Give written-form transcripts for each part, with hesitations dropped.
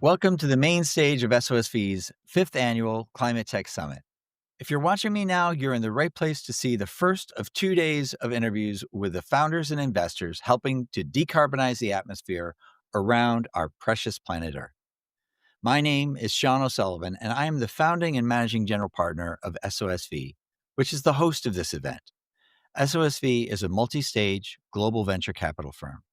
Welcome to the main stage of SOSV's 5th annual Climate Tech Summit. If you're watching me now, you're in the right place to see the first of 2 days of interviews with the founders and investors helping to decarbonize the atmosphere around our precious planet Earth. My name is Sean O'Sullivan, and I am the founding and managing general partner of SOSV, which is the host of this event. SOSV is a multi-stage global venture capital firm.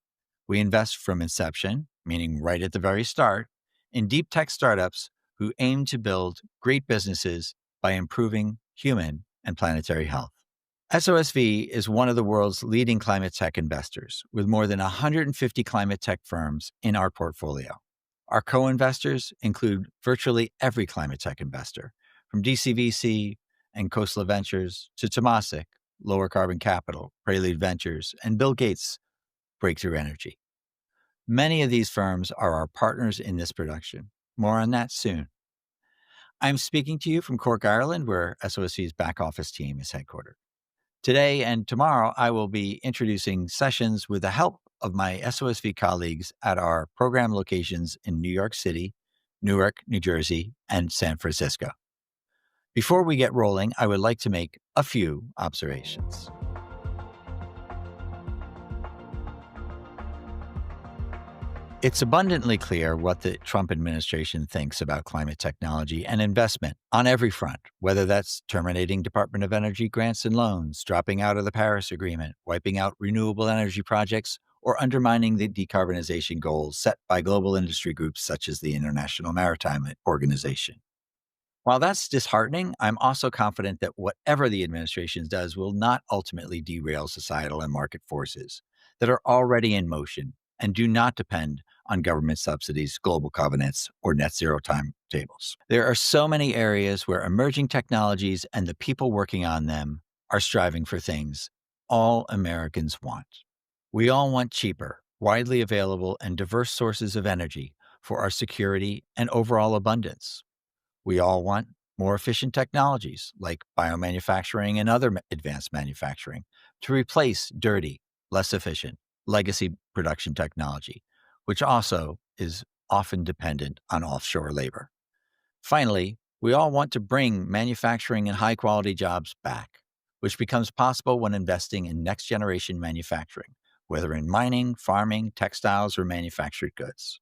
We invest from inception, meaning right at the very start, in deep tech startups who aim to build great businesses by improving human and planetary health. SOSV is one of the world's leading climate tech investors, with more than 150 climate tech firms in our portfolio. Our co-investors include virtually every climate tech investor, from DCVC and Khosla Ventures to Temasek, Lower Carbon Capital, Prelude Ventures, and Bill Gates' Breakthrough Energy. Many of these firms are our partners in this production. More on that soon. I'm speaking to you from Cork, Ireland, where SOSV's back office team is headquartered. Today and tomorrow, I will be introducing sessions with the help of my SOSV colleagues at our program locations in New York City, Newark, New Jersey, and San Francisco. Before we get rolling, I would like to make a few observations. It's abundantly clear what the Trump administration thinks about climate technology and investment on every front, whether that's terminating Department of Energy grants and loans, dropping out of the Paris Agreement, wiping out renewable energy projects, or undermining the decarbonization goals set by global industry groups such as the International Maritime Organization. While that's disheartening, I'm also confident that whatever the administration does will not ultimately derail societal and market forces that are already in motion and do not depend on government subsidies, global covenants, or net zero timetables. There are so many areas where emerging technologies and the people working on them are striving for things all Americans want. We all want cheaper, widely available, and diverse sources of energy for our security and overall abundance. We all want more efficient technologies like biomanufacturing and other advanced manufacturing to replace dirty, less efficient legacy production technology, which also is often dependent on offshore labor. Finally, we all want to bring manufacturing and high-quality jobs back, which becomes possible when investing in next-generation manufacturing, whether in mining, farming, textiles, or manufactured goods.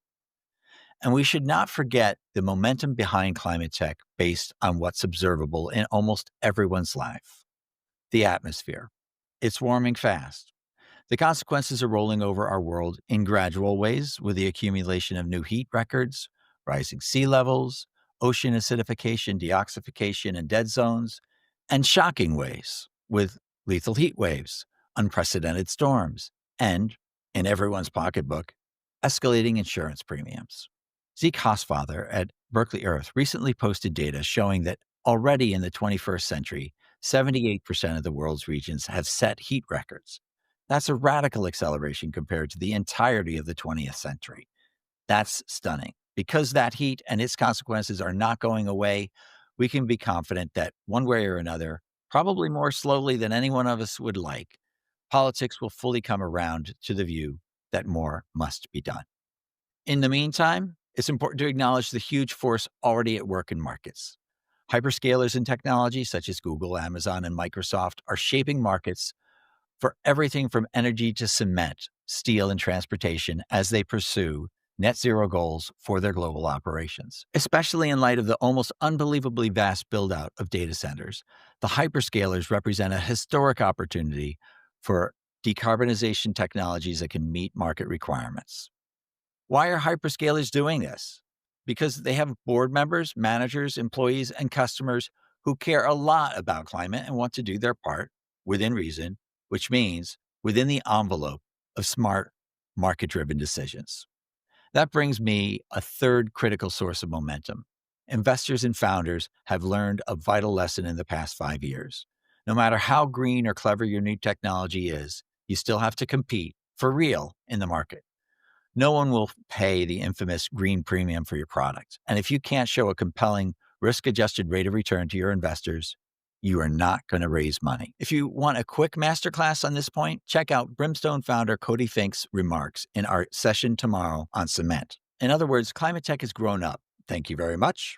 And we should not forget the momentum behind climate tech based on what's observable in almost everyone's life. The atmosphere. It's warming fast. The consequences are rolling over our world in gradual ways with the accumulation of new heat records, rising sea levels, ocean acidification, deoxification, and dead zones, and shocking ways with lethal heat waves, unprecedented storms, and, in everyone's pocketbook, escalating insurance premiums. Zeke Hosfather at Berkeley Earth recently posted data showing that already in the 21st century, 78% of the world's regions have set heat records. That's a radical acceleration compared to the entirety of the 20th century. That's stunning. Because that heat and its consequences are not going away, we can be confident that one way or another, probably more slowly than any one of us would like, politics will fully come around to the view that more must be done. In the meantime, it's important to acknowledge the huge force already at work in markets. Hyperscalers in technology such as Google, Amazon, and Microsoft are shaping markets for everything from energy to cement, steel, and transportation as they pursue net zero goals for their global operations. Especially in light of the almost unbelievably vast build-out of data centers, the hyperscalers represent a historic opportunity for decarbonization technologies that can meet market requirements. Why are hyperscalers doing this? Because they have board members, managers, employees, and customers who care a lot about climate and want to do their part within reason, which means within the envelope of smart, market-driven decisions. That brings me a third critical source of momentum. Investors and founders have learned a vital lesson in the past 5 years. No matter how green or clever your new technology is, you still have to compete for real in the market. No one will pay the infamous green premium for your product. And if you can't show a compelling risk-adjusted rate of return to your investors, you are not going to raise money. If you want a quick masterclass on this point, check out Brimstone founder Cody Fink's remarks in our session tomorrow on cement. In other words, climate tech has grown up. Thank you very much.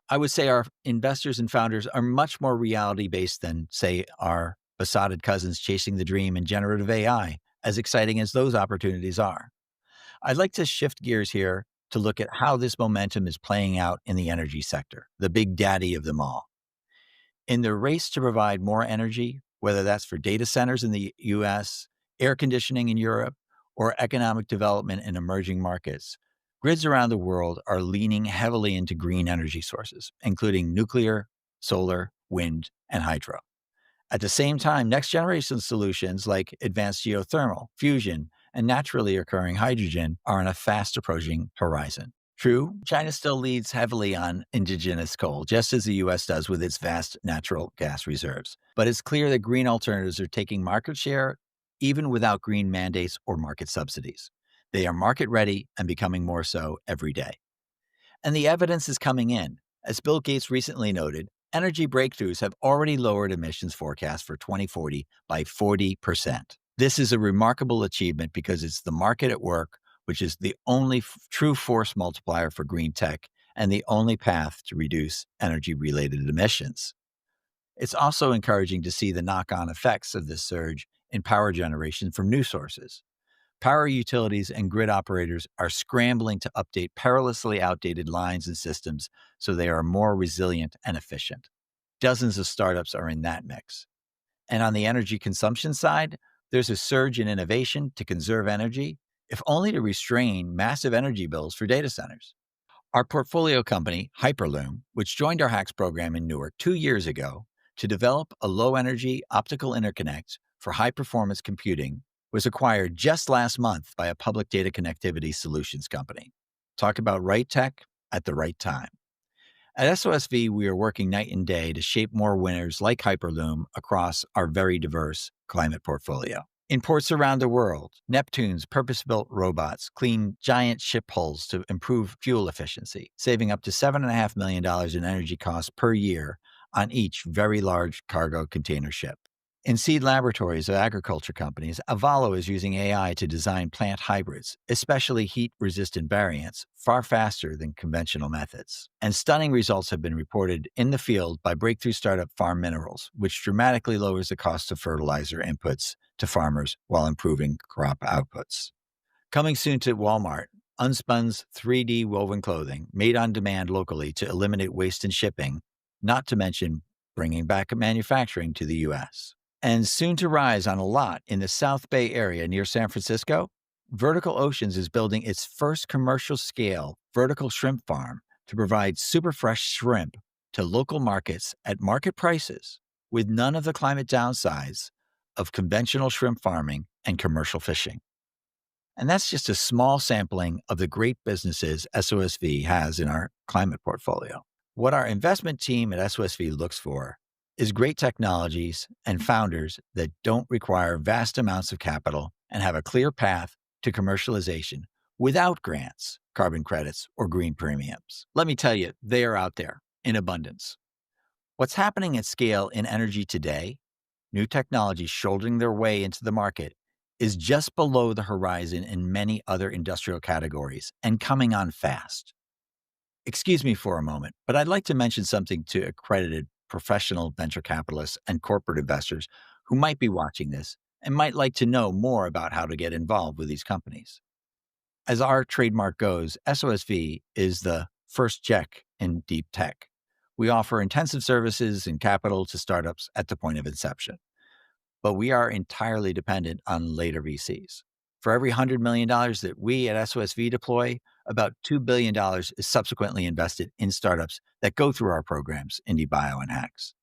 I would say our investors and founders are much more reality based than, say, our besotted cousins chasing the dream in generative AI, as exciting as those opportunities are. I'd like to shift gears here to look at how this momentum is playing out in the energy sector, the big daddy of them all. In the race to provide more energy, whether that's for data centers in the US, air conditioning in Europe, or economic development in emerging markets, grids around the world are leaning heavily into green energy sources, including nuclear, solar, wind, and hydro. At the same time, next generation solutions like advanced geothermal, fusion, and naturally occurring hydrogen are on a fast approaching horizon. True, China still leads heavily on indigenous coal, just as the US does with its vast natural gas reserves. But it's clear that green alternatives are taking market share even without green mandates or market subsidies. They are market ready and becoming more so every day. And the evidence is coming in. As Bill Gates recently noted, energy breakthroughs have already lowered emissions forecasts for 2040 by 40%. This is a remarkable achievement because it's the market at work, which is the only true force multiplier for green tech and the only path to reduce energy-related emissions. It's also encouraging to see the knock-on effects of this surge in power generation from new sources. Power utilities and grid operators are scrambling to update perilously outdated lines and systems so they are more resilient and efficient. Dozens of startups are in that mix. And on the energy consumption side, there's a surge in innovation to conserve energy, if only to restrain massive energy bills for data centers. Our portfolio company, Hyperloom, which joined our HACS program in Newark 2 years ago to develop a low-energy optical interconnect for high-performance computing, was acquired just last month by a public data connectivity solutions company. Talk about right tech at the right time. At SOSV, we are working night and day to shape more winners like Hyperloom across our very diverse climate portfolio. In ports around the world, Neptune's purpose-built robots clean giant ship hulls to improve fuel efficiency, saving up to $7.5 million in energy costs per year on each very large cargo container ship. In seed laboratories of agriculture companies, Avalo is using AI to design plant hybrids, especially heat-resistant variants, far faster than conventional methods. And stunning results have been reported in the field by breakthrough startup Farm Minerals, which dramatically lowers the cost of fertilizer inputs to farmers while improving crop outputs. Coming soon to Walmart, Unspun's 3D woven clothing made on demand locally to eliminate waste in shipping, not to mention bringing back manufacturing to the U.S. And soon to rise on a lot in the South Bay area near San Francisco, Vertical Oceans is building its first commercial-scale vertical shrimp farm to provide super fresh shrimp to local markets at market prices with none of the climate downsides of conventional shrimp farming and commercial fishing. And that's just a small sampling of the great businesses SOSV has in our climate portfolio. What our investment team at SOSV looks for is great technologies and founders that don't require vast amounts of capital and have a clear path to commercialization without grants, carbon credits, or green premiums. Let me tell you, they are out there in abundance. What's happening at scale in energy today, new technologies shouldering their way into the market, is just below the horizon in many other industrial categories and coming on fast. Excuse me for a moment, but I'd like to mention something to accredited professional venture capitalists and corporate investors who might be watching this and might like to know more about how to get involved with these companies. As our trademark goes, SOSV is the first check in deep tech. We offer intensive services and capital to startups at the point of inception, but we are entirely dependent on later VCs. For every $100 million that we at SOSV deploy, about $2 billion is subsequently invested in startups that go through our programs, IndieBio and HACS.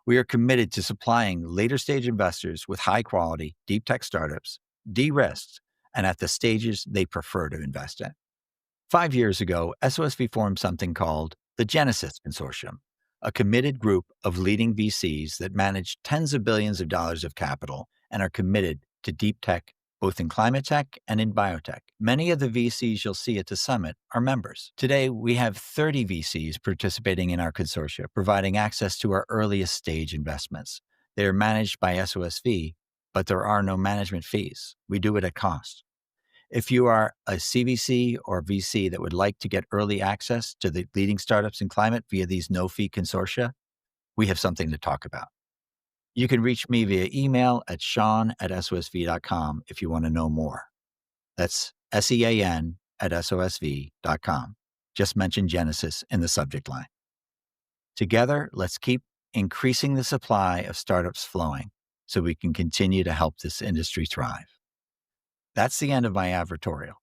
We are committed to supplying later stage investors with high quality, deep tech startups, de-risked, and at the stages they prefer to invest in. 5 years ago, SOSV formed something called the Genesis Consortium, a committed group of leading VCs that manage tens of billions of dollars of capital and are committed to deep tech, both in climate tech and in biotech. Many of the VCs you'll see at the summit are members. Today, we have 30 VCs participating in our consortia, providing access to our earliest stage investments. They are managed by SOSV, but there are no management fees. We do it at cost. If you are a CVC or VC that would like to get early access to the leading startups in climate via these no-fee consortia, we have something to talk about. You can reach me via email at sean@sosv.com if you want to know more. That's SEAN@SOSV.com. Just mention Genesis in the subject line. Together, let's keep increasing the supply of startups flowing so we can continue to help this industry thrive. That's the end of my advertorial.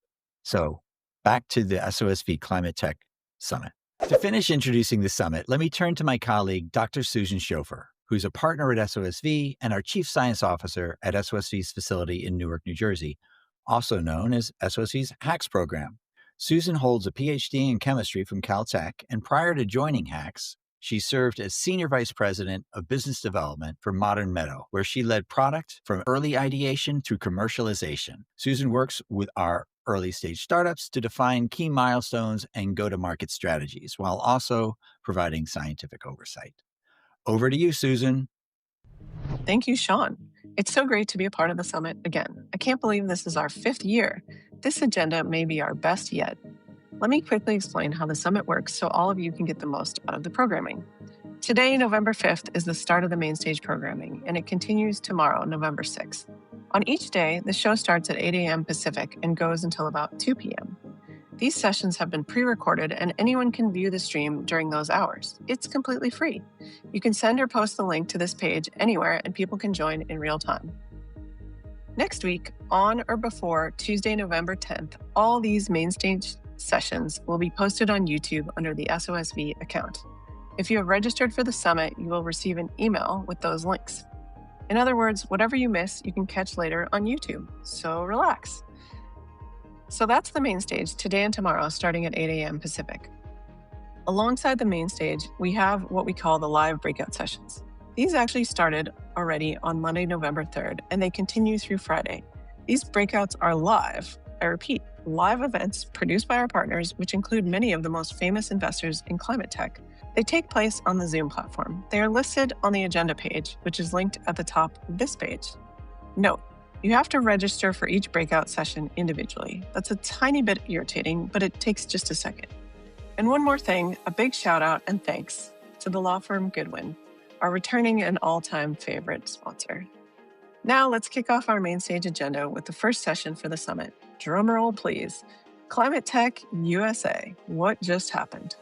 So back to the SOSV Climate Tech Summit. To finish introducing the summit, let me turn to my colleague, Dr. Susan Schofer, who's a partner at SOSV and our Chief Science Officer at SOSV's facility in Newark, New Jersey, also known as SOSV's HACS program. Susan holds a PhD in chemistry from Caltech, and prior to joining HACS, she served as Senior Vice President of Business Development for Modern Meadow, where she led product from early ideation through commercialization. Susan works with our early-stage startups to define key milestones and go-to-market strategies, while also providing scientific oversight. Over to you, Susan. Thank you, Sean. It's so great to be a part of the summit again. I can't believe this is our 5th year. This agenda may be our best yet. Let me quickly explain how the summit works so all of you can get the most out of the programming. Today, November 5th, is the start of the main stage programming, and it continues tomorrow, November 6th. On each day, the show starts at 8 a.m. Pacific and goes until about 2 p.m. These sessions have been pre-recorded, and anyone can view the stream during those hours. It's completely free. You can send or post the link to this page anywhere, and people can join in real time. Next week, on or before Tuesday, November 10th, all these main stage sessions will be posted on YouTube under the SOSV account. If you have registered for the summit, you will receive an email with those links. In other words, whatever you miss, you can catch later on YouTube. So relax. So that's the main stage today and tomorrow, starting at 8 a.m. Pacific. Alongside the main stage, we have what we call the live breakout sessions. These actually started already on Monday, November 3rd, and they continue through Friday. These breakouts are live. I repeat, live events produced by our partners, which include many of the most famous investors in climate tech. They take place on the Zoom platform. They are listed on the agenda page, which is linked at the top of this page. Note, you have to register for each breakout session individually. That's a tiny bit irritating, but it takes just a second. And one more thing, a big shout out and thanks to the law firm Goodwin, our returning and all-time favorite sponsor. Now let's kick off our main stage agenda with the first session for the summit. Drumroll, please. Climate Tech USA. What just happened?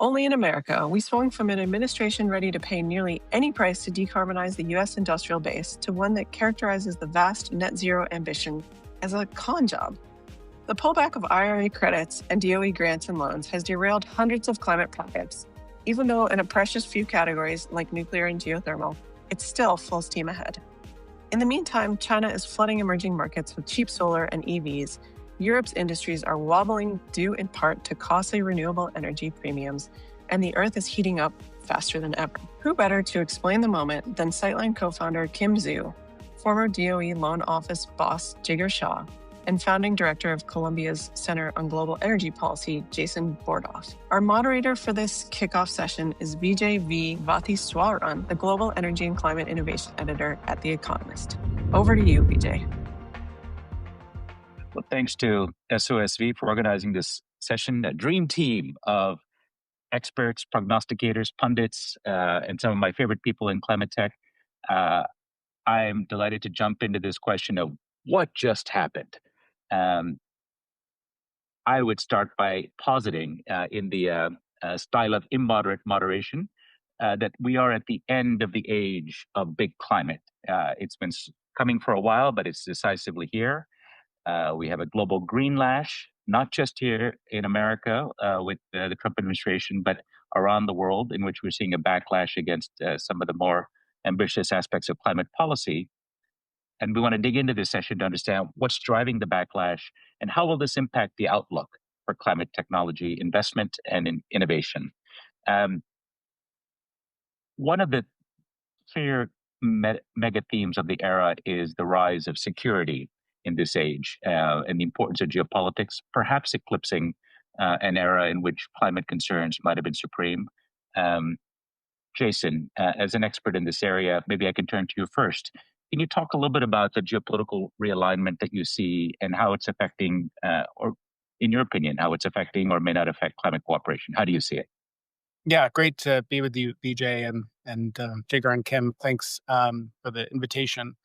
Only in America, we swung from an administration ready to pay nearly any price to decarbonize the U.S. industrial base to one that characterizes the vast net zero ambition as a con job. The pullback of IRA credits and DOE grants and loans has derailed hundreds of climate projects, even though in a precious few categories like nuclear and geothermal, it's still full steam ahead. In the meantime, China is flooding emerging markets with cheap solar and EVs. Europe's industries are wobbling due in part to costly renewable energy premiums, and the Earth is heating up faster than ever. Who better to explain the moment than Sightline co-founder Kim Zhu, former DOE Loan Office boss Jigar Shah, and founding director of Columbia's Center on Global Energy Policy, Jason Bordoff. Our moderator for this kickoff session is Vijay V. Vatheeswaran, the Global Energy and Climate Innovation Editor at The Economist. Over to you, Vijay. Well, thanks to SOSV for organizing this session, a dream team of experts, prognosticators, pundits, and some of my favorite people in climate tech. I'm delighted to jump into this question of what just happened. I would start by positing in the style of immoderate moderation that we are at the end of the age of big climate. It's been coming for a while, but it's decisively here. We have a global green lash, not just here in America with the Trump administration, but around the world, in which we're seeing a backlash against some of the more ambitious aspects of climate policy. And we want to dig into this session to understand what's driving the backlash and how will this impact the outlook for climate technology investment and innovation. One of the clear mega themes of the era is the rise of security in this age and the importance of geopolitics, perhaps eclipsing an era in which climate concerns might have been supreme. Jason, as an expert in this area, maybe I can turn to you first. Can you talk a little bit about the geopolitical realignment that you see and how it's affecting, or in your opinion, how it's affecting or may not affect climate cooperation? How do you see it? Yeah, great to be with you, BJ, and Jigar and Kim. Thanks for the invitation.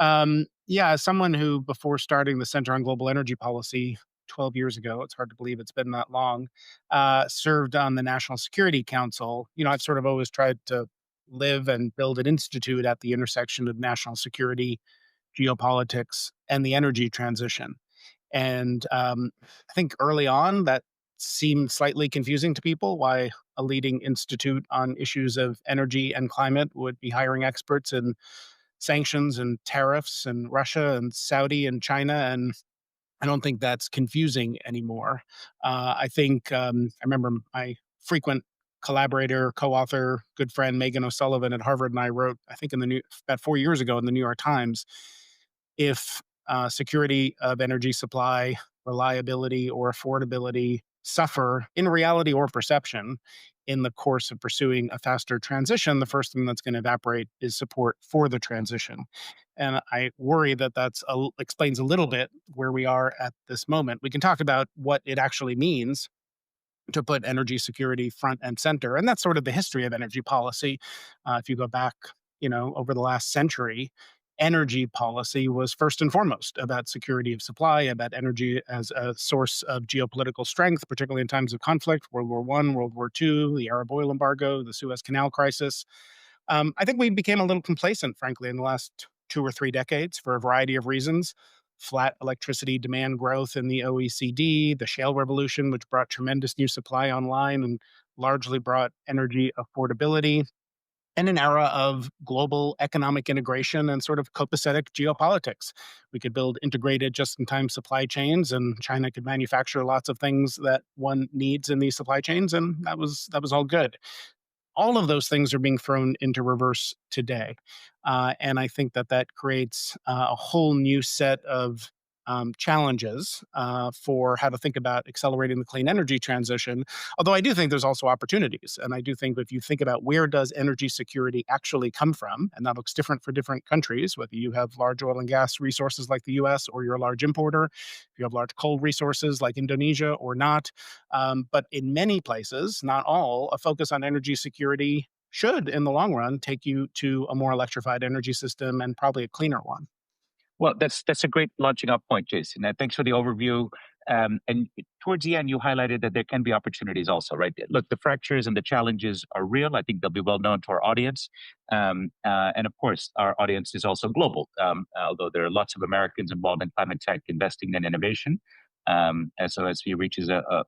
Yeah, as someone who, before starting the Center on Global Energy Policy 12 years ago, it's hard to believe it's been that long, served on the National Security Council. I've sort of always tried to live and build an institute at the intersection of national security, geopolitics, and the energy transition. And I think early on that seemed slightly confusing to people why a leading institute on issues of energy and climate would be hiring experts in sanctions and tariffs and Russia and Saudi and China. And I don't think that's confusing anymore. I think I remember my frequent collaborator, co-author, good friend Megan O'Sullivan at Harvard and I wrote, I think in the new about 4 years ago in the New York Times, if security of energy supply, reliability, or affordability suffer in reality or perception in the course of pursuing a faster transition, the first thing that's going to evaporate is support for the transition. And I worry that explains a little bit where we are at this moment. We can talk about what it actually means to put energy security front and center. And that's sort of the history of energy policy. If you go back, over the last century, energy policy was first and foremost about security of supply, about energy as a source of geopolitical strength, particularly in times of conflict, World War I, World War II, the Arab oil embargo, the Suez Canal crisis. I think we became a little complacent, frankly, in the last 2 or 3 decades for a variety of reasons. Flat electricity demand growth in the OECD, the shale revolution, which brought tremendous new supply online and largely brought energy affordability, and an era of global economic integration and sort of copacetic geopolitics. We could build integrated just in time supply chains, and China could manufacture lots of things that one needs in these supply chains, and that was all good. All of those things are being thrown into reverse today. And I think that creates a whole new set of challenges for how to think about accelerating the clean energy transition. Although I do think there's also opportunities. And I do think if you think about where does energy security actually come from, and that looks different for different countries, whether you have large oil and gas resources like the US or you're a large importer, if you have large coal resources like Indonesia or not. But in many places, not all, a focus on energy security should, in the long run, take you to a more electrified energy system and probably a cleaner one. Well, that's a great launching off point, Jason. Thanks for the overview. And towards the end, you highlighted that there can be opportunities also, right? Look, the fractures and the challenges are real. I think they'll be well known to our audience. And of course, our audience is also global, although there are lots of Americans involved in climate tech investing in innovation. SOSV reaches a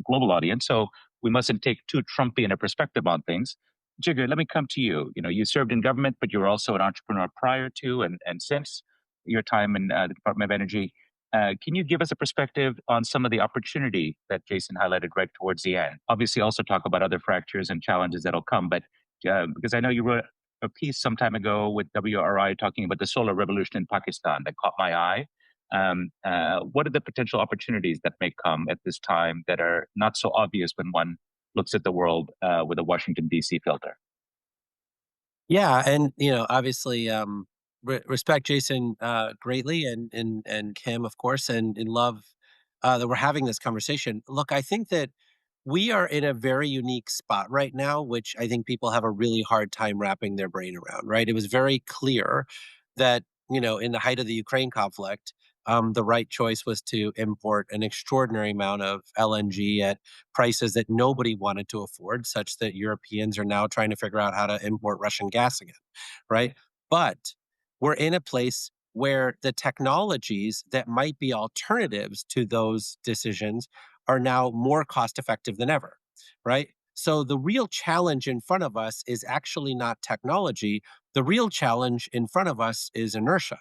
global audience. So we mustn't take too Trumpian a perspective on things. Jigger, let me come to you. You served in government, but you were also an entrepreneur prior to and since your time in the Department of Energy. Can you give us a perspective on some of the opportunity that Jason highlighted right towards the end? Obviously, also talk about other fractures and challenges that'll come, but because I know you wrote a piece some time ago with WRI talking about the solar revolution in Pakistan that caught my eye. What are the potential opportunities that may come at this time that are not so obvious when one looks at the world with a Washington, D.C. filter? Yeah, and obviously, respect Jason greatly, and Kim, of course, and love that we're having this conversation. Look, I think that we are in a very unique spot right now, which I think people have a really hard time wrapping their brain around. Right? It was very clear that in the height of the Ukraine conflict, the right choice was to import an extraordinary amount of LNG at prices that nobody wanted to afford, such that Europeans are now trying to figure out how to import Russian gas again, right? But we're in a place where the technologies that might be alternatives to those decisions are now more cost effective than ever, right? So the real challenge in front of us is actually not technology. The real challenge in front of us is inertia,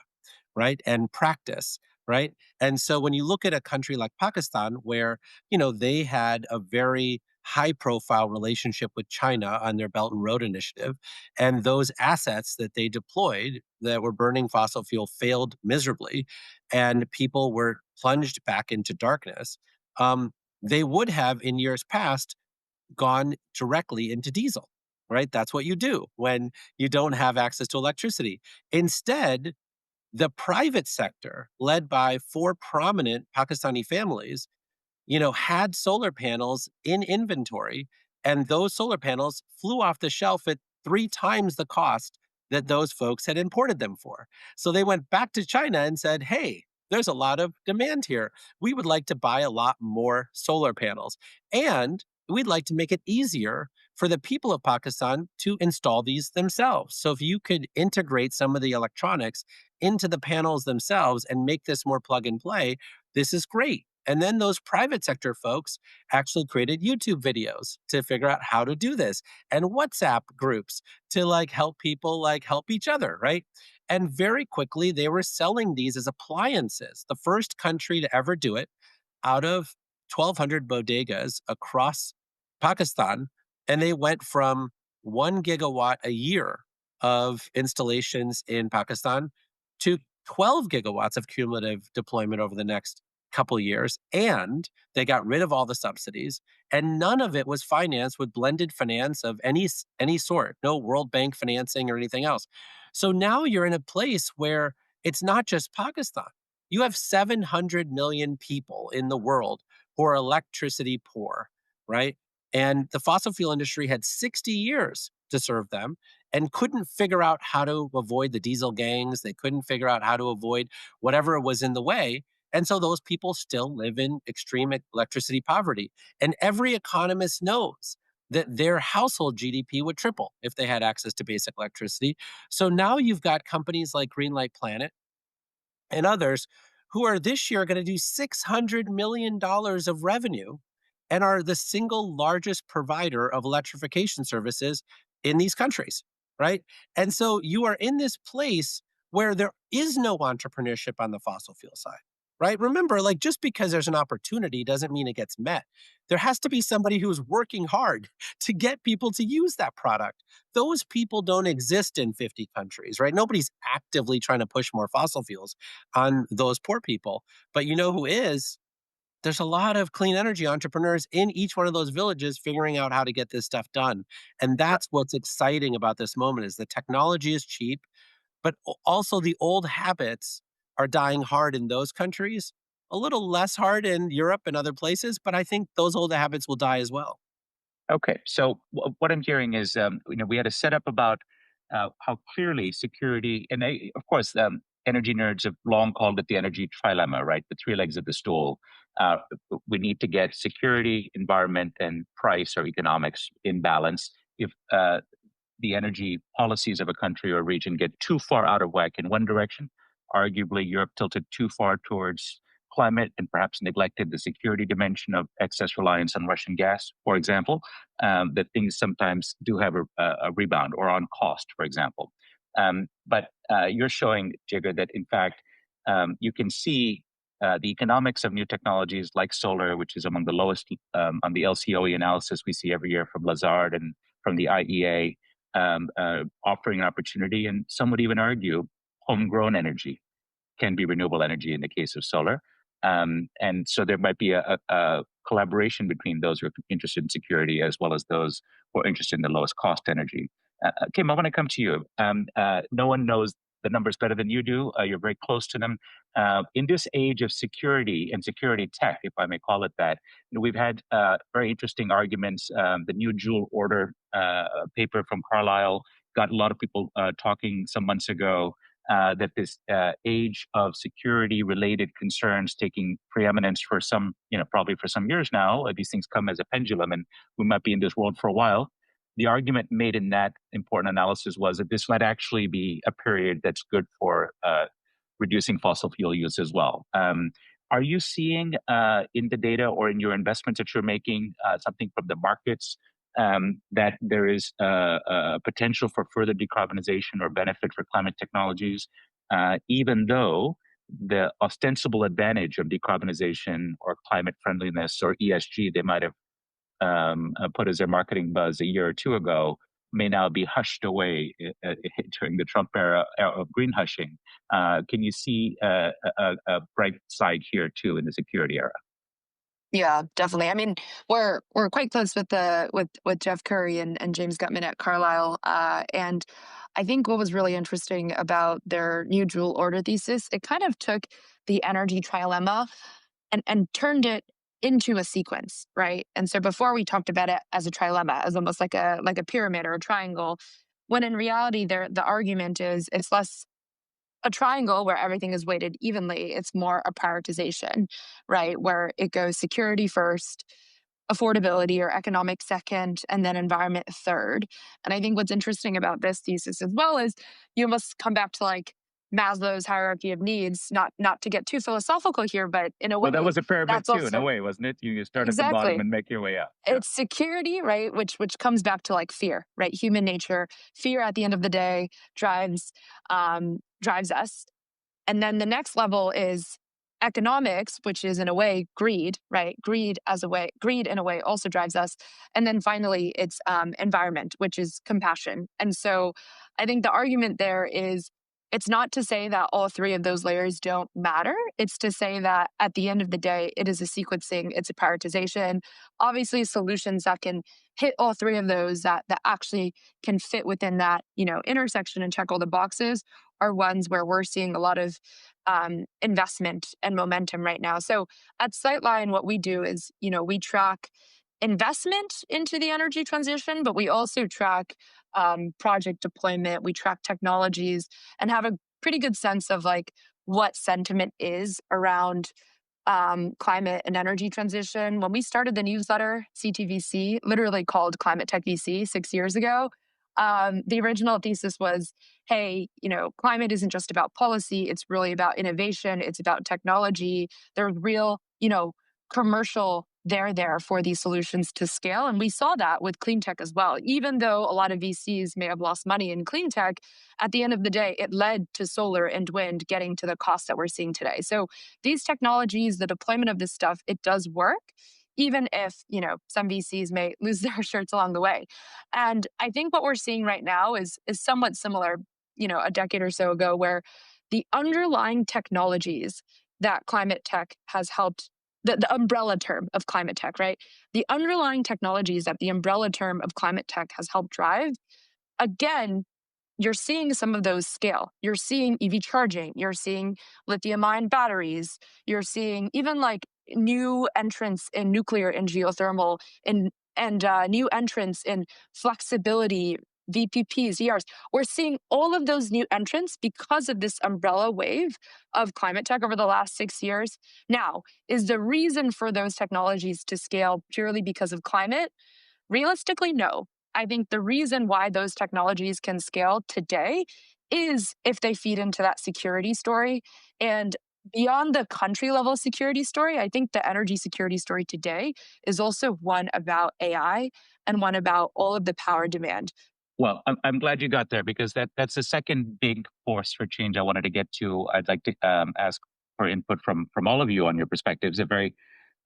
right? And practice, right? And so when you look at a country like Pakistan, where, they had a very high profile relationship with China on their Belt and Road Initiative, and those assets that they deployed that were burning fossil fuel failed miserably, and people were plunged back into darkness, they would have in years past gone directly into diesel. right? That's what you do when you don't have access to electricity. Instead, the private sector, led by four prominent Pakistani families, had solar panels in inventory, and those solar panels flew off the shelf at 3 times the cost that those folks had imported them for. So they went back to China and said, hey, there's a lot of demand here. We would like to buy a lot more solar panels. And we'd like to make it easier for the people of Pakistan to install these themselves. So if you could integrate some of the electronics into the panels themselves and make this more plug and play, this is great. And then those private sector folks actually created YouTube videos to figure out how to do this, and WhatsApp groups to help people help each other, right? And very quickly they were selling these as appliances. The first country to ever do it, out of 1,200 bodegas across Pakistan, and they went from 1 gigawatt a year of installations in Pakistan to 12 gigawatts of cumulative deployment over the next couple years. And they got rid of all the subsidies, and none of it was financed with blended finance of any sort, no World Bank financing or anything else. So now you're in a place where it's not just Pakistan. You have 700 million people in the world who are electricity poor, right? And the fossil fuel industry had 60 years to serve them and couldn't figure out how to avoid the diesel gangs. They couldn't figure out how to avoid whatever was in the way. And so those people still live in extreme electricity poverty. And every economist knows that their household GDP would triple if they had access to basic electricity. So now you've got companies like Greenlight Planet and others who are this year going to do $600 million of revenue and are the single largest provider of electrification services in these countries, right? And so you are in this place where there is no entrepreneurship on the fossil fuel side, right? Remember, just because there's an opportunity doesn't mean it gets met. There has to be somebody who's working hard to get people to use that product. Those people don't exist in 50 countries, right? Nobody's actively trying to push more fossil fuels on those poor people. But you know who is? There's a lot of clean energy entrepreneurs in each one of those villages figuring out how to get this stuff done. And that's what's exciting about this moment is the technology is cheap, but also the old habits are dying hard in those countries, a little less hard in Europe and other places, but I think those old habits will die as well. Okay, so what I'm hearing is, we had a setup about how clearly security, and of course, energy nerds have long called it the energy trilemma, right? The three legs of the stool. Uh, we need to get security, environment, and price or economics in balance. If the energy policies of a country or region get too far out of whack in one direction, arguably Europe tilted too far towards climate and perhaps neglected the security dimension of excess reliance on Russian gas, for example, that things sometimes do have a rebound or on cost, for example. But you're showing, Jigar, that in fact, you can see the economics of new technologies like solar, which is among the lowest on the LCOE analysis we see every year from Lazard and from the IEA, offering an opportunity, and some would even argue homegrown energy can be renewable energy in the case of solar. And so there might be a collaboration between those who are interested in security as well as those who are interested in the lowest cost energy. Kim, I want to come to you. No one knows the numbers better than you do. You're very close to them. In this age of security and security tech, if I may call it that, we've had very interesting arguments. The new Joule order paper from Carlisle got a lot of people talking some months ago. That this age of security-related concerns taking preeminence for some, probably for some years now. These things come as a pendulum, and we might be in this world for a while. The argument made in that important analysis was that this might actually be a period that's good for reducing fossil fuel use as well. Are you seeing in the data or in your investments that you're making something from the markets that there is a potential for further decarbonization or benefit for climate technologies, even though the ostensible advantage of decarbonization or climate friendliness or ESG they might have put as their marketing buzz a year or two ago may now be hushed away during the Trump era of green hushing. Can you see a bright side here too in the security era? Yeah, definitely. I mean, we're quite close with the with Jeff Curry and James Gutman at Carlisle, and I think what was really interesting about their new dual order thesis, it kind of took the energy trilemma and turned it into a sequence, right? And so before we talked about it as a trilemma, as almost like a pyramid or a triangle, when in reality, the argument is it's less a triangle where everything is weighted evenly. It's more a prioritization, right? Where it goes security first, affordability or economic second, and then environment third. And I think what's interesting about this thesis as well is you must come back to like Maslow's hierarchy of needs, not to get too philosophical here, but in a Well, that way, was a pyramid that's too, in a also way, wasn't it? You start at the bottom exactly and make your way up. Yeah. it's security, right? Which comes back to like fear, right? Human nature. Fear at the end of the day drives us. And then the next level is economics, which is in a way greed, right? Greed in a way also drives us. And then finally, it's environment, which is compassion. And so I think the argument there is it's not to say that all three of those layers don't matter. It's to say that at the end of the day, it is a sequencing, it's a prioritization. Obviously, solutions that can hit all three of those that actually can fit within that, intersection and check all the boxes are ones where we're seeing a lot of investment and momentum right now. So at Sightline, what we do is, we track investment into the energy transition, but we also track project deployment. We track technologies and have a pretty good sense of like what sentiment is around climate and energy transition. When we started the newsletter, CTVC, literally called Climate Tech VC 6 years ago, the original thesis was, hey, climate isn't just about policy. It's really about innovation. It's about technology. There's real, commercial there for these solutions to scale. And we saw that with clean tech as well. Even though a lot of VCs may have lost money in clean tech, at the end of the day, it led to solar and wind getting to the cost that we're seeing today. So these technologies, the deployment of this stuff, it does work, even if, some VCs may lose their shirts along the way. And I think what we're seeing right now is somewhat similar, a decade or so ago, where the underlying technologies that climate tech has helped, the umbrella term of climate tech, right? The underlying technologies that the umbrella term of climate tech has helped drive, again, you're seeing some of those scale. You're seeing EV charging, you're seeing lithium ion batteries, you're seeing even like new entrants in nuclear and geothermal and new entrants in flexibility, VPPs, ERs. We're seeing all of those new entrants because of this umbrella wave of climate tech over the last 6 years. Now, is the reason for those technologies to scale purely because of climate? Realistically, no. I think the reason why those technologies can scale today is if they feed into that security story. And beyond the country level security story, I think the energy security story today is also one about AI and one about all of the power demand. Well, I'm glad you got there because that's the second big force for change I wanted to get to. I'd like to ask for input from all of you on your perspectives. A very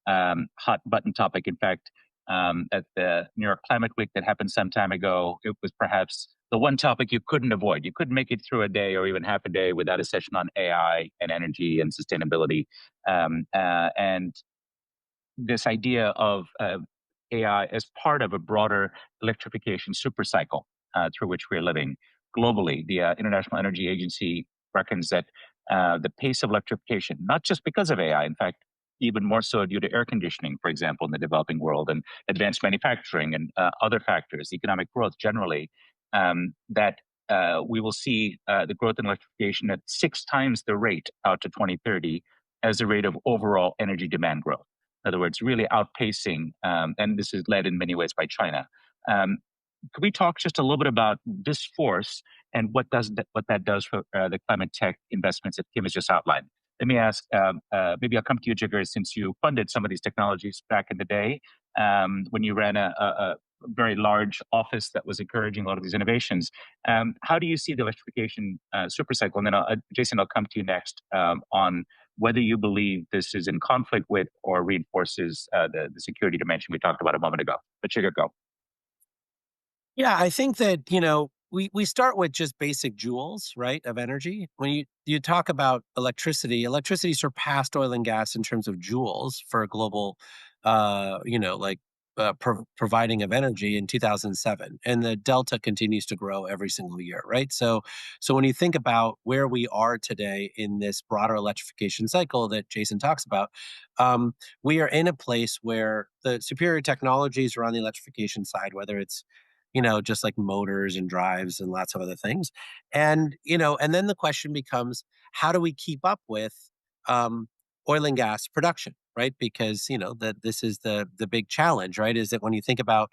hot button topic. In fact, at the New York Climate Week that happened some time ago, it was perhaps the one topic you couldn't avoid. You couldn't make it through a day or even half a day without a session on AI and energy and sustainability. And this idea of AI as part of a broader electrification supercycle through which we're living globally. The International Energy Agency reckons that the pace of electrification, not just because of AI, in fact, even more so due to air conditioning, for example, in the developing world, and advanced manufacturing and other factors, economic growth generally, that we will see the growth in electrification at 6 times the rate out to 2030 as the rate of overall energy demand growth. In other words, really outpacing, and this is led in many ways by China. Could we talk just a little bit about this force and what that does for the climate tech investments that Kim has just outlined? Let me ask, maybe I'll come to you, Jigar, since you funded some of these technologies back in the day when you ran a very large office that was encouraging a lot of these innovations. How do you see the electrification supercycle? And then, Jason, I'll come to you next on whether you believe this is in conflict with or reinforces the security dimension we talked about a moment ago. But Jigar, go. Yeah, I think that, we start with just basic joules, right, of energy. When you talk about electricity surpassed oil and gas in terms of joules for global like providing of energy in 2007, and the delta continues to grow every single year, right? So when you think about where we are today in this broader electrification cycle that Jason talks about, we are in a place where the superior technologies are on the electrification side, whether it's just like motors and drives and lots of other things, and then the question becomes, how do we keep up with um, oil and gas production, right? Because that this is the big challenge, right? Is that when you think about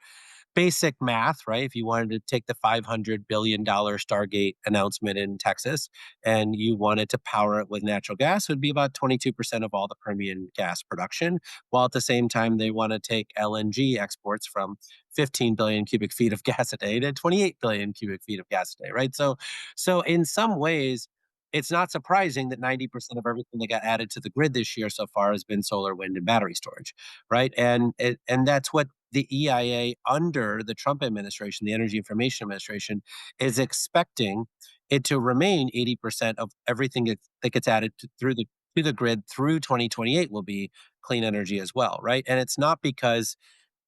basic math, right? If you wanted to take the $500 billion Stargate announcement in Texas and you wanted to power it with natural gas, it would be about 22% of all the Permian gas production. While at the same time, they want to take LNG exports from 15 billion cubic feet of gas a day to 28 billion cubic feet of gas a day, right? So in some ways, it's not surprising that 90% of everything that got added to the grid this year so far has been solar, wind, and battery storage, right? And that's what the EIA under the Trump administration, the Energy Information Administration, is expecting it to remain 80% of everything that gets added to the grid through 2028 will be clean energy as well, right? And it's not because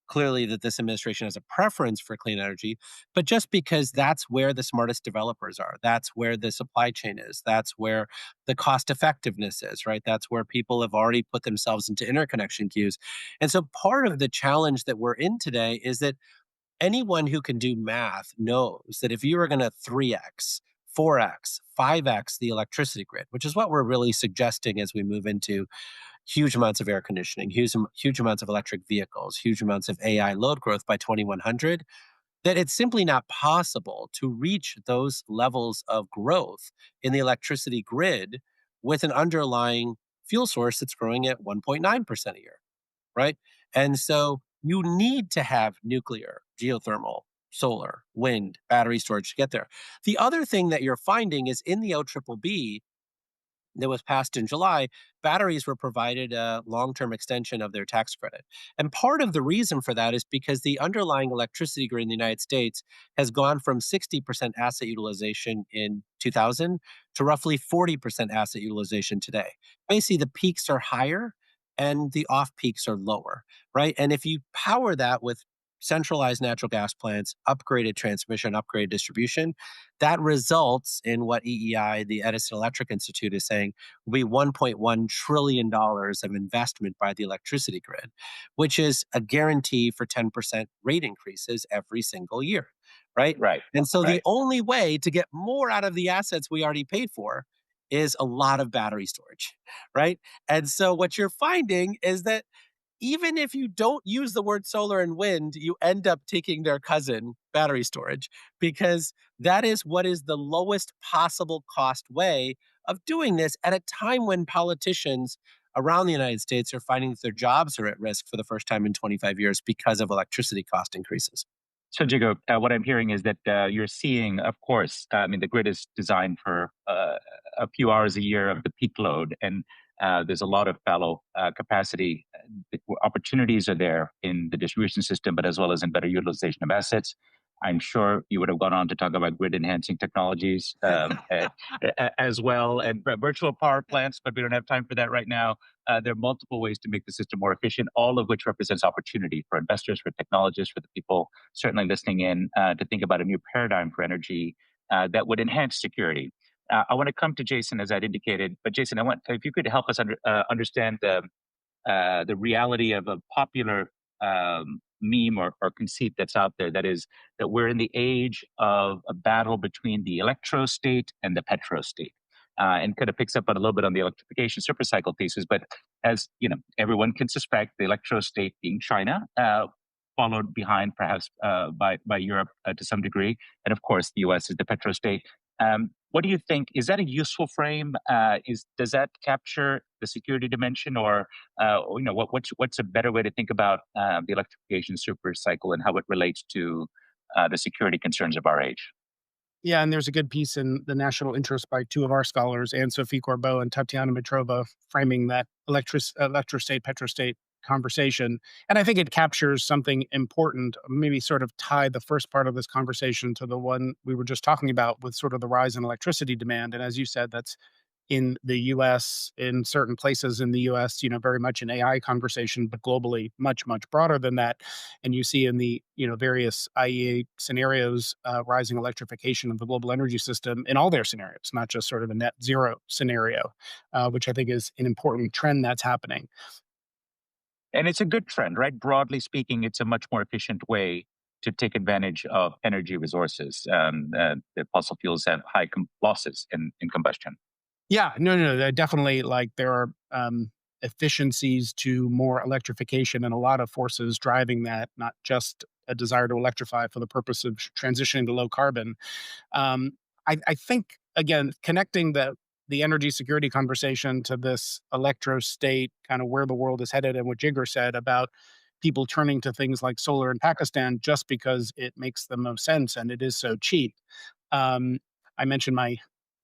clearly that this administration has a preference for clean energy, but just because that's where the smartest developers are. That's where the supply chain is. That's where the cost effectiveness is, right? That's where people have already put themselves into interconnection queues. And so part of the challenge that we're in today is that anyone who can do math knows that if you are going to 3x, 4x, 5x the electricity grid, which is what we're really suggesting as we move into huge amounts of air conditioning, huge amounts of electric vehicles, huge amounts of AI load growth by 2100, that it's simply not possible to reach those levels of growth in the electricity grid with an underlying fuel source that's growing at 1.9% a year, right? And so you need to have nuclear, geothermal, solar, wind, battery storage to get there. The other thing that you're finding is in the OBBB, that was passed in July, batteries were provided a long term extension of their tax credit. And part of the reason for that is because the underlying electricity grid in the United States has gone from 60% asset utilization in 2000 to roughly 40% asset utilization today. Basically, the peaks are higher and the off peaks are lower, right? And if you power that with centralized natural gas plants, upgraded transmission, upgraded distribution, that results in what EEI, the Edison Electric Institute, is saying will be $1.1 trillion of investment by the electricity grid, which is a guarantee for 10% rate increases every single year, right? Right. And so the Right. only way to get more out of the assets we already paid for is a lot of battery storage, right? And so what you're finding is that even if you don't use the word solar and wind, you end up taking their cousin, battery storage, because that is what is the lowest possible cost way of doing this at a time when politicians around the United States are finding that their jobs are at risk for the first time in 25 years because of electricity cost increases. So, Jigo, what I'm hearing is that you're seeing, of course, I mean, the grid is designed for a few hours a year of the peak load, and there's a lot of fallow capacity. The opportunities are there in the distribution system, but as well as in better utilization of assets. I'm sure you would have gone on to talk about grid enhancing technologies as well, and virtual power plants, but we don't have time for that right now. There are multiple ways to make the system more efficient, all of which represents opportunity for investors, for technologists, for the people certainly listening in to think about a new paradigm for energy that would enhance security. I want to come to Jason, as I'd indicated, but Jason, I want if you could help us understand the reality of a popular meme or conceit that's out there, that is that we're in the age of a battle between the electro state and the petro state. And kind of picks up on a little bit on the electrification supercycle thesis, but as you know, everyone can suspect the electro state being China, followed behind perhaps by Europe to some degree, and of course the U.S. is the petro state. What do you think? Is that a useful frame? Does that capture the security dimension, or what's a better way to think about the electrification super cycle and how it relates to the security concerns of our age? Yeah, and there's a good piece in the National Interest by two of our scholars, Anne-Sophie Corbeau and Tatiana Mitrova, framing that electrostate, petrostate conversation. And I think it captures something important, maybe sort of tie the first part of this conversation to the one we were just talking about with sort of the rise in electricity demand. And as you said, that's in the US, in certain places in the US, very much an AI conversation, but globally much, much broader than that. And you see in the, various IEA scenarios, rising electrification of the global energy system in all their scenarios, not just sort of a net zero scenario, which I think is an important trend that's happening. And it's a good trend, right? Broadly speaking, it's a much more efficient way to take advantage of energy resources. The fossil fuels have high losses in combustion. Yeah, no, definitely. Like there are efficiencies to more electrification and a lot of forces driving that, not just a desire to electrify for the purpose of transitioning to low carbon. Um, I think again, connecting the energy security conversation to this electro state, kind of where the world is headed, and what Jigger said about people turning to things like solar in Pakistan just because it makes the most sense and it is so cheap. Um, I mentioned my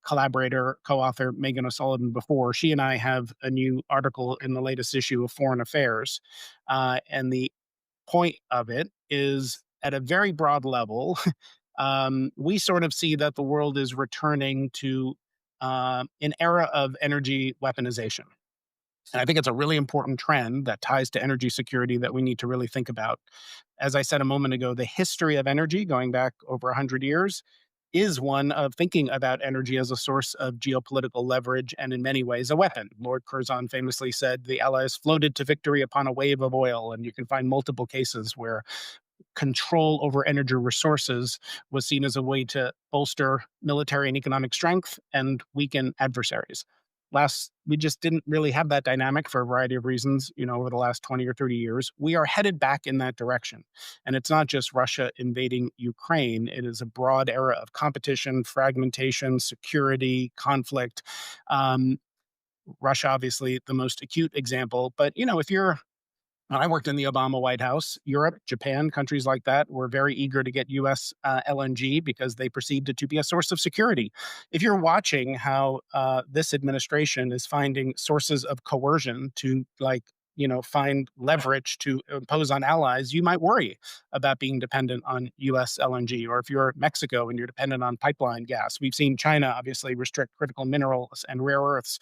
collaborator, co-author Megan O'Sullivan before. She and I have a new article in the latest issue of Foreign Affairs, and the point of it is at a very broad level. We sort of see that the world is returning to an era of energy weaponization. And I think it's a really important trend that ties to energy security that we need to really think about. As I said a moment ago, the history of energy, going back over 100 years, is one of thinking about energy as a source of geopolitical leverage and, in many ways, a weapon. Lord Curzon famously said the Allies floated to victory upon a wave of oil. And you can find multiple cases where control over energy resources was seen as a way to bolster military and economic strength and weaken adversaries. We just didn't really have that dynamic for a variety of reasons, over the last 20 or 30 years. We are headed back in that direction. And it's not just Russia invading Ukraine, it is a broad era of competition, fragmentation, security, conflict. Um, Russia, obviously, the most acute example. But, if you're when I worked in the Obama White House, Europe, Japan, countries like that were very eager to get US LNG because they perceived it to be a source of security. If you're watching how this administration is finding sources of coercion to, find leverage to impose on allies, you might worry about being dependent on US LNG. Or if you're Mexico and you're dependent on pipeline gas, we've seen China obviously restrict critical minerals and rare earths.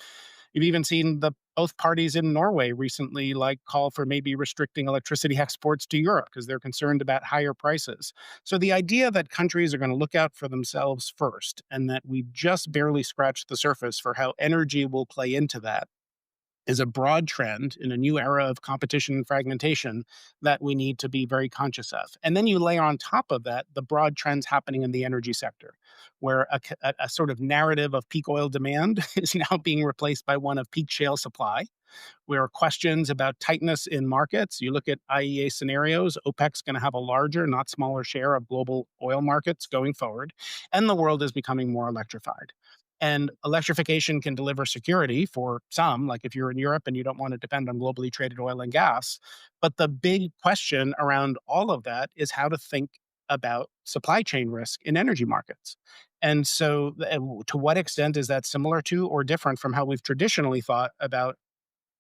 You've even seen both parties in Norway recently call for maybe restricting electricity exports to Europe because they're concerned about higher prices. So the idea that countries are going to look out for themselves first and that we've just barely scratched the surface for how energy will play into that is a broad trend in a new era of competition and fragmentation that we need to be very conscious of. And then you layer on top of that the broad trends happening in the energy sector, where a sort of narrative of peak oil demand is now being replaced by one of peak shale supply, where questions about tightness in markets. You look at IEA scenarios, OPEC's going to have a larger, not smaller share of global oil markets going forward, and the world is becoming more electrified. And electrification can deliver security for some, like if you're in Europe and you don't want to depend on globally traded oil and gas. But the big question around all of that is how to think about supply chain risk in energy markets. And so, to what extent is that similar to or different from how we've traditionally thought about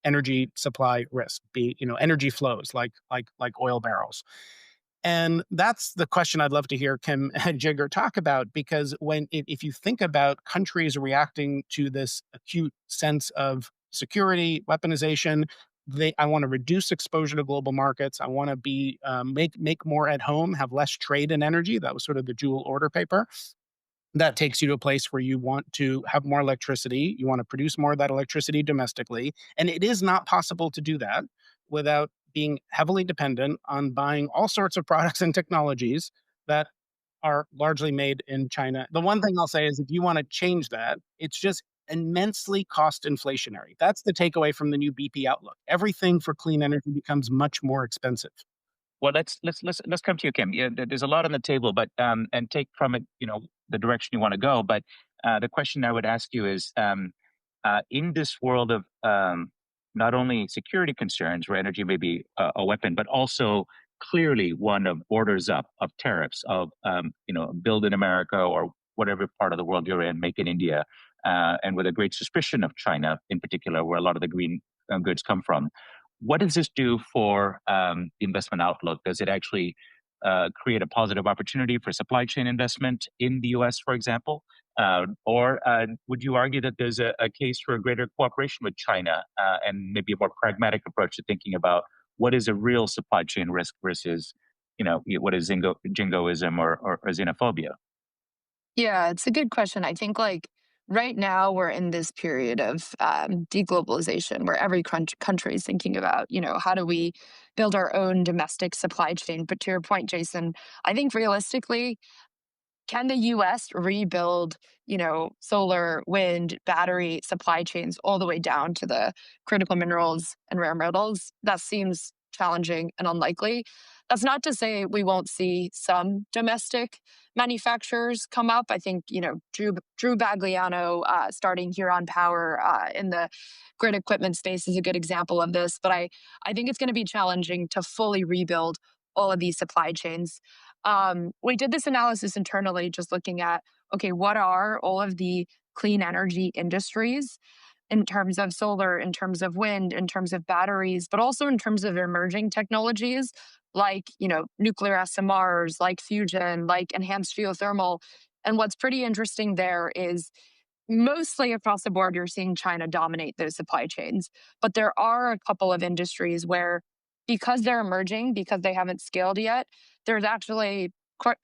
energy supply risk, be energy flows like oil barrels? And that's the question I'd love to hear Kim and Jigger talk about, because if you think about countries reacting to this acute sense of security, weaponization, I want to reduce exposure to global markets. I want to be make more at home, have less trade in energy. That was sort of the Jewel Order paper. That takes you to a place where you want to have more electricity. You want to produce more of that electricity domestically. And it is not possible to do that without being heavily dependent on buying all sorts of products and technologies that are largely made in China. The one thing I'll say is if you want to change that, it's just immensely cost inflationary. That's the takeaway from the new BP outlook. Everything for clean energy becomes much more expensive. Well, let's come to you, Kim. Yeah, there's a lot on the table, but and take from it, the direction you want to go. But the question I would ask you is, in this world of not only security concerns, where energy may be a weapon, but also clearly one of borders up, of tariffs, of build in America or whatever part of the world you're in, make in India, and with a great suspicion of China in particular, where a lot of the green goods come from. What does this do for the investment outlook? Does it actually create a positive opportunity for supply chain investment in the US, for example? Or would you argue that there's a case for a greater cooperation with China and maybe a more pragmatic approach to thinking about what is a real supply chain risk versus, what is jingoism or xenophobia? Yeah, it's a good question. I think like right now we're in this period of deglobalization where every country is thinking about, how do we build our own domestic supply chain? But to your point, Jason, I think realistically, can the US rebuild, solar, wind, battery supply chains all the way down to the critical minerals and rare metals? That seems challenging and unlikely. That's not to say we won't see some domestic manufacturers come up. I think, Drew Bagliano starting Huron Power in the grid equipment space is a good example of this. But I think it's going to be challenging to fully rebuild all of these supply chains. We did this analysis internally, just looking at, okay, what are all of the clean energy industries in terms of solar, in terms of wind, in terms of batteries, but also in terms of emerging technologies like, nuclear SMRs, like fusion, like enhanced geothermal. And what's pretty interesting there is mostly across the board, you're seeing China dominate those supply chains. But there are a couple of industries where, because they're emerging, because they haven't scaled yet, there's actually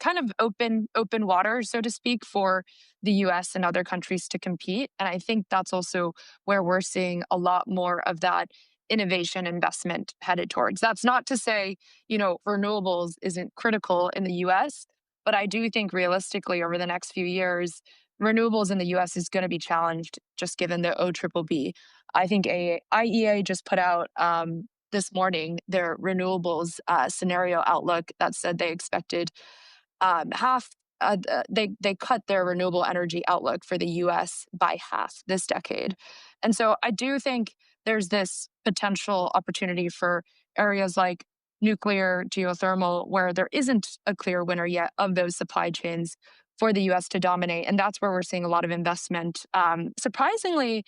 kind of open water, so to speak, for the US and other countries to compete. And I think that's also where we're seeing a lot more of that innovation investment headed towards. That's not to say, renewables isn't critical in the US, but I do think realistically over the next few years, renewables in the US is going to be challenged just given the OBBB. I think IEA just put out this morning their renewables scenario outlook that said they expected half. They cut their renewable energy outlook for the U.S. by half this decade, and so I do think there's this potential opportunity for areas like nuclear, geothermal, where there isn't a clear winner yet of those supply chains for the U.S. to dominate, and that's where we're seeing a lot of investment. Surprisingly,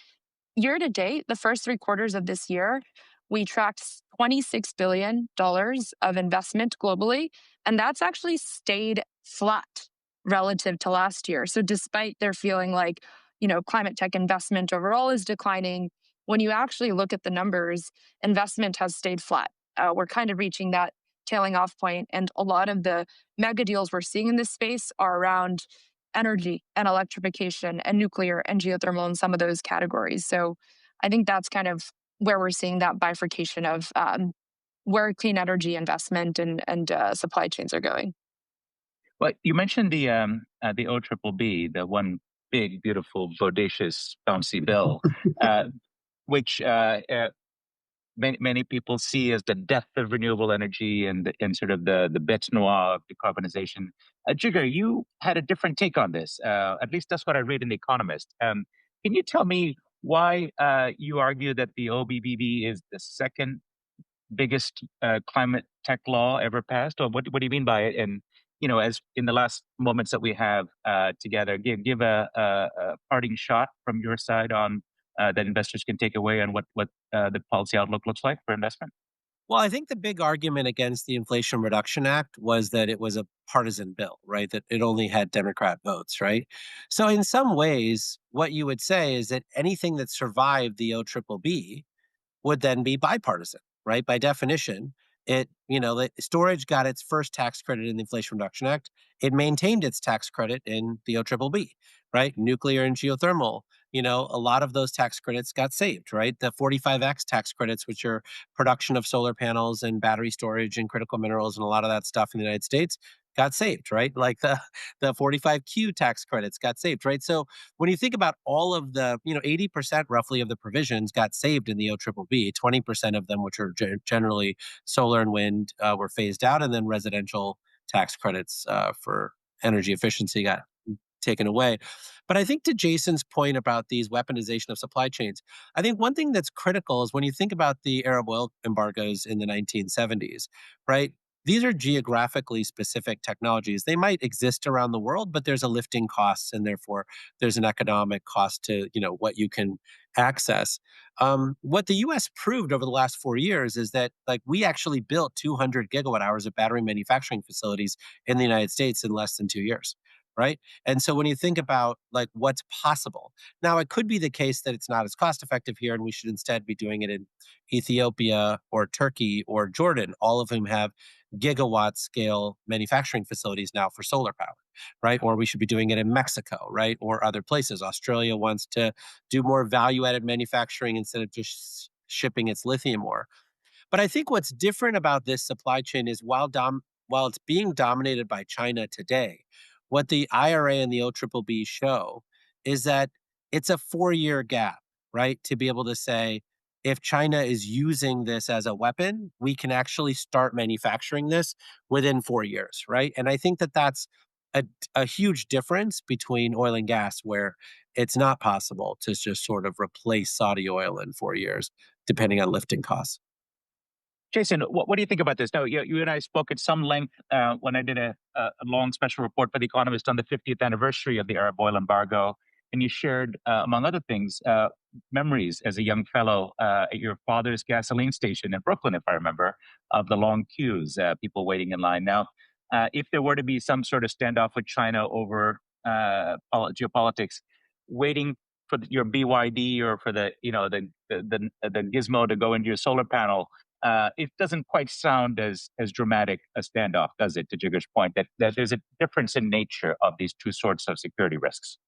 year to date, the first 3 quarters of this year, we tracked $26 billion of investment globally, and that's actually stayed flat relative to last year. So despite there feeling like, climate tech investment overall is declining, when you actually look at the numbers, investment has stayed flat. We're kind of reaching that tailing off point, and a lot of the mega deals we're seeing in this space are around energy and electrification and nuclear and geothermal in some of those categories. So I think that's kind of where we're seeing that bifurcation of where clean energy investment and supply chains are going. Well, you mentioned the OBBB, the one big, beautiful, bodacious, bouncy bill, which many people see as the death of renewable energy and sort of the bête noire of decarbonization. Jigar, you had a different take on this. At least that's what I read in The Economist. Can you tell me why you argue that the OBBB is the second biggest climate tech law ever passed, or what do you mean by it? And as in the last moments that we have together, give a parting shot from your side on that investors can take away on what the policy outlook looks like for investment. Well, I think the big argument against the Inflation Reduction Act was that it was a partisan bill, right? That it only had Democrat votes, right? So, in some ways, what you would say is that anything that survived the OBBB would then be bipartisan, right? By definition, the storage got its first tax credit in the Inflation Reduction Act. It maintained its tax credit in the OBBB, right? Nuclear and geothermal, a lot of those tax credits got saved, right? The 45X tax credits, which are production of solar panels and battery storage and critical minerals and a lot of that stuff in the United States got saved, right? Like the 45Q tax credits got saved, right? So when you think about all of the, 80% roughly of the provisions got saved in the OBBB, 20% of them, which are generally solar and wind, were phased out, and then residential tax credits for energy efficiency got taken away. But I think to Jason's point about these weaponization of supply chains, I think one thing that's critical is when you think about the Arab oil embargoes in the 1970s, right? These are geographically specific technologies. They might exist around the world, but there's a lifting cost, and therefore there's an economic cost to what you can access. What the U.S. proved over the last 4 years is that we actually built 200 gigawatt hours of battery manufacturing facilities in the United States in less than 2 years. right? And so when you think about like what's possible, now it could be the case that it's not as cost effective here and we should instead be doing it in Ethiopia or Turkey or Jordan, all of whom have gigawatt scale manufacturing facilities now for solar power, right? Or we should be doing it in Mexico, right? Or other places. Australia wants to do more value added manufacturing instead of just shipping its lithium ore. But I think what's different about this supply chain is while it's being dominated by China today, what the IRA and the OBBB show is that it's a 4-year gap, right? To be able to say, if China is using this as a weapon, we can actually start manufacturing this within 4 years, right? And I think that that's a huge difference between oil and gas, where it's not possible to just sort of replace Saudi oil in 4 years, depending on lifting costs. Jason, what do you think about this? Now, you and I spoke at some length when I did a long special report for The Economist on the 50th anniversary of the Arab oil embargo. And you shared, among other things, memories as a young fellow at your father's gasoline station in Brooklyn, if I remember, of the long queues, people waiting in line. Now, if there were to be some sort of standoff with China over geopolitics, waiting for your BYD or for the gizmo to go into your solar panel, it doesn't quite sound as dramatic a standoff, does it? To Jigger's point, that there's a difference in nature of these two sorts of security risks.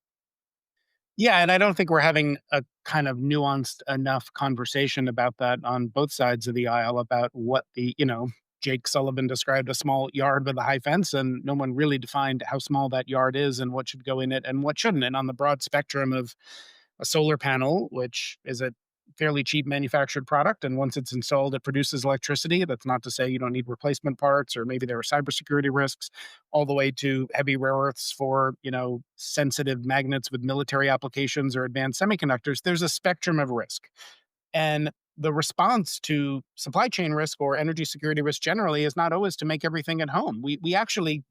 Yeah, and I don't think we're having a kind of nuanced enough conversation about that on both sides of the aisle about what Jake Sullivan described a small yard with a high fence, and no one really defined how small that yard is and what should go in it and what shouldn't. And on the broad spectrum of a solar panel, which is a fairly cheap manufactured product, and once it's installed, it produces electricity. That's not to say you don't need replacement parts, or maybe there are cybersecurity risks, all the way to heavy rare earths for sensitive magnets with military applications or advanced semiconductors. There's a spectrum of risk, and the response to supply chain risk or energy security risk generally is not always to make everything at home. We actually,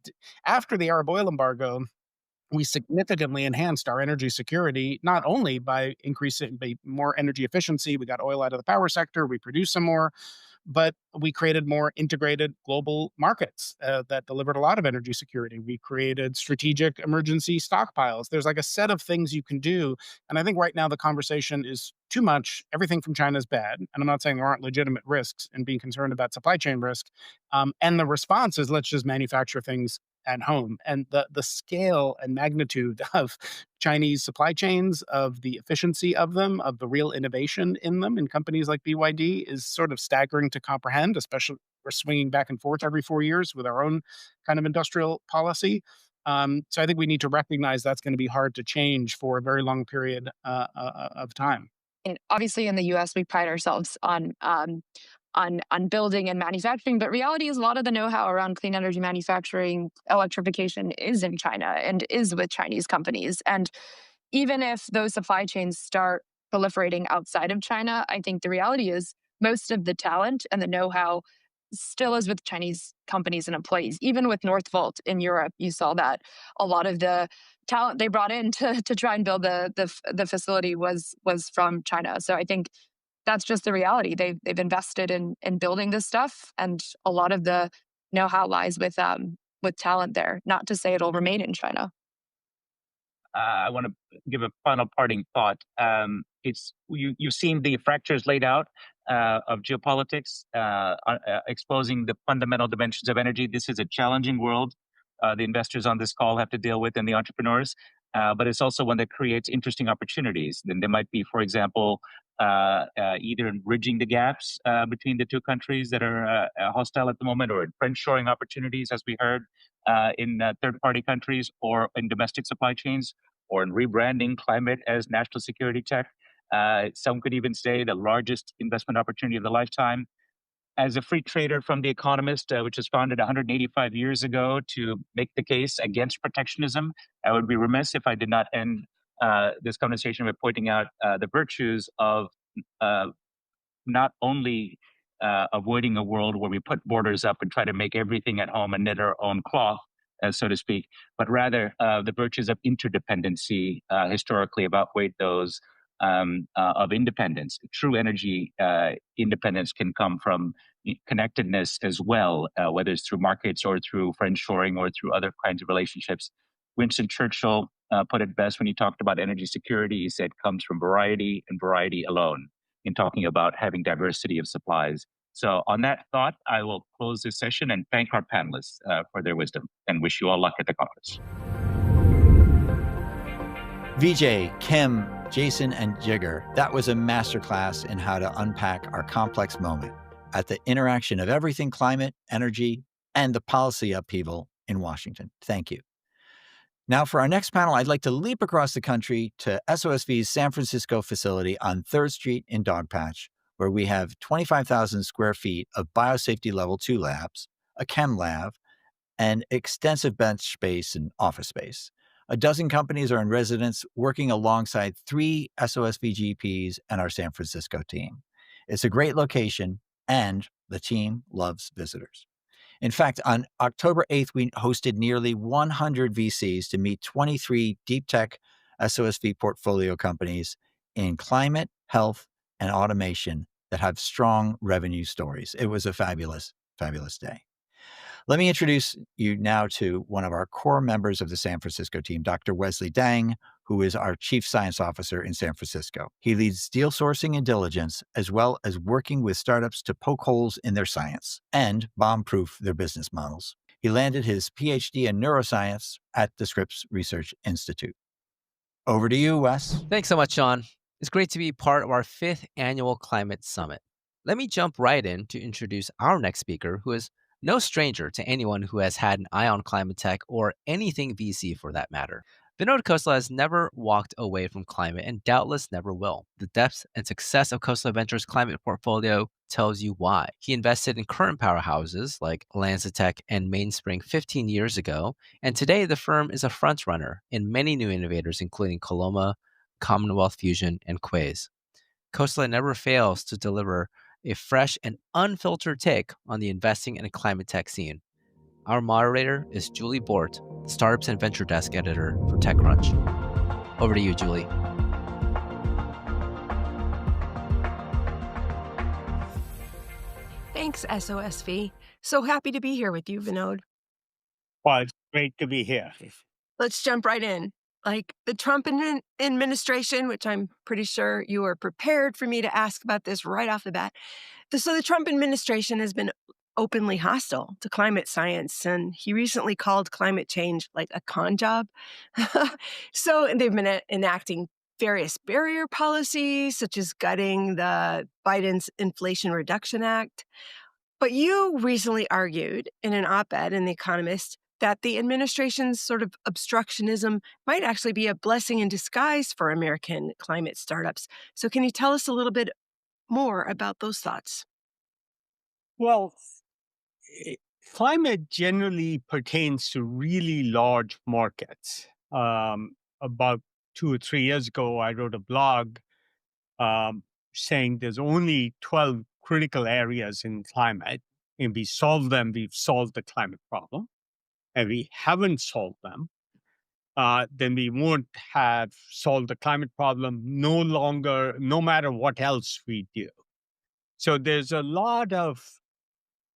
after the Arab oil embargo, we significantly enhanced our energy security, not only by increasing by more energy efficiency, we got oil out of the power sector, we produced some more, but we created more integrated global markets that delivered a lot of energy security. We created strategic emergency stockpiles. There's like a set of things you can do. And I think right now the conversation is too much. Everything from China is bad. And I'm not saying there aren't legitimate risks and being concerned about supply chain risk. And the response is let's just manufacture things at home. And the scale and magnitude of Chinese supply chains, of the efficiency of them, of the real innovation in them in companies like BYD is sort of staggering to comprehend, especially we're swinging back and forth every 4 years with our own kind of industrial policy. So I think we need to recognize that's going to be hard to change for a very long period of time. And obviously, in the U.S., we pride ourselves on building and manufacturing, but reality is a lot of the know-how around clean energy manufacturing, electrification is in China and is with Chinese companies. And even if those supply chains start proliferating outside of China, I think the reality is most of the talent and the know-how still is with Chinese companies and employees. Even with Northvolt in Europe, you saw that a lot of the talent they brought in to try and build the facility was from China. So I think that's just the reality. They've invested in building this stuff, and a lot of the know-how lies with talent there. Not to say it'll remain in China. I want to give a final parting thought. You've seen the fractures laid out of geopolitics, exposing the fundamental dimensions of energy. This is a challenging world. The investors on this call have to deal with, and the entrepreneurs. But it's also one that creates interesting opportunities. Then there might be, for example, either bridging the gaps between the two countries that are hostile at the moment, or in friend-shoring opportunities, as we heard, in third-party countries, or in domestic supply chains, or in rebranding climate as national security tech. Some could even say the largest investment opportunity of the lifetime. As a free trader from The Economist, which was founded 185 years ago to make the case against protectionism, I would be remiss if I did not end this conversation by pointing out the virtues of not only avoiding a world where we put borders up and try to make everything at home and knit our own cloth, so to speak, but rather the virtues of interdependency. Historically, have outweighed those of independence. True energy independence can come from connectedness as well, whether it's through markets or through friendshoring or through other kinds of relationships. Winston Churchill put it best when he talked about energy security. He said comes from variety and variety alone in talking about having diversity of supplies. So on that thought, I will close this session and thank our panelists for their wisdom and wish you all luck at the conference. Vijay, Kim, Jason, and Jigar, that was a masterclass in how to unpack our complex moment at the interaction of everything climate, energy, and the policy upheaval in Washington. Thank you. Now, for our next panel, I'd like to leap across the country to SOSV's San Francisco facility on 3rd Street in Dogpatch, where we have 25,000 square feet of biosafety level 2 labs, a chem lab, and extensive bench space and office space. A dozen companies are in residence working alongside 3 SOSV GPs and our San Francisco team. It's a great location, and the team loves visitors. In fact, on October 8th, we hosted nearly 100 VCs to meet 23 deep tech SOSV portfolio companies in climate, health, and automation that have strong revenue stories. It was a fabulous, fabulous day. Let me introduce you now to one of our core members of the San Francisco team, Dr. Wesley Dang, who is our Chief Science Officer in San Francisco. He leads deal sourcing and diligence, as well as working with startups to poke holes in their science and bomb-proof their business models. He landed his PhD in neuroscience at the Scripps Research Institute. Over to you, Wes. Thanks so much, Sean. It's great to be part of our 5th annual Climate Summit. Let me jump right in to introduce our next speaker, who is no stranger to anyone who has had an eye on climate tech or anything VC for that matter. Vinod Khosla has never walked away from climate and doubtless never will. The depth and success of Khosla Ventures' climate portfolio tells you why. He invested in current powerhouses like LanzaTech and Mainspring 15 years ago, and today the firm is a frontrunner in many new innovators, including Coloma, Commonwealth Fusion, and Quaise. Khosla never fails to deliver a fresh and unfiltered take on the investing and climate tech scene. Our moderator is Julie Bort, the Startups and Venture Desk Editor for TechCrunch. Over to you, Julie. Thanks, SOSV. So happy to be here with you, Vinod. Well, it's great to be here. Let's jump right in. Like the Trump administration, which I'm pretty sure you are prepared for me to ask about this right off the bat. So the Trump administration has been openly hostile to climate science, and he recently called climate change like a con job. So they've been enacting various barrier policies, such as gutting the Biden's Inflation Reduction Act. But you recently argued in an op-ed in The Economist that the administration's sort of obstructionism might actually be a blessing in disguise for American climate startups. So can you tell us a little bit more about those thoughts? Well, climate generally pertains to really large markets. About 2 or 3 years ago, I wrote a blog saying there's only 12 critical areas in climate. And we solve them, we've solved the climate problem. And we haven't solved them, then we won't have solved the climate problem no matter what else we do. So there's a lot of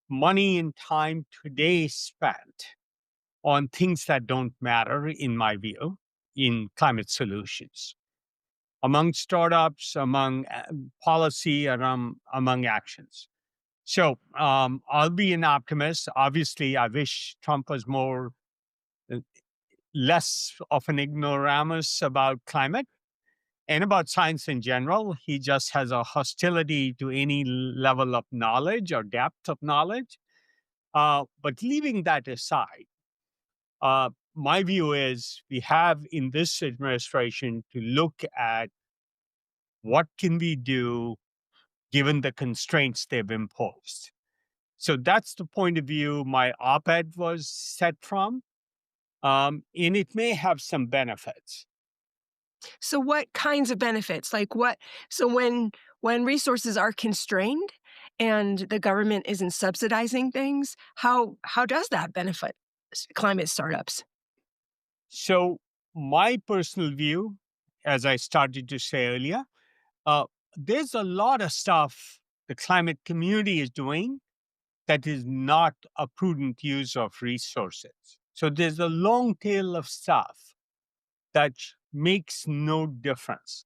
money and time today spent on things that don't matter, in my view, in climate solutions, among startups, among policy, and among actions. So I'll be an optimist. Obviously, I wish Trump was less of an ignoramus about climate and about science in general. He just has a hostility to any level of knowledge or depth of knowledge. But leaving that aside, my view is we have in this administration to look at what can we do given the constraints they've imposed. So that's the point of view my op-ed was set from, and it may have some benefits. So what kinds of benefits? Like what? So when resources are constrained and the government isn't subsidizing things, how does that benefit climate startups? So my personal view, as I started to say earlier, there's a lot of stuff the climate community is doing that is not a prudent use of resources. So there's a long tail of stuff that makes no difference.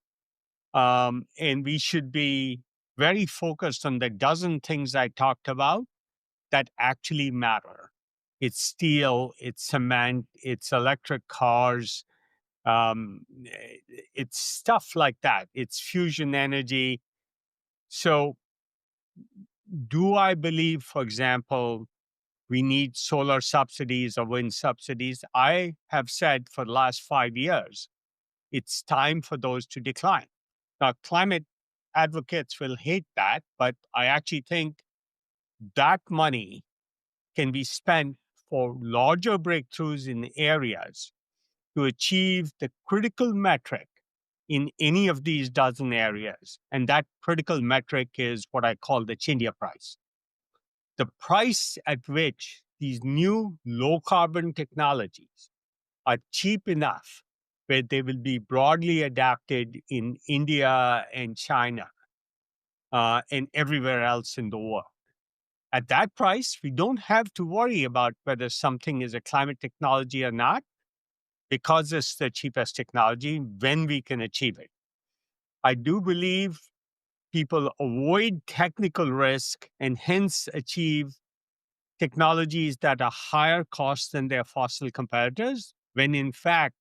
And we should be very focused on the dozen things I talked about that actually matter. It's steel, it's cement, it's electric cars, it's stuff like that. It's fusion energy. So do I believe, for example, we need solar subsidies or wind subsidies? I have said for the last 5 years, it's time for those to decline. Now, climate advocates will hate that, but I actually think that money can be spent for larger breakthroughs in areas to achieve the critical metric in any of these dozen areas. And that critical metric is what I call the Chindia price. The price at which these new low carbon technologies are cheap enough where they will be broadly adapted in India and China and everywhere else in the world. At that price, we don't have to worry about whether something is a climate technology or not, because it's the cheapest technology when we can achieve it. I do believe people avoid technical risk and hence achieve technologies that are higher cost than their fossil competitors, when in fact,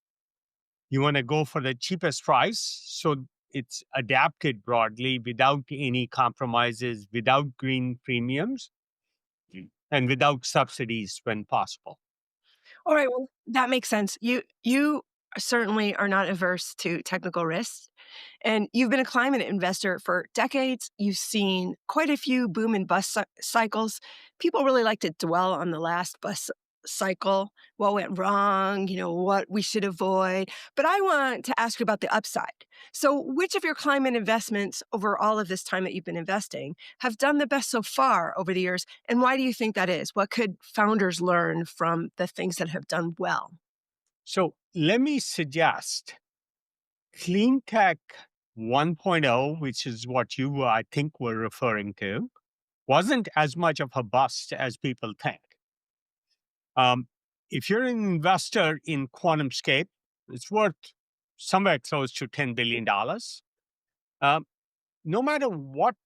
you want to go for the cheapest price. So it's adapted broadly without any compromises, without green premiums, and without subsidies when possible. All right, well, that makes sense. You certainly are not averse to technical risks, and you've been a climate investor for decades. You've seen quite a few boom and bust cycles. People really like to dwell on the last bust cycle, what went wrong, what we should avoid. But I want to ask you about the upside. So, which of your climate investments over all of this time that you've been investing have done the best so far over the years? And why do you think that is? What could founders learn from the things that have done well? So let me suggest Clean Tech 1.0, which is what you, I think, were referring to, wasn't as much of a bust as people think. If you're an investor in QuantumScape, it's worth somewhere close to $10 billion. No matter what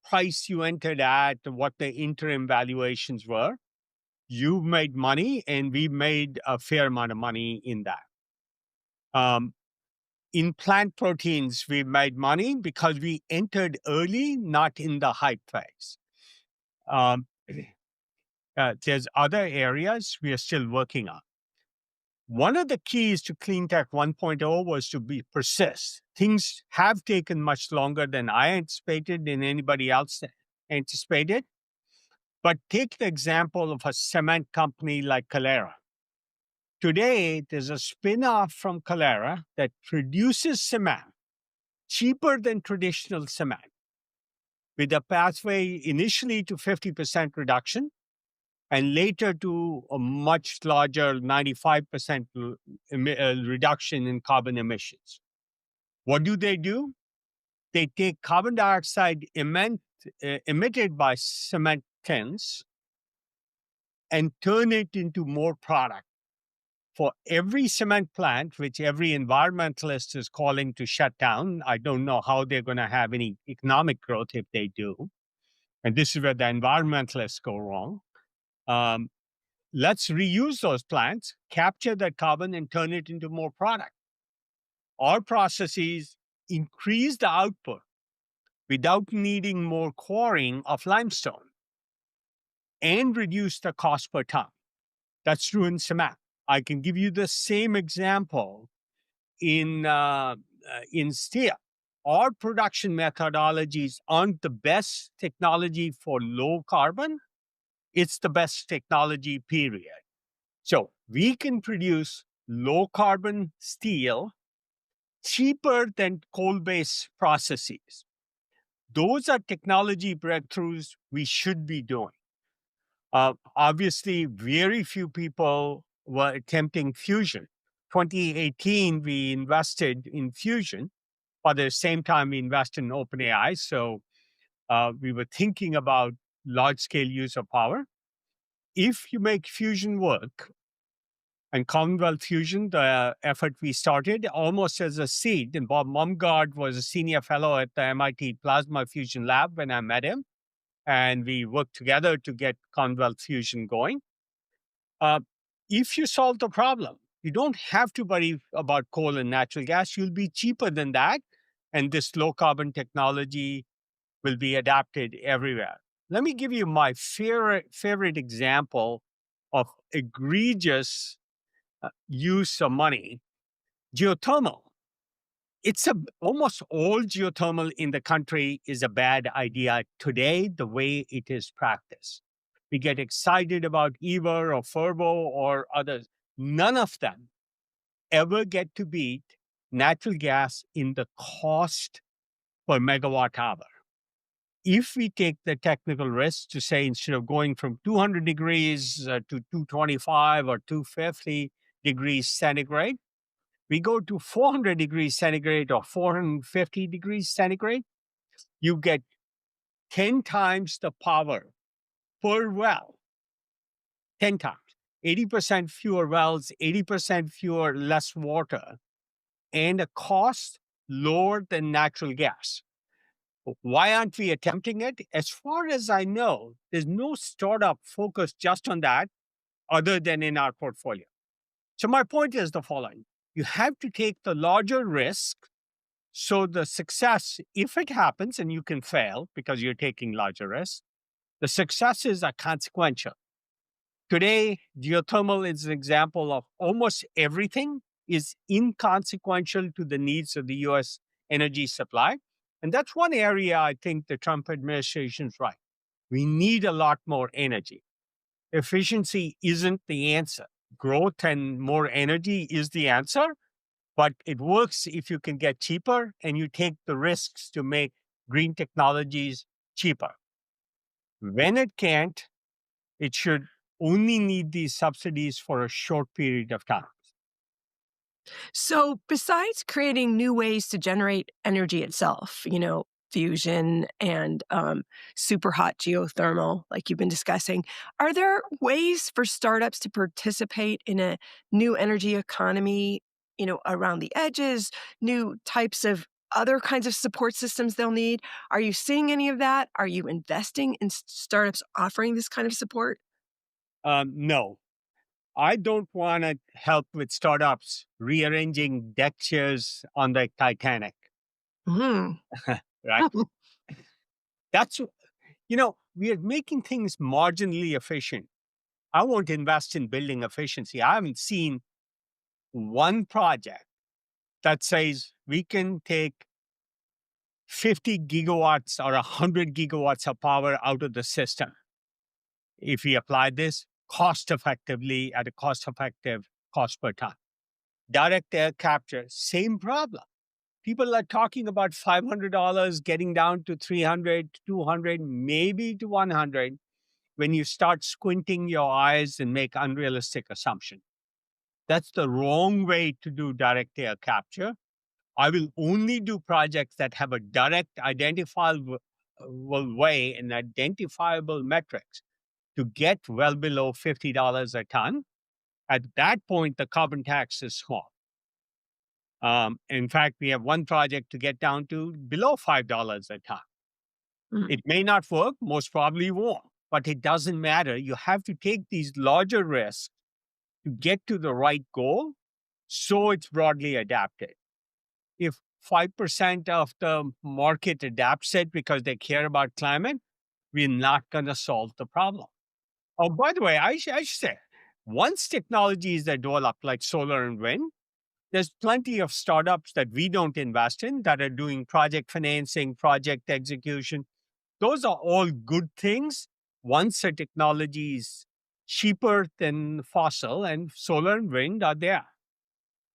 price you entered at, what the interim valuations were, you made money, and we made a fair amount of money in that. In plant proteins, we made money because we entered early, not in the hype phase. There's other areas we are still working on. One of the keys to Clean Tech 1.0 was to persist. Things have taken much longer than I anticipated and anybody else anticipated. But take the example of a cement company like Calera. Today, there's a spin-off from Calera that produces cement cheaper than traditional cement, with a pathway initially to 50% reduction and later to a much larger 95% reduction in carbon emissions. What do? They take carbon dioxide emitted by cement kilns and turn it into more product. For every cement plant, which every environmentalist is calling to shut down, I don't know how they're going to have any economic growth if they do. And this is where the environmentalists go wrong. Let's reuse those plants, capture that carbon, and turn it into more product. Our processes increase the output without needing more quarrying of limestone and reduce the cost per ton. That's true in cement. I can give you the same example in steel. Our production methodologies aren't the best technology for low carbon. It's the best technology, period. So we can produce low carbon steel cheaper than coal-based processes. Those are technology breakthroughs we should be doing. Obviously, very few people were attempting fusion. 2018, we invested in fusion. But at the same time, we invested in OpenAI. So we were thinking about large-scale use of power. If you make fusion work, And Commonwealth Fusion, the effort we started almost as a seed. And Bob Mumgard was a senior fellow at the MIT Plasma Fusion Lab when I met him. And we worked together to get Commonwealth Fusion going. If you solve the problem, you don't have to worry about coal and natural gas. You'll be cheaper than that. And this low carbon technology will be adapted everywhere. Let me give you my favorite example of egregious use of money. Geothermal. Almost all geothermal in the country is a bad idea today, the way it is practiced. We get excited about EVER or Fervo or others. None of them ever get to beat natural gas in the cost per megawatt hour. If we take the technical risk to say, instead of going from 200 degrees to 225 or 250 degrees centigrade, we go to 400 degrees centigrade or 450 degrees centigrade, you get 10 times the power per well. 10 times. 80% fewer wells, 80% less water, and a cost lower than natural gas. Why aren't we attempting it? As far as I know, there's no startup focused just on that other than in our portfolio. So my point is the following. You have to take the larger risk. So the success, if it happens, and you can fail because you're taking larger risks, the successes are consequential. Today, geothermal is an example of almost everything is inconsequential to the needs of the US energy supply. And that's one area I think the Trump administration's right. We need a lot more energy. Efficiency isn't the answer. Growth and more energy is the answer, but it works if you can get cheaper and you take the risks to make green technologies cheaper. When it can't, it should only need these subsidies for a short period of time. So, besides creating new ways to generate energy itself, fusion and super hot geothermal, like you've been discussing, are there ways for startups to participate in a new energy economy, around the edges, new types of other kinds of support systems they'll need? Are you seeing any of that? Are you investing in startups offering this kind of support? No. I don't want to help with startups rearranging deck chairs on the Titanic. Hmm. Right? That's, we are making things marginally efficient. I won't invest in building efficiency. I haven't seen one project that says we can take 50 gigawatts or 100 gigawatts of power out of the system if we apply this cost effectively at a cost effective cost per ton. Direct air capture, same problem. People are talking about $500 getting down to 300, 200, maybe to 100 when you start squinting your eyes and make unrealistic assumptions. That's the wrong way to do direct air capture. I will only do projects that have a direct identifiable way and identifiable metrics to get well below $50 a ton. At that point, the carbon tax is small. In fact, we have one project to get down to below $5 a ton. It may not work, most probably won't, but it doesn't matter. You have to take these larger risks to get to the right goal so it's broadly adapted. If 5% of the market adapts it because they care about climate, we're not going to solve the problem. Oh, by the way, I should say, once technologies are developed like solar and wind, there's plenty of startups that we don't invest in that are doing project financing, project execution. Those are all good things once a technology is cheaper than fossil, and solar and wind are there.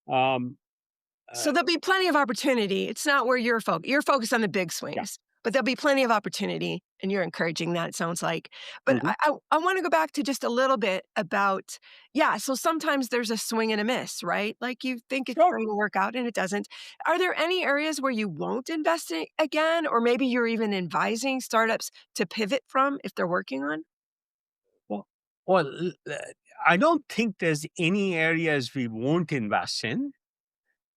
So there'll be plenty of opportunity. It's not where you're focused. You're focused on the big swings, but there'll be plenty of opportunity, and you're encouraging that, it sounds like. But I want to go back to just a little bit about, so sometimes there's a swing and a miss, right? Like you think it's going to work out and it doesn't. Are there any areas where you won't invest in again, or maybe you're even advising startups to pivot from if they're working on? Well, I don't think there's any areas we won't invest in,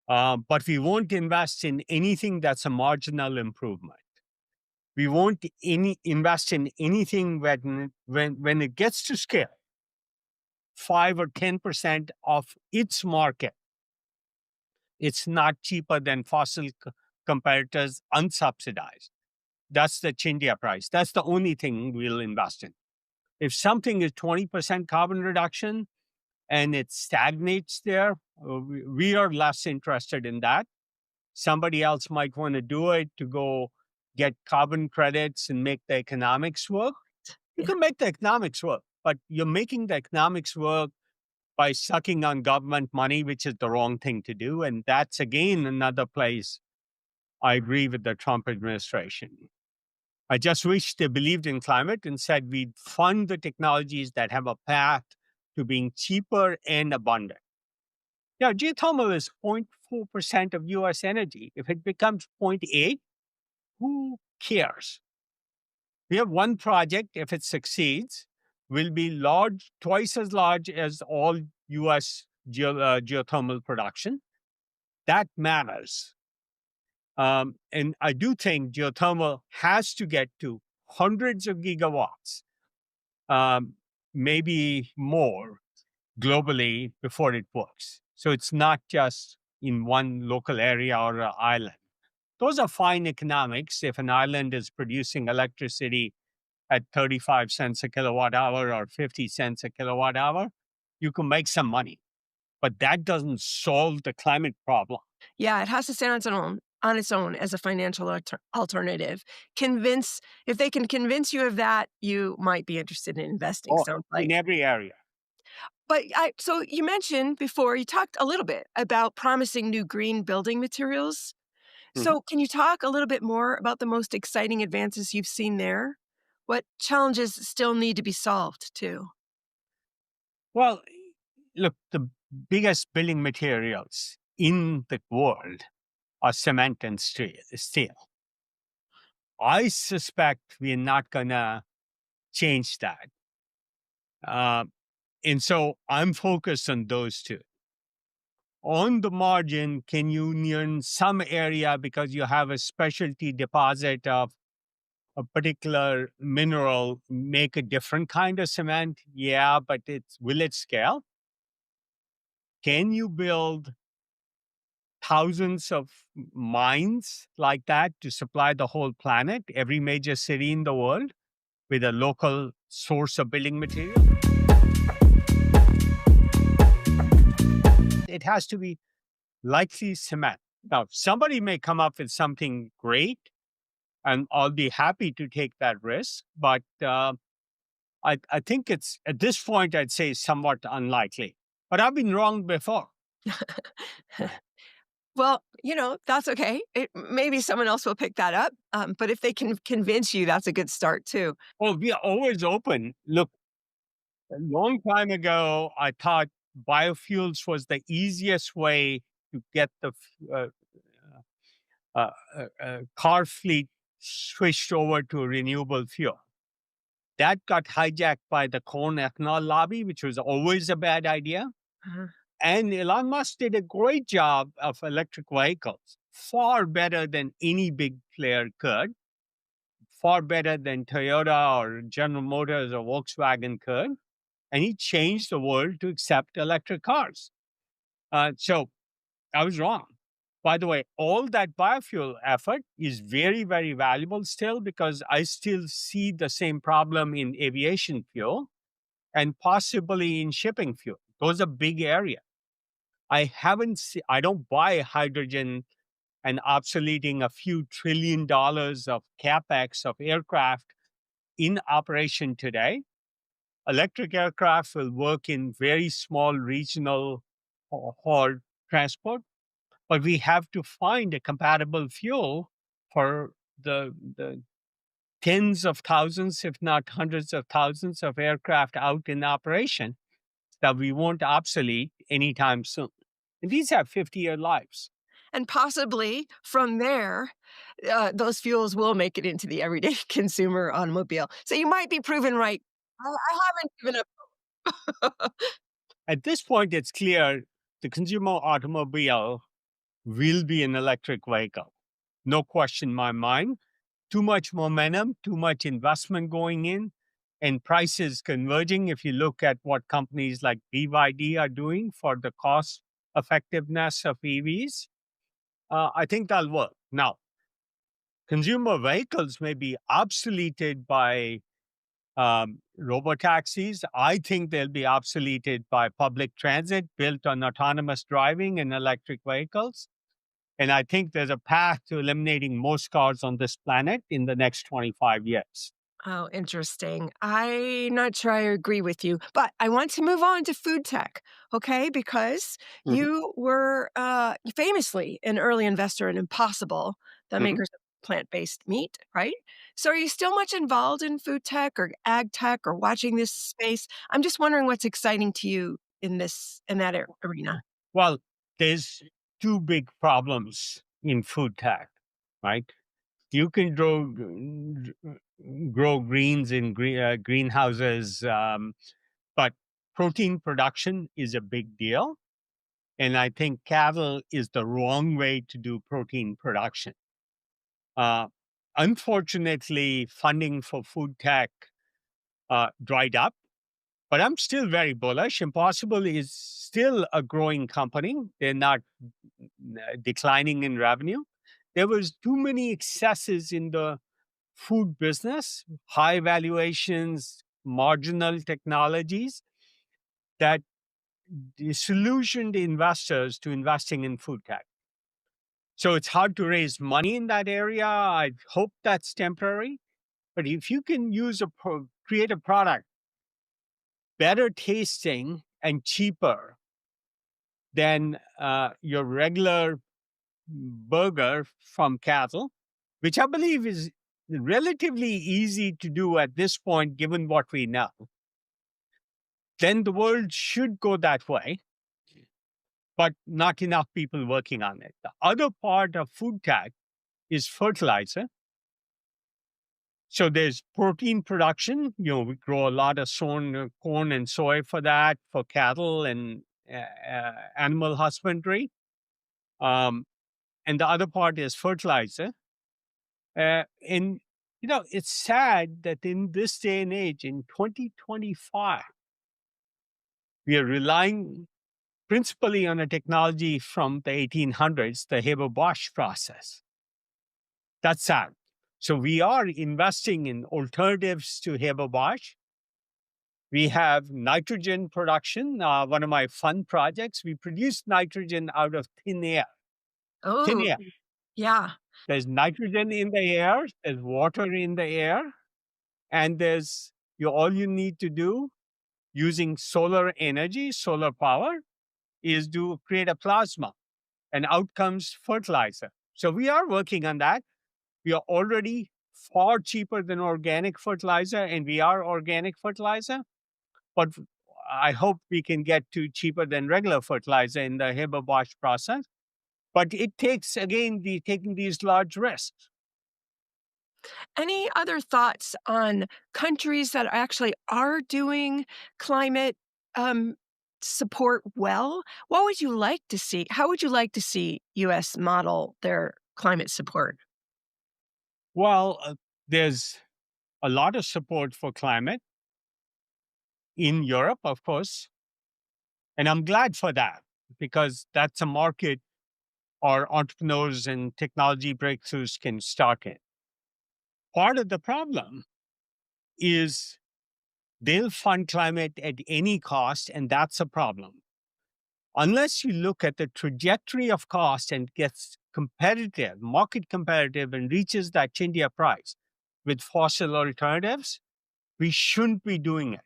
but we won't invest in anything that's a marginal improvement. We won't invest in anything when it gets to scale, 5 or 10% of its market. It's not cheaper than fossil competitors unsubsidized. That's the Chindia price. That's the only thing we'll invest in. If something is 20% carbon reduction and it stagnates there, we are less interested in that. Somebody else might want to do it to go get carbon credits and make the economics work. You can make the economics work, but you're making the economics work by sucking on government money, which is the wrong thing to do. And that's, again, another place I agree with the Trump administration. I just wish they believed in climate and said we'd fund the technologies that have a path to being cheaper and abundant. Yeah, geothermal is 0.4% of US energy. If it becomes 0.8, who cares? We have one project, if it succeeds, will be large, twice as large as all US geothermal production. That matters. And I do think geothermal has to get to hundreds of gigawatts, maybe more globally before it works. So it's not just in one local area or an island. Those are fine economics if an island is producing electricity at 35 cents a kilowatt hour or 50 cents a kilowatt hour. You can make some money, but that doesn't solve the climate problem. Yeah, it has to stand on its own as a financial alternative. If they can convince you of that, you might be interested in investing. Sounds like. In every area. But so you mentioned before, you talked a little bit about promising new green building materials. So can you talk a little bit more about the most exciting advances you've seen there? What challenges still need to be solved too? Well, look, the biggest building materials in the world are cement and steel. I suspect we're not going to change that. And so I'm focused on those two. On the margin, can you in some area, because you have a specialty deposit of a particular mineral, make a different kind of cement? Yeah, but will it scale? Can you build thousands of mines like that to supply the whole planet, every major city in the world, with a local source of building material? It has to be likely cement. Now, somebody may come up with something great, and I'll be happy to take that risk. But I think it's, at this point, I'd say somewhat unlikely. But I've been wrong before. Well, that's okay. Maybe someone else will pick that up. But if they can convince you, that's a good start too. Well, we are always open. Look, a long time ago, I thought biofuels was the easiest way to get the car fleet switched over to a renewable fuel. That got hijacked by the corn ethanol lobby, which was always a bad idea. And Elon Musk did a great job of electric vehicles, far better than any big player could, far better than Toyota or General Motors or Volkswagen could. And he changed the world to accept electric cars. So I was wrong. By the way, all that biofuel effort is very, very valuable still, because I still see the same problem in aviation fuel and possibly in shipping fuel. Those are big areas. I don't buy hydrogen and obsoleting a few $1 trillion of CapEx of aircraft in operation today. Electric aircraft will work in very small regional haul transport, but we have to find a compatible fuel for the tens of thousands, if not hundreds of thousands of aircraft out in operation that we won't obsolete anytime soon. And these have 50-year lives. And possibly from there, those fuels will make it into the everyday consumer automobile. So you might be proven right. I haven't given up. At this point, it's clear the consumer automobile will be an electric vehicle. No question in my mind. Too much momentum, too much investment going in, and prices converging. If you look at what companies like BYD are doing for the cost effectiveness of EVs, I think that'll work. Now, consumer vehicles may be obsoleted by robotaxis. I think they'll be obsoleted by public transit built on autonomous driving and electric vehicles. And I think there's a path to eliminating most cars on this planet in the next 25 years. Oh, interesting. I'm not sure I agree with you, but I want to move on to food tech, okay? Because Mhm. you were famously an early investor in Impossible, the Mhm. makers of plant-based meat, right? So are you still much involved in food tech or ag tech or watching this space? I'm just wondering what's exciting to you in that arena. Well, there's two big problems in food tech, right? You can grow greens in greenhouses, but protein production is a big deal. And I think cattle is the wrong way to do protein production. Uh, Unfortunately, funding for food tech dried up, but I'm still very bullish. Impossible is still a growing company. They're not declining in revenue. There was too many excesses in the food business, high valuations, marginal technologies that disillusioned investors to investing in food tech. So it's hard to raise money in that area. I hope that's temporary. But if you can create a product better tasting and cheaper than your regular burger from cattle, which I believe is relatively easy to do at this point, given what we know, then the world should go that way, but not enough people working on it. The other part of food tech is fertilizer. So there's protein production. We grow a lot of corn and soy for that, for cattle and animal husbandry. And the other part is fertilizer. And it's sad that in this day and age, in 2025, we are relying principally on a technology from the 1800s, the Haber-Bosch process. That's sad. So we are investing in alternatives to Haber-Bosch. We have nitrogen production. One of my fun projects, we produce nitrogen out of thin air. Thin Oh, air. yeah. There's nitrogen in the air, there's water in the air, and all you need to do using solar energy, solar power, is to create a plasma, and out comes fertilizer. So we are working on that. We are already far cheaper than organic fertilizer, and we are organic fertilizer. But I hope we can get to cheaper than regular fertilizer in the Haber-Bosch process. But it takes, again, taking these large risks. Any other thoughts on countries that actually are doing climate support well? What would you like to see? How would you like to see US model their climate support? Well, there's a lot of support for climate in Europe, of course. And I'm glad for that, because that's a market our entrepreneurs and technology breakthroughs can start in. Part of the problem is they'll fund climate at any cost, and that's a problem. Unless you look at the trajectory of cost and gets competitive, market competitive, and reaches that India price with fossil alternatives, we shouldn't be doing it.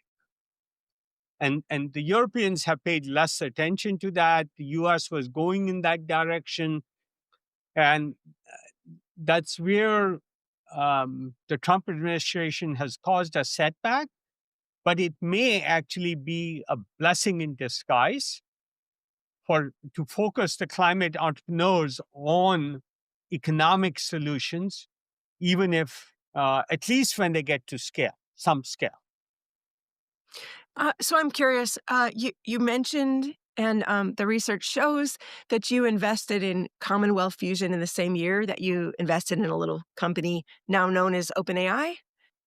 And the Europeans have paid less attention to that. The US was going in that direction. And that's where the Trump administration has caused a setback, but it may actually be a blessing in disguise to focus the climate entrepreneurs on economic solutions, even if, at least when they get to some scale. So I'm curious, you mentioned, and the research shows that you invested in Commonwealth Fusion in the same year that you invested in a little company now known as OpenAI.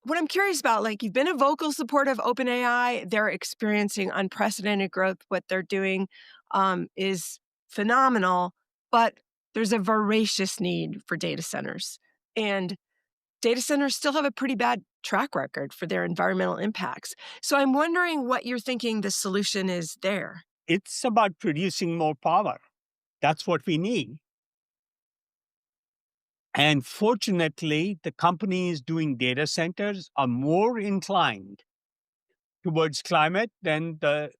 What I'm curious about, like, you've been a vocal supporter of OpenAI. They're experiencing unprecedented growth. What they're doing is phenomenal, but there's a voracious need for data centers. And data centers still have a pretty bad track record for their environmental impacts. So I'm wondering what you're thinking the solution is there. It's about producing more power. That's what we need. And fortunately, the companies doing data centers are more inclined towards climate than the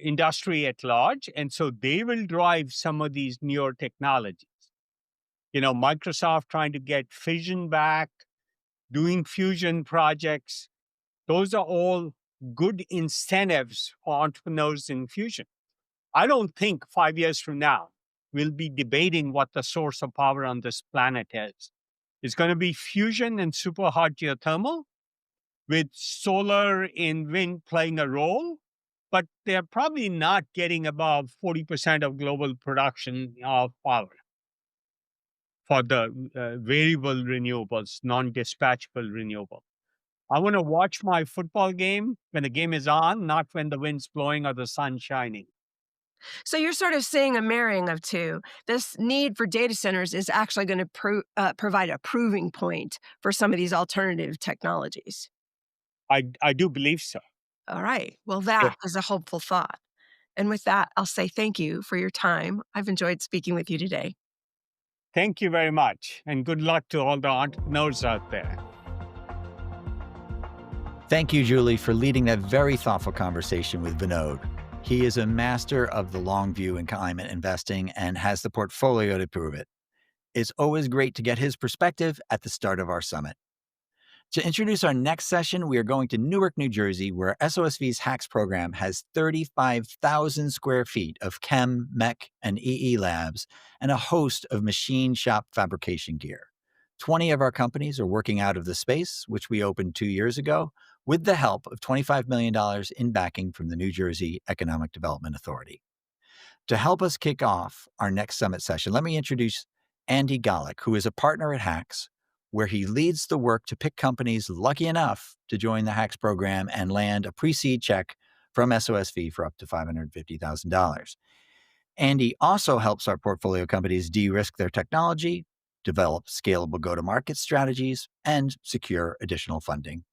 industry at large. And so they will drive some of these newer technologies. Microsoft trying to get Fission back, doing fusion projects. Those are all good incentives for entrepreneurs in fusion. I don't think 5 years from now, we'll be debating what the source of power on this planet is. It's going to be fusion and super hot geothermal, with solar and wind playing a role, but they're probably not getting above 40% of global production of power for the variable renewables, non-dispatchable renewable. I want to watch my football game when the game is on, not when the wind's blowing or the sun's shining. So you're sort of seeing a marrying of two. This need for data centers is actually going to provide a proving point for some of these alternative technologies. I do believe so. All right. Well, that is a hopeful thought. And with that, I'll say thank you for your time. I've enjoyed speaking with you today. Thank you very much. And good luck to all the entrepreneurs out there. Thank you, Julie, for leading that very thoughtful conversation with Vinod. He is a master of the long view in climate investing and has the portfolio to prove it. It's always great to get his perspective at the start of our summit. To introduce our next session, we are going to Newark, New Jersey, where SOSV's HACS program has 35,000 square feet of chem, mech, and EE labs and a host of machine shop fabrication gear. 20 of our companies are working out of the space, which we opened 2 years ago, with the help of $25 million in backing from the New Jersey Economic Development Authority. To help us kick off our next summit session, let me introduce Andy Golick, who is a partner at HACS, where he leads the work to pick companies lucky enough to join the HACS program and land a pre-seed check from SOSV for up to $550,000. Andy also helps our portfolio companies de-risk their technology, develop scalable go-to-market strategies, and secure additional funding.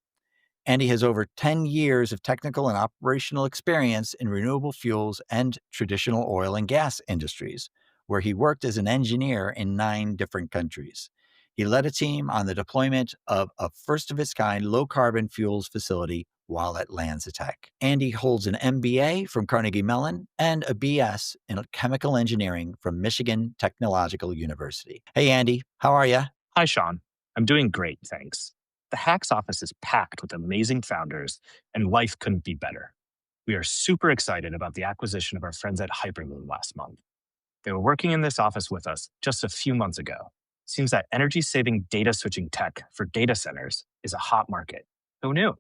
Andy has over 10 years of technical and operational experience in renewable fuels and traditional oil and gas industries, where he worked as an engineer in 9 different countries. He led a team on the deployment of a first-of-its-kind low-carbon fuels facility while at LanzaTech. Andy holds an MBA from Carnegie Mellon and a BS in chemical engineering from Michigan Technological University. Hey, Andy, how are you? Hi, Sean. I'm doing great, thanks. The HACS office is packed with amazing founders, and life couldn't be better. We are super excited about the acquisition of our friends at Hyperloon last month. They were working in this office with us just a few months ago. Seems that energy-saving data switching tech for data centers is a hot market. Who knew?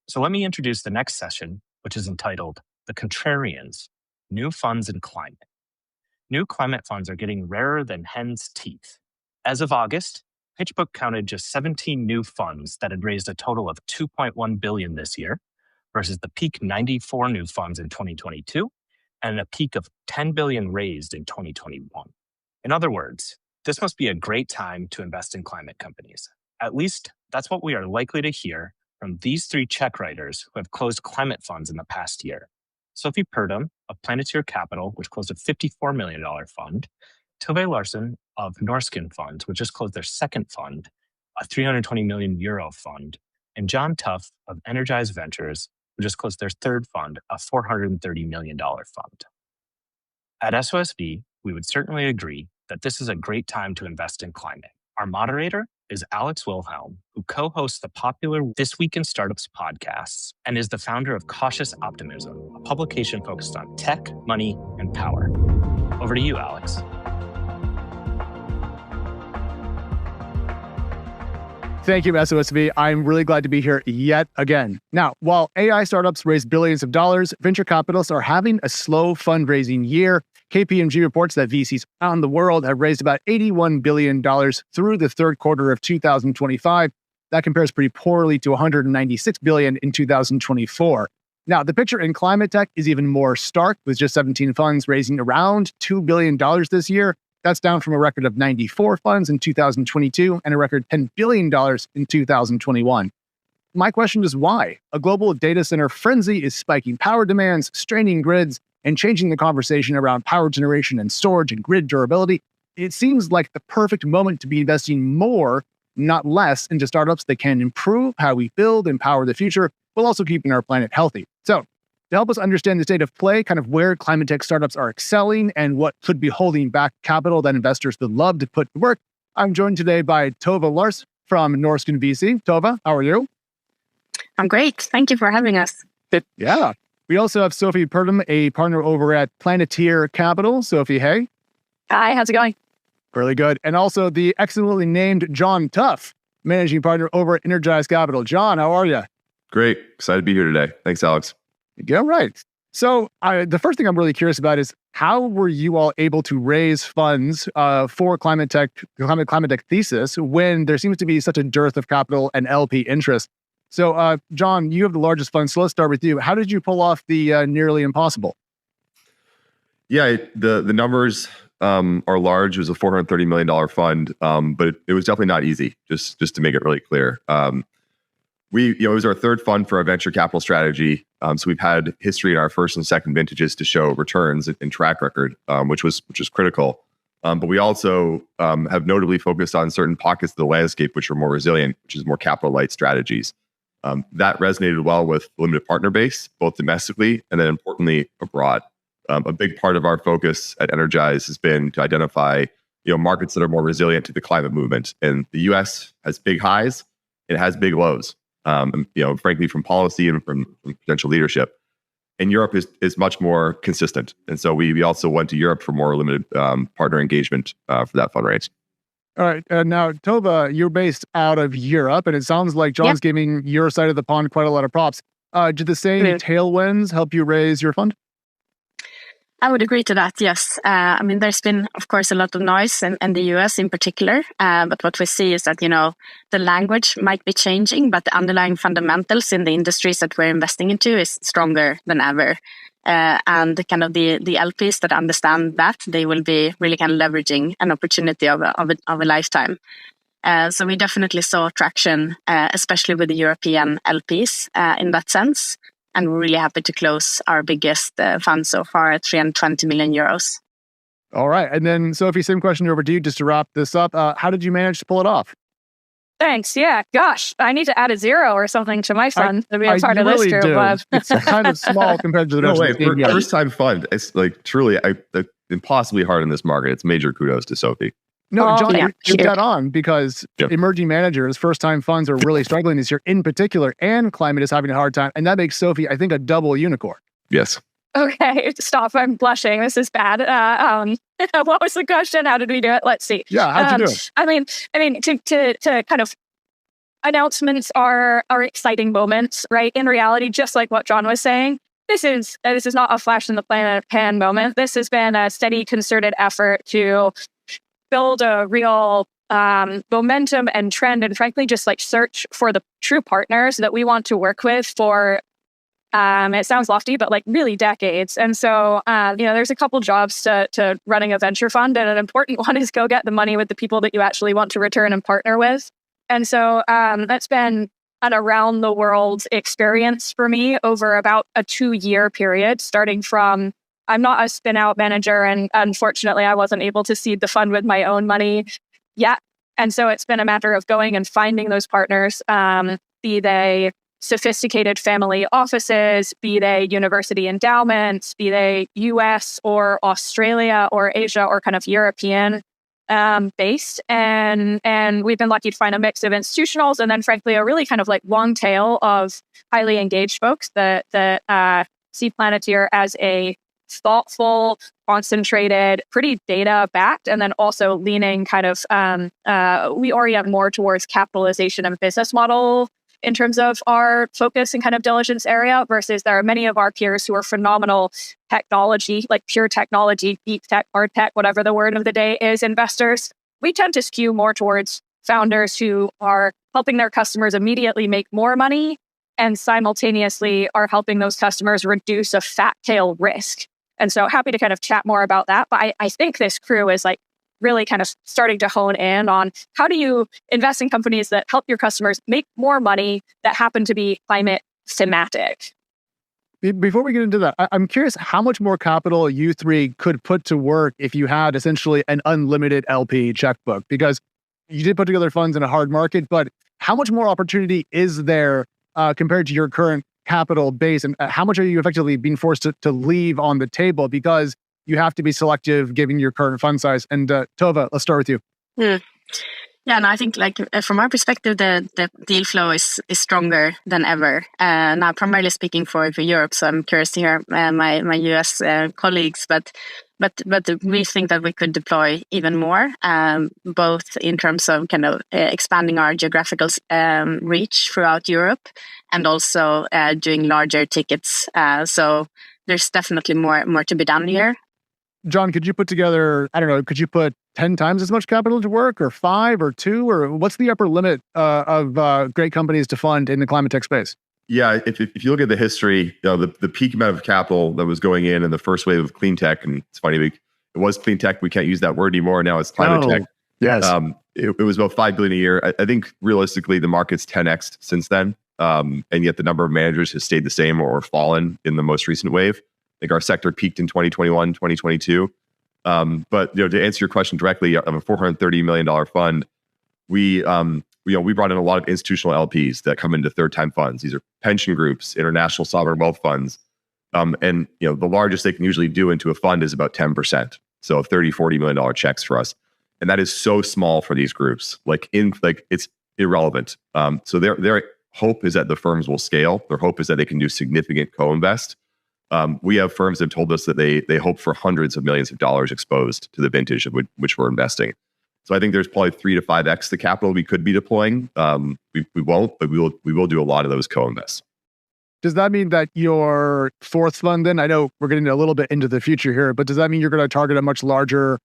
So let me introduce the next session, which is entitled The Contrarians, New Funds in Climate. New climate funds are getting rarer than hen's teeth. As of August, PitchBook counted just 17 new funds that had raised a total of $2.1 billion this year, versus the peak 94 new funds in 2022 and a peak of $10 billion raised in 2021. In other words, this must be a great time to invest in climate companies. At least that's what we are likely to hear from these 3 check writers who have closed climate funds in the past year. Sophie Purdom of Planeteer Capital, which closed a $54 million fund, Tove Larsen of Norskin Funds, which just closed their second fund, a 320 million euro fund, and John Tuff of Energize Ventures, who just closed their third fund, a $430 million fund. At SOSV, we would certainly agree that this is a great time to invest in climate. Our moderator is Alex Wilhelm, who co-hosts the popular This Week in Startups podcasts and is the founder of Cautious Optimism, a publication focused on tech, money, and power. Over to you, Alex. Thank you, SOSV. I'm really glad to be here yet again. Now, while AI startups raise billions of dollars, venture capitalists are having a slow fundraising year. KPMG reports that VCs around the world have raised about $81 billion through the third quarter of 2025. That compares pretty poorly to $196 billion in 2024. Now, the picture in climate tech is even more stark, with just 17 funds raising around $2 billion this year. That's down from a record of 94 funds in 2022 and a record $10 billion in 2021. My question is why? A global data center frenzy is spiking power demands, straining grids, and changing the conversation around power generation and storage and grid durability. It seems like the perfect moment to be investing more, not less, into startups that can improve how we build and power the future, while also keeping our planet healthy. So, to help us understand the state of play, kind of where climate tech startups are excelling and what could be holding back capital that investors would love to put to work, I'm joined today by Tove Lars from Norsken VC. Tove, how are you? I'm great. Thank you for having us. Yeah. We also have Sophie Purdom, a partner over at Planeteer Capital. Sophie, hey. Hi, how's it going? Really good. And also the excellently named John Tuff, managing partner over at Energize Capital. John, how are you? Great. Excited to be here today. Thanks, Alex. Yeah, right. So the first thing I'm really curious about is how were you all able to raise funds for climate tech thesis when there seems to be such a dearth of capital and LP interest? So, John, you have the largest fund, so let's start with you. How did you pull off the nearly impossible? Yeah, the numbers are large. It was a $430 million fund, but it was definitely not easy. Just to make it really clear. It was our third fund for our venture capital strategy. So we've had history in our first and second vintages to show returns and track record, which was critical. But we also have notably focused on certain pockets of the landscape which are more resilient, which is more capital light strategies. That resonated well with the limited partner base, both domestically and then importantly abroad. A big part of our focus at Energize has been to identify markets that are more resilient to the climate movement. And the U.S. has big highs, it has big lows. Frankly, from policy and from potential leadership. And Europe is much more consistent. And so we also went to Europe for more limited partner engagement for that fundraise. All right. Now, Tove, you're based out of Europe, and it sounds like John's giving your side of the pond quite a lot of props. Did the same tailwinds help you raise your fund? I would agree to that, yes. There's been, of course, a lot of noise in the US in particular. But what we see is that, the language might be changing, but the underlying fundamentals in the industries that we're investing into is stronger than ever. And kind of the LPs that understand that, they will be really kind of leveraging an opportunity of a lifetime. So we definitely saw traction, especially with the European LPs in that sense. And we're really happy to close our biggest fund so far at 320 million euros. All right. And then, Sophie, same question over to you just to wrap this up. How did you manage to pull it off? Thanks. Yeah. Gosh, I need to add a 0 or something to my fund to be a part of really this group. It's kind of small compared to the rest of the first time fund. It's like truly impossibly hard in this market. It's major kudos to Sophie. No, John, you're dead on because emerging managers, first-time funds are really struggling this year in particular, and climate is having a hard time. And that makes Sophie, I think, a double unicorn. Yes. Okay, stop. I'm blushing. This is bad. What was the question? How did we do it? Let's see. Yeah, how'd you do it? To kind of announcements are exciting moments, right? In reality, just like what John was saying, this is not a flash in the pan moment. This has been a steady, concerted effort to build a real momentum and trend, and frankly, just like search for the true partners that we want to work with for, it sounds lofty, but like really decades. And so, there's a couple jobs to running a venture fund, and an important one is go get the money with the people that you actually want to return and partner with. And so that's been an around the world experience for me over about a 2-year period, starting from I'm not a spin out manager, and unfortunately, I wasn't able to seed the fund with my own money yet. And so it's been a matter of going and finding those partners, be they sophisticated family offices, be they university endowments, be they US or Australia or Asia or kind of European based. And we've been lucky to find a mix of institutionals and then, frankly, a really kind of like long tail of highly engaged folks that see Planeteer as a thoughtful, concentrated, pretty data backed, and then also leaning kind of, we orient more towards capitalization and business model in terms of our focus and kind of diligence area, versus there are many of our peers who are phenomenal technology, like pure technology, deep tech, hard tech, whatever the word of the day is, investors. We tend to skew more towards founders who are helping their customers immediately make more money and simultaneously are helping those customers reduce a fat tail risk. And so happy to kind of chat more about that. But I think this crew is like really kind of starting to hone in on how do you invest in companies that help your customers make more money that happen to be climate thematic. Before we get into that, I'm curious how much more capital you three could put to work if you had essentially an unlimited LP checkbook, because you did put together funds in a hard market, but how much more opportunity is there compared to your current capital base? And how much are you effectively being forced to leave on the table because you have to be selective given your current fund size? And Tove, let's start with you. Yeah, and I think like from our perspective, the deal flow is stronger than ever. Now, primarily speaking for Europe, so I'm curious to hear my US colleagues, but we think that we could deploy even more, both in terms of kind of expanding our geographical reach throughout Europe, and also doing larger tickets. So there's definitely more to be done here. John, could you put together, I don't know, could you put 10 times as much capital to work, or 5 or 2, or what's the upper limit of great companies to fund in the climate tech space? Yeah, if you look at the history, the peak amount of capital that was going in the first wave of clean tech, and it's funny, it was clean tech, we can't use that word anymore, now it's climate tech. Yes. It was about $5 billion a year. I think realistically the market's 10x since then, and yet the number of managers has stayed the same or fallen in the most recent wave. I think our sector peaked in 2021, 2022. But to answer your question directly, of a $430 million fund, we brought in a lot of institutional LPs that come into third-time funds. These are pension groups, international sovereign wealth funds, and the largest they can usually do into a fund is about 10%. So $30-40 million checks for us, and that is so small for these groups. It's irrelevant. So their hope is that the firms will scale. Their hope is that they can do significant co-invest. We have firms that have told us that they hope for hundreds of millions of dollars exposed to the vintage of which we're investing. So I think there's probably 3 to 5x the capital we could be deploying. We won't, but we will do a lot of those co-invests. Does that mean that your fourth fund then, I know we're getting a little bit into the future here, but does that mean you're going to target a much larger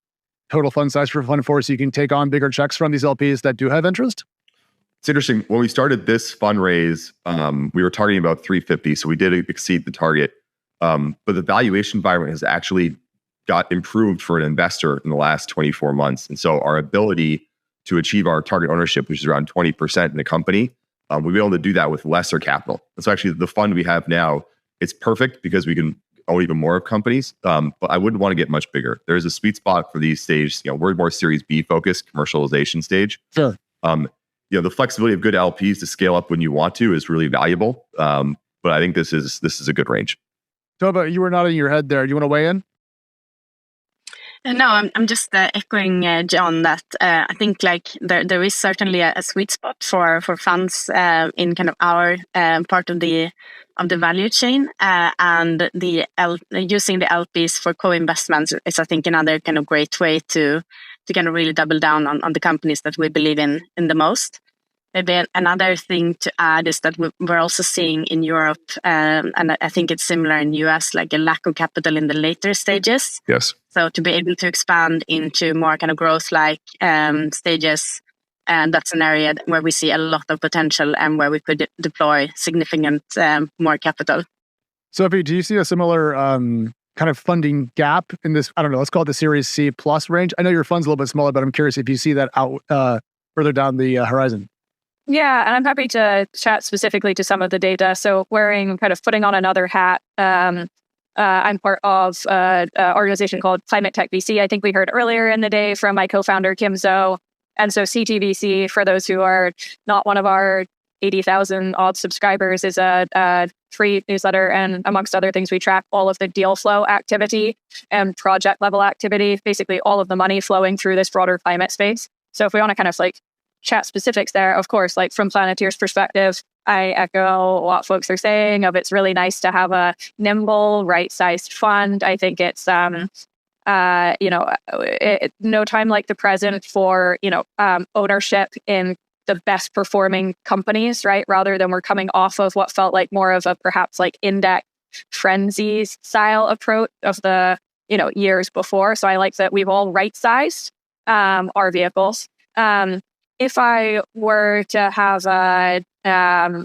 total fund size for Fund 4 so you can take on bigger checks from these LPs that do have interest? It's interesting. When we started this fundraise, we were targeting about 350, so we did exceed the target. But the valuation environment has actually got improved for an investor in the last 24 months. And so our ability to achieve our target ownership, which is around 20% in the company, we'll be able to do that with lesser capital. And so actually the fund we have now, it's perfect because we can own even more companies. But I wouldn't want to get much bigger. There's a sweet spot for these stages. We're more Series B focused, commercialization stage. Sure. The flexibility of good LPs to scale up when you want to is really valuable. But I think this is a good range. Tove, you were nodding your head there. Do you want to weigh in? No, I'm just echoing John that I think like there is certainly a sweet spot for funds in kind of our part of the value chain, and using the LPs for co-investments is, I think, another kind of great way to kind of really double down on the companies that we believe in the most. Maybe another thing to add is that we're also seeing in Europe, and I think it's similar in the US, like a lack of capital in the later stages. Yes. So to be able to expand into more kind of growth-like stages, and that's an area where we see a lot of potential and where we could deploy significant more capital. Sophie, do you see a similar kind of funding gap in this, I don't know, let's call it the Series C plus range? I know your fund's a little bit smaller, but I'm curious if you see that out further down the horizon. Yeah, and I'm happy to chat specifically to some of the data. So putting on another hat, I'm part of an organization called Climate Tech VC. I think we heard earlier in the day from my co-founder, Kim Zhou. And so CTVC, for those who are not one of our 80,000 odd subscribers, is a free newsletter. And amongst other things, we track all of the deal flow activity and project level activity, basically all of the money flowing through this broader climate space. So if we want to kind of like chat specifics there, of course, like from Planeteer's perspective, I echo what folks are saying of it's really nice to have a nimble, right-sized fund. I think it's no time like the present for ownership in the best performing companies, right? Rather than we're coming off of what felt like more of a perhaps like index frenzies style approach of the years before. So I like that we've all right-sized our vehicles. If I were to have a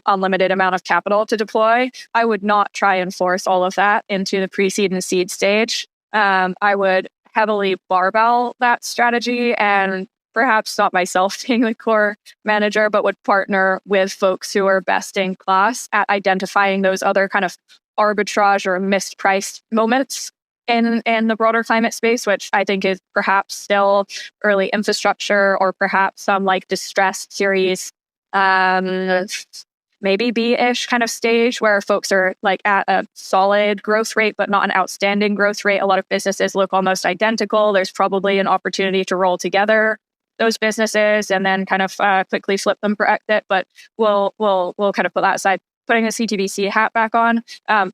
unlimited amount of capital to deploy, I would not try and force all of that into the pre-seed and seed stage. I would heavily barbell that strategy and perhaps not myself being the core manager, but would partner with folks who are best in class at identifying those other kind of arbitrage or mispriced moments in the broader climate space, which I think is perhaps still early infrastructure or perhaps some like distressed series, maybe B-ish kind of stage where folks are like at a solid growth rate, but not an outstanding growth rate. A lot of businesses look almost identical. There's probably an opportunity to roll together those businesses and then kind of quickly flip them for exit. But we'll kind of put that aside. Putting the CTVC hat back on,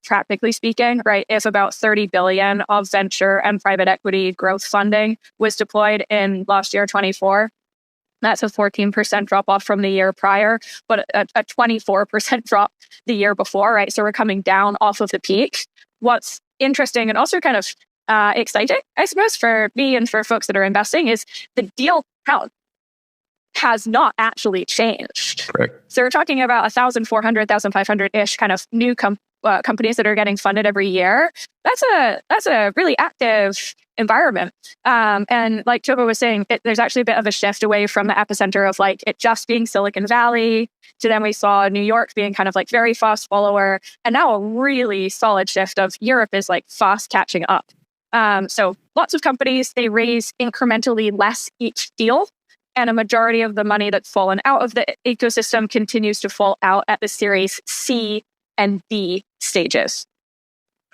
practically speaking, right? If about 30 billion of venture and private equity growth funding was deployed in last year, 24, that's a 14% drop off from the year prior, but a 24% drop the year before, right? So we're coming down off of the peak. What's interesting and also kind of exciting, I suppose, for me and for folks that are investing is the deal count has not actually changed. Correct. So we're talking about 1,400, 1,500-ish kind of new companies that are getting funded every year. That's a really active environment. And like Tova was saying, there's actually a bit of a shift away from the epicenter of like it just being Silicon Valley to then we saw New York being kind of like very fast follower. And now a really solid shift of Europe is like fast catching up. So lots of companies, they raise incrementally less each deal. And a majority of the money that's fallen out of the ecosystem continues to fall out at the Series C and D stages.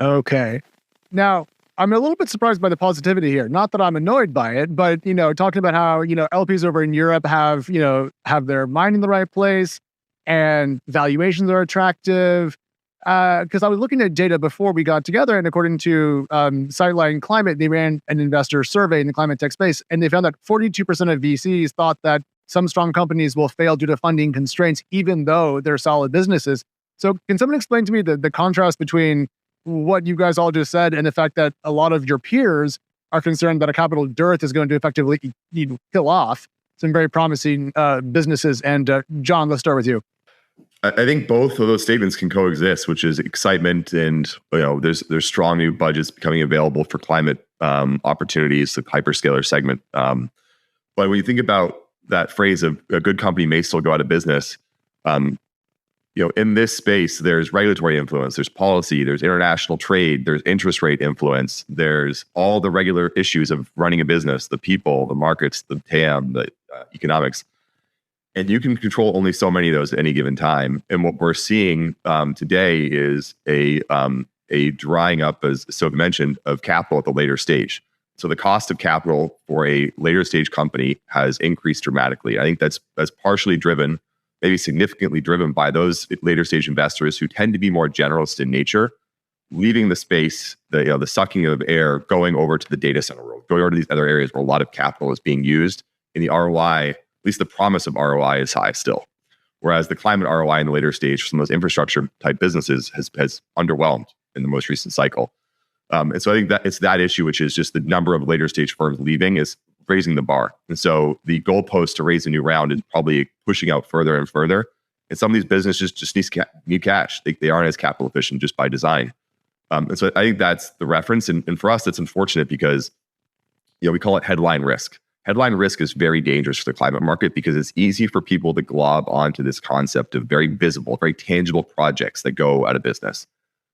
Okay. Now, I'm a little bit surprised by the positivity here. Not that I'm annoyed by it, but, talking about how, LPs over in Europe have their mind in the right place and valuations are attractive. Because I was looking at data before we got together, and according to Sightline Climate, they ran an investor survey in the climate tech space, and they found that 42% of VCs thought that some strong companies will fail due to funding constraints, even though they're solid businesses. So can someone explain to me the contrast between what you guys all just said and the fact that a lot of your peers are concerned that a capital dearth is going to effectively kill off some very promising businesses? And John, let's start with you. I think both of those statements can coexist, which is excitement and there's strong new budgets becoming available for climate opportunities, the hyperscaler segment. But when you think about that phrase of a good company may still go out of business, in this space, there's regulatory influence, there's policy, there's international trade, there's interest rate influence, there's all the regular issues of running a business, the people, the markets, the TAM, the economics. And you can control only so many of those at any given time. And what we're seeing today is a drying up, as Sophie mentioned, of capital at the later stage. So the cost of capital for a later stage company has increased dramatically. I think that's partially driven, maybe significantly driven by those later stage investors who tend to be more generalist in nature, leaving the space, the sucking of air, going over to the data center world, going over to these other areas where a lot of capital is being used, and the ROI, at least the promise of ROI, is high still. Whereas the climate ROI in the later stage for some of those infrastructure type businesses has underwhelmed in the most recent cycle. And so I think that it's that issue, which is just the number of later stage firms leaving is raising the bar. And so the goalpost to raise a new round is probably pushing out further and further. And some of these businesses just need cash. They aren't as capital efficient just by design. And so I think that's the reference. And for us, it's unfortunate because we call it headline risk. Headline risk is very dangerous for the climate market because it's easy for people to glob onto this concept of very visible, very tangible projects that go out of business.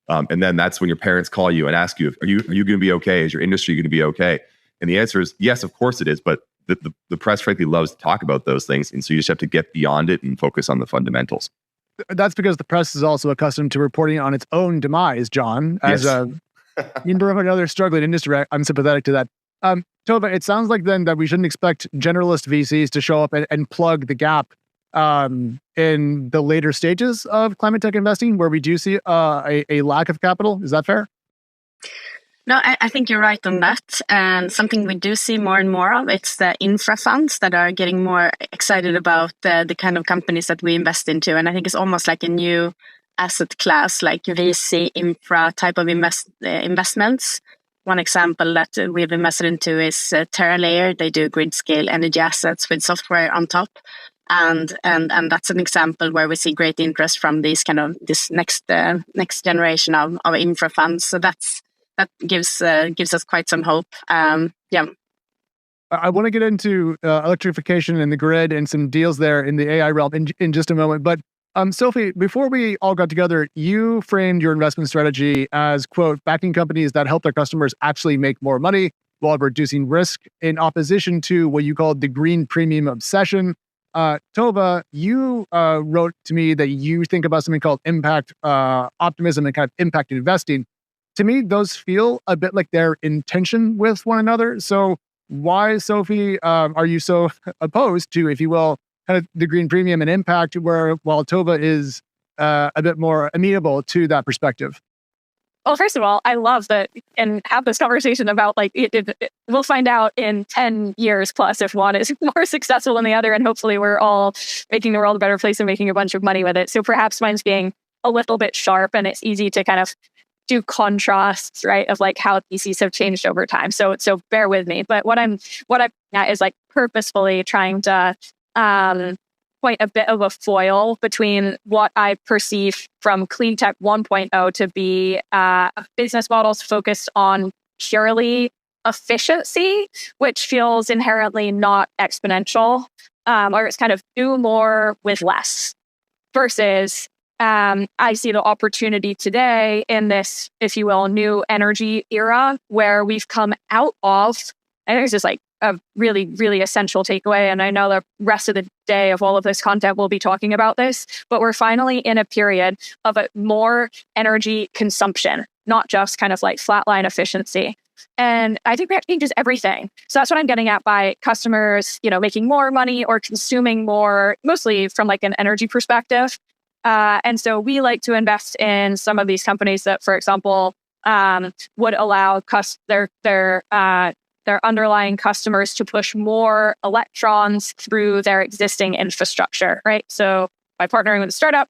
And then that's when your parents call you and ask you, are you going to be okay? Is your industry going to be okay? And the answer is yes, of course it is. But the press frankly loves to talk about those things. And so you just have to get beyond it and focus on the fundamentals. That's because the press is also accustomed to reporting on its own demise, John. As another struggling industry, I'm sympathetic to that. Tova, it sounds like then that we shouldn't expect generalist VCs to show up and plug the gap in the later stages of climate tech investing, where we do see a lack of capital. Is that fair? No, I think you're right on that. And something we do see more and more of, it's the infra funds that are getting more excited about the kind of companies that we invest into. And I think it's almost like a new asset class, like VC infra type of investments. One example that we've invested into is TerraLayer. They do grid scale energy assets with software on top. And that's an example where we see great interest from these this next generation of infra funds. So that gives us quite some hope. Yeah. I want to get into electrification and the grid and some deals there in the AI realm in just a moment. But Sophie, before we all got together, you framed your investment strategy as, quote, backing companies that help their customers actually make more money while reducing risk, in opposition to what you called the green premium obsession. Tova, you wrote to me that you think about something called impact optimism and kind of impact investing. To me, those feel a bit like they're in tension with one another. So why, Sophie, are you so opposed to, if you will, kind of the green premium and impact, while Tova is a bit more amenable to that perspective? Well, first of all, I love that and have this conversation about we'll find out in 10 years plus if one is more successful than the other. And hopefully we're all making the world a better place and making a bunch of money with it. So perhaps mine's being a little bit sharp, and it's easy to kind of do contrasts, right, of how theses have changed over time. So bear with me. But what I'm at is purposefully trying to point a bit of a foil between what I perceive from Clean Tech 1.0 to be business models focused on purely efficiency, which feels inherently not exponential, or it's kind of do more with less, versus I see the opportunity today in this, if you will, new energy era where we've come out of, I think it's just a really, really essential takeaway. And I know the rest of the day of all of this content will be talking about this, but we're finally in a period of a more energy consumption, not just kind of flatline efficiency. And I think that changes everything. So that's what I'm getting at by customers, making more money or consuming more, mostly from an energy perspective. And so we like to invest in some of these companies that, for example, would allow their underlying customers to push more electrons through their existing infrastructure, right? So by partnering with a startup,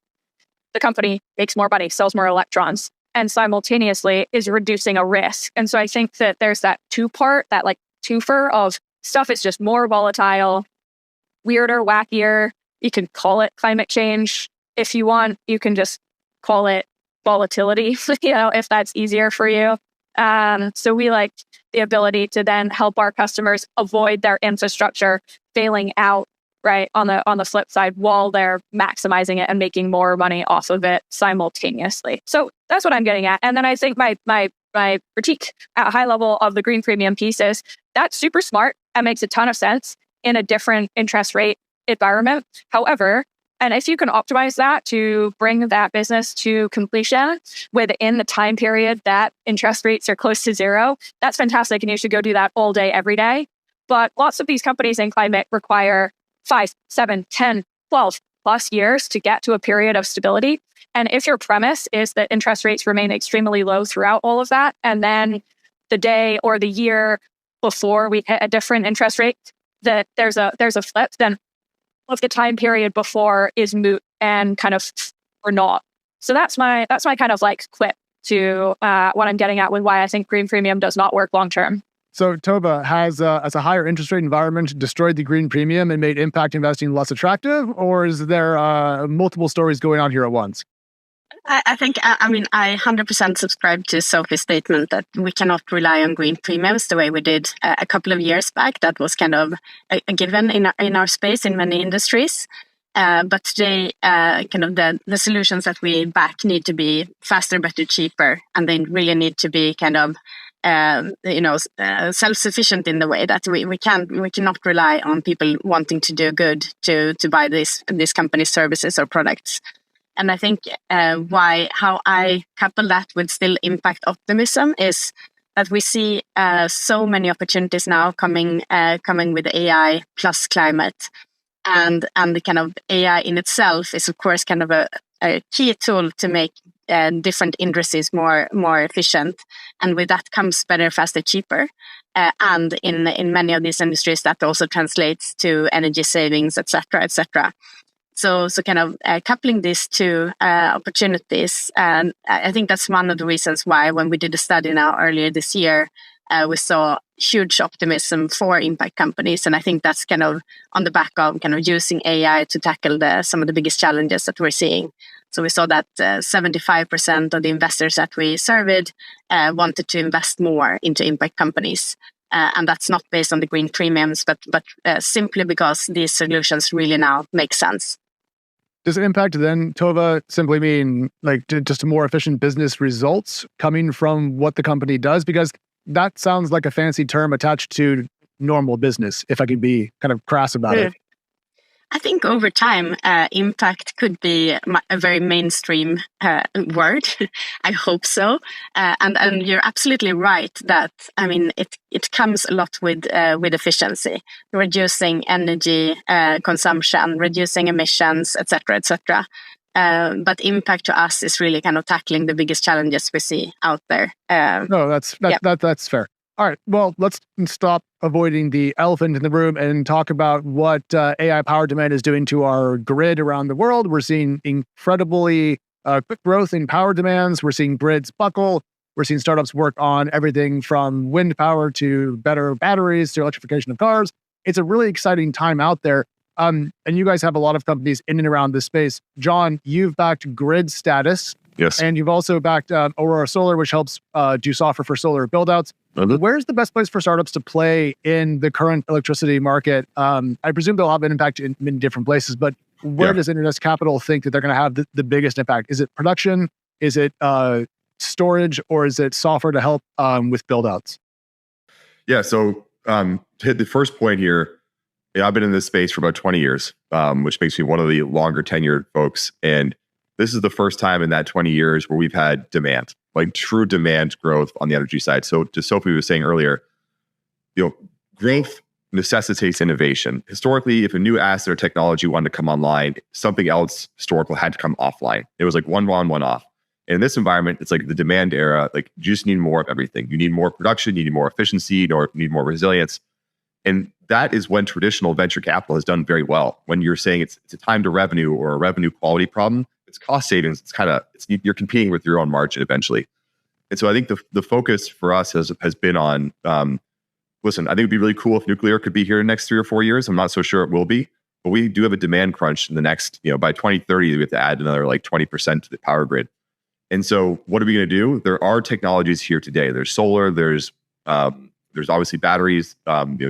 the company makes more money, sells more electrons, and simultaneously is reducing a risk. And so I think that there's that two-part, that twofer of stuff is just more volatile, weirder, wackier. You can call it climate change. If you want, you can just call it volatility, if that's easier for you. So we like the ability to then help our customers avoid their infrastructure failing out, right, on the flip side, while they're maximizing it and making more money off of it simultaneously. So that's what I'm getting at. And then I think my critique at a high level of the green premium piece is that's super smart and makes a ton of sense in a different interest rate environment. However, and if you can optimize that to bring that business to completion within the time period that interest rates are close to zero, that's fantastic. And you should go do that all day, every day. But lots of these companies in climate require 5, 7, 10, 12 plus years to get to a period of stability. And if your premise is that interest rates remain extremely low throughout all of that, and then the day or the year before we hit a different interest rate, that there's a flip, then of the time period before is moot and kind of or not. So that's my kind of quip to what I'm getting at with why I think green premium does not work long term. So Tova, has a higher interest rate environment destroyed the green premium and made impact investing less attractive, or is there multiple stories going on here at once? I think, I 100% subscribe to Sophie's statement that we cannot rely on green premiums the way we did a couple of years back. That was kind of a given in our space in many industries. But today, the solutions that we back need to be faster, better, cheaper, and they really need to be kind of self-sufficient in the way that we cannot rely on people wanting to do good to buy these companies' services or products. And I think how I couple that with still impact optimism is that we see so many opportunities now coming with AI plus climate. And the kind of AI in itself is, of course, kind of a key tool to make different industries more efficient. And with that comes better, faster, cheaper. And in many of these industries, that also translates to energy savings, et cetera, et cetera. So kind of coupling these two opportunities, and I think that's one of the reasons why when we did a study now earlier this year, we saw huge optimism for impact companies. And I think that's kind of on the back of kind of using AI to tackle some of the biggest challenges that we're seeing. So we saw that 75% of the investors that we surveyed wanted to invest more into impact companies. And that's not based on the green premiums, but simply because these solutions really now make sense. Does impact then, Tova, simply mean like just more efficient business results coming from what the company does? Because that sounds like a fancy term attached to normal business, if I could be kind of crass about it. I think over time, impact could be a very mainstream word. I hope so. And you're absolutely right that, I mean, it comes a lot with efficiency, reducing energy consumption, reducing emissions, et cetera, et cetera. But impact to us is really kind of tackling the biggest challenges we see out there. No, that's fair. All right, well, let's stop avoiding the elephant in the room and talk about what AI power demand is doing to our grid around the world. We're seeing incredibly quick growth in power demands. We're seeing grids buckle. We're seeing startups work on everything from wind power to better batteries to electrification of cars. It's a really exciting time out there. And you guys have a lot of companies in and around this space. John, you've backed Grid Status. Yes. And you've also backed Aurora Solar, which helps do software for solar buildouts. Where's the best place for startups to play in the current electricity market? I presume they'll have an impact in many different places, but where does Internet Capital think that they're going to have the biggest impact? Is it production? Is it storage? Or is it software to help with buildouts? Yeah, so to hit the first point here, I've been in this space for about 20 years, which makes me one of the longer tenured folks. And this is the first time in that 20 years where we've had demand, like true demand growth on the energy side. So to Sophie was saying earlier, growth necessitates innovation. Historically, if a new asset or technology wanted to come online, something else historical had to come offline. It was like one on, one off. And in this environment, it's like the demand era, like you just need more of everything. You need more production, you need more efficiency, you need more resilience. And that is when traditional venture capital has done very well. When you're saying it's a time to revenue or a revenue quality problem, it's cost savings. You're competing with your own margin eventually. And so I think the focus for us has been on, listen, I think it'd be really cool if nuclear could be here in the next 3 or 4 years. I'm not so sure it will be, but we do have a demand crunch in the next, by 2030, we have to add another like 20% to the power grid. And so what are we going to do? There are technologies here today. There's solar, there's obviously batteries,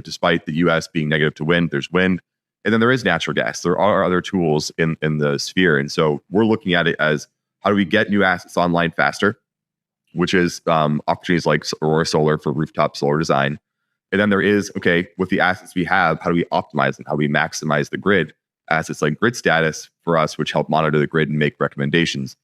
despite the US being negative to wind, there's wind. And then there is natural gas. There are other tools in the sphere. And so we're looking at it as how do we get new assets online faster, which is opportunities like Aurora Solar for rooftop solar design. And then there is, with the assets we have, how do we optimize them? How do we maximize the grid? Assets like Grid Status for us, which help monitor the grid and make recommendations.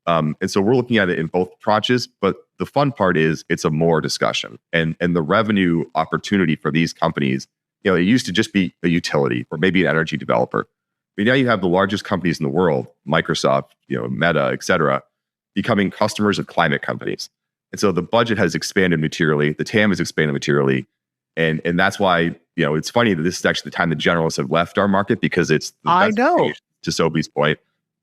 And so we're looking at it in both tranches, but the fun part is it's a more discussion. And the revenue opportunity for these companies, it used to just be a utility or maybe an energy developer. But now you have the largest companies in the world, Microsoft, Meta, et cetera, becoming customers of climate companies. And so the budget has expanded materially. The TAM has expanded materially. And that's why, it's funny that this is actually the time the generalists have left our market because it's the I know. To Sophie's point.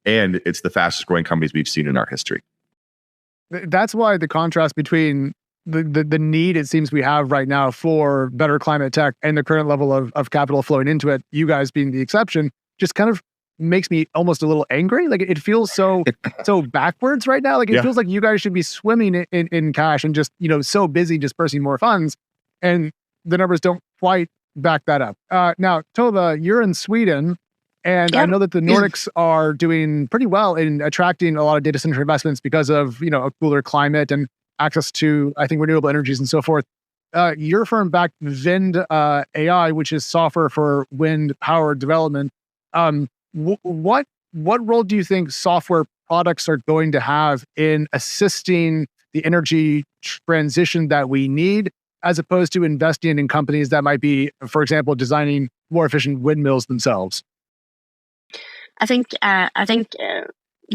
And it's the fastest growing companies we've seen in our history. That's why the contrast between the need it seems we have right now for better climate tech and the current level of capital flowing into it, you guys being the exception, just kind of makes me almost a little angry. Like it feels so backwards right now. Like it feels like you guys should be swimming in cash and just, so busy dispersing more funds. And the numbers don't quite back that up. Now, Tova, you're in Sweden. And I know that the Nordics are doing pretty well in attracting a lot of data center investments because of, a cooler climate and access to, I think, renewable energies and so forth. Your firm backed Vind AI, which is software for wind power development. What role do you think software products are going to have in assisting the energy transition that we need, as opposed to investing in companies that might be, for example, designing more efficient windmills themselves? I think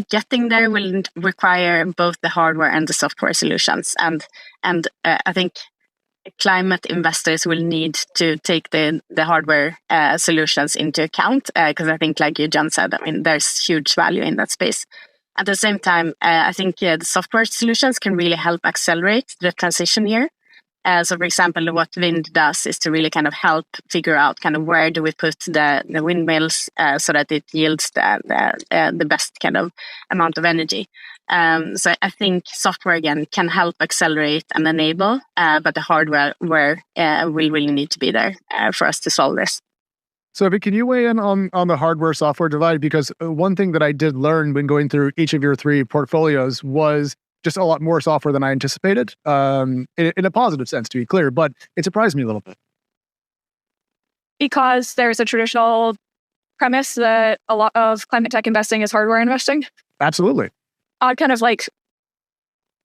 getting there will require both the hardware and the software solutions, and I think climate investors will need to take the hardware solutions into account, because I think, like you, John, said, I mean, there's huge value in that space. At the same time, I think the software solutions can really help accelerate the transition here. So, for example, what wind does is to really kind of help figure out kind of where do we put the windmills so that it yields the best kind of amount of energy. So I think software, again, can help accelerate and enable, but the hardware will really need to be there for us to solve this. So, can you weigh in on the hardware-software divide? Because one thing that I did learn when going through each of your three portfolios was just a lot more software than I anticipated, in a positive sense, to be clear, but it surprised me a little bit. Because there's a traditional premise that a lot of climate tech investing is hardware investing. Absolutely. I'd kind of like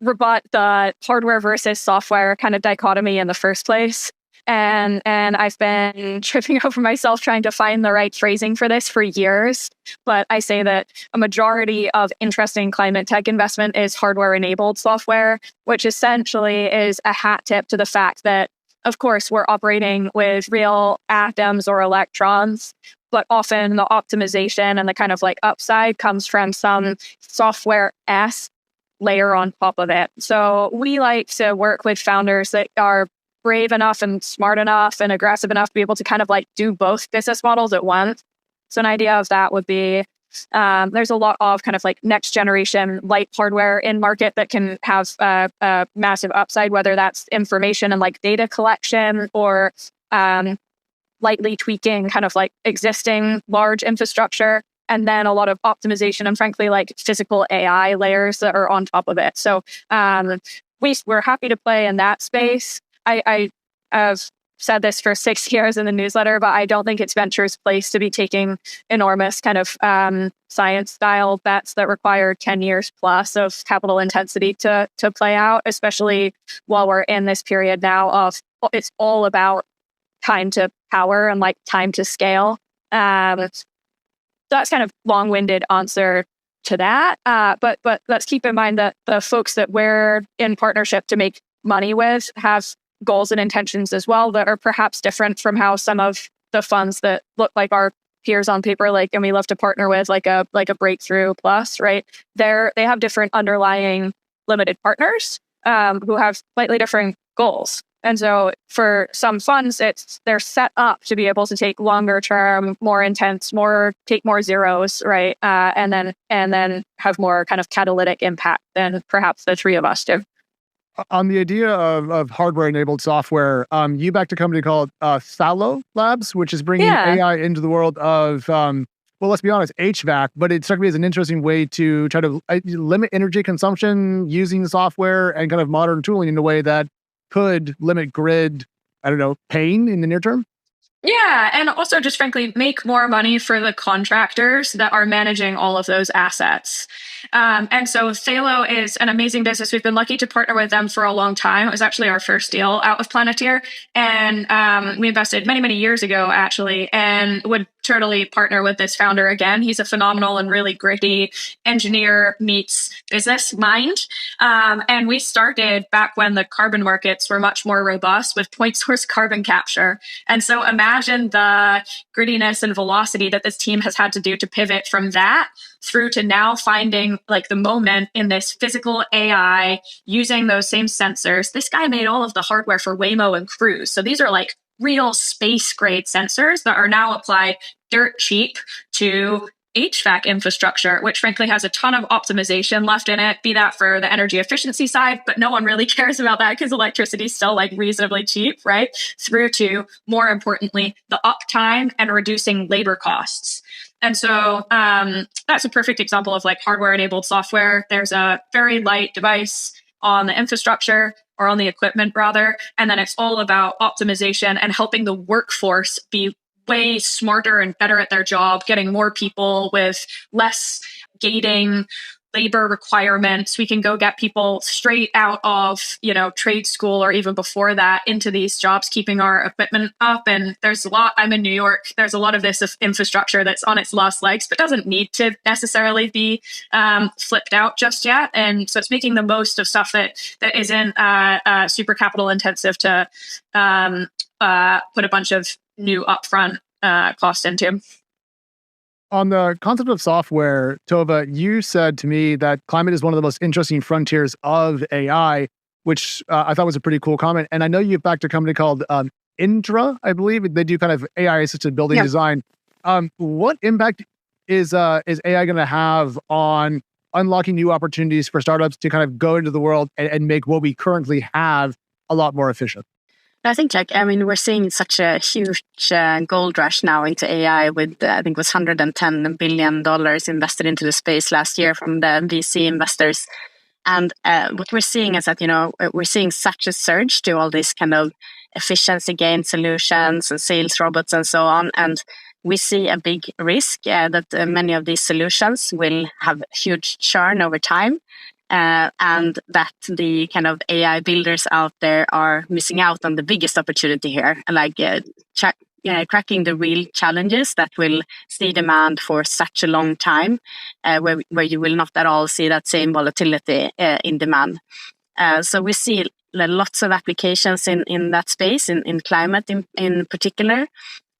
rebut the hardware versus software kind of dichotomy in the first place. And I've been tripping over myself trying to find the right phrasing for this for years. But I say that a majority of interesting climate tech investment is hardware-enabled software, which essentially is a hat tip to the fact that, of course, we're operating with real atoms or electrons, but often the optimization and the kind of like upside comes from some software-esque layer on top of it. So we like to work with founders that are brave enough and smart enough and aggressive enough to be able to kind of like do both business models at once. So an idea of that would be there's a lot of kind of like next generation light hardware in market that can have a massive upside, whether that's information and like data collection or lightly tweaking kind of like existing large infrastructure. And then a lot of optimization and frankly, like physical AI layers that are on top of it. So we're happy to play in that space. I have said this for 6 years in the newsletter, but I don't think it's venture's place to be taking enormous kind of science style bets that require 10 years plus of capital intensity to play out, especially while we're in this period now of it's all about time to power and like time to scale. That's kind of long-winded answer to that. But let's keep in mind that the folks that we're in partnership to make money with have goals and intentions as well that are perhaps different from how some of the funds that look like our peers on paper, like, and we love to partner with like a Breakthrough Plus, right? They have different underlying limited partners who have slightly different goals. And so for some funds, they're set up to be able to take longer term, more intense, take more zeros, right? And then have more kind of catalytic impact than perhaps the three of us do. On the idea of hardware-enabled software, you backed a company called Thalo Labs, which is bringing AI into the world of, well, let's be honest, HVAC, but it struck me as an interesting way to try to limit energy consumption using software and kind of modern tooling in a way that could limit grid, pain in the near term. Yeah, and also just frankly make more money for the contractors that are managing all of those assets. And so Thalo is an amazing business. We've been lucky to partner with them for a long time. It was actually our first deal out of Planeteer. And we invested many, many years ago, actually, and would totally partner with this founder again. He's a phenomenal and really gritty engineer meets business mind. And we started back when the carbon markets were much more robust with point source carbon capture. And so imagine the grittiness and velocity that this team has had to do to pivot from that through to now finding like the moment in this physical AI using those same sensors. This guy made all of the hardware for Waymo and Cruise. So these are like real space grade sensors that are now applied dirt cheap to HVAC infrastructure, which frankly has a ton of optimization left in it, be that for the energy efficiency side, but no one really cares about that because electricity is still like reasonably cheap, right? Through to, more importantly, the uptime and reducing labor costs. And so that's a perfect example of like hardware enabled software. There's a very light device on the infrastructure or on the equipment rather. And then it's all about optimization and helping the workforce be way smarter and better at their job, getting more people with less gating, labor requirements. We can go get people straight out of, trade school or even before that into these jobs, keeping our equipment up. And there's a lot, I'm in New York, there's a lot of this infrastructure that's on its last legs, but doesn't need to necessarily be flipped out just yet. And so it's making the most of stuff that isn't super capital intensive to put a bunch of new upfront cost into. On the concept of software, Tova, you said to me that climate is one of the most interesting frontiers of AI, which I thought was a pretty cool comment. And I know you've backed a company called Indra, I believe. They do kind of AI-assisted building design. What impact is AI going to have on unlocking new opportunities for startups to kind of go into the world and make what we currently have a lot more efficient? I think, we're seeing such a huge gold rush now into AI with, I think it was $110 billion invested into the space last year from the VC investors. And what we're seeing is that, we're seeing such a surge to all these kind of efficiency gain solutions and sales robots and so on. And we see a big risk that many of these solutions will have huge churn over time. And that the kind of AI builders out there are missing out on the biggest opportunity here, like cracking the real challenges that will see demand for such a long time, where you will not at all see that same volatility in demand. So we see lots of applications in that space, in climate in particular.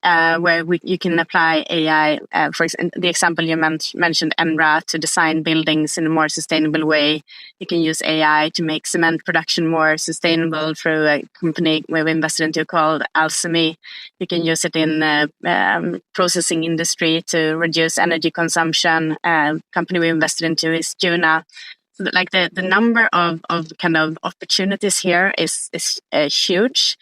Where you can apply AI, for the example you mentioned, Enra, to design buildings in a more sustainable way. You can use AI to make cement production more sustainable through a company we've invested into called Alchemy. You can use it in processing industry to reduce energy consumption. Company we invested into is Juna. So the number of kind of opportunities here is huge.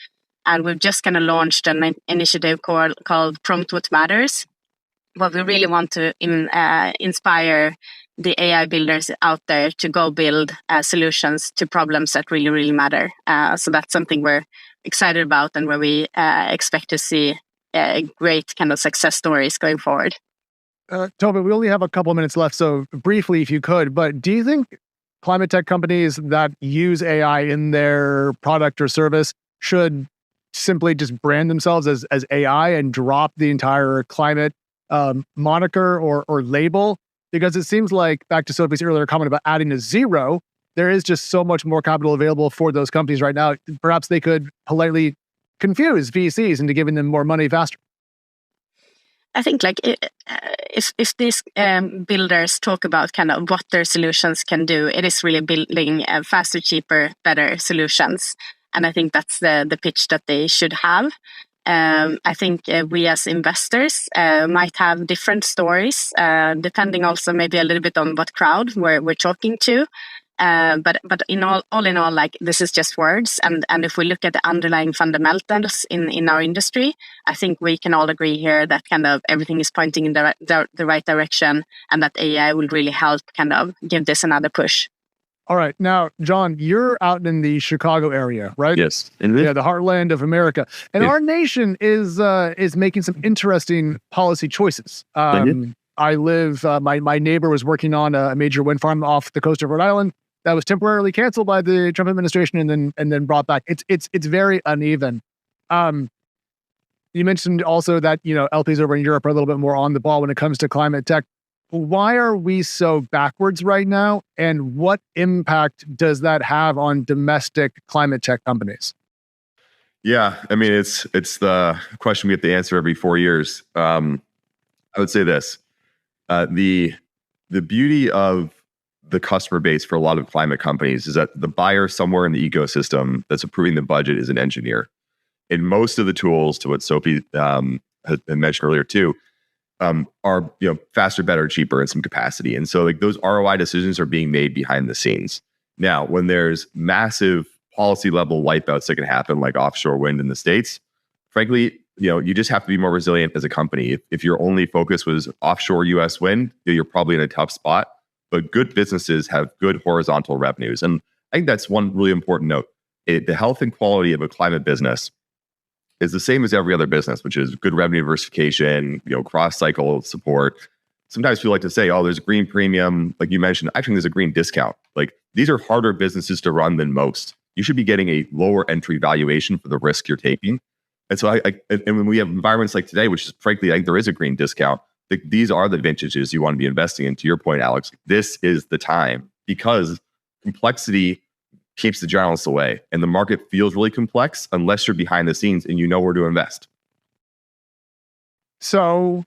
And we've just kind of launched an initiative called Prompt What Matters. But we really want to inspire the AI builders out there to go build solutions to problems that really, really matter. So that's something we're excited about and where we expect to see great kind of success stories going forward. Tova, we only have a couple of minutes left, so briefly, if you could, but do you think climate tech companies that use AI in their product or service should simply just brand themselves as AI and drop the entire climate moniker or label? Because it seems like, back to Sophie's earlier comment about adding a zero, there is just so much more capital available for those companies right now. Perhaps they could politely confuse VCs into giving them more money faster. I think if these builders talk about kind of what their solutions can do, it is really building faster, cheaper, better solutions. And I think that's the pitch that they should have. I think we as investors might have different stories, depending also maybe a little bit on what crowd we're talking to. But all in all, this is just words. And if we look at the underlying fundamentals in our industry, I think we can all agree here that kind of everything is pointing in the right direction, and that AI will really help kind of give this another push. All right. Now, John, you're out in the Chicago area, right? Yes. Yeah, the heartland of America. And our nation is making some interesting policy choices. I live, my neighbor was working on a major wind farm off the coast of Rhode Island that was temporarily canceled by the Trump administration and then brought back. It's very uneven. You mentioned also that, LPs over in Europe are a little bit more on the ball when it comes to climate tech. Why are we so backwards right now? And what impact does that have on domestic climate tech companies? Yeah, I mean, it's the question we have to answer every 4 years. I would say this: the beauty of the customer base for a lot of climate companies is that the buyer somewhere in the ecosystem that's approving the budget is an engineer. And most of the tools, to what Sophie has mentioned earlier too, are faster, better, cheaper in some capacity. And so those ROI decisions are being made behind the scenes. Now, when there's massive policy level wipeouts that can happen, like offshore wind in the States, frankly, you just have to be more resilient as a company. If your only focus was offshore US wind, you're probably in a tough spot. But good businesses have good horizontal revenues. And I think that's one really important note. The health and quality of a climate business is the same as every other business, which is good revenue diversification, cross-cycle support. sometimes people like to say, oh, there's a green premium. Like you mentioned, I think there's a green discount. Like these are harder businesses to run than most. You should be getting a lower entry valuation for the risk you're taking. And so and when we have environments like today, which is frankly, I think there is a green discount, these are the vintages you want to be investing in. To your point, Alex, this is the time because complexity keeps the generalists away. And the market feels really complex unless you're behind the scenes and you know where to invest. So,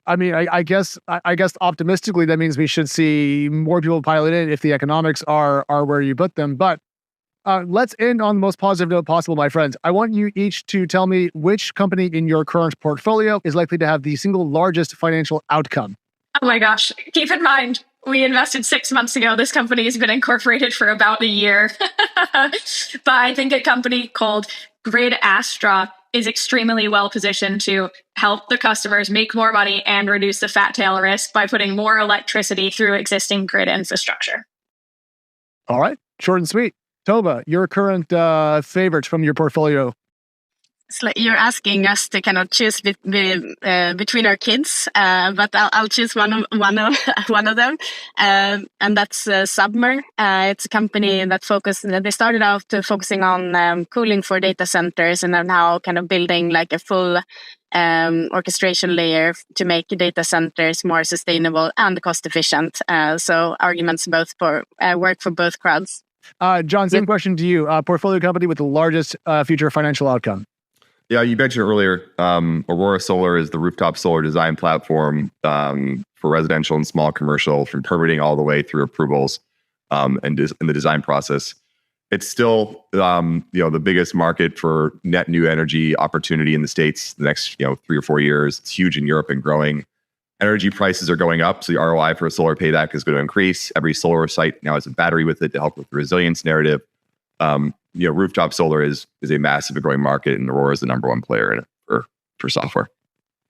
I mean, I guess optimistically, that means we should see more people pilot in if the economics are where you put them. But let's end on the most positive note possible, my friends. I want you each to tell me which company in your current portfolio is likely to have the single largest financial outcome. Oh my gosh. Keep in mind, we invested 6 months ago. This company has been incorporated for about a year. But I think a company called Grid Astra is extremely well positioned to help the customers make more money and reduce the fat tail risk by putting more electricity through existing grid infrastructure. All right. Short and sweet. Tova, your current favorite from your portfolio. It's like you're asking us to kind of choose between our kids, but I'll choose one of them, and that's Submer. It's a company that they started out focusing on cooling for data centers, and are now kind of building like a full orchestration layer to make data centers more sustainable and cost efficient. So arguments both for work for both crowds. John, same question to you. Portfolio company with the largest future financial outcome. Yeah, you mentioned earlier, Aurora Solar is the rooftop solar design platform for residential and small commercial, from permitting all the way through approvals and in the design process. It's still the biggest market for net new energy opportunity in the States the next 3 or 4 years. It's huge in Europe and growing. Energy prices are going up, so the ROI for a solar payback is going to increase. Every solar site now has a battery with it to help with the resilience narrative. Rooftop solar is a massive and growing market, and Aurora is the number one player in it for software.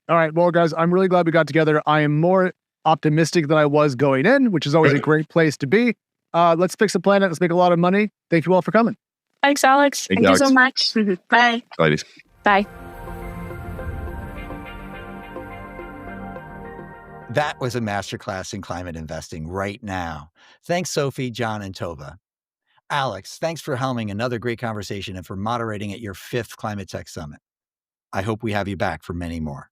All right. Well, guys, I'm really glad we got together. I am more optimistic than I was going in, which is always a great place to be. Let's fix the planet. Let's make a lot of money. Thank you all for coming. Thanks, Alex. Thank you so much. Bye. Ladies. Bye. That was a masterclass in climate investing right now. Thanks, Sophie, John, and Tova. Alex, thanks for helming another great conversation and for moderating at your 5th Climate Tech Summit. I hope we have you back for many more.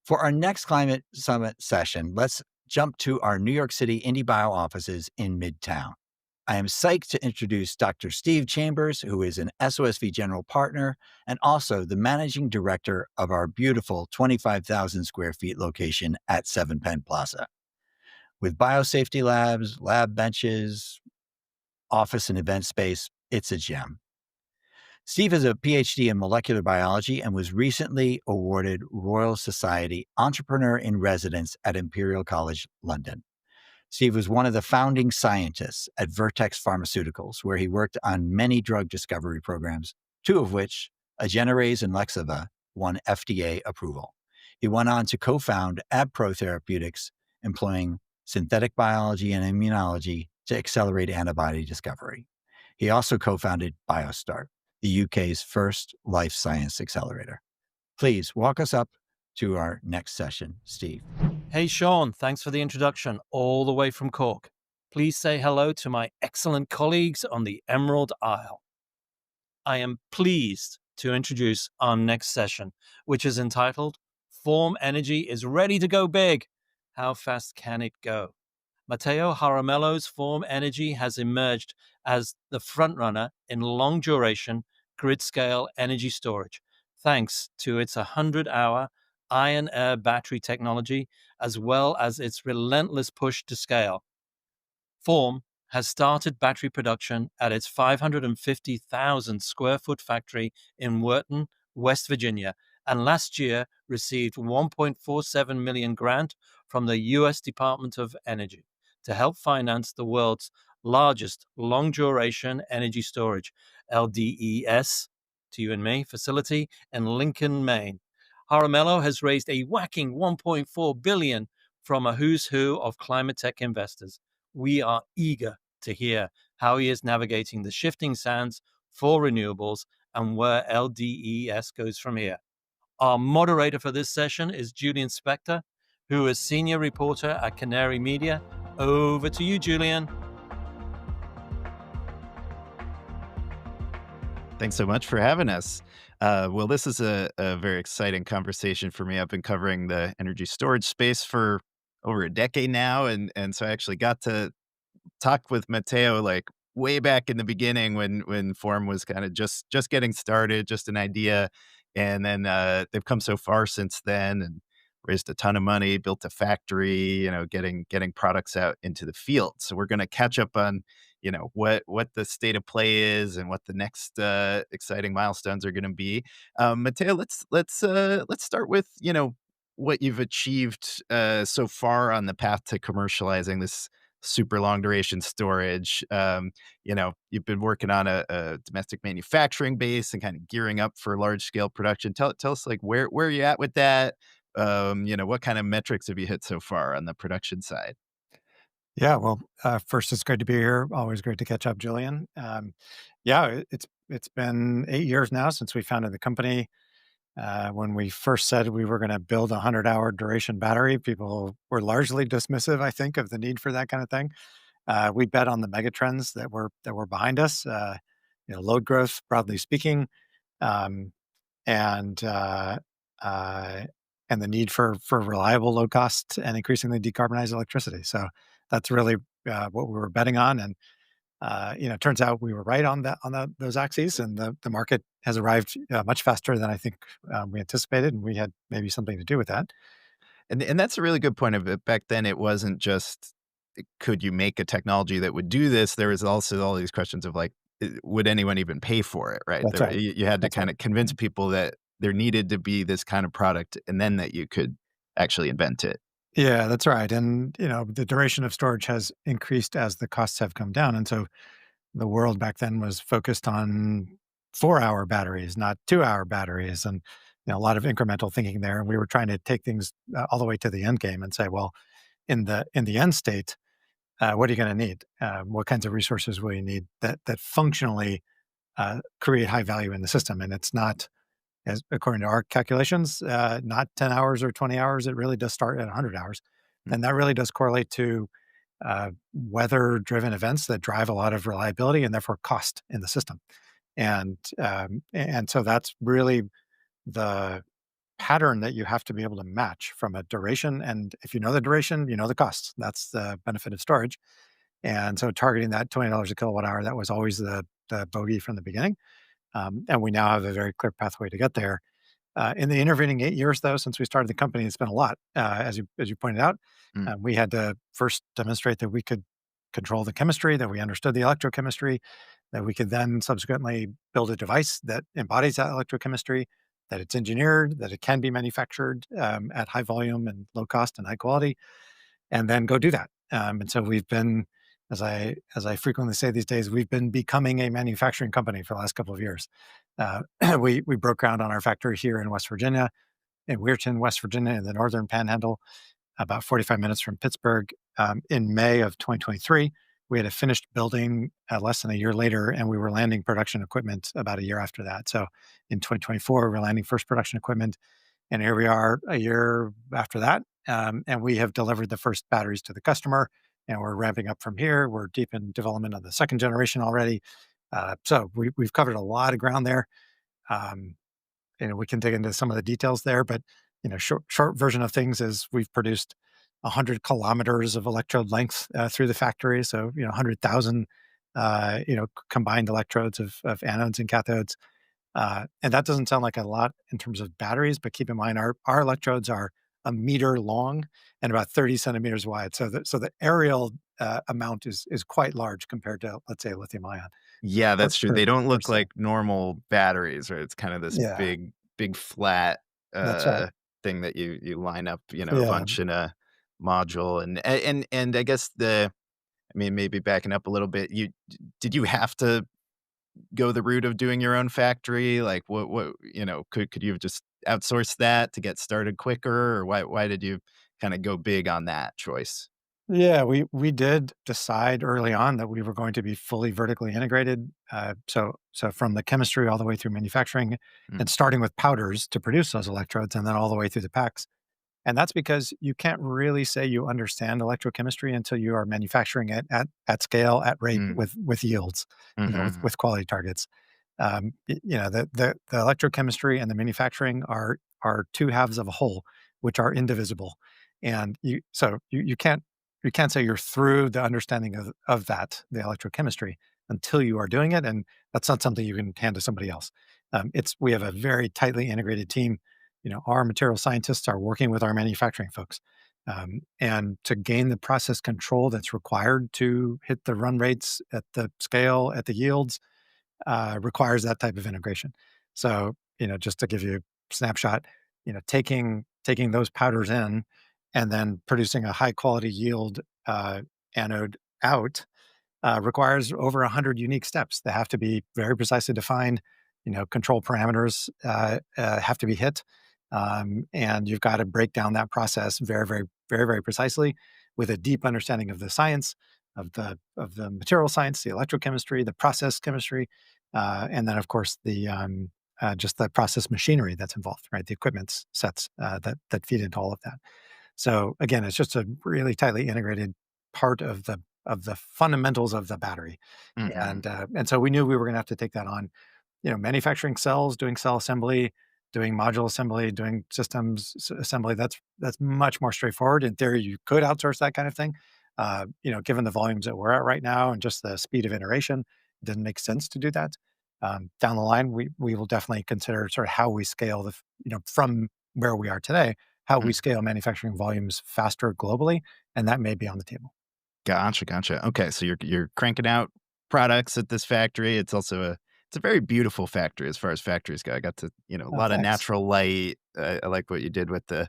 For our next Climate Summit session, let's jump to our New York City IndieBio offices in Midtown. I am psyched to introduce Dr. Steve Chambers, who is an SOSV general partner and also the managing director of our beautiful 25,000 square feet location at 7 Penn Plaza. With biosafety labs, lab benches, office and event space, it's a gem. Steve has a PhD in molecular biology and was recently awarded Royal Society Entrepreneur in Residence at Imperial College London. Steve was one of the founding scientists at Vertex Pharmaceuticals, where he worked on many drug discovery programs, 2 of which, Agenerase and Lexiva, won FDA approval. He went on to co-found AbPro Therapeutics, employing synthetic biology and immunology to accelerate antibody discovery. He also co-founded BioStart, the UK's first life science accelerator. Please walk us up to our next session, Steve. Hey, Sean, thanks for the introduction all the way from Cork. Please say hello to my excellent colleagues on the Emerald Isle. I am pleased to introduce our next session, which is entitled Form Energy is Ready to Go Big. How fast can it go? Matteo Jaramello's Form Energy has emerged as the frontrunner in long-duration, grid-scale energy storage, thanks to its 100-hour iron-air battery technology, as well as its relentless push to scale. Form has started battery production at its 550,000 square foot factory in Wharton, West Virginia, and last year received $1.47 million grant from the U.S. Department of Energy to help finance the world's largest long-duration energy storage, LDES, to you and me, facility in Lincoln, Maine. Jaramello has raised a whacking $1.4 billion from a who's who of climate tech investors. We are eager to hear how he is navigating the shifting sands for renewables and where LDES goes from here. Our moderator for this session is Julian Spector. who is senior reporter at Canary Media. Over to you, Julian. Thanks so much for having us. Well, this is a very exciting conversation for me. I've been covering the energy storage space for over a decade now, and so I actually got to talk with Matteo like way back in the beginning when Form was kind of just getting started, just an idea, and then they've come so far since then and raised a ton of money, built a factory, getting products out into the field. So we're going to catch up on what the state of play is and what the next exciting milestones are going to be. Matteo, let's start with what you've achieved so far on the path to commercializing this super long duration storage. You've been working on a domestic manufacturing base and kind of gearing up for large scale production. Tell us like where are you at with that? What kind of metrics have you hit so far on the production side? Yeah, well, first, it's great to be here. Always great to catch up, Julian. It's been 8 years now since we founded the company. When we first said we were going to build a 100-hour duration battery, people were largely dismissive, I think, of the need for that kind of thing. We bet on the megatrends that were behind us. Load growth, broadly speaking, um, and uh, uh, and the need for reliable, low cost, and increasingly decarbonized electricity. So that's really what we were betting on, and it turns out we were right on those axes, and the market has arrived much faster than I think we anticipated, and we had maybe something to do with that. And that's a really good point of it. Back then, it wasn't just could you make a technology that would do this? There was also all these questions of like, would anyone even pay for it? Right? That's right. You had to That's kind of convince people that there needed to be this kind of product, and then that you could actually invent it. Yeah, that's right. And the duration of storage has increased as the costs have come down, and so the world back then was focused on 4-hour batteries, not 2-hour batteries, and a lot of incremental thinking there. And we were trying to take things all the way to the end game and say, well, in the end state, what are you going to need? What kinds of resources will you need that functionally create high value in the system? And it's not, as according to our calculations, not 10 hours or 20 hours. It really does start at 100 hours, and that really does correlate to weather-driven events that drive a lot of reliability and therefore cost in the system. And so that's really the pattern that you have to be able to match from a duration. And if you know the duration, you know the costs. That's the benefit of storage. And so targeting that $20 a kilowatt hour, that was always the bogey from the beginning. And we now have a very clear pathway to get there. In the intervening 8 years, though, since we started the company, it's been a lot, as you pointed out. We had to first demonstrate that we could control the chemistry, that we understood the electrochemistry, that we could then subsequently build a device that embodies that electrochemistry, that it's engineered, that it can be manufactured at high volume and low cost and high quality, and then go do that. And so we've been, as I frequently say these days, we've been becoming a manufacturing company for the last couple of years. We broke ground on our factory here in West Virginia, in Weirton, West Virginia, in the northern Panhandle, about 45 minutes from Pittsburgh, in May of 2023. We had a finished building less than a year later, and we were landing production equipment about a year after that. So in 2024, we were landing first production equipment, and here we are a year after that, and we have delivered the first batteries to the customer, and we're ramping up from here. We're deep in development of the second generation already. So we've covered a lot of ground there. Um, we can dig into some of the details there, but short version of things is we've produced 100 kilometers of electrode length through the factory. So 100,000 combined electrodes of anodes and cathodes. And that doesn't sound like a lot in terms of batteries, but keep in mind our electrodes are a meter long and about 30 centimeters wide. So the aerial amount is quite large compared to, let's say, lithium ion. Yeah, that's true. They don't look Personally. like normal batteries, right? It's kind of this Yeah, big flat that's right. thing that you line up, a Yeah. bunch in a module. And I guess I mean, maybe backing up a little bit, did you have to go the route of doing your own factory? Like could you have just outsourced that to get started quicker, or why did you kind of go big on that choice? Yeah, we did decide early on that we were going to be fully vertically integrated. So from the chemistry all the way through manufacturing, Mm. and starting with powders to produce those electrodes, and then all the way through the packs. And that's because you can't really say you understand electrochemistry until you are manufacturing it at scale, at rate, Mm. with yields, Mhm. with quality targets. The electrochemistry and the manufacturing are two halves of a whole, which are indivisible. And you can't say you're through the understanding of that, the electrochemistry, until you are doing it. And that's not something you can hand to somebody else. We have a very tightly integrated team. Our material scientists are working with our manufacturing folks. And to gain the process control that's required to hit the run rates at the scale, at the yields, requires that type of integration. So, just to give you a snapshot, taking those powders in and then producing a high quality yield anode out requires over 100 unique steps that have to be very precisely defined. Control parameters have to be hit, and you've got to break down that process very, very, very, very precisely with a deep understanding of the science, of the material science, the electrochemistry, the process chemistry, and then of course just the process machinery that's involved, right? The equipment sets that feed into all of that. So again, it's just a really tightly integrated part of the fundamentals of the battery, Mhm. and so we knew we were going to have to take that on. Manufacturing cells, doing cell assembly, doing module assembly, doing systems assembly. That's much more straightforward. In theory, you could outsource that kind of thing. Given the volumes that we're at right now and just the speed of iteration, it doesn't make sense to do that. Down the line, we will definitely consider sort of how we scale from where we are today, how we Mm. scale manufacturing volumes faster globally, and that may be on the table. Gotcha. Okay, so you're cranking out products at this factory. It's a very beautiful factory as far as factories go. I got to, a Oh, lot of thanks. natural light. I like what you did with the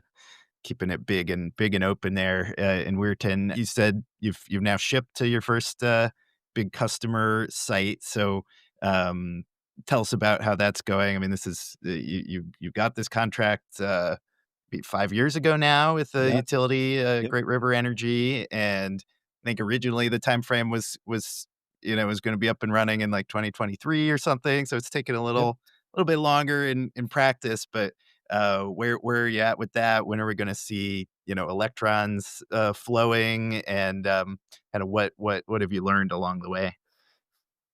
keeping it big and open there in Weirton. You said you've now shipped to your first big customer site. So um, tell us about how that's going. I mean, this is you got this contract 5 years ago now with the Yeah. utility Yep. Great River Energy, and I think originally the time frame was was going to be up and running in like 2023 or something. So it's taken a Yep. little bit longer in practice, but where are you at with that? When are we going to see electrons flowing, and kind of what have you learned along the way?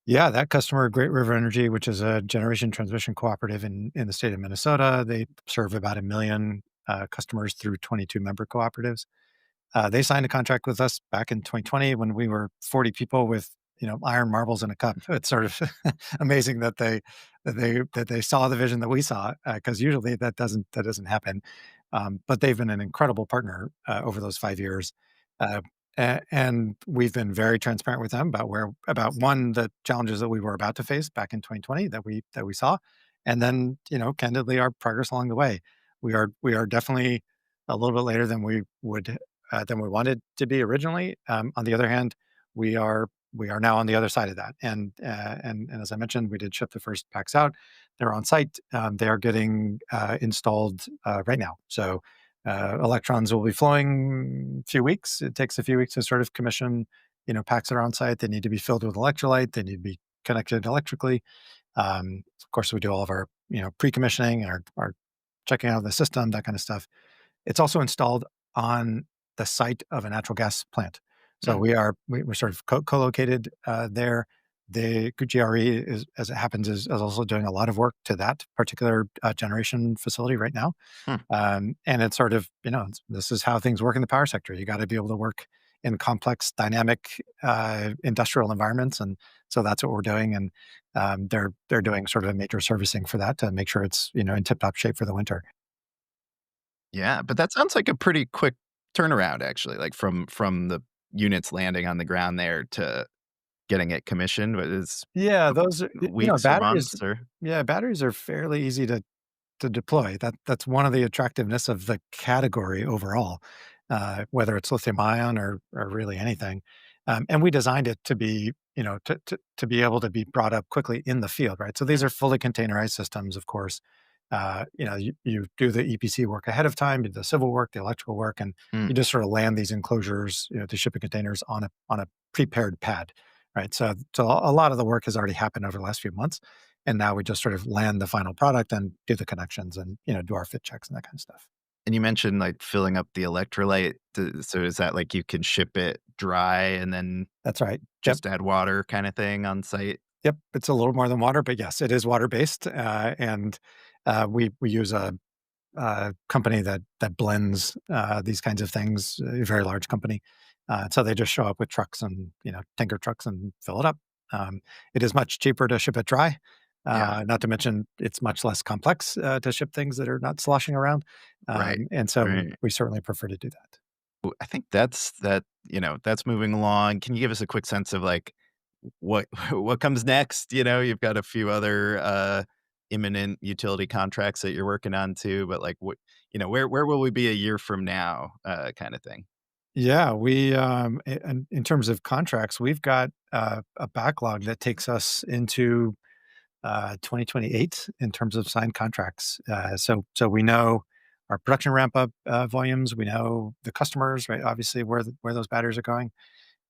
Yeah, that customer, Great River Energy, which is a generation transmission cooperative in the state of Minnesota, they serve about 1 million customers through 22 member cooperatives. They signed a contract with us back in 2020 when we were 40 people with iron marbles in a cup. It's sort of amazing that they saw the vision that we saw, because usually that doesn't happen. But they've been an incredible partner over those 5 years. Uh, and we've been very transparent with them about one, the challenges that we were about to face back in 2020 that we saw, and then candidly our progress along the way. We are definitely a little bit later than we wanted to be originally. On the other hand, we are now on the other side of that, and as I mentioned, we did ship the first packs out. They're on site. They are getting installed right now. So electrons will be flowing a few weeks. It takes a few weeks to sort of commission, packs that are on site. They need to be filled with electrolyte. They need to be connected electrically. Of course, we do all of our, pre-commissioning and our checking out of the system, that kind of stuff. It's also installed on the site of a natural gas plant. So Mm. we're sort of co-located there. The GRE, as it happens, is also doing a lot of work to that particular generation facility right now. Hmm. And it's sort of, this is how things work in the power sector. You got to be able to work in complex, dynamic industrial environments, and so that's what we're doing. And they're doing sort of a major servicing for that to make sure it's in tip-top shape for the winter. Yeah, but that sounds like a pretty quick turnaround, actually, like from the units landing on the ground there to getting it commissioned. But it's Yeah, those are, weeks or batteries. months or Yeah, batteries are fairly easy to deploy. That's one of the attractiveness of the category overall, whether it's lithium ion or really anything. And we designed it to be, to be able to be brought up quickly in the field, right? So these are fully containerized systems, of course. You do the EPC work ahead of time, you do the civil work, the electrical work, and Mm. you just sort of land these enclosures, the shipping containers on a prepared pad, right? So a lot of the work has already happened over the last few months, and now we just sort of land the final product and do the connections and do our fit checks and that kind of stuff. And you mentioned like filling up the electrolyte. So is that like you can ship it dry and then That's right. Yep. just add water kind of thing on site? Yep. It's a little more than water, but yes, it is water based. And we use a company that blends these kinds of things, a very large company. So they just show up with trucks and tanker trucks and fill it up. It is much cheaper to ship it dry. Yeah. Not to mention, it's much less complex to ship things that are not sloshing around. Right. And so Right. we certainly prefer to do that. I think that's moving along. Can you give us a quick sense of like what what comes next? You've got a few other imminent utility contracts that you're working on too, but like where will we be a year from now, kind of thing? Yeah, in terms of contracts, we've got a backlog that takes us into 2028 in terms of signed contracts. So we know our production ramp up volumes. We know the customers, right? Obviously, where those batteries are going.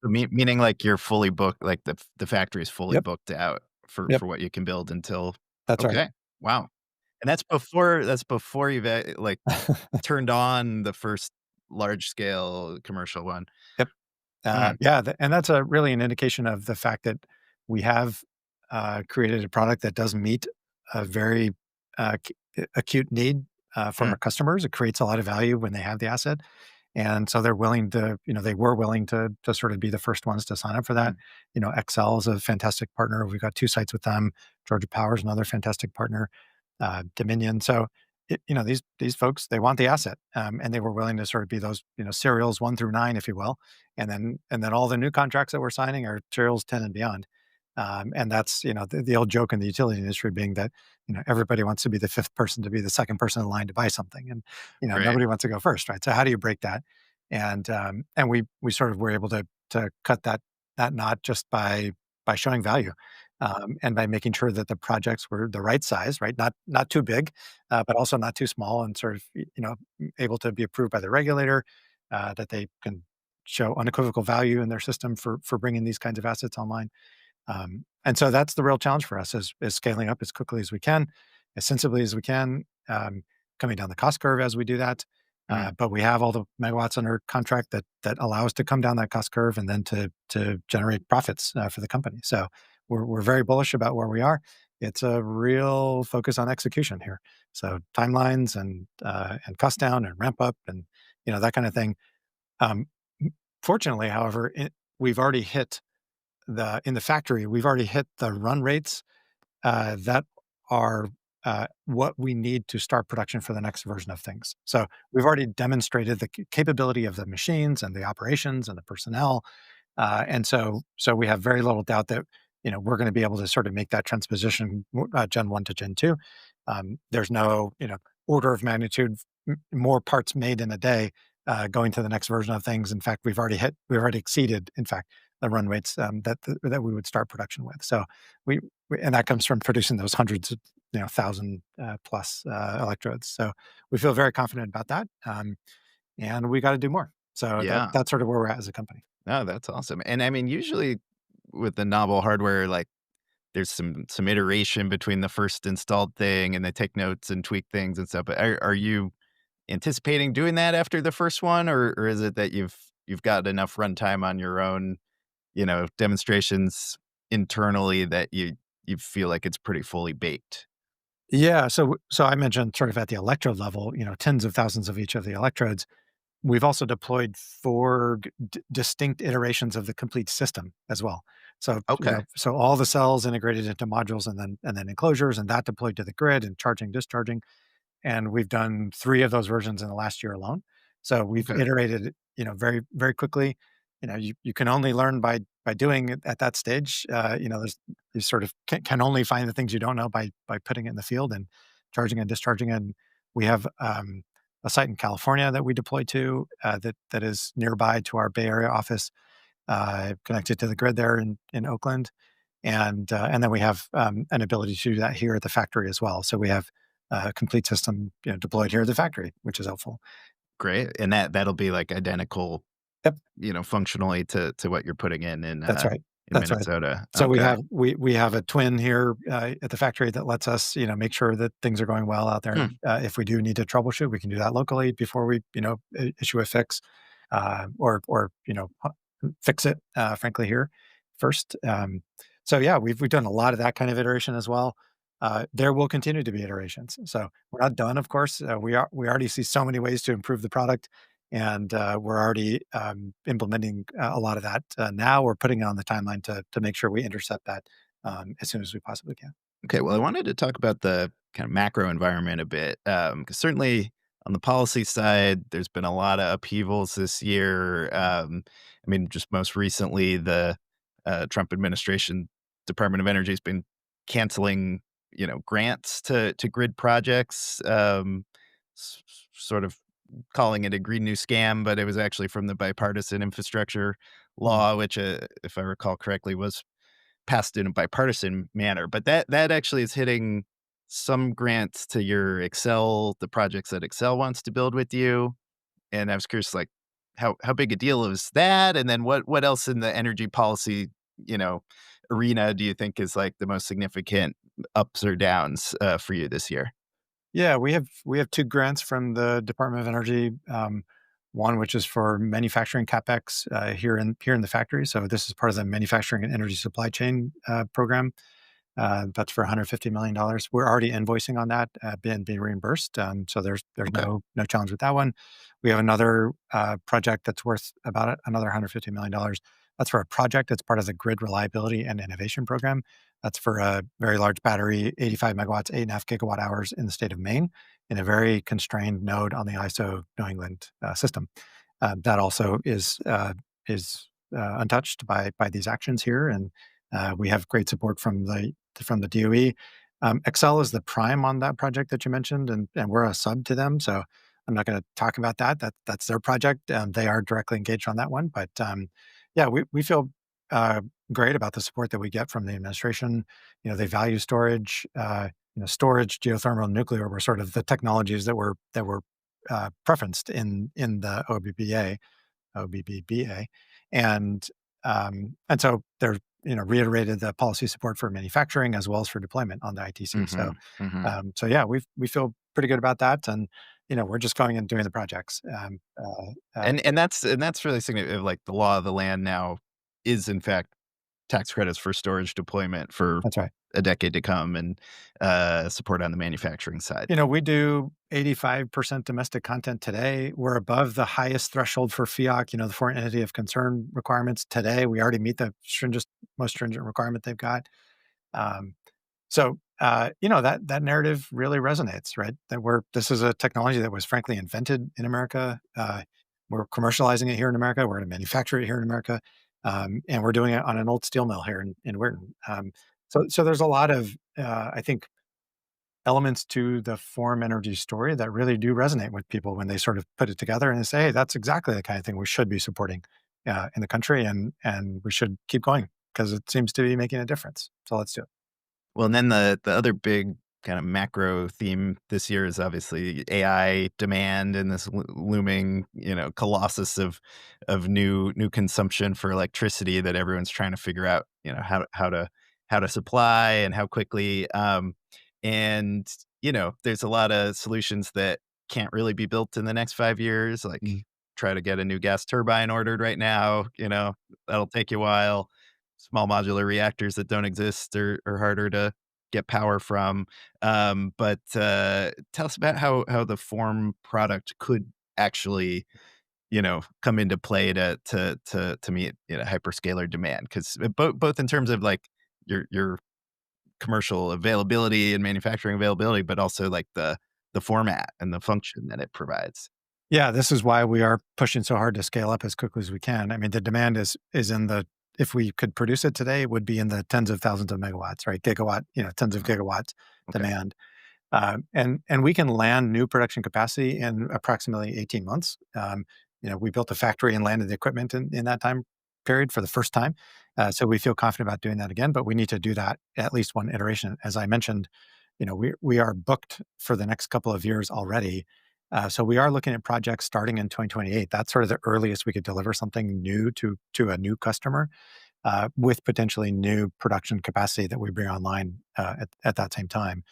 Meaning like you're fully booked, like the factory is fully Yep. booked out for Yep. what you can build until. That's right. Okay. Wow. And that's before you've like turned on the first large scale commercial one. Yep. Hmm. Yeah, and that's a really an indication of the fact that we have created a product that does meet a very acute need for Hmm. our customers. It creates a lot of value when they have the asset, and so they're willing to, they were willing to sort of be the first ones to sign up for that. Mm. Excel is a fantastic partner. We've got 2 sites with them. Georgia Power is another fantastic partner. Dominion. So these folks, they want the asset, and they were willing to sort of be those serials 1 through 9, if you will, and then all the new contracts that we're signing are serials 10 and beyond. And that's the old joke in the utility industry being that everybody wants to be the fifth person to be the second person in line to buy something, and Right. nobody wants to go first, right? So how do you break that? And we sort of were able to cut that knot just by showing value. And by making sure that the projects were the right size, right? Not too big, but also not too small, and sort of able to be approved by the regulator, that they can show unequivocal value in their system for bringing these kinds of assets online. And so that's the real challenge for us is scaling up as quickly as we can, as sensibly as we can, coming down the cost curve as we do that. Mm. But we have all the megawatts under contract that allow us to come down that cost curve and then to generate profits for the company. So we're very bullish about where we are. It's a real focus on execution here. So timelines and cost down and ramp up and that kind of thing. Um, Fortunately, however, we've already hit in the factory. We've already hit the run rates that are what we need to start production for the next version of things. So we've already demonstrated the capability of the machines and the operations and the personnel, and so we have very little doubt that we're going to be able to sort of make that transposition Gen 1 to Gen 2. There's no order of magnitude more parts made in a day going to the next version of things. In fact, we've already exceeded, in fact, the run rates that we would start production with. So and that comes from producing those hundreds of thousand plus electrodes. So we feel very confident about that, and we got to do more. So Yeah. that's sort of where we're at as a company. No, that's awesome. And I mean, usually with the novel hardware, like there's some iteration between the first installed thing and they take notes and tweak things and stuff. But are you anticipating doing that after the first one, or is it that you've got enough runtime on your own, demonstrations internally that you feel like it's pretty fully baked? Yeah. So I mentioned sort of at the electrode level, tens of thousands of each of the electrodes. We've also deployed 4 distinct iterations of the complete system as well. So, Okay. so all the cells integrated into modules and then enclosures, and that deployed to the grid and charging, discharging. And we've done 3 of those versions in the last year alone. So we've Okay. iterated, very, very quickly. You can only learn by doing it at that stage. You sort of can only find the things you don't know by putting it in the field and charging and discharging. And we have a site in California that we deploy to that is nearby to our Bay Area office, connected to the grid there in Oakland. And then we have an ability to do that here at the factory as well. So we have a complete system deployed here at the factory, which is helpful. Great. And that'll be like identical Yep. functionally to what you're putting in That's right. in That's right. Minnesota. So we Okay. have we have a twin here at the factory that lets us make sure that things are going well out there. Hmm. If we do need to troubleshoot, we can do that locally before we issue a fix, or fix it. Frankly, here first. So yeah, we've done a lot of that kind of iteration as well. There will continue to be iterations. So we're not done, of course. We already see so many ways to improve the product, and we're already implementing a lot of that. Now we're putting it on the timeline to make sure we intercept that as soon as we possibly can. Okay, well, I wanted to talk about the kind of macro environment a bit, because certainly on the policy side, there's been a lot of upheavals this year. I mean, just most recently, the Trump administration Department of Energy has been canceling, grants to grid projects, sort of calling it a Green New Scam, but it was actually from the bipartisan infrastructure law, which, if I recall correctly, was passed in a bipartisan manner. But that actually is hitting some grants to your Excel, the projects that Excel wants to build with you. And I was curious, like, how big a deal is that? And then what else in the energy policy, arena do you think is like the most significant ups or downs for you this year? Yeah, we have two grants from the Department of Energy. One which is for manufacturing capex here in the factory. So this is part of the manufacturing and energy supply chain program. That's for $150 million. We're already invoicing on that, being reimbursed. So there's Okay. no challenge with that one. We have another project that's worth about another $150 million. That's for a project that's part of the Grid Reliability and Innovation Program. That's for a very large battery, 85 megawatts, 8.5 gigawatt hours in the state of Maine, in a very constrained node on the ISO New England system. That also is untouched by these actions here, and we have great support from the DOE. Excel is the prime on that project that you mentioned, and we're a sub to them. So I'm not going to talk about that. That's their project. They are directly engaged on that one. But yeah, we feel great about the support that we get from the administration. They value storage. Storage, geothermal, and nuclear were sort of the technologies that were preferenced in the OBBBA, and so they're reiterated the policy support for manufacturing as well as for deployment on the ITC. So yeah, we feel pretty good about that, and we're just going and doing the projects. And that's really significant. Like, the law of the land now is in fact tax credits for storage deployment for That's right. a decade to come, and support on the manufacturing side. We do 85% domestic content today. We're above the highest threshold for FEOC, the foreign entity of concern requirements today. We already meet the most stringent requirement they've got. So that narrative really resonates, right? This is a technology that was frankly invented in America. We're commercializing it here in America. We're going to manufacture it here in America, and we're doing it on an old steel mill here in Weirton. So there's a lot of I think elements to the Form Energy story that really do resonate with people when they sort of put it together and they say, hey, that's exactly the kind of thing we should be supporting in the country, and we should keep going because it seems to be making a difference. So let's do it. Well, and then the other big kind of macro theme this year is obviously AI demand and this looming, colossus of new consumption for electricity that everyone's trying to figure out, how to supply and how quickly. And there's a lot of solutions that can't really be built in the next 5 years. Like, try to get a new gas turbine ordered right now. That'll take you a while. Small modular reactors that don't exist are harder to get power from. But tell us about how the Form product could actually, come into play to meet hyperscaler demand, because both in terms of like your commercial availability and manufacturing availability, but also like the format and the function that it provides. Yeah, this is why we are pushing so hard to scale up as quickly as we can. I mean, the demand is in the, if we could produce it today, it would be in the tens of thousands of megawatts, right? Gigawatt, tens of gigawatts demand. And we can land new production capacity in approximately 18 months. We built a factory and landed the equipment in that time period for the first time. So we feel confident about doing that again, but we need to do that at least one iteration. As I mentioned, we are booked for the next couple of years already. So we are looking at projects starting in 2028. That's sort of the earliest we could deliver something new to a new customer with potentially new production capacity that we bring online at that same time.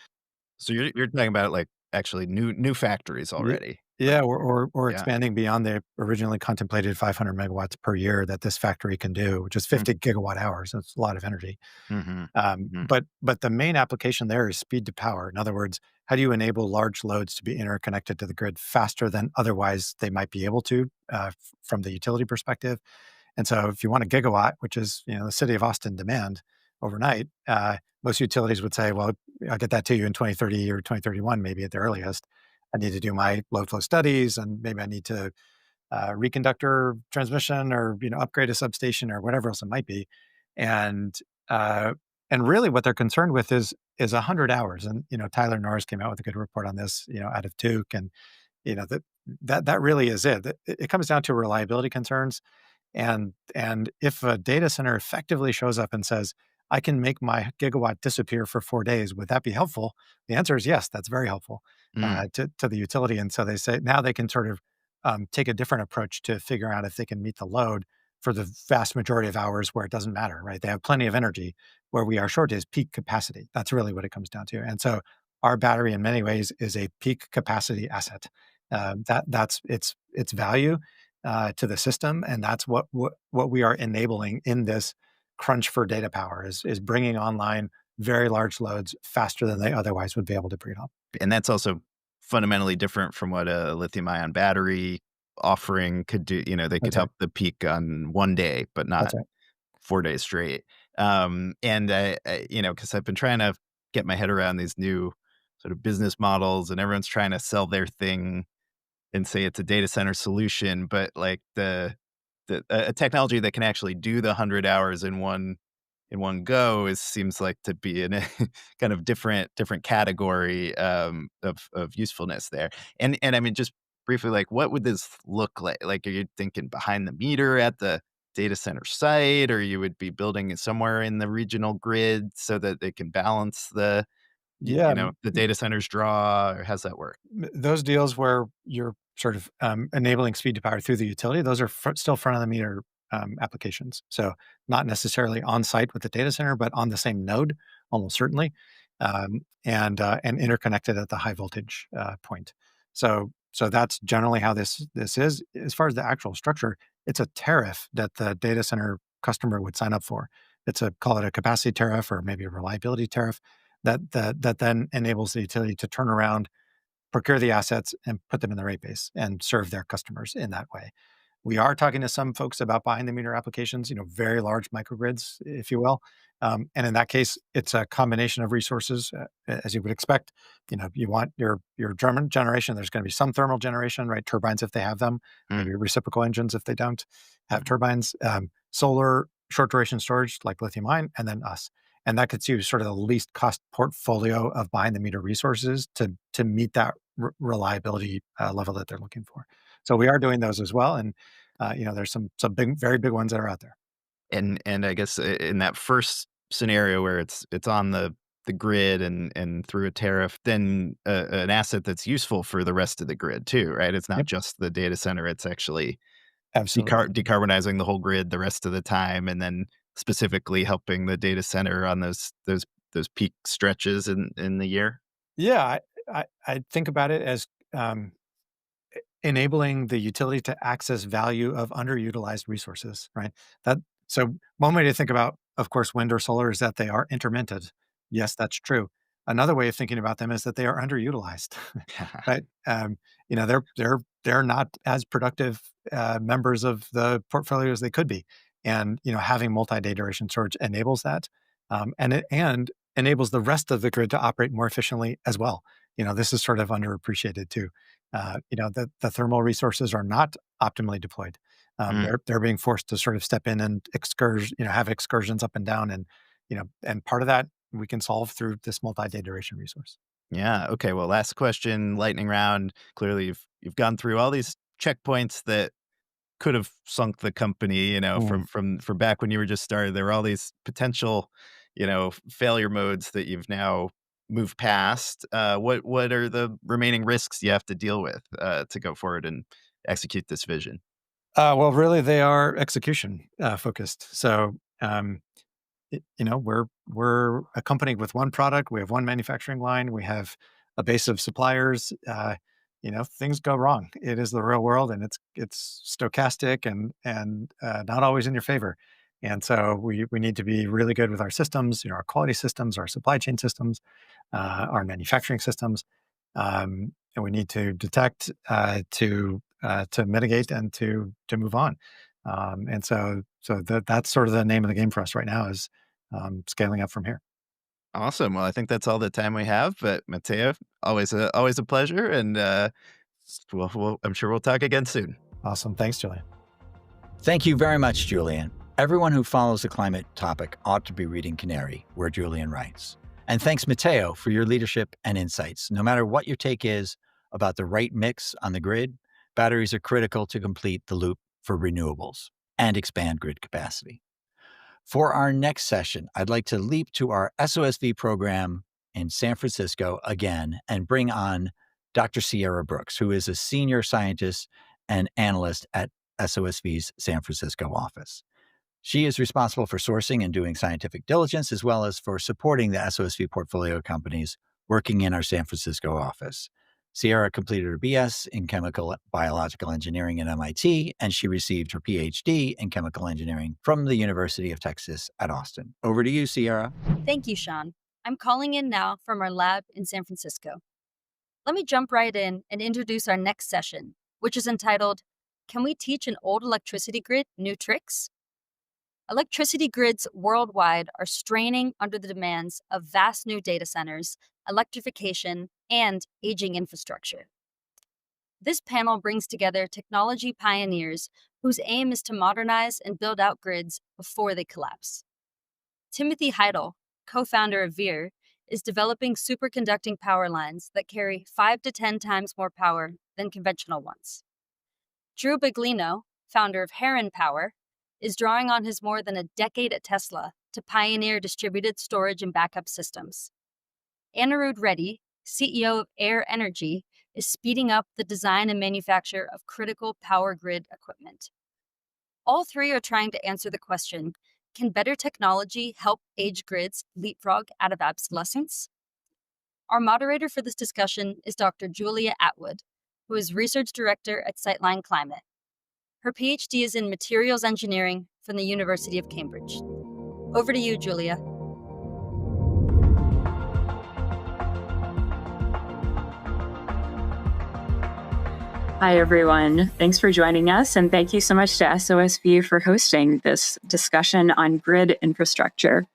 So you're talking about like actually new factories already. Yeah, or Yeah. expanding beyond the originally contemplated 500 megawatts per year that this factory can do, which is 50 gigawatt hours. That's a lot of energy. Mm-hmm. But the main application there is speed to power. In other words, how do you enable large loads to be interconnected to the grid faster than otherwise they might be able to from the utility perspective? And so if you want a gigawatt, which is the city of Austin demand overnight, most utilities would say, well, I'll get that to you in 2030 or 2031, maybe at the earliest. I need to do my load flow studies, and maybe I need to reconductor transmission or upgrade a substation or whatever else it might be. And uh, and really what they're concerned with is 100 hours. And Tyler Norris came out with a good report on this, out of Duke. And that really is it. It comes down to reliability concerns. And if a data center effectively shows up and says, I can make my gigawatt disappear for 4 days, would that be helpful? The answer is yes, that's very helpful to the utility. And so they say now they can sort of take a different approach to figure out if they can meet the load for the vast majority of hours where it doesn't matter, right? They have plenty of energy. Where we are short is peak capacity. That's really what it comes down to. And so our battery, in many ways, is a peak capacity asset. That's its value to the system, and that's what we are enabling in this crunch for data power is bringing online very large loads faster than they otherwise would be able to bring it up. And that's also fundamentally different from what a lithium ion battery offering could do. They could That's right. help the peak on one day, but not That's right. 4 days straight. And because I've been trying to get my head around these new sort of business models, and everyone's trying to sell their thing and say it's a data center solution, but like a technology that can actually do the 100 hours in one go seems like to be in a kind of different category of usefulness there. And I mean, just briefly, like, what would this look like? Like, are you thinking behind the meter at the data center site, or you would be building it somewhere in the regional grid so that they can balance Yeah, the data centers draw, or how's that work? those deals where you're sort of enabling speed to power through the utility, those are still front of the meter applications. So not necessarily on site with the data center, but on the same node, almost certainly, and interconnected at the high voltage point. So that's generally how this is. As far as the actual structure, it's a tariff that the data center customer would sign up for. Call it a capacity tariff or maybe a reliability tariff that then enables the utility to turn around, procure the assets, and put them in the rate base and serve their customers in that way. We are talking to some folks about behind the meter applications, very large microgrids, if you will. And in that case, it's a combination of resources, as you would expect. You want your German generation. There's going to be some thermal generation, right? Turbines if they have them, maybe reciprocal engines if they don't have turbines. Solar, short duration storage like lithium ion, and then us. And that gets you sort of the least cost portfolio of behind the meter resources to meet that reliability level that they're looking for. So we are doing those as well, and there's some big, very big ones that are out there. And I guess in that first scenario where it's on the grid and through a tariff, then an asset that's useful for the rest of the grid too, right? It's not just the data center; it's actually Absolutely. decarbonizing the whole grid the rest of the time, and then specifically helping the data center on those peak stretches in the year. Yeah, I think about it as enabling the utility to access value of underutilized resources, right? So one way to think about, of course, wind or solar is that they are intermittent. Yes, that's true. Another way of thinking about them is that they are underutilized, right? They're not as productive members of the portfolio as they could be, and having multi-day duration storage enables that, and enables the rest of the grid to operate more efficiently as well. This is sort of underappreciated too. The thermal resources are not optimally deployed. They're being forced to sort of step in and have excursions up and down, and part of that we can solve through this multi-day duration resource. Yeah. Okay. Well, last question, lightning round. Clearly, you've gone through all these checkpoints that could have sunk the company. From back when you were just started, there were all these potential, failure modes that you've now move past, what are the remaining risks you have to deal with to go forward and execute this vision? Well, really, they are execution focused. So, we're a company with one product. We have one manufacturing line. We have a base of suppliers. Things go wrong. It is the real world, and it's stochastic and not always in your favor. And so we need to be really good with our systems, our quality systems, our supply chain systems, our manufacturing systems, and we need to detect, to mitigate, and to move on. And so that's sort of the name of the game for us right now is scaling up from here. Awesome. Well, I think that's all the time we have. But Matteo, always a pleasure, and I'm sure we'll talk again soon. Awesome. Thanks, Julian. Thank you very much, Julian. Everyone who follows the climate topic ought to be reading Canary, where Julian writes. And thanks, Matteo, for your leadership and insights. No matter what your take is about the right mix on the grid, batteries are critical to complete the loop for renewables and expand grid capacity. For our next session, I'd like to leap to our SOSV program in San Francisco again and bring on Dr. Sierra Brooks, who is a senior scientist and analyst at SOSV's San Francisco office. She is responsible for sourcing and doing scientific diligence, as well as for supporting the SOSV portfolio companies working in our San Francisco office. Sierra completed her BS in chemical biological engineering at MIT, and she received her PhD in chemical engineering from the University of Texas at Austin. Over to you, Sierra. Thank you, Sean. I'm calling in now from our lab in San Francisco. Let me jump right in and introduce our next session, which is entitled, Can We Teach an Old Electricity Grid New Tricks? Electricity grids worldwide are straining under the demands of vast new data centers, electrification, and aging infrastructure. This panel brings together technology pioneers whose aim is to modernize and build out grids before they collapse. Timothy Heidel, co-founder of Veer, is developing superconducting power lines that carry 5 to 10 times more power than conventional ones. Drew Baglino, founder of Heron Power, is drawing on his more than a decade at Tesla to pioneer distributed storage and backup systems. Anirudh Reddy, CEO of Air Energy, is speeding up the design and manufacture of critical power grid equipment. All three are trying to answer the question, can better technology help age grids leapfrog out of obsolescence? Our moderator for this discussion is Dr. Julia Atwood, who is Research Director at Sightline Climate. Her PhD is in Materials Engineering from the University of Cambridge. Over to you, Julia. Hi, everyone. Thanks for joining us, and thank you so much to SOSV for hosting this discussion on grid infrastructure.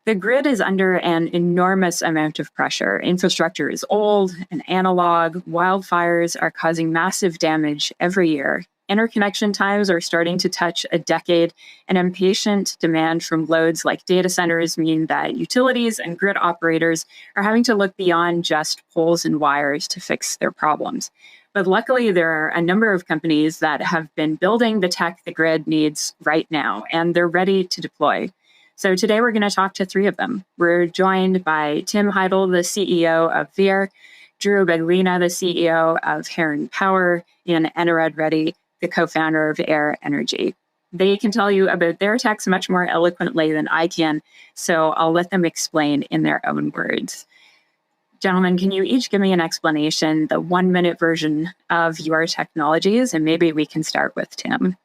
The grid is under an enormous amount of pressure. Infrastructure is old and analog. Wildfires are causing massive damage every year. Interconnection times are starting to touch a decade, and impatient demand from loads like data centers mean that utilities and grid operators are having to look beyond just poles and wires to fix their problems. But luckily, there are a number of companies that have been building the tech the grid needs right now, and they're ready to deploy. So today we're going to talk to three of them. We're joined by Tim Heidel, the CEO of Veer, Drew Baglino, the CEO of Heron Power, and Anirudh Reddy, the co-founder of Air Energy. They can tell you about their techs much more eloquently than I can, so I'll let them explain in their own words. Gentlemen, can you each give me an explanation, the 1-minute version of your technologies, and maybe we can start with Tim.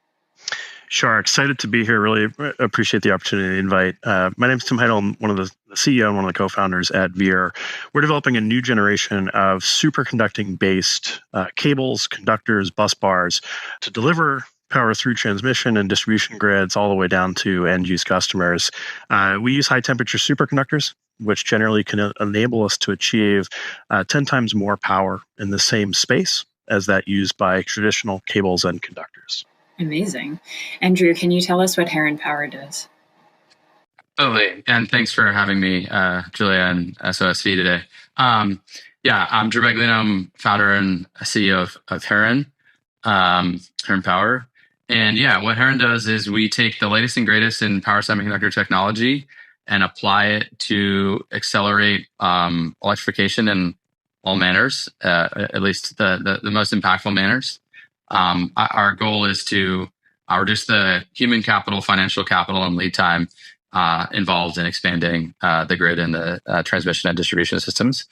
Sure. Excited to be here. Really appreciate the opportunity to invite. My name is Tim Heidel. I'm one of the CEO and one of the co-founders at Veer. We're developing a new generation of superconducting-based cables, conductors, bus bars to deliver power through transmission and distribution grids all the way down to end-use customers. We use high-temperature superconductors, which generally can enable us to achieve 10 times more power in the same space as that used by traditional cables and conductors. Amazing. Andrew, can you tell us what Heron Power does? Totally. And thanks for having me, Julia and SOSV today. I'm Drew Baglino. I'm founder and CEO of Heron, Heron Power. And what Heron does is we take the latest and greatest in power semiconductor technology and apply it to accelerate electrification in all manners, at least the most impactful manners. Our goal is to reduce the human capital, financial capital, and lead time involved in expanding the grid and the transmission and distribution systems.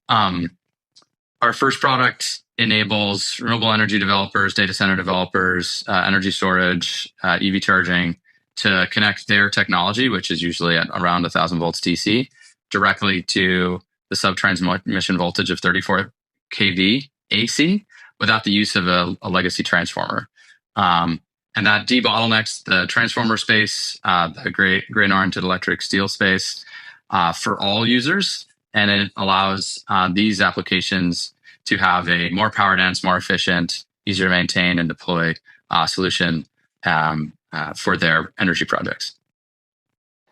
Our first product enables renewable energy developers, data center developers, energy storage, EV charging to connect their technology, which is usually at around 1,000 volts DC, directly to the sub-transmission voltage of 34 kV AC without the use of a legacy transformer. And that debottlenecks the transformer space, the grain-oriented electric steel space for all users. And it allows these applications to have a more power dense, more efficient, easier to maintain and deploy solution for their energy projects.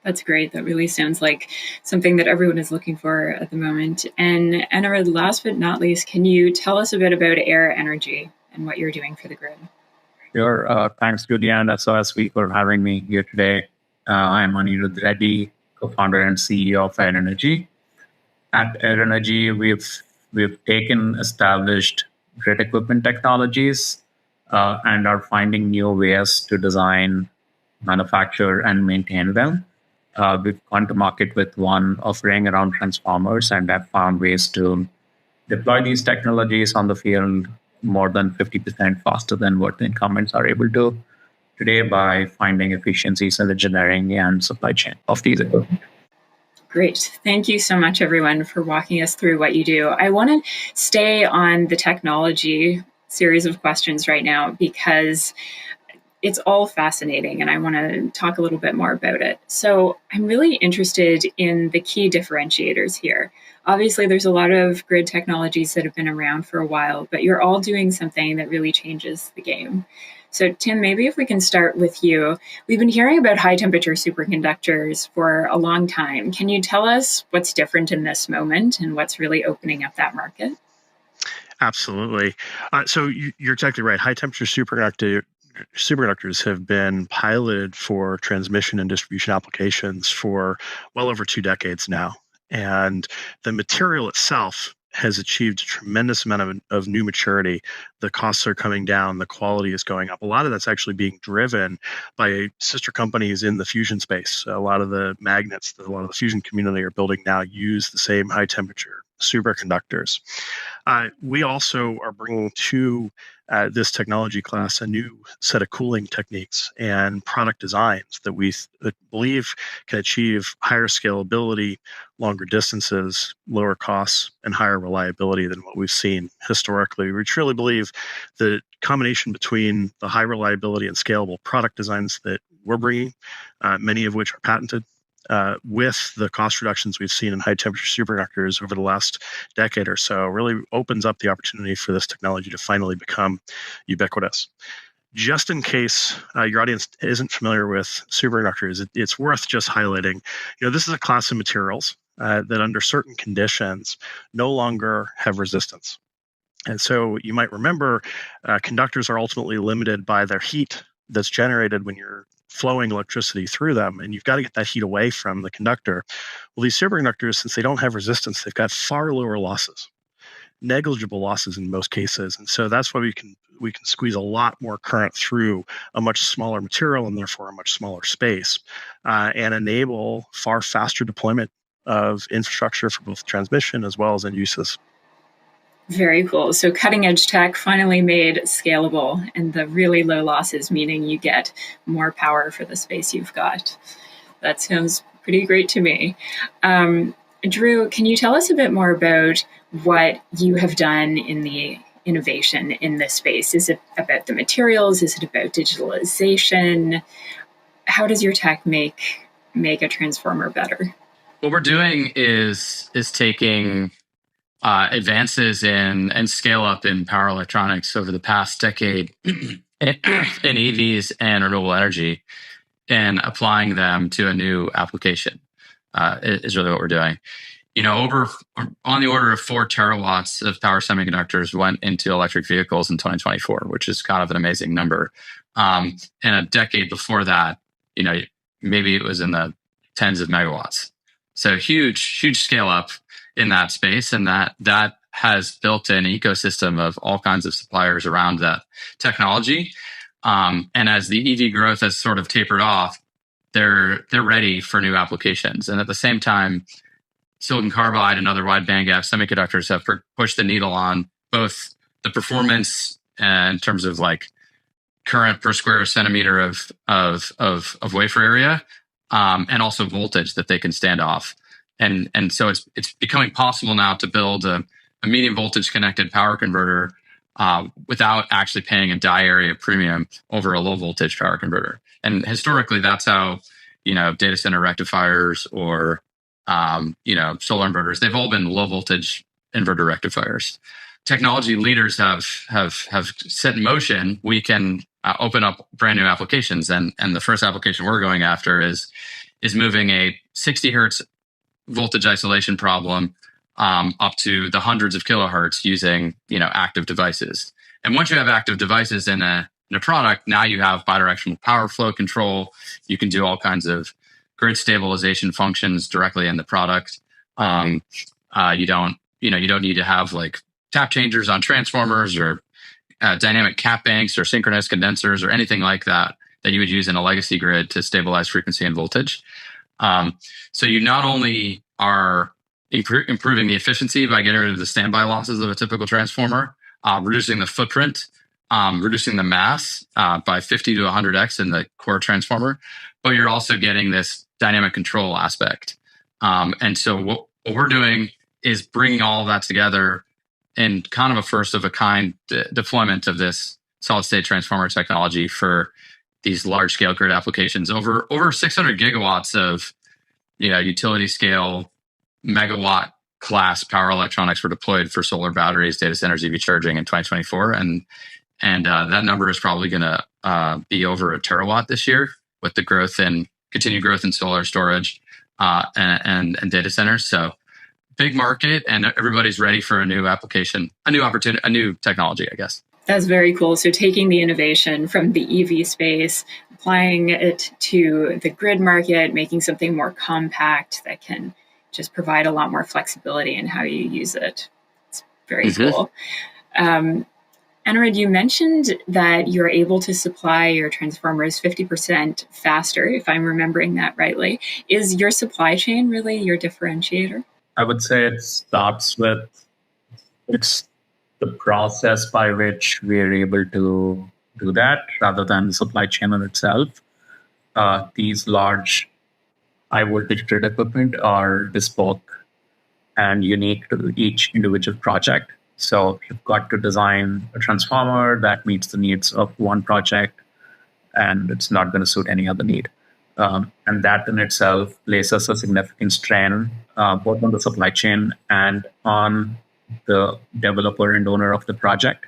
That's great. That really sounds like something that everyone is looking for at the moment. And Anna, last but not least, can you tell us a bit about Air Energy and what you're doing for the grid? Sure. Thanks, Julia and SOSV for having me here today. I'm Anirudh Reddy, co-founder and CEO of Air Energy. At Air Energy, we've taken established grid equipment technologies and are finding new ways to design, manufacture, and maintain them. We've gone to market with one offering around transformers and have found ways to deploy these technologies on the field more than 50% faster than what the incumbents are able to today by finding efficiencies in engineering and supply chain of these equipment. Great. Thank you so much, everyone, for walking us through what you do. I want to stay on the technology series of questions right now because it's all fascinating and I want to talk a little bit more about it. So I'm really interested in the key differentiators here. Obviously, there's a lot of grid technologies that have been around for a while, but you're all doing something that really changes the game. So Tim, maybe if we can start with you. We've been hearing about high temperature superconductors for a long time. Can you tell us what's different in this moment and what's really opening up that market? Absolutely. So you're exactly right. High temperature superconductors have been piloted for transmission and distribution applications for well over 2 decades now. And the material itself has achieved a tremendous amount of new maturity. The costs are coming down, the quality is going up. A lot of that's actually being driven by sister companies in the fusion space. A lot of the magnets that a lot of the fusion community are building now use the same high temperature superconductors. We also are bringing to this technology class a new set of cooling techniques and product designs that we believe can achieve higher scalability, longer distances, lower costs, and higher reliability than what we've seen historically. We truly believe the combination between the high reliability and scalable product designs that we're bringing, many of which are patented, with the cost reductions we've seen in high temperature superconductors over the last decade or so, really opens up the opportunity for this technology to finally become ubiquitous. Just in case your audience isn't familiar with superconductors, it's worth just highlighting, this is a class of materials that under certain conditions no longer have resistance. And so you might remember conductors are ultimately limited by their heat that's generated when you're flowing electricity through them, and you've got to get that heat away from the conductor. Well, these superconductors, since they don't have resistance, they've got far lower losses, negligible losses in most cases, and so that's why we can squeeze a lot more current through a much smaller material and therefore a much smaller space, and enable far faster deployment of infrastructure for both transmission as well as end uses. Very cool. So cutting edge tech finally made scalable, and the really low losses, meaning you get more power for the space you've got. That sounds pretty great to me. Drew, can you tell us a bit more about what you have done in the innovation in this space? Is it about the materials? Is it about digitalization? How does your tech make a transformer better? What we're doing is taking advances and scale up in power electronics over the past decade in EVs and renewable energy and applying them to a new application is really what we're doing. Over on the order of 4 terawatts of power semiconductors went into electric vehicles in 2024, which is kind of an amazing number. And a decade before that, maybe it was in the tens of megawatts. So huge scale up in that space. And that has built an ecosystem of all kinds of suppliers around that technology. And as the EV growth has sort of tapered off, they're ready for new applications. And at the same time, silicon carbide and other wide bandgap semiconductors have pushed the needle on both the performance in terms of like current per square centimeter of wafer area, and also voltage that they can stand off. And so it's becoming possible now to build a medium voltage connected power converter without actually paying a die area premium over a low voltage power converter. And historically, that's how, data center rectifiers or, solar inverters, they've all been low voltage inverter rectifiers. Technology leaders have set in motion, we can open up brand new applications. And the first application we're going after is moving a 60 hertz voltage isolation problem up to the hundreds of kilohertz using active devices. And once you have active devices in a product, now you have bidirectional power flow control. You can do all kinds of grid stabilization functions directly in the product. You don't need to have like tap changers on transformers or dynamic cap banks or synchronous condensers or anything like that you would use in a legacy grid to stabilize frequency and voltage. So you not only are improving the efficiency by getting rid of the standby losses of a typical transformer, reducing the footprint, reducing the mass by 50 to 100x in the core transformer, but you're also getting this dynamic control aspect. And so what we're doing is bringing all of that together in kind of a first of a kind deployment of this solid state transformer technology for these large scale grid applications. Over 600 gigawatts of utility scale megawatt class power electronics were deployed for solar batteries, data centers, EV charging in 2024, and that number is probably going to be over a terawatt this year with the continued growth in solar storage and data centers. So big market, and everybody's ready for a new application, a new opportunity, a new technology, I guess. That's very cool. So taking the innovation from the EV space, applying it to the grid market, making something more compact that can just provide a lot more flexibility in how you use it. It's very cool. Anirudh, you mentioned that you're able to supply your transformers 50% faster, if I'm remembering that rightly. Is your supply chain really your differentiator? I would say it starts with it's the process by which we're able to do that rather than the supply chain in itself. These large high voltage grid equipment are bespoke and unique to each individual project. So you've got to design a transformer that meets the needs of one project, and it's not going to suit any other need. And that in itself places a significant strain both on the supply chain and on the developer and owner of the project.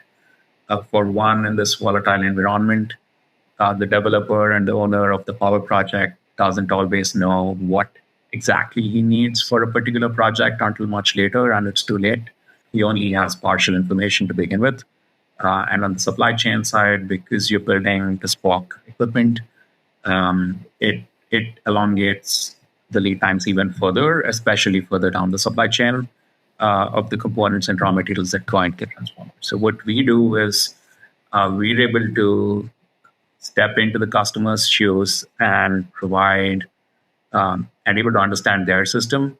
For one, in this volatile environment, the developer and the owner of the power project doesn't always know what exactly he needs for a particular project until much later, and it's too late. He only has partial information to begin with. And on the supply chain side, because you're building bespoke equipment, it elongates the lead times even further, especially further down the supply chain of the components and raw materials that go into the transformer. So what we do is we're able to step into the customer's shoes and provide and able to understand their system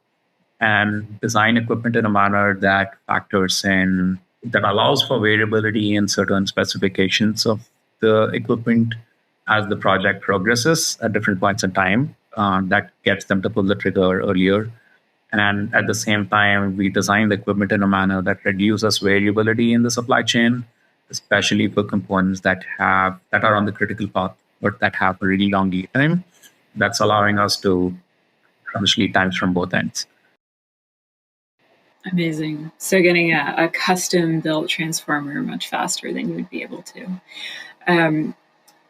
and design equipment in a manner that factors in, that allows for variability in certain specifications of the equipment as the project progresses at different points in time. That gets them to pull the trigger earlier. And at the same time, we design the equipment in a manner that reduces variability in the supply chain, especially for components that are on the critical path or that have a really long lead time. That's allowing us to crunch lead times from both ends. Amazing. So getting a custom-built transformer much faster than you would be able to.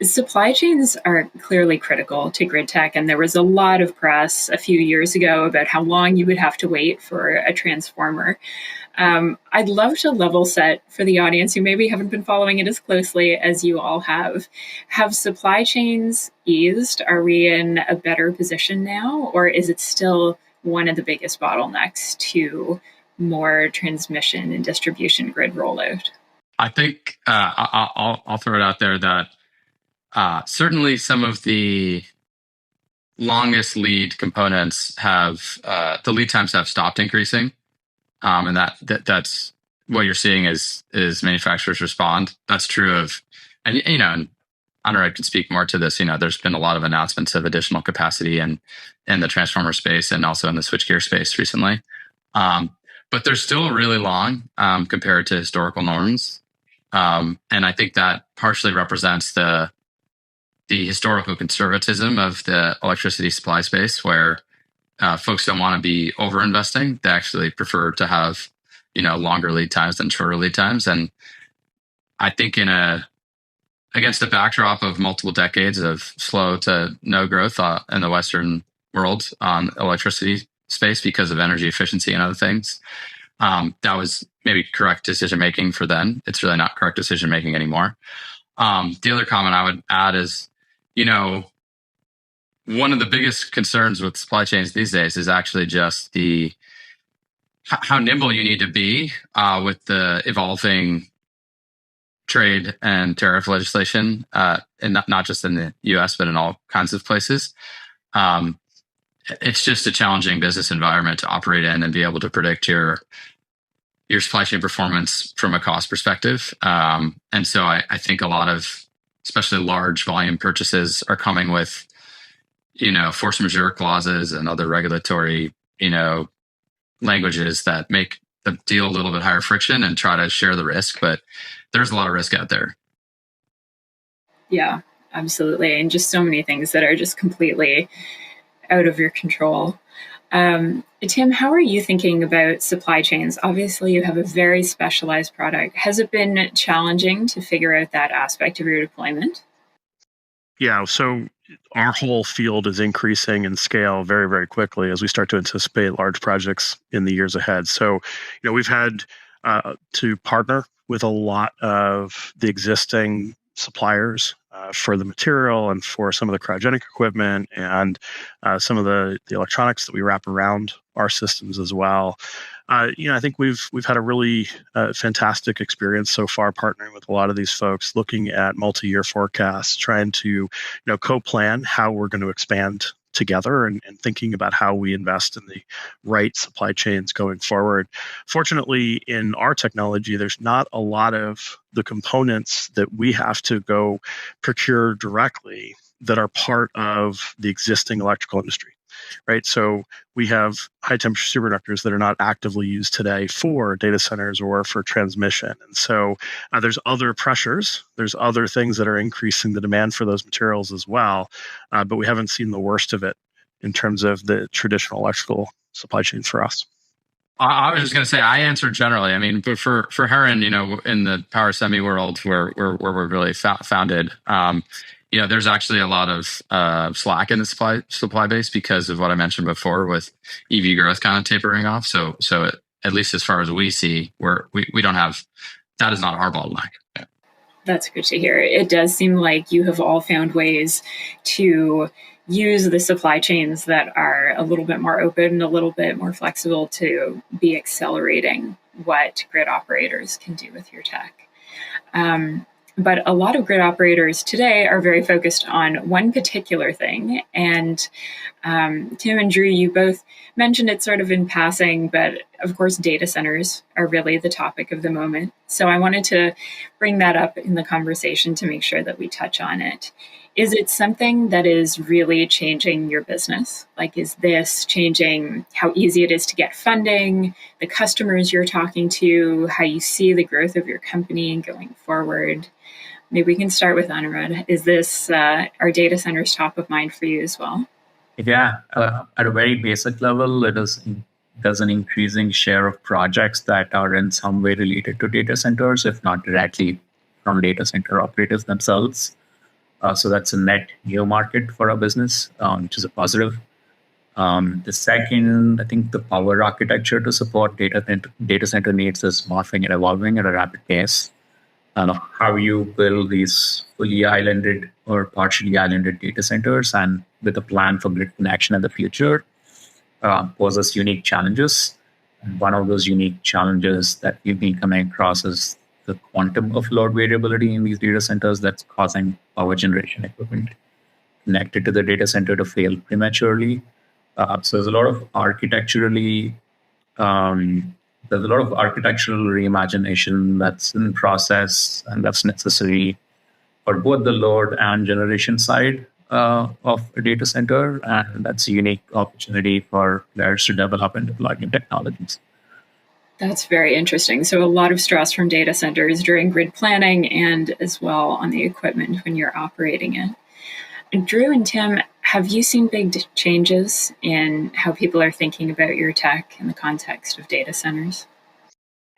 Supply chains are clearly critical to grid tech, and there was a lot of press a few years ago about how long you would have to wait for a transformer. I'd love to level set for the audience who maybe haven't been following it as closely as you all have. Have supply chains eased? Are we in a better position now, or is it still one of the biggest bottlenecks to more transmission and distribution grid rollout? I think I'll throw it out there that certainly some of the longest lead components have the lead times have stopped increasing, and that's what you're seeing is manufacturers respond. That's true of, and and Anurag can speak more to this. There's been a lot of announcements of additional capacity in the transformer space and also in the switchgear space recently, but they're still really long compared to historical norms, and I think that partially represents the historical conservatism of the electricity supply space, where folks don't want to be over-investing. They actually prefer to have, longer lead times than shorter lead times. And I think against the backdrop of multiple decades of slow to no growth in the Western world on electricity space because of energy efficiency and other things, that was maybe correct decision-making for then. It's really not correct decision-making anymore. The other comment I would add is, one of the biggest concerns with supply chains these days is actually just how nimble you need to be with the evolving trade and tariff legislation, and not just in the U.S. but in all kinds of places. It's just a challenging business environment to operate in and be able to predict your supply chain performance from a cost perspective. And so I think a lot of, especially large volume purchases, are coming with, force majeure clauses and other regulatory, languages that make the deal a little bit higher friction and try to share the risk. But there's a lot of risk out there. Yeah, absolutely. And just so many things that are just completely out of your control. Tim, how are you thinking about supply chains? Obviously, you have a very specialized product. Has it been challenging to figure out that aspect of your deployment? Yeah, so our whole field is increasing in scale very, very quickly as we start to anticipate large projects in the years ahead. So, we've had to partner with a lot of the existing suppliers for the material and for some of the cryogenic equipment and some of the electronics that we wrap around our systems as well. I think we've had a really fantastic experience so far partnering with a lot of these folks, looking at multi-year forecasts, trying to co-plan how we're going to expand together and thinking about how we invest in the right supply chains going forward. Fortunately, in our technology, there's not a lot of the components that we have to go procure directly that are part of the existing electrical industry. Right. So we have high temperature superconductors that are not actively used today for data centers or for transmission. And so there's other pressures. There's other things that are increasing the demand for those materials as well. But we haven't seen the worst of it in terms of the traditional electrical supply chain for us. I was just going to say, I answered generally. I mean, but for Heron, in the power semi world where we're really founded, there's actually a lot of slack in the supply base because of what I mentioned before with EV growth kind of tapering off. So at least as far as we see, we don't have, that is not our bottleneck. Yeah. That's good to hear. It does seem like you have all found ways to use the supply chains that are a little bit more open, a little bit more flexible to be accelerating what grid operators can do with your tech. But a lot of grid operators today are very focused on one particular thing. And Tim and Drew, you both mentioned it sort of in passing, but of course, data centers are really the topic of the moment. So I wanted to bring that up in the conversation to make sure that we touch on it. Is it something that is really changing your business? Like, is this changing how easy it is to get funding, the customers you're talking to, how you see the growth of your company going forward? Maybe we can start with Anurag. Is this, are data centers top of mind for you as well? Yeah, at a very basic level, there's an increasing share of projects that are in some way related to data centers, if not directly from data center operators themselves. So that's a net new market for our business, which is a positive. The second, I think the power architecture to support data center needs is morphing and evolving at a rapid pace. And how you build these fully islanded or partially islanded data centers and with a plan for grid connection in the future poses unique challenges. And one of those unique challenges that we've been coming across is the quantum of load variability in these data centers that's causing power generation equipment connected to the data center to fail prematurely. So there's a lot of architectural reimagination that's in process and that's necessary for both the load and generation side of a data center. And that's a unique opportunity for players to develop and deploy new technologies. That's very interesting. So a lot of stress from data centers during grid planning and as well on the equipment when you're operating it. Drew and Tim, have you seen big changes in how people are thinking about your tech in the context of data centers?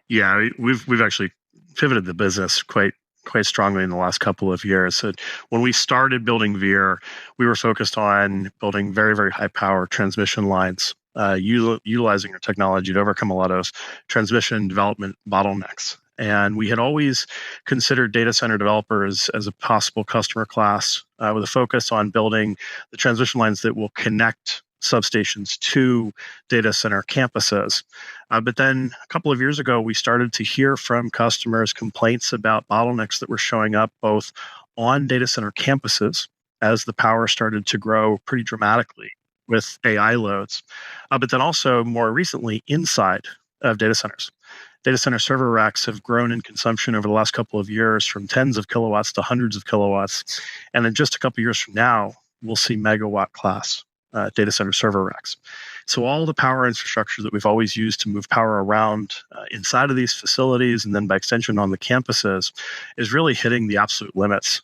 Yeah, we've actually pivoted the business quite strongly in the last couple of years. So when we started building Veer, we were focused on building very, very high power transmission lines, utilizing our technology to overcome a lot of transmission development bottlenecks. And we had always considered data center developers as a possible customer class with a focus on building the transmission lines that will connect substations to data center campuses. But then a couple of years ago, we started to hear from customers complaints about bottlenecks that were showing up both on data center campuses as the power started to grow pretty dramatically with AI loads, but then also more recently inside of data centers. Data center server racks have grown in consumption over the last couple of years from tens of kilowatts to hundreds of kilowatts. And then just a couple of years from now, we'll see megawatt class data center server racks. So all the power infrastructure that we've always used to move power around inside of these facilities and then by extension on the campuses is really hitting the absolute limits.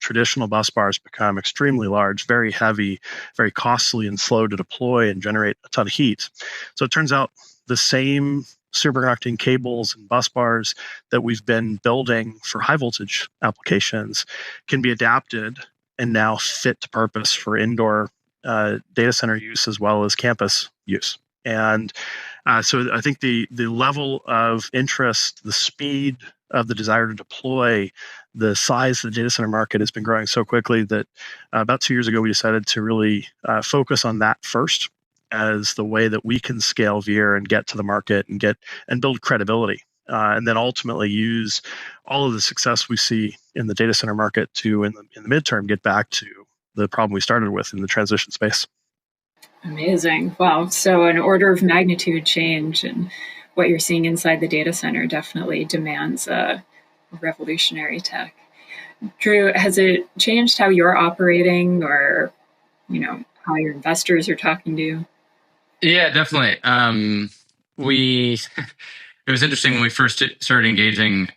Traditional bus bars become extremely large, very heavy, very costly and slow to deploy and generate a ton of heat. So it turns out the same superconducting cables and bus bars that we've been building for high voltage applications can be adapted and now fit to purpose for indoor data center use as well as campus use. And so I think the level of interest, the speed of the desire to deploy, the size of the data center market has been growing so quickly that about 2 years ago, we decided to really focus on that first as the way that we can scale Veer and get to the market and build credibility. And then ultimately use all of the success we see in the data center market to, in the midterm, get back to the problem we started with in the transition space. Amazing. Wow. So an order of magnitude change and what you're seeing inside the data center definitely demands a revolutionary tech. Drew, has it changed how you're operating or, how your investors are talking to you? Yeah, definitely. It was interesting when we first started engaging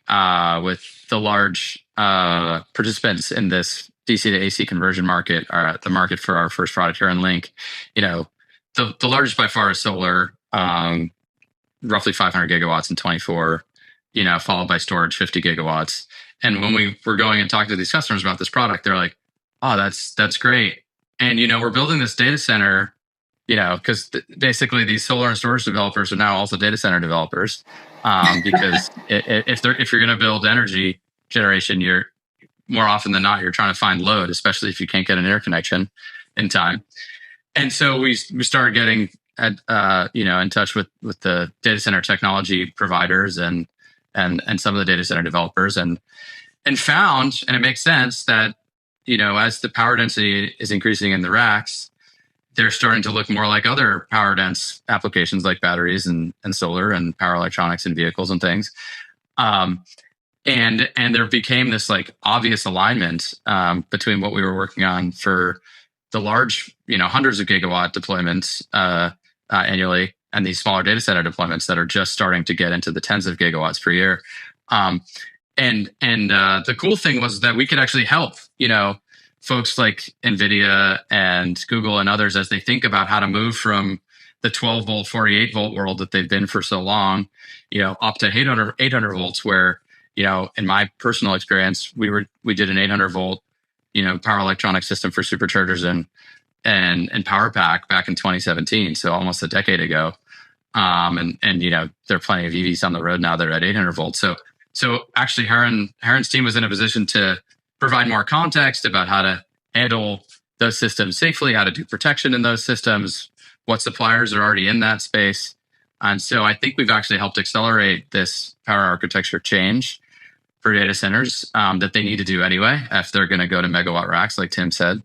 with the large participants in this DC to AC conversion market, the market for our first product here in Link. The largest by far is solar, roughly 500 gigawatts in 24, followed by storage, 50 gigawatts. And when we were going and talking to these customers about this product, they're like, "Oh, that's great." And we're building this data center. Because basically these solar and storage developers are now also data center developers, because if you're going to build energy generation, you're more often than not you're trying to find load, especially if you can't get an interconnection in time. And so we started getting in touch with the data center technology providers and some of the data center developers and found, and it makes sense that as the power density is increasing in the racks, they're starting to look more like other power dense applications like batteries and solar and power electronics and vehicles and things. And there became this obvious alignment between what we were working on for the large, hundreds of gigawatt deployments annually and these smaller data center deployments that are just starting to get into the tens of gigawatts per year. And the cool thing was that we could actually help, folks like NVIDIA and Google and others as they think about how to move from the 12 volt, 48 volt world that they've been for so long, up to 800 volts where, in my personal experience, we did an 800 volt, power electronic system for superchargers in and power pack back in 2017, so almost a decade ago. And there are plenty of EVs on the road now that are at 800 volts. So actually, Heron's team was in a position to provide more context about how to handle those systems safely, how to do protection in those systems, what suppliers are already in that space. And so I think we've actually helped accelerate this power architecture change for data centers that they need to do anyway if they're going to go to megawatt racks, like Tim said.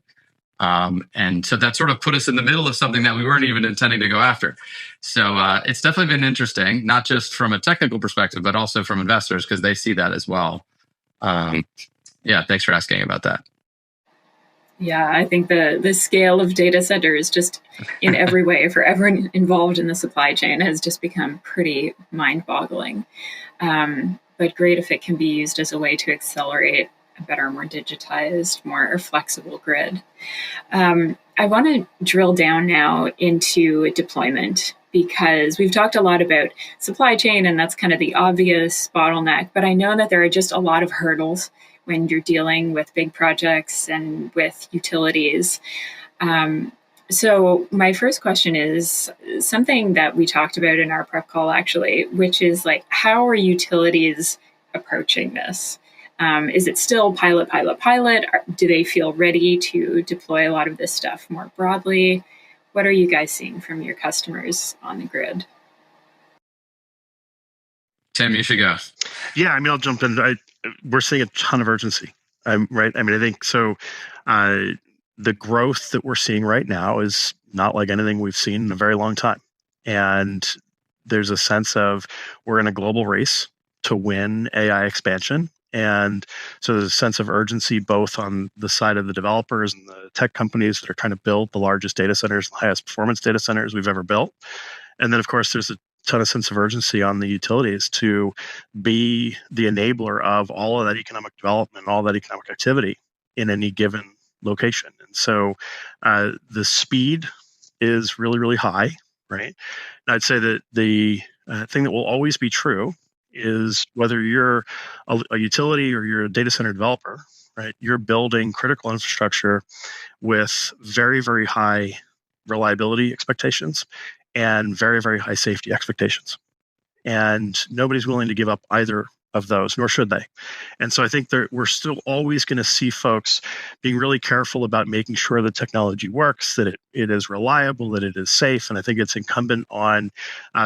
And so that sort of put us in the middle of something that we weren't even intending to go after. So it's definitely been interesting, not just from a technical perspective, but also from investors, because they see that as well. Thanks for asking about that. Yeah, I think the scale of data centers just in every way for everyone involved in the supply chain has just become pretty mind-boggling. But great if it can be used as a way to accelerate a better, more digitized, more flexible grid. I want to drill down now into deployment, because we've talked a lot about supply chain, and that's kind of the obvious bottleneck. But I know that there are just a lot of hurdles when you're dealing with big projects and with utilities. So my first question is something that we talked about in our prep call, actually, which is like, how are utilities approaching this? Is it still pilot? Do they feel ready to deploy a lot of this stuff more broadly? What are you guys seeing from your customers on the grid? Tim, you should go. Yeah, I'll jump in. We're seeing a ton of urgency, right? I think so. The growth that we're seeing right now is not like anything we've seen in a very long time. And there's a sense of we're in a global race to win AI expansion. And so there's a sense of urgency both on the side of the developers and the tech companies that are trying to build the largest data centers, the highest performance data centers we've ever built. And then, of course, there's a ton of sense of urgency on the utilities to be the enabler of all of that economic development, all that economic activity in any given location. And so the speed is really, really high, right? And I'd say that the thing that will always be true is whether you're a utility or you're a data center developer, right? You're building critical infrastructure with very, very high reliability expectations and very, very high safety expectations. And nobody's willing to give up either of those, nor should they. And so I think we're still always going to see folks being really careful about making sure the technology works, that it is reliable, that it is safe. And I think it's incumbent on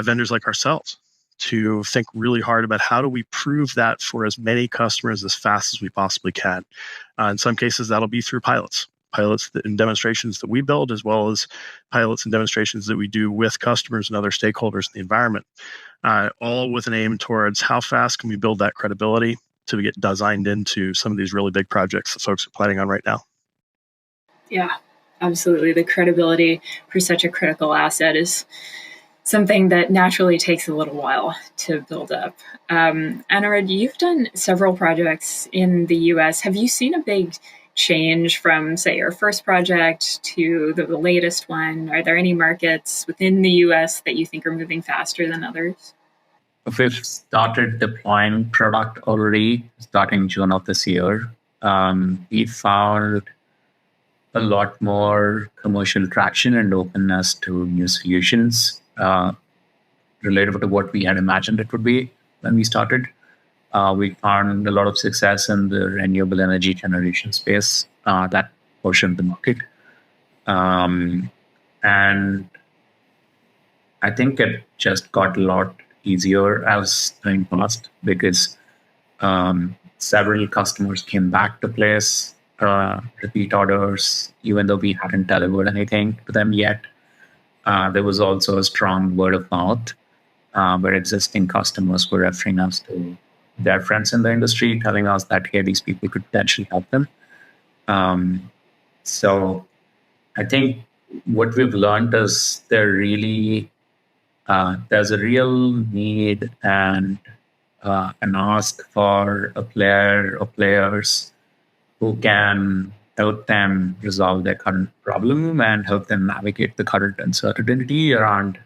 vendors like ourselves to think really hard about how do we prove that for as many customers as fast as we possibly can. In some cases, that'll be through pilots and demonstrations that we build, as well as pilots and demonstrations that we do with customers and other stakeholders in the environment, all with an aim towards how fast can we build that credibility to get designed into some of these really big projects that folks are planning on right now. Yeah, absolutely. The credibility for such a critical asset is something that naturally takes a little while to build up. Anurag, you've done several projects in the US. Have you seen a big change from, say, your first project to the latest one? Are there any markets within the US that you think are moving faster than others? We've started deploying product already starting June of this year. We found a lot more commercial traction and openness to new solutions related to what we had imagined it would be when we started. We found a lot of success in the renewable energy generation space, that portion of the market. And I think it just got a lot easier as time passed because several customers came back to place repeat orders, even though we hadn't delivered anything to them yet. There was also a strong word of mouth where existing customers were referring us to their friends in the industry, telling us that, hey, these people could potentially help them. So I think what we've learned is there's a real need and an ask for a player or players who can help them resolve their current problem and help them navigate the current uncertainty around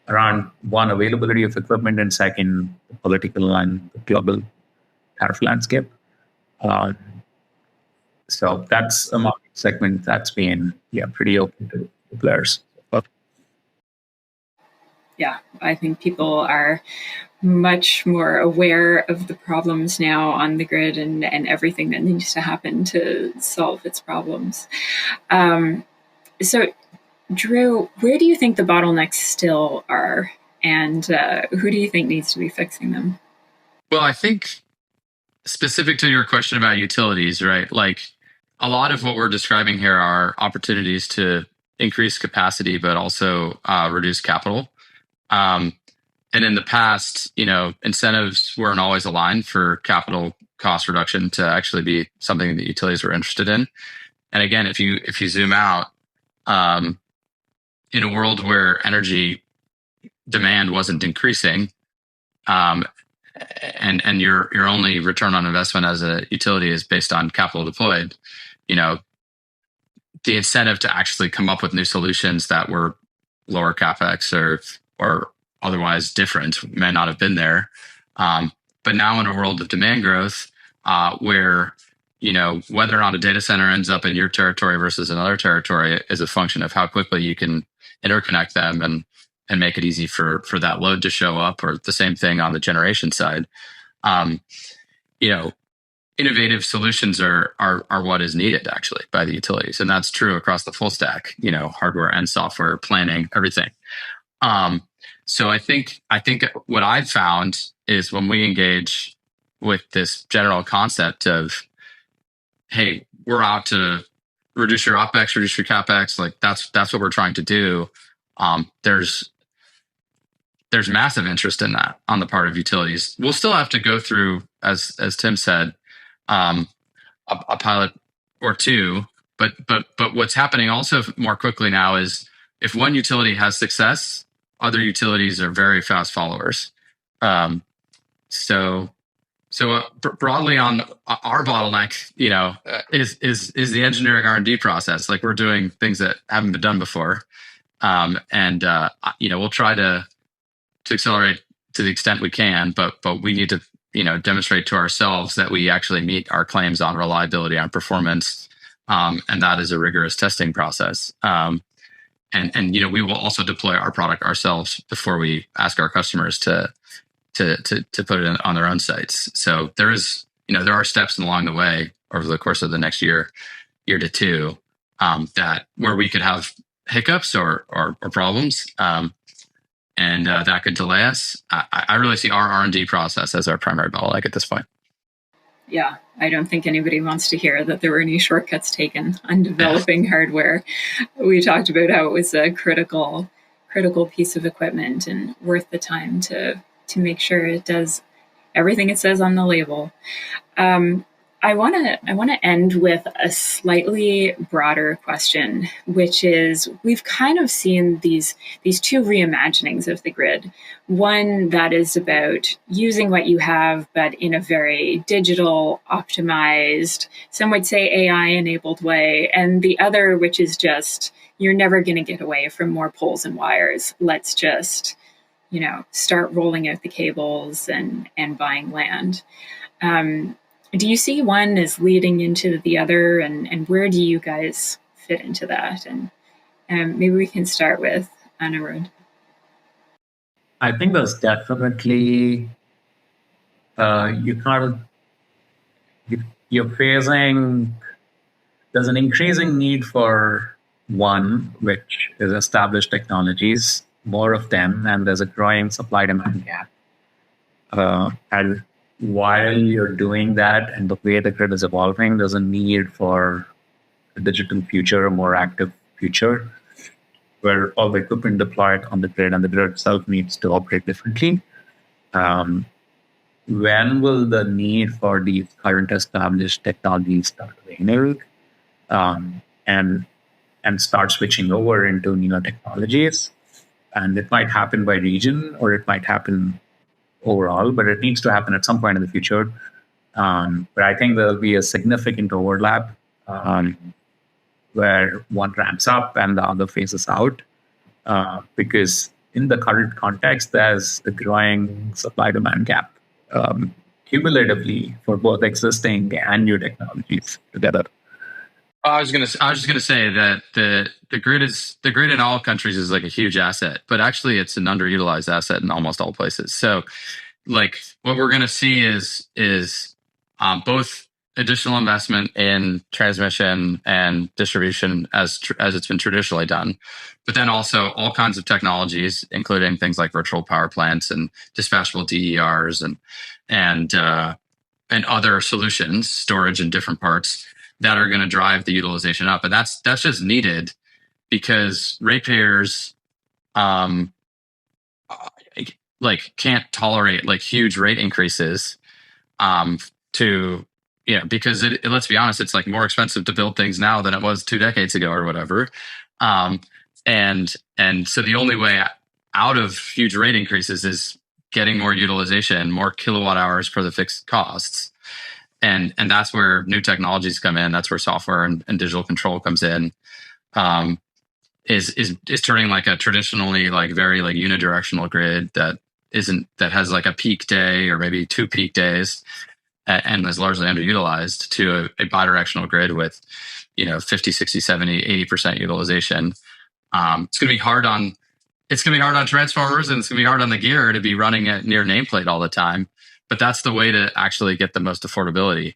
one, availability of equipment, and second, the political and global tariff landscape. So that's a market segment that's been pretty open to players. Yeah, I think people are much more aware of the problems now on the grid and everything that needs to happen to solve its problems. So, Drew, where do you think the bottlenecks still are? And who do you think needs to be fixing them? Well, I think specific to your question about utilities, right? Like a lot of what we're describing here are opportunities to increase capacity, but also reduce capital. And in the past, incentives weren't always aligned for capital cost reduction to actually be something that utilities were interested in. And again, if you zoom out, in a world where energy demand wasn't increasing, and your only return on investment as a utility is based on capital deployed, the incentive to actually come up with new solutions that were lower capex or otherwise different may not have been there. But now in a world of demand growth, where whether or not a data center ends up in your territory versus another territory is a function of how quickly you can interconnect them and make it easy for that load to show up, or the same thing on the generation side. Innovative solutions are what is needed actually by the utilities, and that's true across the full stack. Hardware and software, planning, everything. So I think what I've found is when we engage with this general concept of, hey, we're out to reduce your OpEx, reduce your CapEx, like that's what we're trying to do. There's massive interest in that on the part of utilities. We'll still have to go through, as Tim said, a pilot or two, but what's happening also more quickly now is if one utility has success, other utilities are very fast followers. So broadly on our bottleneck, is the engineering R&D process. Like we're doing things that haven't been done before, and we'll try to accelerate to the extent we can, but we need to demonstrate to ourselves that we actually meet our claims on reliability, on performance, and that is a rigorous testing process. And we will also deploy our product ourselves before we ask our customers to put it on their own sites. So there are steps along the way over the course of the next year to two, that where we could have hiccups or problems, and that could delay us. I really see our R&D process as our primary bottleneck at this point. Yeah, I don't think anybody wants to hear that there were any shortcuts taken on developing hardware. We talked about how it was a critical piece of equipment and worth the time to make sure it does everything it says on the label. I want to end with a slightly broader question, which is we've kind of seen these two reimaginings of the grid. One that is about using what you have, but in a very digital, optimized, some would say AI-enabled way, and the other, which is just you're never going to get away from more poles and wires. Let's just start rolling out the cables and buying land. Do you see one as leading into the other, and where do you guys fit into that? And maybe we can start with Anirudh. I think there's definitely you're facing. There's an increasing need for one, which is established technologies, more of them, and there's a growing supply-demand gap. And while you're doing that and the way the grid is evolving, there's a need for a digital future, a more active future, where all the equipment deployed on the grid and the grid itself needs to operate differently. When will the need for these current established technologies start to wane, and start switching over into newer technologies? And it might happen by region, or it might happen overall, but it needs to happen at some point in the future. But I think there'll be a significant overlap where one ramps up and the other phases out, because in the current context, there's a growing supply-demand gap cumulatively for both existing and new technologies together. I was just gonna say that the grid in all countries is like a huge asset, but actually it's an underutilized asset in almost all places. So like what we're gonna see is both additional investment in transmission and distribution as it's been traditionally done, but then also all kinds of technologies, including things like virtual power plants and dispatchable DERs and other solutions, storage in different parts that are going to drive the utilization up. And that's just needed because ratepayers like can't tolerate like huge rate increases to because let's be honest, it's like more expensive to build things now than it was 2 decades ago or whatever. And so the only way out of huge rate increases is getting more utilization, more kilowatt hours for the fixed costs. And that's where new technologies come in. That's where software and digital control comes in. Is turning like a traditionally like very like unidirectional grid that has like a peak day or maybe 2 peak days and is largely underutilized to a bidirectional grid with 50, 60, 70, 80% utilization. It's going to be hard on transformers, and it's going to be hard on the gear to be running at near nameplate all the time. But that's the way to actually get the most affordability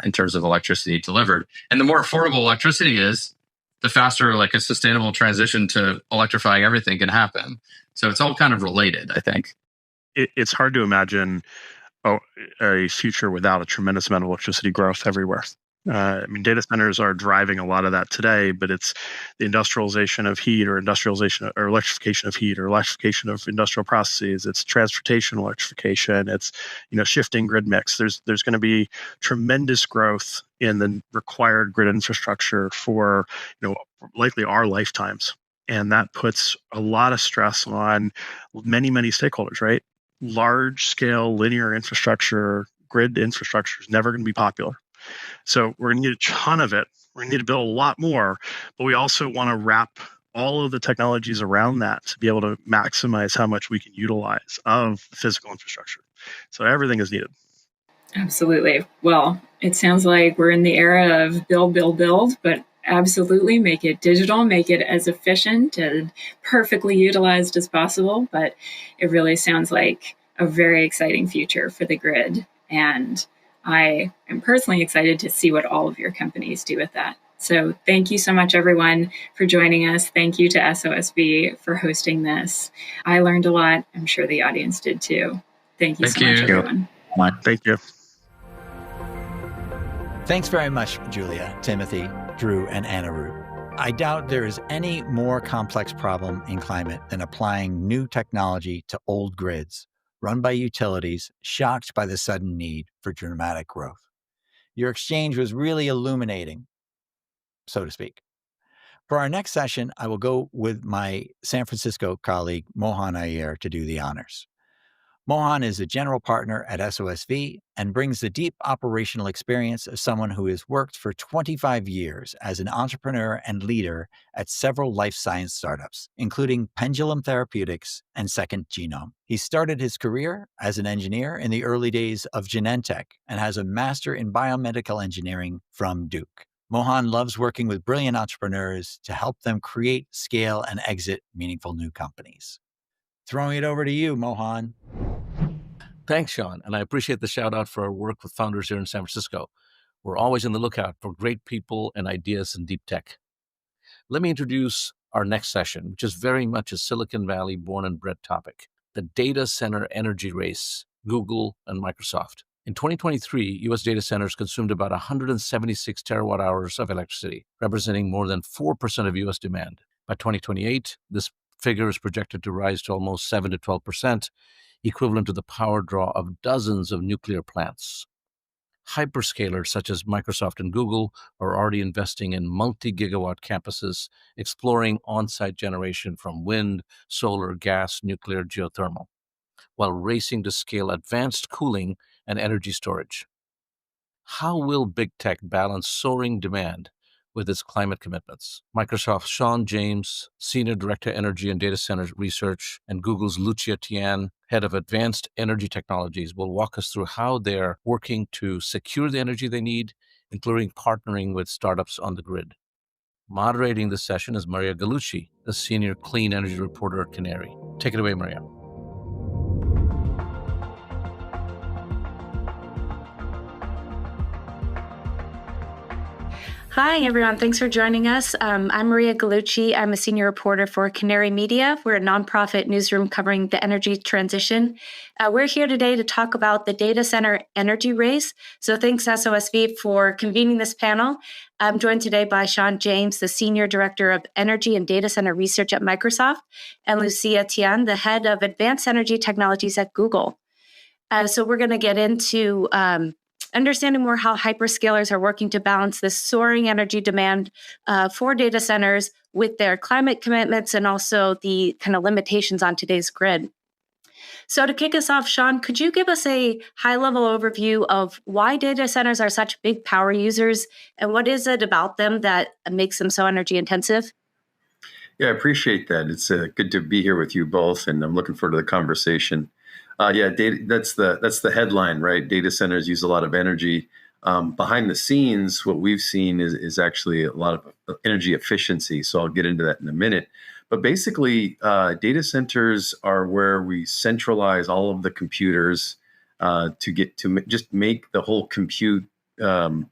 in terms of electricity delivered. And the more affordable electricity is, the faster like a sustainable transition to electrifying everything can happen. So it's all kind of related, I think. It's hard to imagine a future without a tremendous amount of electricity growth everywhere. I mean, data centers are driving a lot of that today, but it's the industrialization of heat or electrification of heat or electrification of industrial processes. It's transportation electrification. It's, shifting grid mix. There's going to be tremendous growth in the required grid infrastructure for, likely our lifetimes. And that puts a lot of stress on many, many stakeholders, right? Large scale linear infrastructure, grid infrastructure is never going to be popular. So we're going to need a ton of it. We're going to need to build a lot more, but we also want to wrap all of the technologies around that to be able to maximize how much we can utilize of the physical infrastructure. So everything is needed. Absolutely. Well, it sounds like we're in the era of build, but absolutely make it digital, make it as efficient and perfectly utilized as possible. But it really sounds like a very exciting future for the grid. And I am personally excited to see what all of your companies do with that. So thank you so much, everyone, for joining us. Thank you to SOSV for hosting this. I learned a lot. I'm sure the audience did too. Thank you so much, everyone. Thank you. Thanks very much, Julia, Timothy, Drew, and Anirudh. I doubt there is any more complex problem in climate than applying new technology to old grids run by utilities shocked by the sudden need for dramatic growth. Your exchange was really illuminating, so to speak. For our next session, I will go with my San Francisco colleague, Mohan Iyer, to do the honors. Mohan is a general partner at SOSV and brings the deep operational experience of someone who has worked for 25 years as an entrepreneur and leader at several life science startups, including Pendulum Therapeutics and Second Genome. He started his career as an engineer in the early days of Genentech and has a master in biomedical engineering from Duke. Mohan loves working with brilliant entrepreneurs to help them create, scale, and exit meaningful new companies. Throwing it over to you, Mohan. Thanks, Sean, and I appreciate the shout out for our work with founders here in San Francisco. We're always on the lookout for great people and ideas in deep tech. Let me introduce our next session, which is very much a Silicon Valley born and bred topic, the data center energy race, Google and Microsoft. In 2023, U.S. data centers consumed about 176 terawatt hours of electricity, representing more than 4% of U.S. demand. By 2028, this figure is projected to rise to almost 7 to 12%, equivalent to the power draw of dozens of nuclear plants. Hyperscalers such as Microsoft and Google are already investing in multi-gigawatt campuses, exploring on-site generation from wind, solar, gas, nuclear, geothermal, while racing to scale advanced cooling and energy storage. How will big tech balance soaring demand with its climate commitments? Microsoft's Sean James, Senior Director, Energy and Data Center Research, and Google's Lucia Tian, Head of Advanced Energy Technologies, will walk us through how they're working to secure the energy they need including partnering with startups on the grid. Moderating this session is Maria Gallucci, the senior clean energy reporter at Canary. Take it away, Maria. Hi, everyone. Thanks for joining us. I'm Maria Gallucci. I'm a senior reporter for Canary Media. We're a nonprofit newsroom covering the energy transition. We're here today to talk about the data center energy race. So thanks, SOSV, for convening this panel. I'm joined today by Sean James, the Senior Director of Energy and Data Center Research at Microsoft, and Lucia Tian, the Head of Advanced Energy Technologies at Google. So we're going to get into understanding more how hyperscalers are working to balance this soaring energy demand for data centers with their climate commitments and also the kind of limitations on today's grid. So to kick us off, Sean, could you give us a high-level overview of why data centers are such big power users and what is it about them that makes them so energy intensive? Yeah, I appreciate that. It's good to be here with you both, and I'm looking forward to the conversation. That's the headline, right? Data centers use a lot of energy. Behind the scenes, what we've seen is actually a lot of energy efficiency. So I'll get into that in a minute. But basically, data centers are where we centralize all of the computers just make the whole compute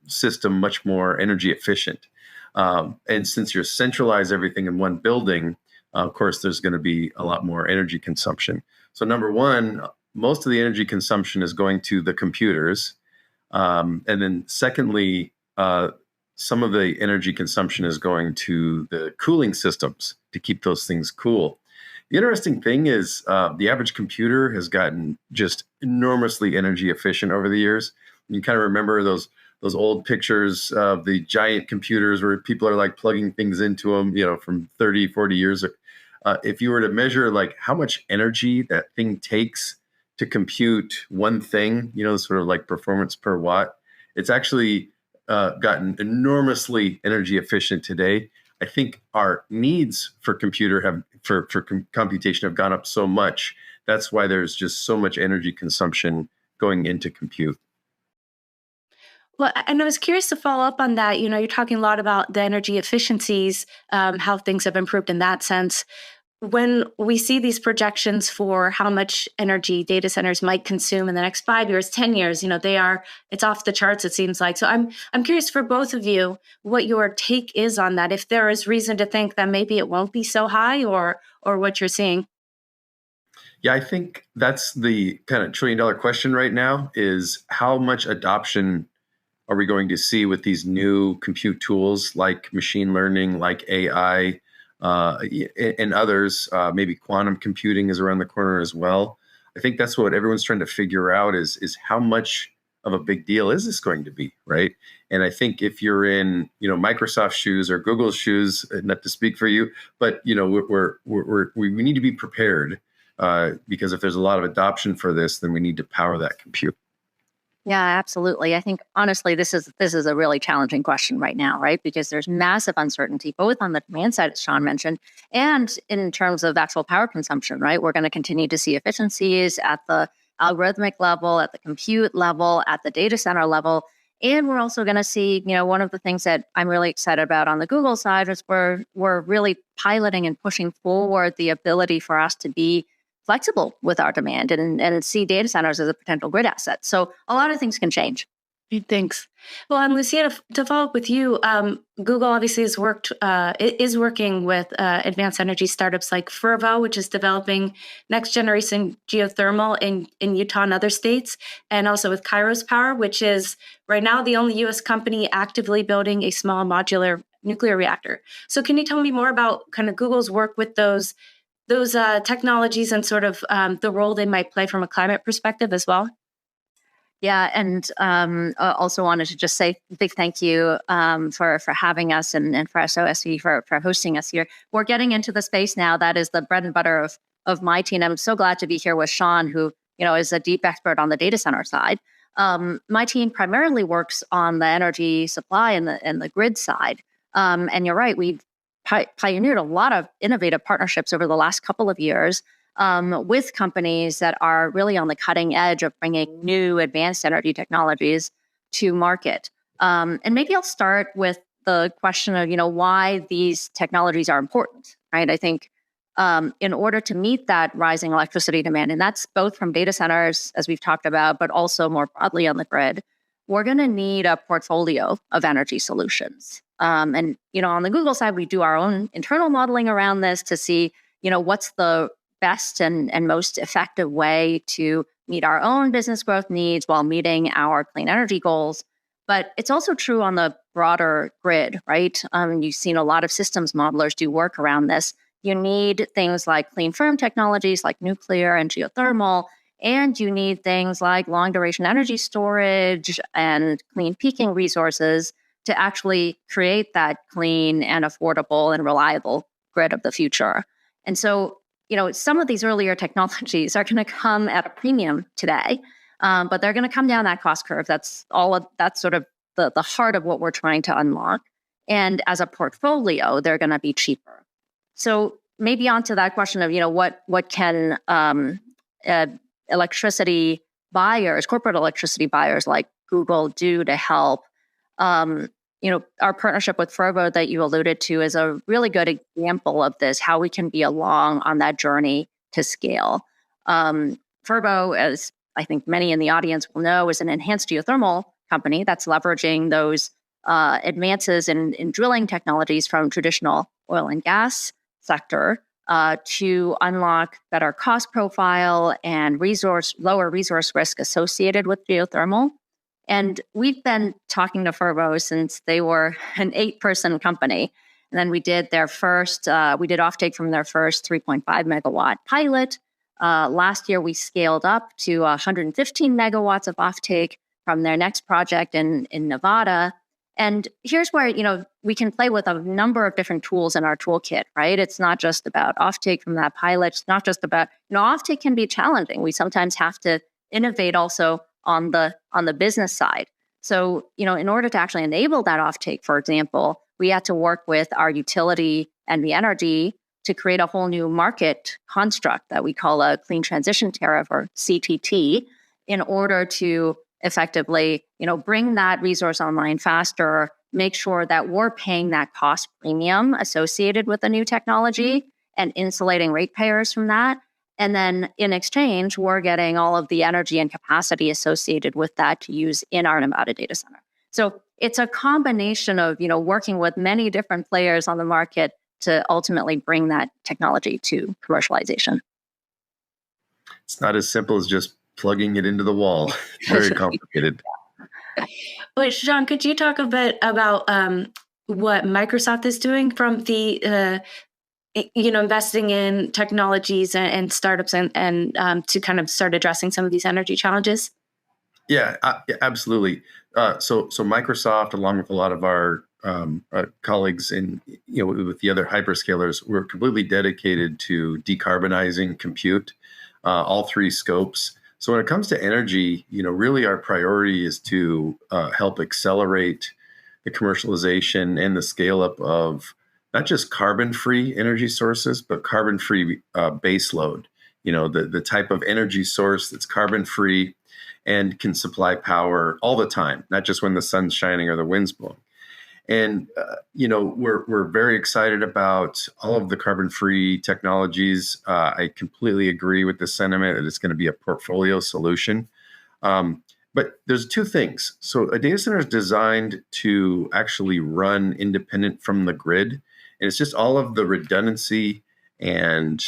system much more energy efficient. And since you centralize everything in one building, of course, there's going to be a lot more energy consumption. So number one, most of the energy consumption is going to the computers. And then secondly, some of the energy consumption is going to the cooling systems to keep those things cool. The interesting thing is the average computer has gotten just enormously energy efficient over the years. You kind of remember those old pictures of the giant computers where people are like plugging things into them, from 30, 40 years ago. If you were to measure like how much energy that thing takes to compute one thing, sort of like performance per watt, it's actually gotten enormously energy efficient today. I think our needs for computation have gone up so much. That's why there's just so much energy consumption going into compute. Well, and I was curious to follow up on that. You're talking a lot about the energy efficiencies, how things have improved in that sense. When we see these projections for how much energy data centers might consume in the next 5 years, 10 years, it's off the charts, it seems like. So I'm curious for both of you what your take is on that, if there is reason to think that maybe it won't be so high or what you're seeing. Yeah, I think that's the kind of $1 trillion question right now is how much adoption are we going to see with these new compute tools like machine learning, like AI, and others? Maybe quantum computing is around the corner as well. I think that's what everyone's trying to figure out is how much of a big deal is this going to be, right? And I think if you're in, Microsoft's shoes or Google's shoes, not to speak for you, but we need to be prepared because if there's a lot of adoption for this, then we need to power that compute. Yeah, absolutely. I think honestly, this is a really challenging question right now, right? Because there's massive uncertainty, both on the demand side, as Sean mentioned, and in terms of actual power consumption, right? We're going to continue to see efficiencies at the algorithmic level, at the compute level, at the data center level. And we're also going to see, one of the things that I'm really excited about on the Google side is we're really piloting and pushing forward the ability for us to be flexible with our demand and see data centers as a potential grid asset. So a lot of things can change. Thanks. Well, and Lucia, to follow up with you, Google obviously is working with advanced energy startups like Fervo, which is developing next generation geothermal in Utah and other states, and also with Kairos Power, which is right now the only U.S. company actively building a small modular nuclear reactor. So can you tell me more about kind of Google's work with those technologies and sort of the role they might play from a climate perspective as well? Yeah, and also wanted to just say a big thank you for having us and for SOSV for hosting us here. We're getting into the space now that is the bread and butter of my team. I'm so glad to be here with Sean, who is a deep expert on the data center side. My team primarily works on the energy supply and the grid side. And you're right, we've pioneered a lot of innovative partnerships over the last couple of years with companies that are really on the cutting edge of bringing new advanced energy technologies to market. And maybe I'll start with the question of, why these technologies are important, right? I think in order to meet that rising electricity demand, and that's both from data centers, as we've talked about, but also more broadly on the grid, we're going to need a portfolio of energy solutions. And, on the Google side, we do our own internal modeling around this to see, what's the best and most effective way to meet our own business growth needs while meeting our clean energy goals. But it's also true on the broader grid, right? You've seen a lot of systems modelers do work around this. You need things like clean firm technologies like nuclear and geothermal, and you need things like long duration energy storage and clean peaking resources to actually create that clean and affordable and reliable grid of the future. And so, some of these earlier technologies are going to come at a premium today, but they're going to come down that cost curve. That's sort of the heart of what we're trying to unlock. And as a portfolio, they're going to be cheaper. So maybe onto that question of, what can electricity buyers, corporate electricity buyers like Google do to help? Our partnership with Fervo that you alluded to is a really good example of this, how we can be along on that journey to scale. Fervo, as I think many in the audience will know, is an enhanced geothermal company that's leveraging those advances in drilling technologies from traditional oil and gas sector to unlock better cost profile and lower resource risk associated with geothermal. And we've been talking to Fervo since they were an 8-person company. And then we did offtake from their first 3.5 megawatt pilot. Last year, we scaled up to 115 megawatts of offtake from their next project in Nevada. And here's where, we can play with a number of different tools in our toolkit, right? It's not just about offtake from that pilot. It's not just about, offtake can be challenging. We sometimes have to innovate also on the business side. So, in order to actually enable that offtake, for example, we had to work with our utility and the energy to create a whole new market construct that we call a clean transition tariff, or CTT, in order to effectively, bring that resource online faster, make sure that we're paying that cost premium associated with the new technology and insulating ratepayers from that. And then in exchange, we're getting all of the energy and capacity associated with that to use in our Nevada data center. So it's a combination of, working with many different players on the market to ultimately bring that technology to commercialization. It's not as simple as just plugging it into the wall. It's very complicated. Wait, Sean, could you talk a bit about what Microsoft is doing from the investing in technologies and startups and to kind of start addressing some of these energy challenges? Yeah, absolutely. So Microsoft, along with a lot of our colleagues in, with the other hyperscalers, we're completely dedicated to decarbonizing compute, all 3 scopes. So when it comes to energy, really our priority is to help accelerate the commercialization and the scale up of not just carbon-free energy sources, but carbon-free baseload. The type of energy source that's carbon-free and can supply power all the time, not just when the sun's shining or the wind's blowing. And we're very excited about all of the carbon-free technologies. I completely agree with the sentiment that it's going to be a portfolio solution. But there's 2 things. So a data center is designed to actually run independent from the grid. And it's just all of the redundancy and,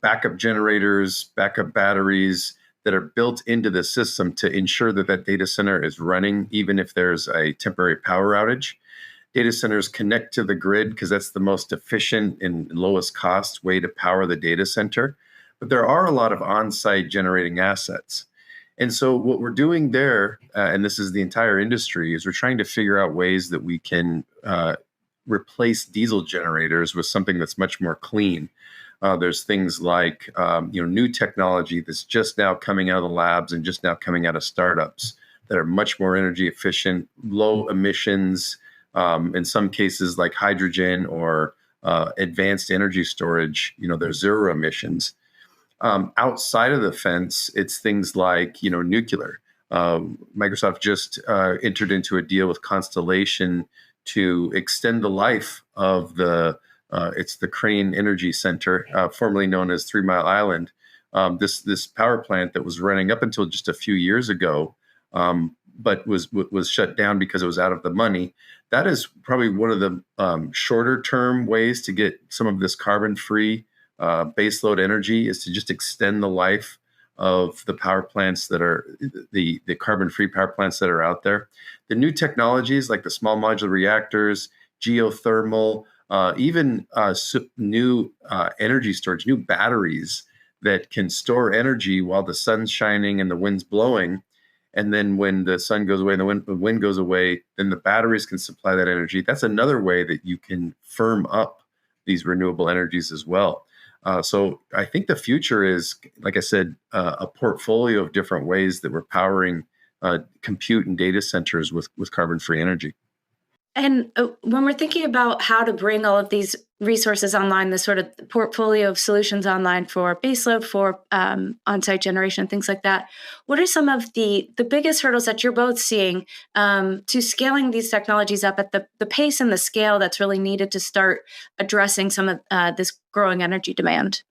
backup generators, backup batteries that are built into the system to ensure that that data center is running, even if there's a temporary power outage. Data centers connect to the grid because that's the most efficient and lowest cost way to power the data center. But there are a lot of on-site generating assets. And so what we're doing there, and this is the entire industry, is we're trying to figure out ways that we can replace diesel generators with something that's much more clean. There's things like new technology that's just now coming out of the labs and just now coming out of startups that are much more energy efficient, low emissions, in some cases like hydrogen or advanced energy storage. There's 0 emissions. Outside of the fence, it's things like nuclear. Microsoft just entered into a deal with Constellation to extend the life of it's the Crane Energy Center, formerly known as 3 Mile Island. This power plant that was running up until just a few years ago, but was shut down because it was out of the money. That is probably one of the shorter term ways to get some of this carbon free baseload energy, is to just extend the life of the power plants that are the carbon free power plants that are out there. The new technologies like the small modular reactors, geothermal, even new energy storage, new batteries that can store energy while the sun's shining and the wind's blowing. And then when the sun goes away and the wind goes away, then the batteries can supply that energy. That's another way that you can firm up these renewable energies as well. So I think the future is, like I said, a portfolio of different ways that we're powering compute and data centers with carbon-free energy. And when we're thinking about how to bring all of these resources online, the sort of portfolio of solutions online for baseload, for on-site generation, things like that, what are some of the biggest hurdles that you're both seeing to scaling these technologies up at the pace and the scale that's really needed to start addressing some of this growing energy demand?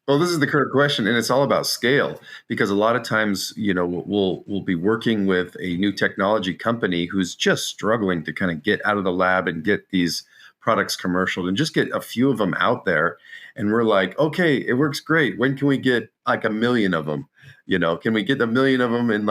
Well, this is the current question, and it's all about scale, because a lot of times, we'll be working with a new technology company who's just struggling to kind of get out of the lab and get these products commercial and just get a few of them out there. And we're like, okay, it works great. When can we get like 1 million of them? Can we get 1 million of them in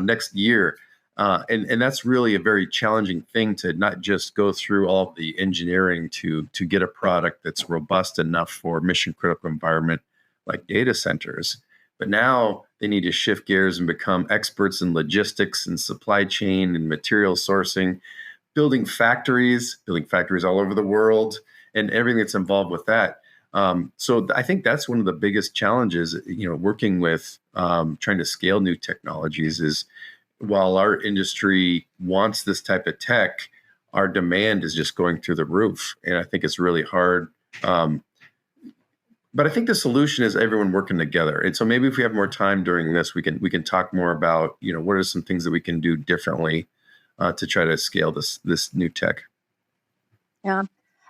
next year? And that's really a very challenging thing, to not just go through all of the engineering to get a product that's robust enough for mission critical environment like data centers. But now they need to shift gears and become experts in logistics and supply chain and material sourcing, building factories all over the world, and everything that's involved with that. So I think that's one of the biggest challenges, working with trying to scale new technologies, is while our industry wants this type of tech, our demand is just going through the roof. And I think it's really hard. But I think the solution is everyone working together. And so maybe if we have more time during this, we can talk more about, what are some things that we can do differently to try to scale this new tech. Yeah.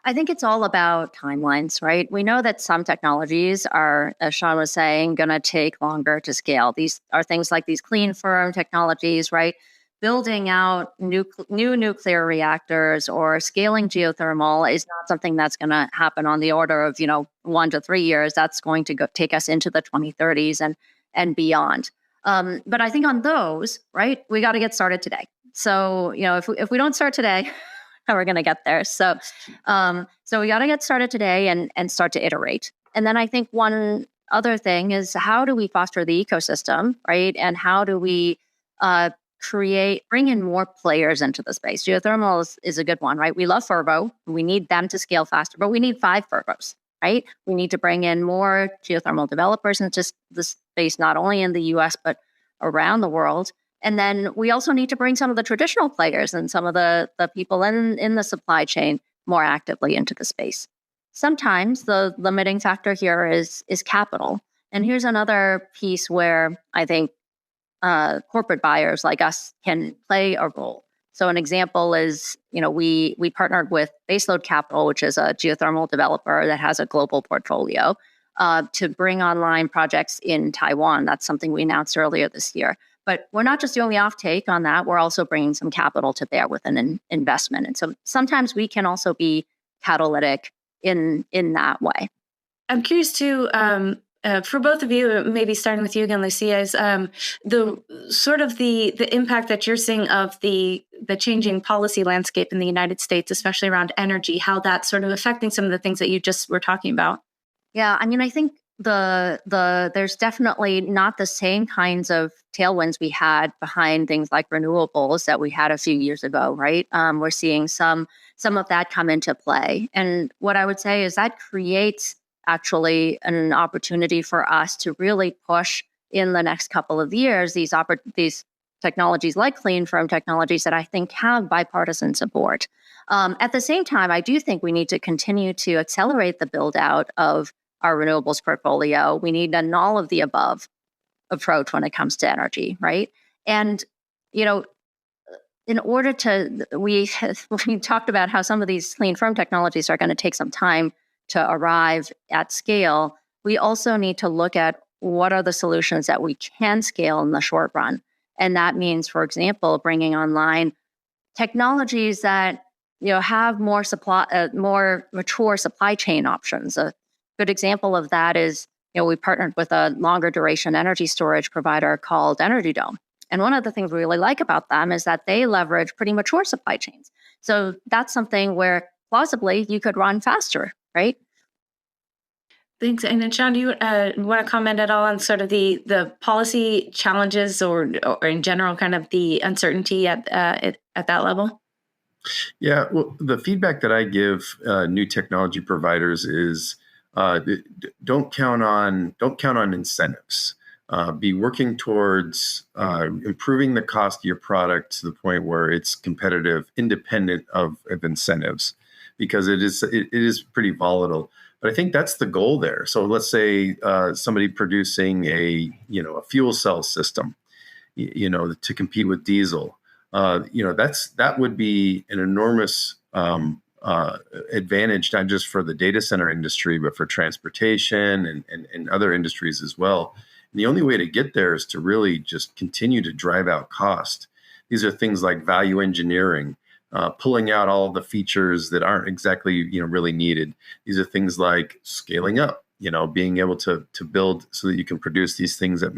I think it's all about timelines, right? We know that some technologies are, as Sean was saying, going to take longer to scale. These are things like these clean firm technologies, right? Building out new nuclear reactors or scaling geothermal is not something that's going to happen on the order of 1 to 3 years. That's going to take us into the 2030s and beyond. But I think on those, right, we got to get started today. So if we don't start today, how we're going to get there? So we got to get started today and start to iterate. And then I think one other thing is, how do we foster the ecosystem, right? And how do we bring in more players into the space? Geothermal is a good one, right? We love Fervo. We need them to scale faster, but we need 5 Fervos, right? We need to bring in more geothermal developers into the space, not only in the US, but around the world. And then we also need to bring some of the traditional players and some of the people in the supply chain more actively into the space. Sometimes the limiting factor here is capital. And here's another piece where I think corporate buyers like us can play a role. So an example is, we partnered with Baseload Capital, which is a geothermal developer that has a global portfolio, to bring online projects in Taiwan. That's something we announced earlier this year. But we're not just doing the offtake on that. We're also bringing some capital to bear with an investment. And so sometimes we can also be catalytic in that way. I'm curious too, for both of you, maybe starting with you again, Lucia, is the sort of the impact that you're seeing of the changing policy landscape in the United States, especially around energy, how that's sort of affecting some of the things that you just were talking about. Yeah, I mean, I think there's definitely not the same kinds of tailwinds we had behind things like renewables that we had a few years ago, right? We're seeing some of that come into play. And what I would say is that creates actually an opportunity for us to really push in the next couple of years these technologies like clean firm technologies that I think have bipartisan support. At the same time, I do think we need to continue to accelerate the build out of our renewables portfolio. We need an all of the above approach when it comes to energy, right? And, you know, in order to, we talked about how some of these clean firm technologies are going to take some time to arrive at scale. We also need to look at what are the solutions that we can scale in the short run. And that means, for example, bringing online technologies that, you know, have more more mature supply chain options. A good example of that is, you know, we partnered with a longer duration energy storage provider called Energy Dome. And one of the things we really like about them is that they leverage pretty mature supply chains. So that's something where plausibly you could run faster, right? Thanks. And then, Sean, do you want to comment at all on sort of the policy challenges or in general, kind of the uncertainty at that level? Yeah, well, the feedback that I give new technology providers is don't count on incentives. Be working towards improving the cost of your product to the point where it's competitive, independent of incentives, because it is pretty volatile. But I think that's the goal there. So let's say somebody producing a fuel cell system, to compete with diesel. That would be an enormous advantage, not just for the data center industry, but for transportation and other industries as well. And the only way to get there is to really just continue to drive out cost. These are things like value engineering, pulling out all of the features that aren't exactly really needed. These are things like scaling up, being able to build so that you can produce these things at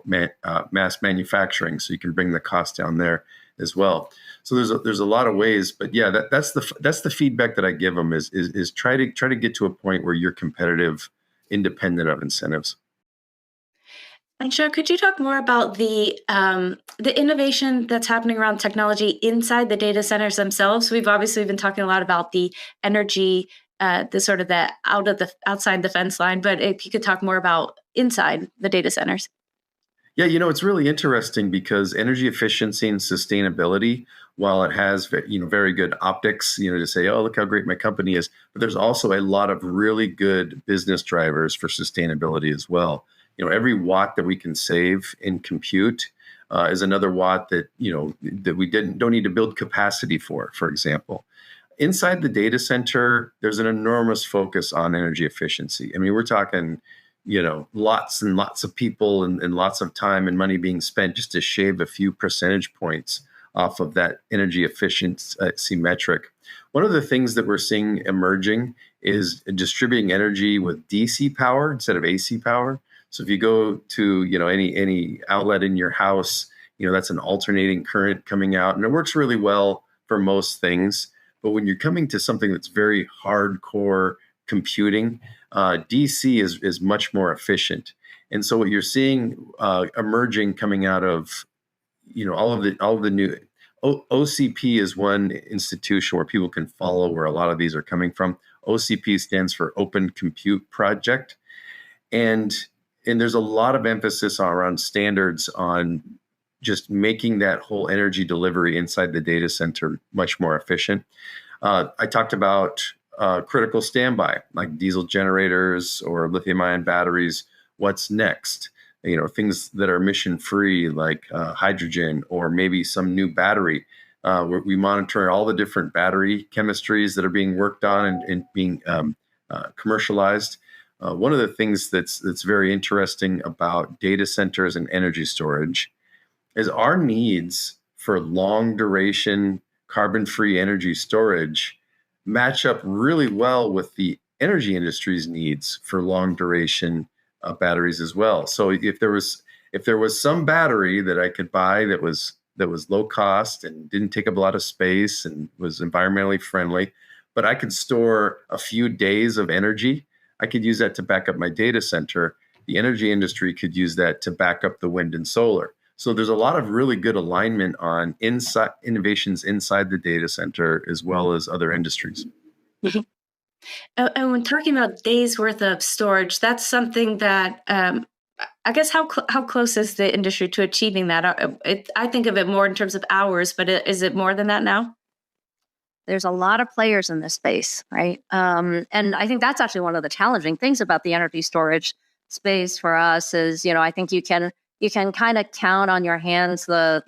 mass manufacturing, so you can bring the cost down there as well. So there's a lot of ways, but yeah, that's the feedback that I give them is try to get to a point where you're competitive, independent of incentives. And Sean, could you talk more about the innovation that's happening around technology inside the data centers themselves? We've obviously been talking a lot about the energy, the sort of the outside the fence line, but if you could talk more about inside the data centers. Yeah, it's really interesting because energy efficiency and sustainability, while it has very good optics, to say, oh, look how great my company is, but there's also a lot of really good business drivers for sustainability as well. Every watt that we can save in compute is another watt that that we don't need to build capacity for example. Inside the data center, there's an enormous focus on energy efficiency. I mean, we're talking lots and lots of people and lots of time and money being spent just to shave a few percentage points off of that energy efficiency metric. One of the things that we're seeing emerging is distributing energy with DC power instead of AC power. So if you go to any outlet in your house, that's an alternating current coming out, and it works really well for most things. But when you're coming to something that's very hardcore computing, DC is much more efficient. And so what you're seeing emerging coming out of all of the new OCP is one institution where people can follow where a lot of these are coming from. OCP stands for Open Compute Project, and there's a lot of emphasis around standards on just making that whole energy delivery inside the data center much more efficient. I talked about critical standby, like diesel generators or lithium-ion batteries. What's next? Things that are emission-free, like hydrogen, or maybe some new battery. We monitor all the different battery chemistries that are being worked on and being commercialized. One of the things that's very interesting about data centers and energy storage is our needs for long duration carbon-free energy storage match up really well with the energy industry's needs for long duration batteries as well. So if there was some battery that I could buy that was low cost and didn't take up a lot of space and was environmentally friendly, but I could store a few days of energy, I could use that to back up my data center. The energy industry could use that to back up the wind and solar. So there's a lot of really good alignment on innovations inside the data center as well as other industries. And when talking about days worth of storage, that's something that I guess how close is the industry to achieving that? I think of it more in terms of hours, but is it more than that now? There's a lot of players in this space, right? And I think that's actually one of the challenging things about the energy storage space for us is, I think you can you can kind of count on your hands the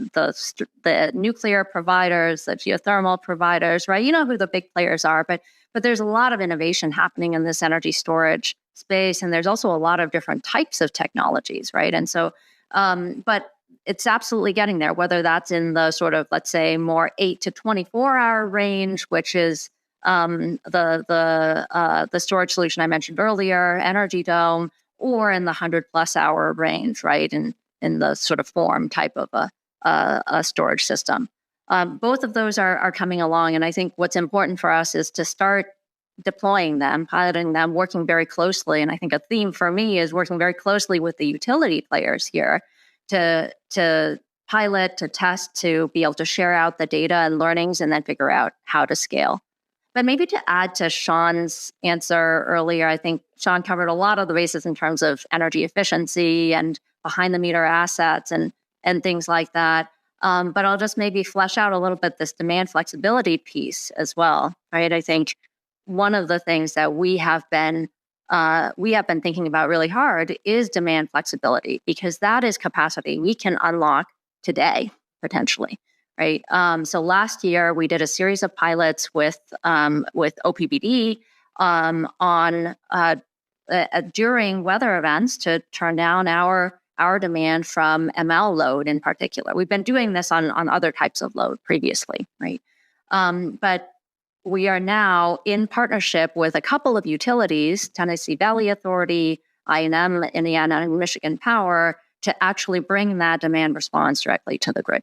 nuclear providers, the geothermal providers, right? You know who the big players are, but there's a lot of innovation happening in this energy storage space, and there's also a lot of different types of technologies, right? And so, but it's absolutely getting there, whether that's in the sort of, let's say, more 8 to 24 hour range, which is the storage solution I mentioned earlier, Energy Dome, or in the 100+ hour range, right? In the sort of form type of a storage system. Both of those are coming along. And I think what's important for us is to start deploying them, piloting them, working very closely. And I think a theme for me is working very closely with the utility players here to pilot, to test, to be able to share out the data and learnings, and then figure out how to scale. But maybe to add to Sean's answer earlier, I think Sean covered a lot of the bases in terms of energy efficiency and behind the meter assets and things like that. But I'll just maybe flesh out a little bit this demand flexibility piece as well, right? I think one of the things that we have been thinking about really hard is demand flexibility, because that is capacity we can unlock today, potentially, right? So last year we did a series of pilots with OPBD on during weather events to turn down our demand from ML load in particular. We've been doing this on other types of load previously, right? But we are now in partnership with a couple of utilities, Tennessee Valley Authority, I&M, Indiana, and Michigan Power, to actually bring that demand response directly to the grid.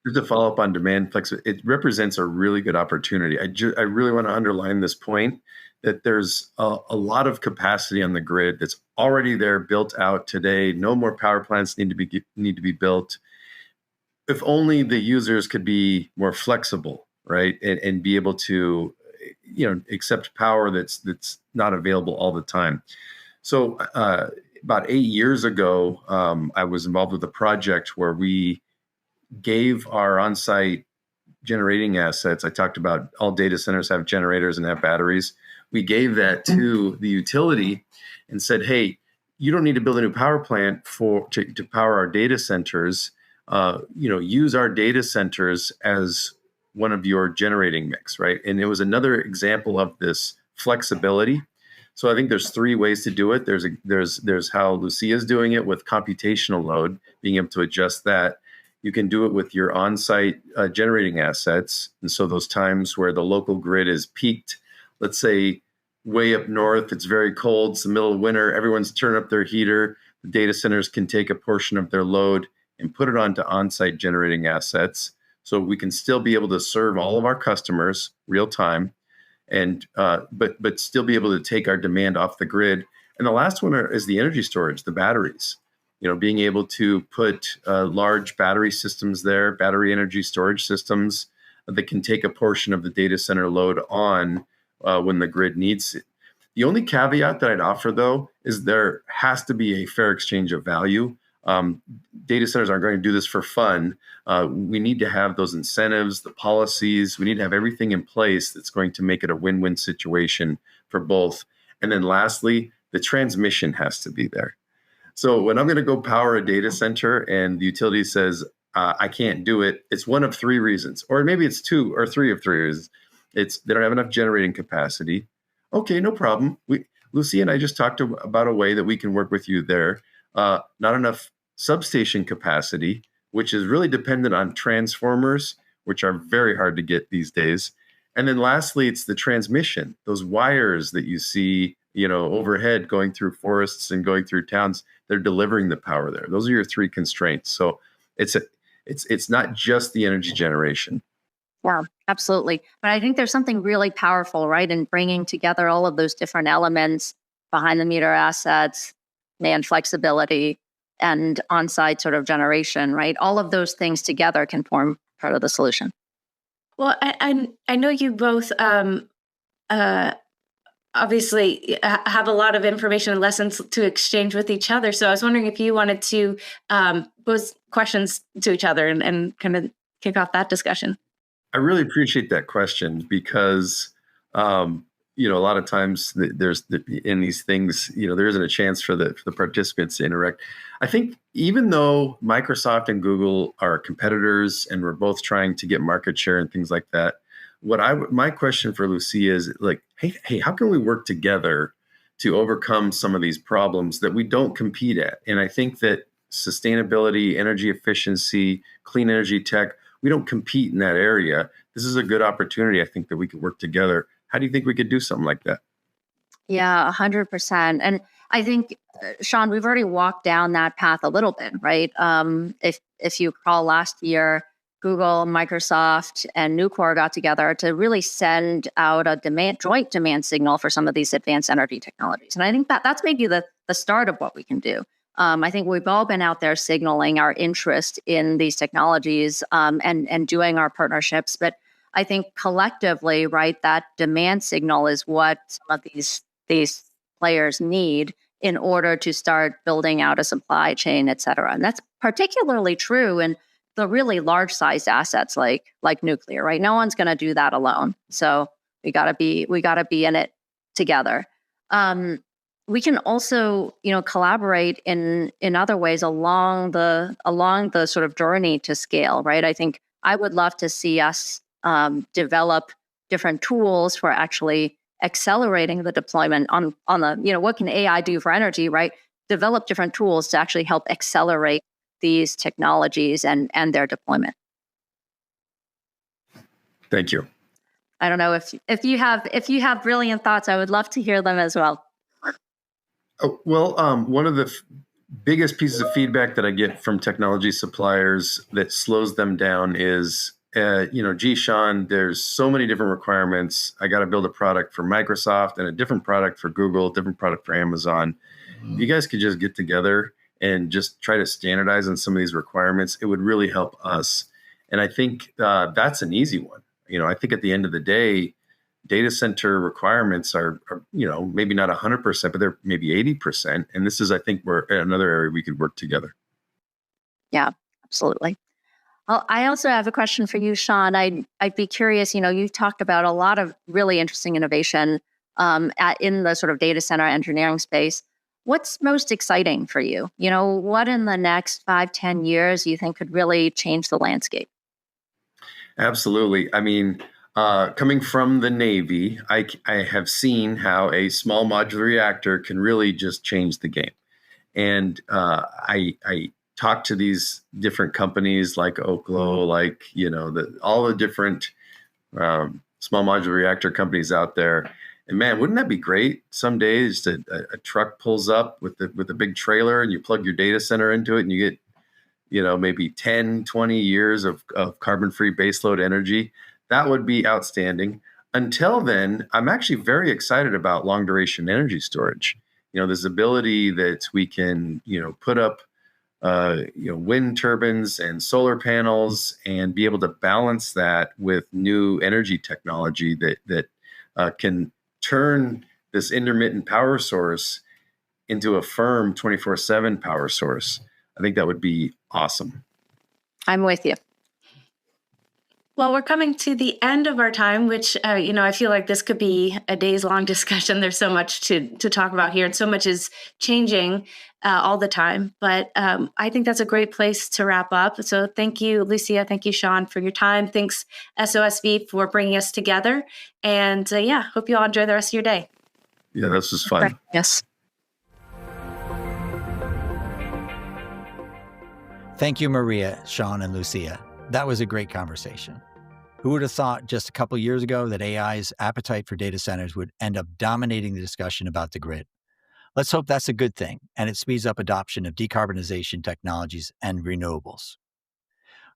Just to follow up on demand flexibility, it represents a really good opportunity. I really want to underline this point that there's a lot of capacity on the grid that's already there, built out today. No more power plants need to be built. If only the users could be more flexible, right, and be able to, accept power that's not available all the time. So about 8 years ago, I was involved with a project where we gave our on-site generating assets. I talked about all data centers have generators and have batteries. We gave that to the utility and said, hey, you don't need to build a new power plant to power our data centers. Use our data centers as one of your generating mix, right? And it was another example of this flexibility. So I think there's 3 ways to do it. There's how Lucia's doing it with computational load, being able to adjust that. You can do it with your on-site generating assets. And so those times where the local grid is peaked, let's say way up north, it's very cold, it's the middle of winter, everyone's turning up their heater. The data centers can take a portion of their load and put it onto on-site generating assets. So we can still be able to serve all of our customers real time, and but still be able to take our demand off the grid. And the last one is the energy storage, the batteries. Being able to put large battery systems there, battery energy storage systems that can take a portion of the data center load on when the grid needs it. The only caveat that I'd offer, though, is there has to be a fair exchange of value. Data centers aren't going to do this for fun. We need to have those incentives, the policies. We need to have everything in place that's going to make it a win-win situation for both. And then lastly, the transmission has to be there. So when I'm going to go power a data center and the utility says, I can't do it, it's one of 3 reasons, or maybe it's 2 or 3 of 3 reasons. It's they don't have enough generating capacity. Okay, no problem. Lucy and I just talked about a way that we can work with you there. Not enough substation capacity, which is really dependent on transformers, which are very hard to get these days. And then lastly, it's the transmission, those wires that you see, overhead going through forests and going through towns. They're delivering the power there. Those are your 3 constraints. So it's not just the energy generation. Yeah, absolutely. But I think there's something really powerful, right, in bringing together all of those different elements, behind the meter assets, demand flexibility, and on-site sort of generation, right? All of those things together can form part of the solution. Well, I know you both obviously have a lot of information and lessons to exchange with each other. So I was wondering if you wanted to pose questions to each other and kind of kick off that discussion. I really appreciate that question because a lot of times there's in these things, there isn't a chance for the participants to interact. I think even though Microsoft and Google are competitors and we're both trying to get market share and things like that, my question for Lucia is like, hey, how can we work together to overcome some of these problems that we don't compete at? And I think that sustainability, energy efficiency, clean energy tech, we don't compete in that area. This is a good opportunity, I think, that we could work together. How do you think we could do something like that? Yeah, 100%. And I think, Sean, we've already walked down that path a little bit, right? If you recall last year, Google, Microsoft, and Nucor got together to really send out a joint demand signal for some of these advanced energy technologies. And I think that's maybe the start of what we can do. I think we've all been out there signaling our interest in these technologies and doing our partnerships. But I think collectively, right, that demand signal is what some of these players need in order to start building out a supply chain, et cetera. And that's particularly true in the really large sized assets like nuclear, right? No one's going to do that alone. So we got to be in it together. We can also, collaborate in other ways along the sort of journey to scale, right? I think I would love to see us develop different tools for actually accelerating the deployment on the, what can AI do for energy, right? Develop different tools to actually help accelerate these technologies and their deployment. Thank you. I don't know if you have brilliant thoughts, I would love to hear them as well. Oh, well, one of the biggest pieces of feedback that I get from technology suppliers that slows them down is, gee, Sean, there's so many different requirements. I got to build a product for Microsoft and a different product for Google, different product for Amazon. If you guys could just get together and just try to standardize on some of these requirements, it would really help us. And I think that's an easy one. I think at the end of the day, data center requirements are maybe not 100%, but they're maybe 80%. And this is, I think, where another area we could work together. Yeah, absolutely. Well, I also have a question for you, Sean. I'd be curious, you've talked about a lot of really interesting innovation in the sort of data center engineering space. What's most exciting for you? What in the next 5-10 years you think could really change the landscape? Absolutely. I mean, coming from the Navy, I have seen how a small modular reactor can really just change the game. And I talk to these different companies like Oklo, like, all the different small modular reactor companies out there. And man, wouldn't that be great? Some days a truck pulls up with a big trailer and you plug your data center into it and you get, maybe 10, 20 years of carbon-free baseload energy. That would be outstanding. Until then, I'm actually very excited about long-duration energy storage. This ability that we can, put up, wind turbines and solar panels and be able to balance that with new energy technology that can turn this intermittent power source into a firm 24/7 power source. I think that would be awesome. I'm with you. Well, we're coming to the end of our time, which, I feel like this could be a days-long discussion. There's so much to talk about here, and so much is changing all the time. But I think that's a great place to wrap up. So thank you, Lucia. Thank you, Sean, for your time. Thanks, SOSV, for bringing us together. And hope you all enjoy the rest of your day. Yeah, this was fun. Yes. Thank you, Maria, Sean, and Lucia. That was a great conversation. Who would have thought just a couple years ago that AI's appetite for data centers would end up dominating the discussion about the grid? Let's hope that's a good thing, and it speeds up adoption of decarbonization technologies and renewables.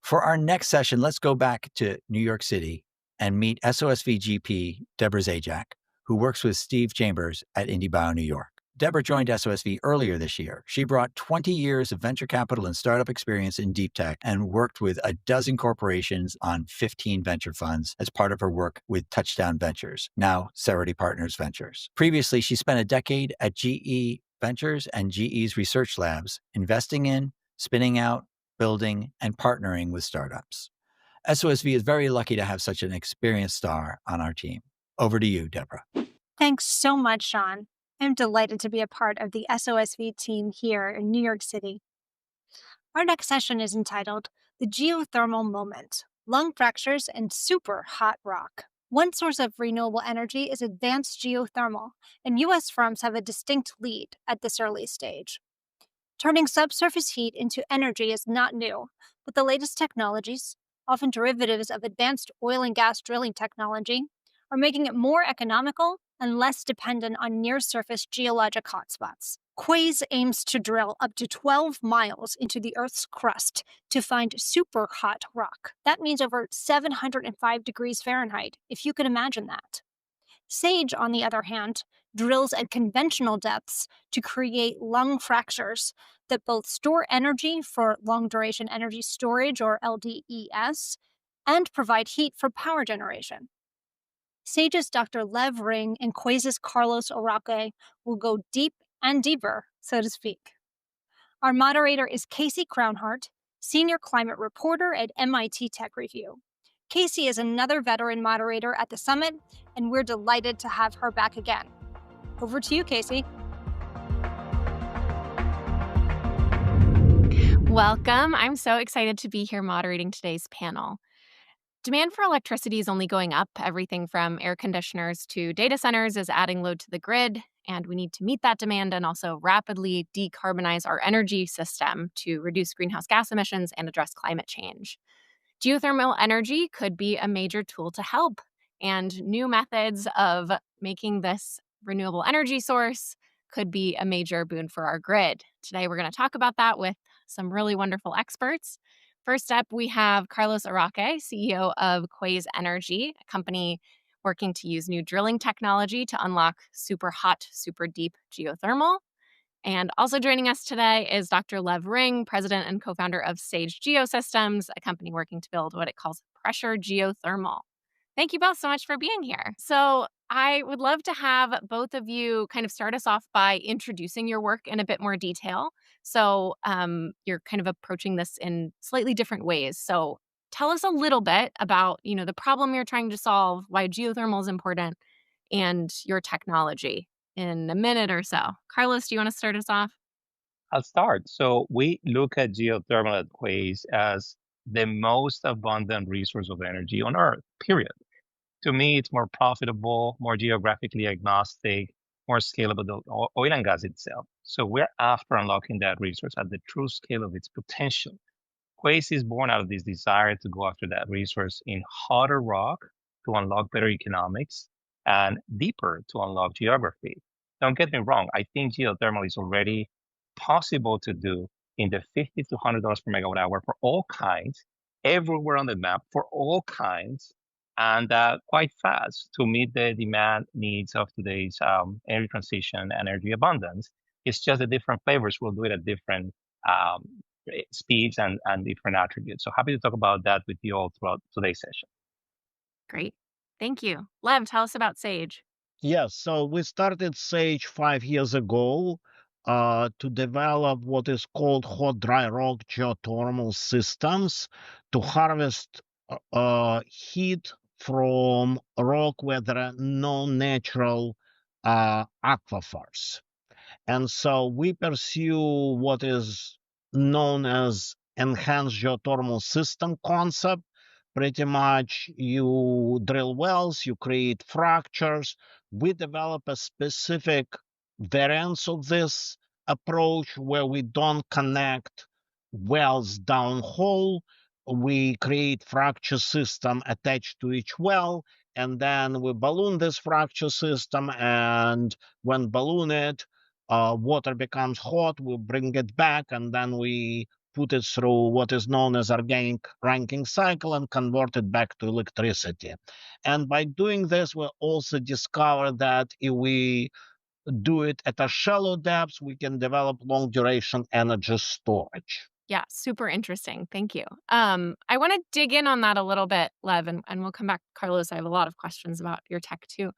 For our next session, let's go back to New York City and meet SOSV GP Deborah Zajac, who works with Steve Chambers at IndieBio New York. Deborah joined SOSV earlier this year. She brought 20 years of venture capital and startup experience in deep tech and worked with a dozen corporations on 15 venture funds as part of her work with Touchdown Ventures, now Cerity Partners Ventures. Previously, she spent a decade at GE Ventures and GE's research labs, investing in, spinning out, building, and partnering with startups. SOSV is very lucky to have such an experienced star on our team. Over to you, Deborah. Thanks so much, Sean. I'm delighted to be a part of the SOSV team here in New York City. Our next session is entitled The Geothermal Moment, Lung Fractures and Super Hot Rock. One source of renewable energy is advanced geothermal, and U.S. firms have a distinct lead at this early stage. Turning subsurface heat into energy is not new, but the latest technologies, often derivatives of advanced oil and gas drilling technology, are making it more economical and less dependent on near-surface geologic hotspots. Quaise aims to drill up to 12 miles into the Earth's crust to find super hot rock. That means over 705 degrees Fahrenheit, if you can imagine that. SAGE, on the other hand, drills at conventional depths to create lung fractures that both store energy for long-duration energy storage, or LDES, and provide heat for power generation. SAGE's Dr. Lev Ring and Quaise's Carlos Oraque will go deep and deeper, so to speak. Our moderator is Casey Crownhart, Senior Climate Reporter at MIT Tech Review. Casey is another veteran moderator at the summit, and we're delighted to have her back again. Over to you, Casey. Welcome. I'm so excited to be here moderating today's panel. Demand for electricity is only going up. Everything from air conditioners to data centers is adding load to the grid, and we need to meet that demand and also rapidly decarbonize our energy system to reduce greenhouse gas emissions and address climate change. Geothermal energy could be a major tool to help, and new methods of making this renewable energy source could be a major boon for our grid. Today, we're going to talk about that with some really wonderful experts. First up, we have Carlos Oraque, CEO of Quaise Energy, a company working to use new drilling technology to unlock super hot, super deep geothermal. And also joining us today is Dr. Lev Ring, president and co-founder of Sage Geosystems, a company working to build what it calls pressure geothermal. Thank you both so much for being here. So I would love to have both of you kind of start us off by introducing your work in a bit more detail. So you're kind of approaching this in slightly different ways. So tell us a little bit about, the problem you're trying to solve, why geothermal is important, and your technology in a minute or so. Carlos, do you want to start us off? I'll start. So we look at geothermal at Quaise as the most abundant resource of energy on Earth, period. To me, it's more profitable, more geographically agnostic, more scalable than oil and gas itself. So we're after unlocking that resource at the true scale of its potential. Quaise is born out of this desire to go after that resource in hotter rock to unlock better economics and deeper to unlock geography. Don't get me wrong, I think geothermal is already possible to do in the $50 to $100 per megawatt hour for all kinds, everywhere on the map for all kinds, and quite fast to meet the demand needs of today's energy transition and energy abundance. It's just the different flavors will do it at different speeds and different attributes. So happy to talk about that with you all throughout today's session. Great. Thank you. Lev, tell us about Sage. Yes, so we started Sage 5 years ago to develop what is called hot dry rock geothermal systems to harvest heat from rock where there are no natural aquifers. And so we pursue what is known as enhanced geothermal system concept. Pretty much you drill wells, you create fractures. We develop a specific variance of this approach where we don't connect wells downhole. We create fracture system attached to each well, and then we balloon this fracture system, and when ballooned, water becomes hot, we bring it back, and then we put it through what is known as organic ranking cycle and convert it back to electricity. And by doing this, we also discover that if we do it at a shallow depth, we can develop long duration energy storage. Yeah, super interesting. Thank you. I want to dig in on that a little bit, Lev, and we'll come back. Carlos, I have a lot of questions about your tech too.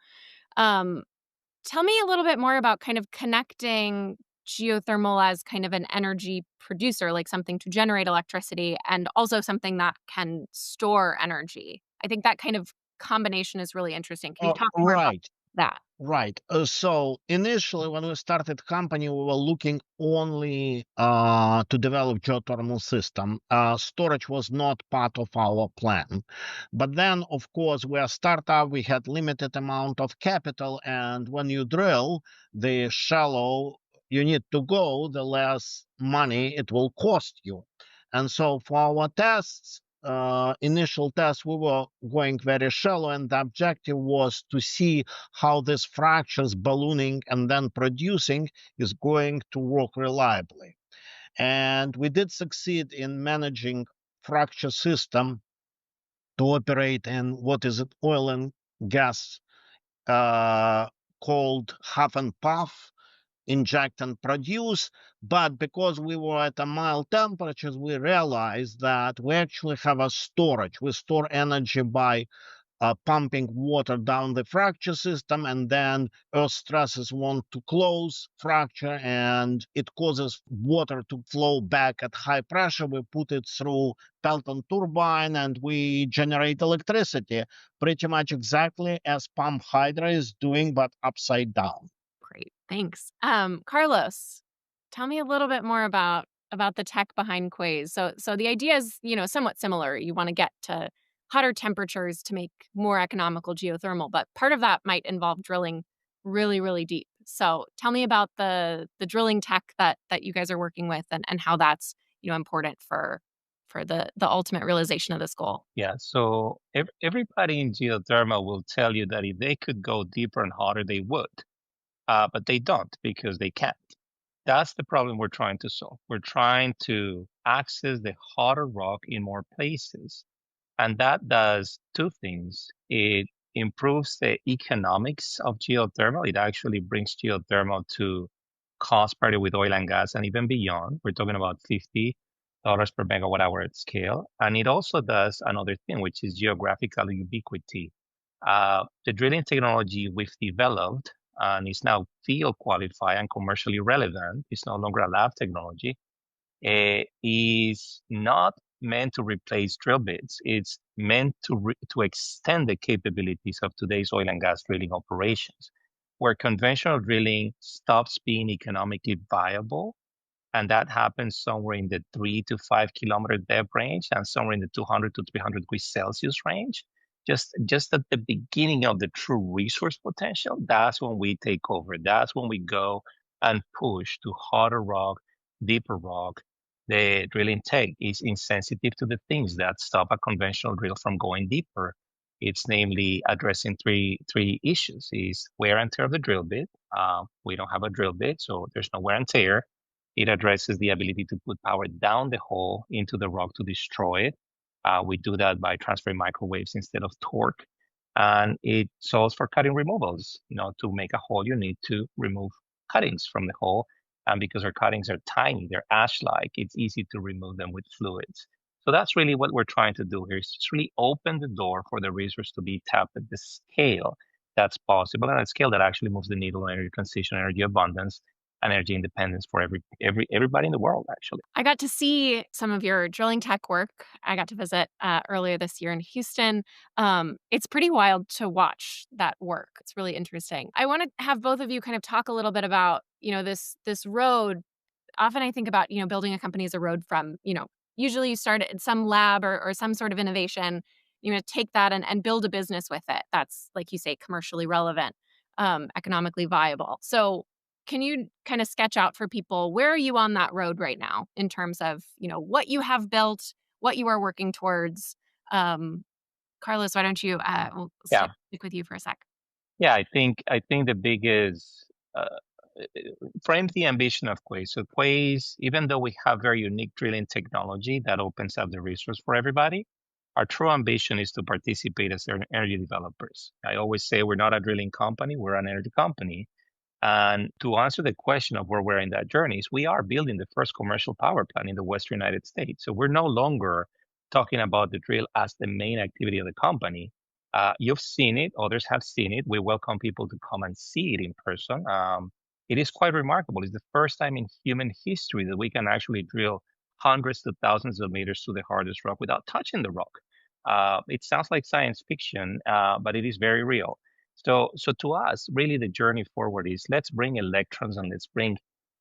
Tell me a little bit more about kind of connecting geothermal as kind of an energy producer, like something to generate electricity and also something that can store energy. I think that kind of combination is really interesting. Can you talk more about that? Right. So initially, when we started company, we were looking only to develop geothermal system. Storage was not part of our plan. But then, of course, we're a startup. We had limited amount of capital, and when you drill, the shallow you need to go, the less money it will cost you. And so for our tests, initial tests, we were going very shallow, and the objective was to see how this fractures ballooning and then producing is going to work reliably. And we did succeed in managing fracture system to operate in what is it, oil and gas called half and puff, inject and produce. But because we were at a mild temperatures, we realized that we actually have a storage. We store energy by pumping water down the fracture system, and then earth stresses want to close fracture, and it causes water to flow back at high pressure. We put it through Pelton turbine, and we generate electricity pretty much exactly as pump hydro is doing, but upside down. Great, thanks. Carlos, tell me a little bit more about the tech behind Quays. So the idea is, somewhat similar. You want to get to hotter temperatures to make more economical geothermal, but part of that might involve drilling really, really deep. So tell me about the drilling tech that you guys are working with, and how that's important for the ultimate realization of this goal. Yeah, so everybody in geothermal will tell you that if they could go deeper and hotter, they would. But they don't because they can't. That's the problem we're trying to solve. We're trying to access the hotter rock in more places. And that does two things. It improves the economics of geothermal. It actually brings geothermal to cost parity with oil and gas and even beyond. We're talking about $50 per megawatt hour at scale. And it also does another thing, which is geographical ubiquity. The drilling technology we've developed and is now field qualified and commercially relevant, it's no longer a lab technology, is not meant to replace drill bits. It's meant to extend the capabilities of today's oil and gas drilling operations, where conventional drilling stops being economically viable. And that happens somewhere in the 3 to 5 kilometer depth range and somewhere in the 200 to 300 degrees Celsius range. Just at the beginning of the true resource potential, that's when we take over. That's when we go and push to hotter rock, deeper rock. The drilling tech is insensitive to the things that stop a conventional drill from going deeper. It's namely addressing three issues: is wear and tear of the drill bit. We don't have a drill bit, so there's no wear and tear. It addresses the ability to put power down the hole into the rock to destroy it. We do that by transferring microwaves instead of torque. And it solves for cutting removals. To make a hole, you need to remove cuttings from the hole. And because our cuttings are tiny, they're ash-like, it's easy to remove them with fluids. So that's really what we're trying to do here, is just really open the door for the resource to be tapped at the scale that's possible, and a scale that actually moves the needle on energy transition, energy abundance, energy independence for everybody in the world, actually. I got to see some of your drilling tech work. I got to visit earlier this year in Houston. It's pretty wild to watch that work. It's really interesting. I want to have both of you kind of talk a little bit about, this road. Often I think about, building a company as a road from, usually you start at some lab or some sort of innovation, take that and build a business with it. That's, like you say, commercially relevant, economically viable. So can you kind of sketch out for people, where are you on that road right now in terms of, what you have built, what you are working towards? Carlos, why don't you, we'll stick with you for a sec. Yeah, I think the biggest frames the ambition of Quays. So Quays, even though we have very unique drilling technology that opens up the resource for everybody, our true ambition is to participate as energy developers. I always say we're not a drilling company, we're an energy company. And to answer the question of where we're in that journey, is we are building the first commercial power plant in the Western United States. So we're no longer talking about the drill as the main activity of the company. You've seen it, others have seen it. We welcome people to come and see it in person. It is quite remarkable. It's the first time in human history that we can actually drill hundreds to thousands of meters to the hardest rock without touching the rock. It sounds like science fiction, but it is very real. So to us, really the journey forward is let's bring electrons and let's bring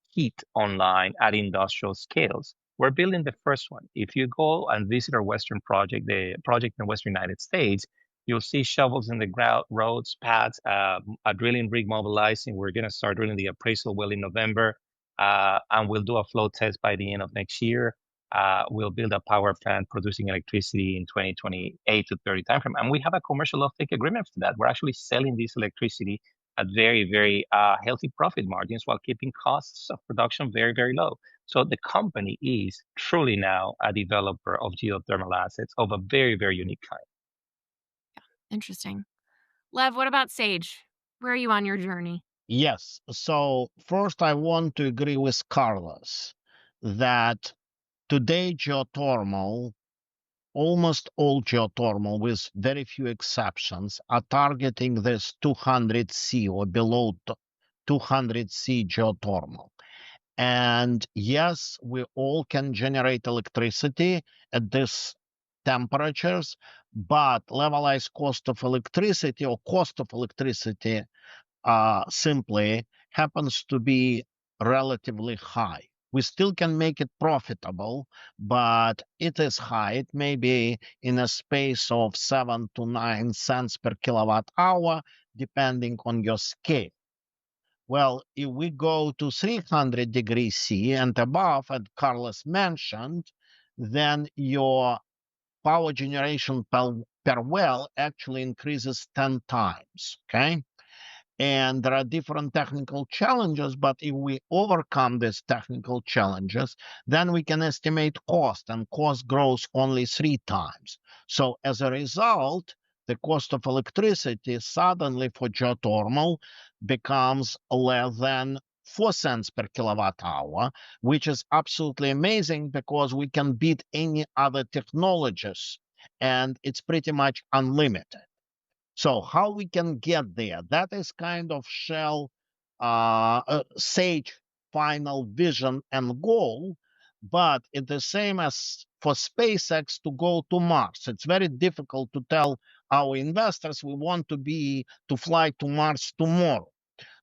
heat online at industrial scales. We're building the first one. If you go and visit our Western project, the project in the Western United States, you'll see shovels in the ground, roads, paths, a drilling rig mobilizing. We're going to start drilling the appraisal well in November, and we'll do a flow test by the end of next year. We'll build a power plant producing electricity in 2028 to 30 timeframe. And we have a commercial offtake agreement for that. We're actually selling this electricity at very, very healthy profit margins while keeping costs of production very, very low. So the company is truly now a developer of geothermal assets of a very, very unique kind. Interesting. Lev, what about Sage? Where are you on your journey? Yes. So first, I want to agree with Carlos that today geothermal, almost all geothermal, with very few exceptions, are targeting this 200C or below 200C geothermal. And yes, we all can generate electricity at these temperatures, but levelized cost of electricity or cost of electricity simply happens to be relatively high. We still can make it profitable, but it is high. It may be in a space of 7 to 9 cents per kilowatt hour, depending on your scale. Well, if we go to 300 degrees C and above, as Carlos mentioned, then your power generation per well actually increases 10 times, okay? And there are different technical challenges, but if we overcome these technical challenges, then we can estimate cost, and cost grows only 3 times. So as a result, the cost of electricity suddenly for geothermal becomes less than 4 cents per kilowatt hour, which is absolutely amazing because we can beat any other technologies, and it's pretty much unlimited. So how we can get there? That is kind of Sage final vision and goal, but it's the same as for SpaceX to go to Mars. It's very difficult to tell our investors we want to fly to Mars tomorrow.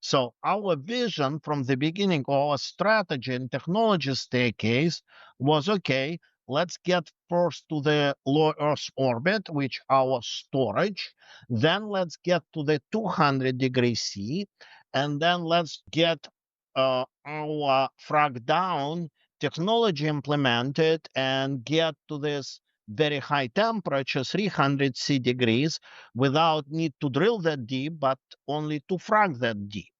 So our vision from the beginning, our strategy and technology staircase was, okay, let's get first to the low Earth orbit, which our storage. Then let's get to the 200 degrees C. And then let's get our frag down technology implemented and get to this very high temperature, 300 C degrees, without need to drill that deep, but only to frag that deep.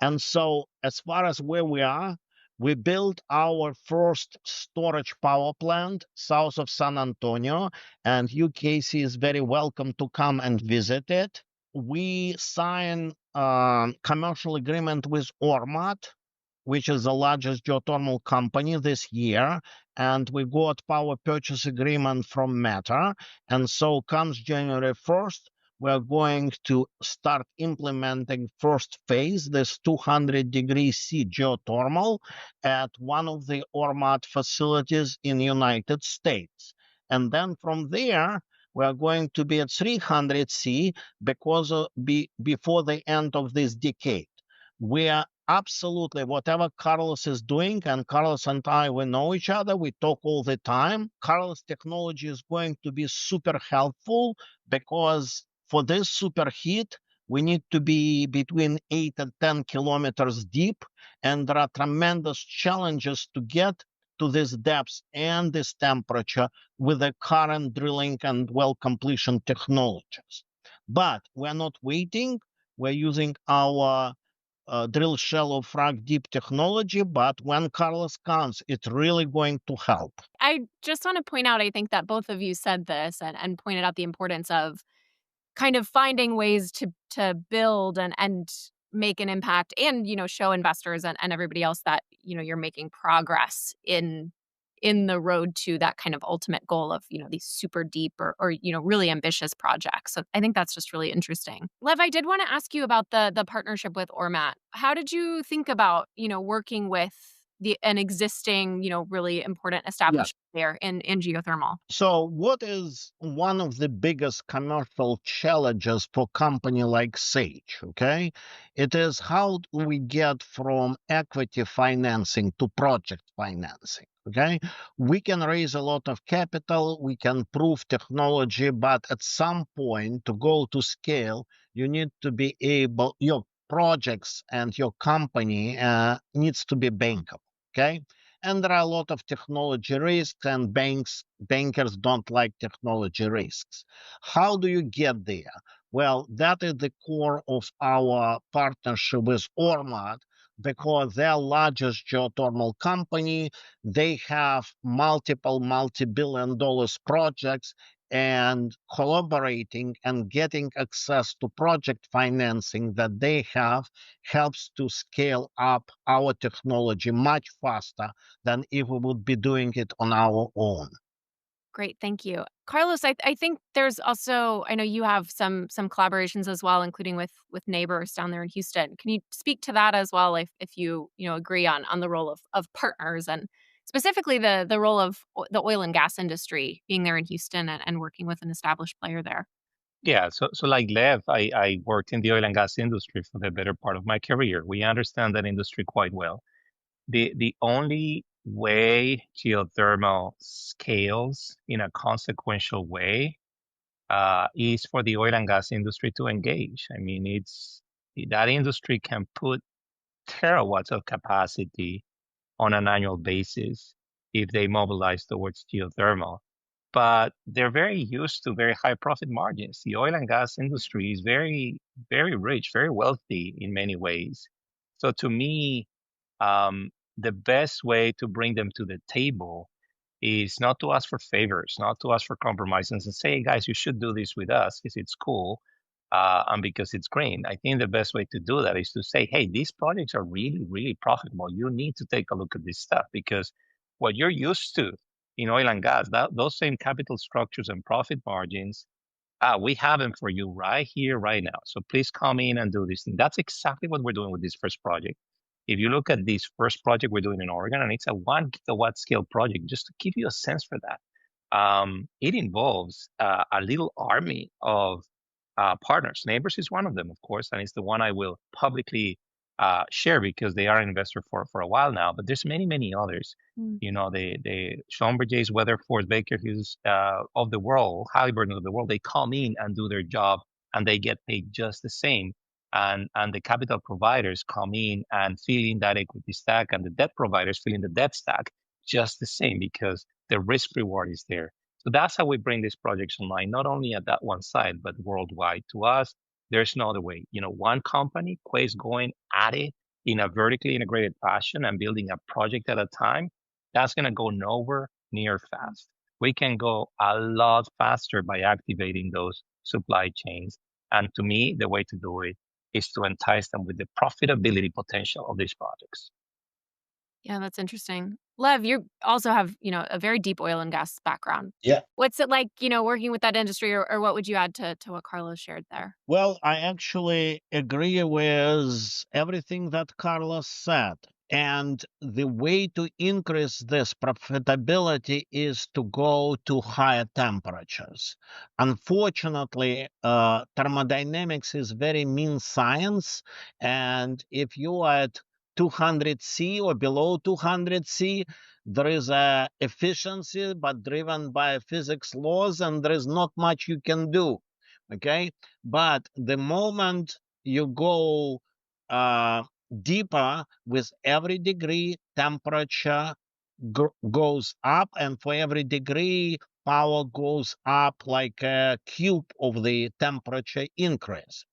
And so as far as where we are, we built our first storage power plant south of San Antonio, and UKC is very welcome to come and visit it. We signed a commercial agreement with Ormat, which is the largest geothermal company this year, and we got power purchase agreement from Meta. And so comes January 1st, we're going to start implementing first phase, this 200 degrees C geothermal at one of the Ormat facilities in the United States. And then from there, we're going to be at 300 C because before the end of this decade. We are absolutely, whatever Carlos is doing, and Carlos and I, we know each other, we talk all the time. Carlos' technology is going to be super helpful because for this superheat, we need to be between 8 and 10 kilometers deep, and there are tremendous challenges to get to this depth and this temperature with the current drilling and well completion technologies. But we're not waiting. We're using our drill shallow frag deep technology, but when Carlos comes, it's really going to help. I just want to point out, I think that both of you said this and pointed out the importance of kind of finding ways to build and make an impact and, show investors and everybody else that, you're making progress in the road to that kind of ultimate goal of, these super deep or really ambitious projects. So I think that's just really interesting. Lev, I did want to ask you about the partnership with Ormat. How did you think about, working with an existing, really important established player in geothermal? So, what is one of the biggest commercial challenges for a company like Sage? Okay, it is how do we get from equity financing to project financing. Okay, we can raise a lot of capital, we can prove technology, but at some point to go to scale, you need to be able, your projects and your company needs to be bankable. Okay, and there are a lot of technology risks, and bankers don't like technology risks. How do you get there? Well, that is the core of our partnership with Ormat, because they're largest geothermal company. They have multiple multi-billion dollars projects, and collaborating and getting access to project financing that they have helps to scale up our technology much faster than if we would be doing it on our own. Great, thank you. Carlos, I think there's also, I know you have some collaborations as well, including with neighbors down there in Houston. Can you speak to that as well, if you agree on the role of partners, and specifically the role of the oil and gas industry being there in Houston and working with an established player there? Yeah, so like Lev, I worked in the oil and gas industry for the better part of my career. We understand that industry quite well. The only way geothermal scales in a consequential way is for the oil and gas industry to engage. I mean, that industry can put terawatts of capacity on an annual basis if they mobilize towards geothermal. But they're very used to very high profit margins. The oil and gas industry is very, very rich, very wealthy in many ways. So to me, the best way to bring them to the table is not to ask for favors, not to ask for compromises and say, hey, guys, you should do this with us because it's cool and because it's green. I think the best way to do that is to say, hey, these projects are really, really profitable. You need to take a look at this stuff because what you're used to in oil and gas, those same capital structures and profit margins, we have them for you right here, right now. So please come in and do this thing. That's exactly what we're doing with this first project. If you look at this first project we're doing in Oregon, and it's a 1 gigawatt scale project, just to give you a sense for that, it involves a little army of partners. Neighbors is one of them, of course, and it's the one I will publicly share because they are an investor for a while now. But there's many, many others. You know, the Schlumberger's, Weatherford, Baker Hughes of the world, Halliburton of the world, they come in and do their job, and they get paid just the same. And the capital providers come in and fill in that equity stack, and the debt providers fill in the debt stack just the same because the risk reward is there. So that's how we bring these projects online, not only at that one side, but worldwide. To us, there's no other way. You know, one company, Quay's going at it in a vertically integrated fashion and building a project at a time, that's going to go nowhere near fast. We can go a lot faster by activating those supply chains. And to me, the way to do it is to entice them with the profitability potential of these projects. Yeah, that's interesting. Lev, you also have, a very deep oil and gas background. Yeah. What's it like, working with that industry, or what would you add to what Carlos shared there? Well, I actually agree with everything that Carlos said. And the way to increase this profitability is to go to higher temperatures. Unfortunately, thermodynamics is very mean science. And if you are at 200 C or below 200 C, there is a efficiency, but driven by physics laws, and there is not much you can do. Okay, but the moment you go deeper, with every degree, temperature goes up, and for every degree, power goes up like a cube of the temperature increase.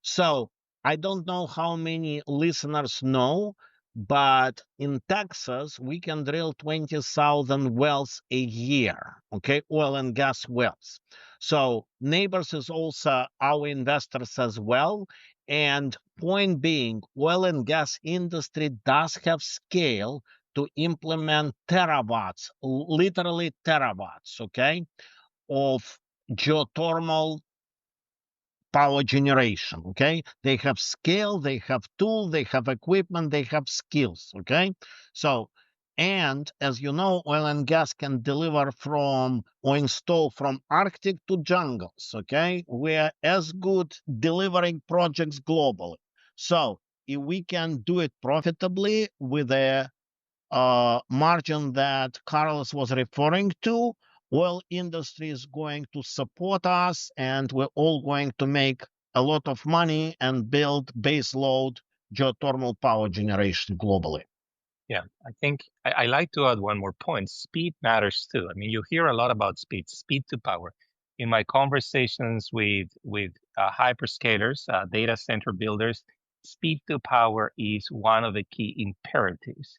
So I don't know how many listeners know, but in Texas, we can drill 20,000 wells a year, okay, oil and gas wells. So Neighbors is also our investors as well. And point being, oil and gas industry does have scale to implement terawatts, literally terawatts, okay, of geothermal power generation. Okay, they have scale, they have tool, they have equipment, they have skills. Okay, so and as you know, oil and gas can deliver from or install from Arctic to jungles. Okay, we are as good delivering projects globally. So if we can do it profitably with a margin that Carlos was referring to, oil industry is going to support us, and we're all going to make a lot of money and build baseload geothermal power generation globally. Yeah, I think I like to add one more point. Speed matters too. I mean, you hear a lot about speed to power. In my conversations with hyperscalers, data center builders, speed to power is one of the key imperatives.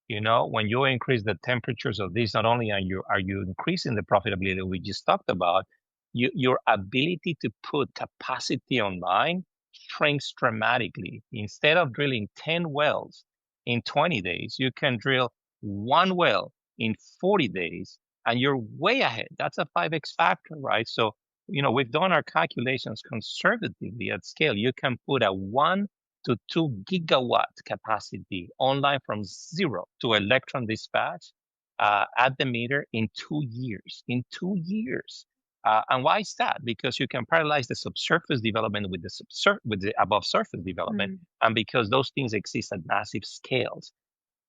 You know, when you increase the temperatures of this, not only are you increasing the profitability we just talked about, your ability to put capacity online shrinks dramatically. Instead of drilling 10 wells in 20 days, you can drill one well in 40 days, and you're way ahead. That's a 5x factor, right? So, you know, we've done our calculations conservatively at scale. You can put a 1 to 2 gigawatt capacity online from zero to electron dispatch at the meter in 2 years. In 2 years. And why is that? Because you can parallelize the subsurface development with the above surface development, and because those things exist at massive scales.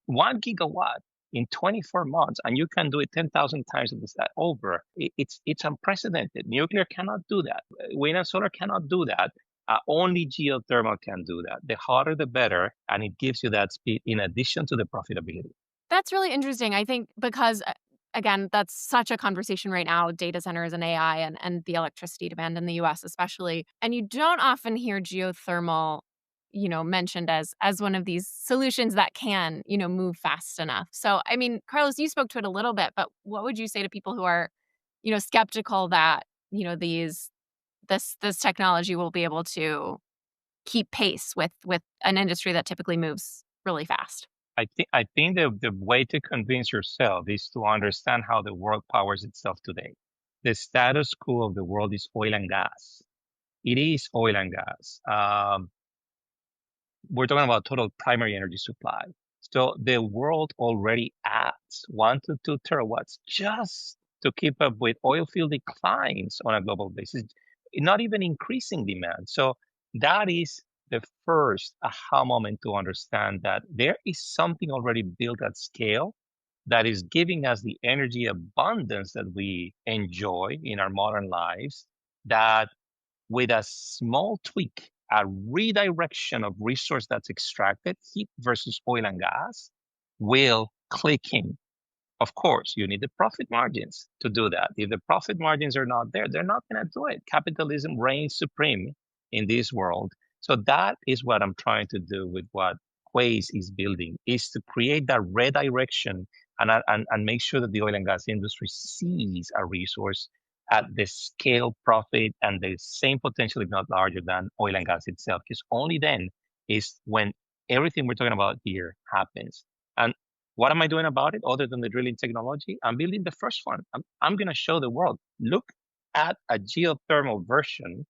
1 gigawatt in 24 months, and you can do it 10,000 times over. It's unprecedented. Nuclear cannot do that. Wind and solar cannot do that. Only geothermal can do that. The hotter, the better, and it gives you that speed in addition to the profitability. That's really interesting. I think because, again, that's such a conversation right now, data centers and AI and the electricity demand in the US especially. And you don't often hear geothermal, mentioned as one of these solutions that can, move fast enough. So, I mean, Carlos, you spoke to it a little bit, but what would you say to people who are, skeptical that, this technology will be able to keep pace with an industry that typically moves really fast? I think the way to convince yourself is to understand how the world powers itself today. The status quo of the world is oil and gas. It is oil and gas. We're talking about total primary energy supply. So the world already adds 1 to 2 terawatts just to keep up with oil field declines on a global basis, not even increasing demand. So that is the first aha moment to understand that there is something already built at scale that is giving us the energy abundance that we enjoy in our modern lives, that with a small tweak, a redirection of resource that's extracted, heat versus oil and gas, will click in. Of course, you need the profit margins to do that. If the profit margins are not there, they're not going to do it. Capitalism reigns supreme in this world. So that is what I'm trying to do with what Quaise is building, is to create that redirection and make sure that the oil and gas industry sees a resource at the scale profit and the same potential, if not larger than oil and gas itself. Because only then is when everything we're talking about here happens. And what am I doing about it other than the drilling technology? I'm building the first one. I'm going to show the world, look at a geothermal version.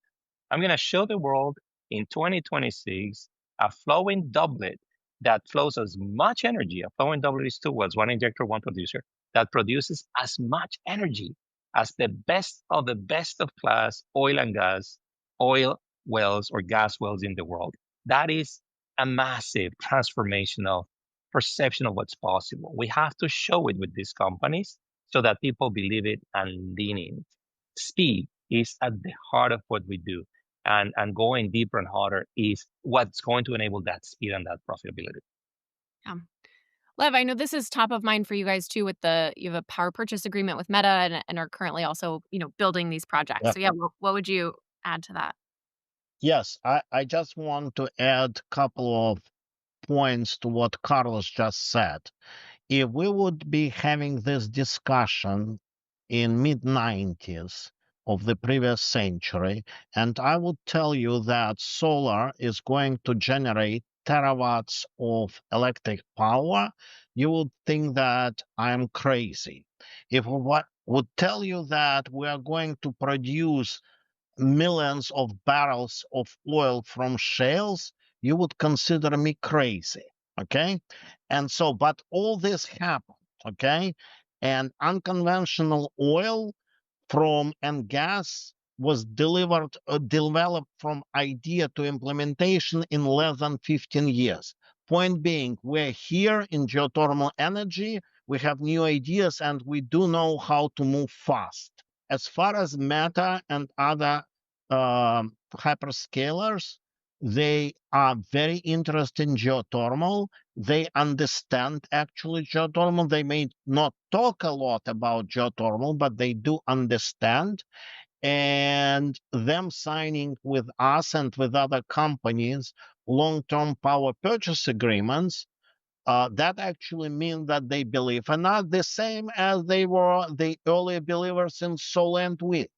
I'm going to show the world in 2026 a flowing doublet that flows as much energy. A flowing doublet is 2 wells, 1 injector, 1 producer, that produces as much energy as the best of class oil and gas, oil wells or gas wells in the world. That is a massive transformational perception of what's possible. We have to show it with these companies so that people believe it and lean in. Speed is at the heart of what we do. And going deeper and harder is what's going to enable that speed and that profitability. Yeah. Lev, I know this is top of mind for you guys too. You have a power purchase agreement with Meta and are currently also building these projects. Yeah. So yeah, what would you add to that? Yes, I just want to add a couple of points to what Carlos just said. If we would be having this discussion in mid-90s of the previous century, and I would tell you that solar is going to generate terawatts of electric power, you would think that I'm crazy. If I would tell you that we are going to produce millions of barrels of oil from shales, you would consider me crazy. Okay. And so, but all this happened. Okay. And unconventional oil from and gas was developed from idea to implementation in less than 15 years. Point being, we're here in geothermal energy, we have new ideas, and we do know how to move fast. As far as Meta and other hyperscalers, they are very interested in geothermal. They understand actually geothermal. They may not talk a lot about geothermal, but they do understand. And them signing with us and with other companies long-term power purchase agreements, that actually means that they believe, and not the same as they were the early believers in solar and wind.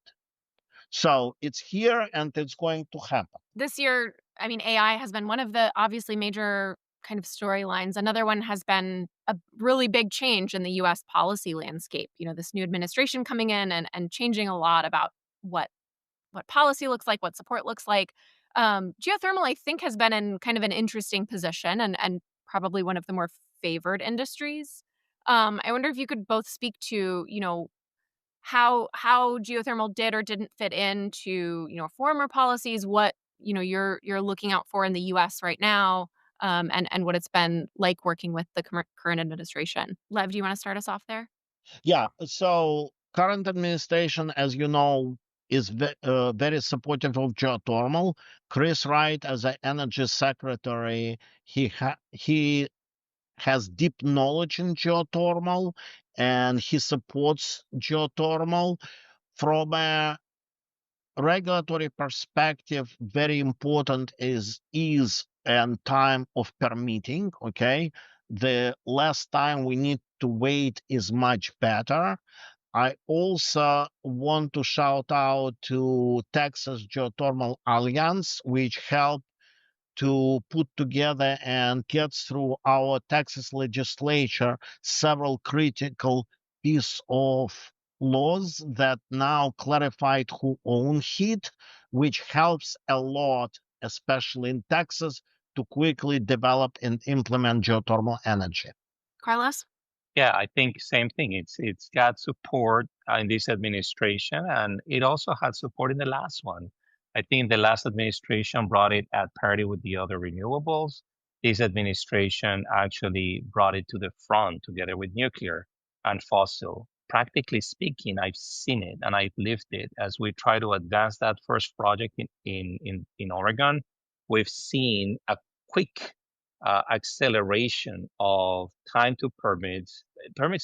So it's here and it's going to happen. This year, I mean, AI has been one of the obviously major kind of storylines. Another one has been a really big change in the US policy landscape. You know, this new administration coming in and changing a lot about what policy looks like, what support looks like. Geothermal, I think, has been in kind of an interesting position and probably one of the more favored industries. I wonder if you could both speak to, you know, how geothermal did or didn't fit into, you know, former policies, what, you know, you're looking out for in the US right now, and what it's been like working with the current administration. Lev, do you want to start us off there? Yeah. So current administration, as you know, is very supportive of geothermal. Chris Wright, as an energy secretary, he has deep knowledge in geothermal, and he supports geothermal. From a regulatory perspective, very important is ease and time of permitting. Okay, the less time we need to wait is much better. I also want to shout out to Texas Geothermal Alliance, which helped to put together and get through our Texas legislature several critical pieces of laws that now clarified who own heat, which helps a lot, especially in Texas, to quickly develop and implement geothermal energy. Carlos? Yeah, I think same thing. It's got support in this administration, and it also had support in the last one. I think the last administration brought it at parity with the other renewables. This administration actually brought it to the front together with nuclear and fossil. Practically speaking, I've seen it and I've lived it as we try to advance that first project in Oregon. We've seen a quick acceleration of time to permits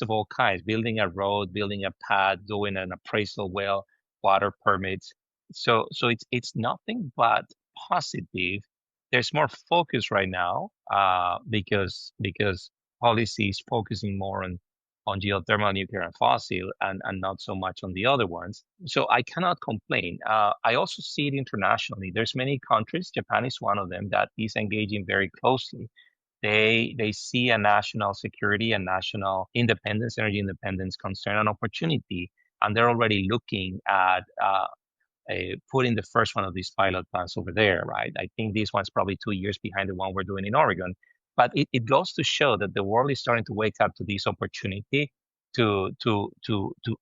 of all kinds, building a road, building a pad, doing an appraisal well, water permits. So it's nothing but positive. There's more focus right now because policy is focusing more on geothermal, nuclear, and fossil, and not so much on the other ones. So I cannot complain. I also see it internationally. There's many countries, Japan is one of them, that is engaging very closely. They see a national security and national independence, energy independence concern and opportunity, and they're already looking at putting the first one of these pilot plants over there, right? I think this one's probably 2 years behind the one we're doing in Oregon. But it goes to show that the world is starting to wake up to this opportunity to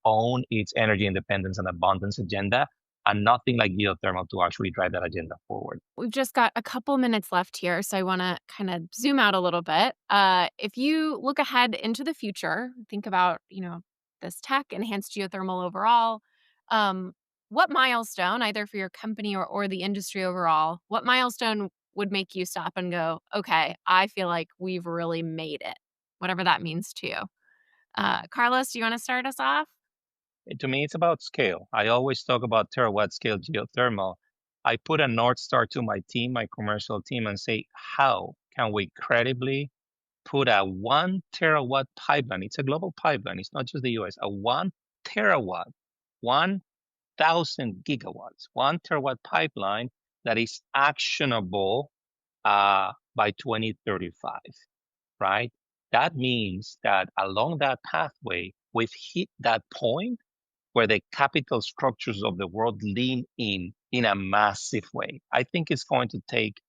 own its energy independence and abundance agenda, and nothing like geothermal to actually drive that agenda forward. We've just got a couple minutes left here, so I want to kind of zoom out a little bit. If you look ahead into the future, think about, you know, this tech, enhanced geothermal overall, what milestone, either for your company or the industry overall, what milestone would make you stop and go, okay, I feel like we've really made it, whatever that means to you? Carlos, do you want to start us off? To me, it's about scale. I always talk about terawatt scale geothermal. I put a North Star to my team, my commercial team, and say, how can we credibly put a 1 terawatt pipeline? It's a global pipeline. It's not just the US. A 1 terawatt, 1,000 gigawatts, 1 terawatt pipeline that is actionable by 2035, right? That means that along that pathway, we've hit that point where the capital structures of the world lean in in a massive way. I think it's going to take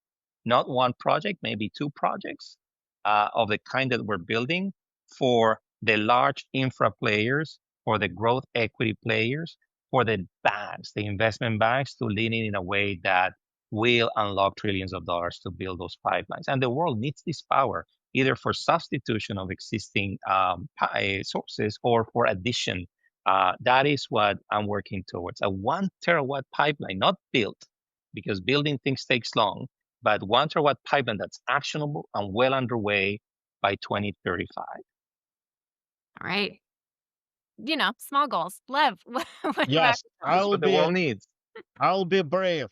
not one project, maybe two projects of the kind that we're building for the large infra players, for the growth equity players, for the banks, the investment banks to lean in a way that will unlock trillions of dollars to build those pipelines. And the world needs this power, either for substitution of existing sources or for addition. That is what I'm working towards. A 1 terawatt pipeline, not built, because building things takes long, but 1 terawatt pipeline that's actionable and well underway by 2035. All right. Small goals. Lev, what about That's Yes, what the world needs. I'll be brave.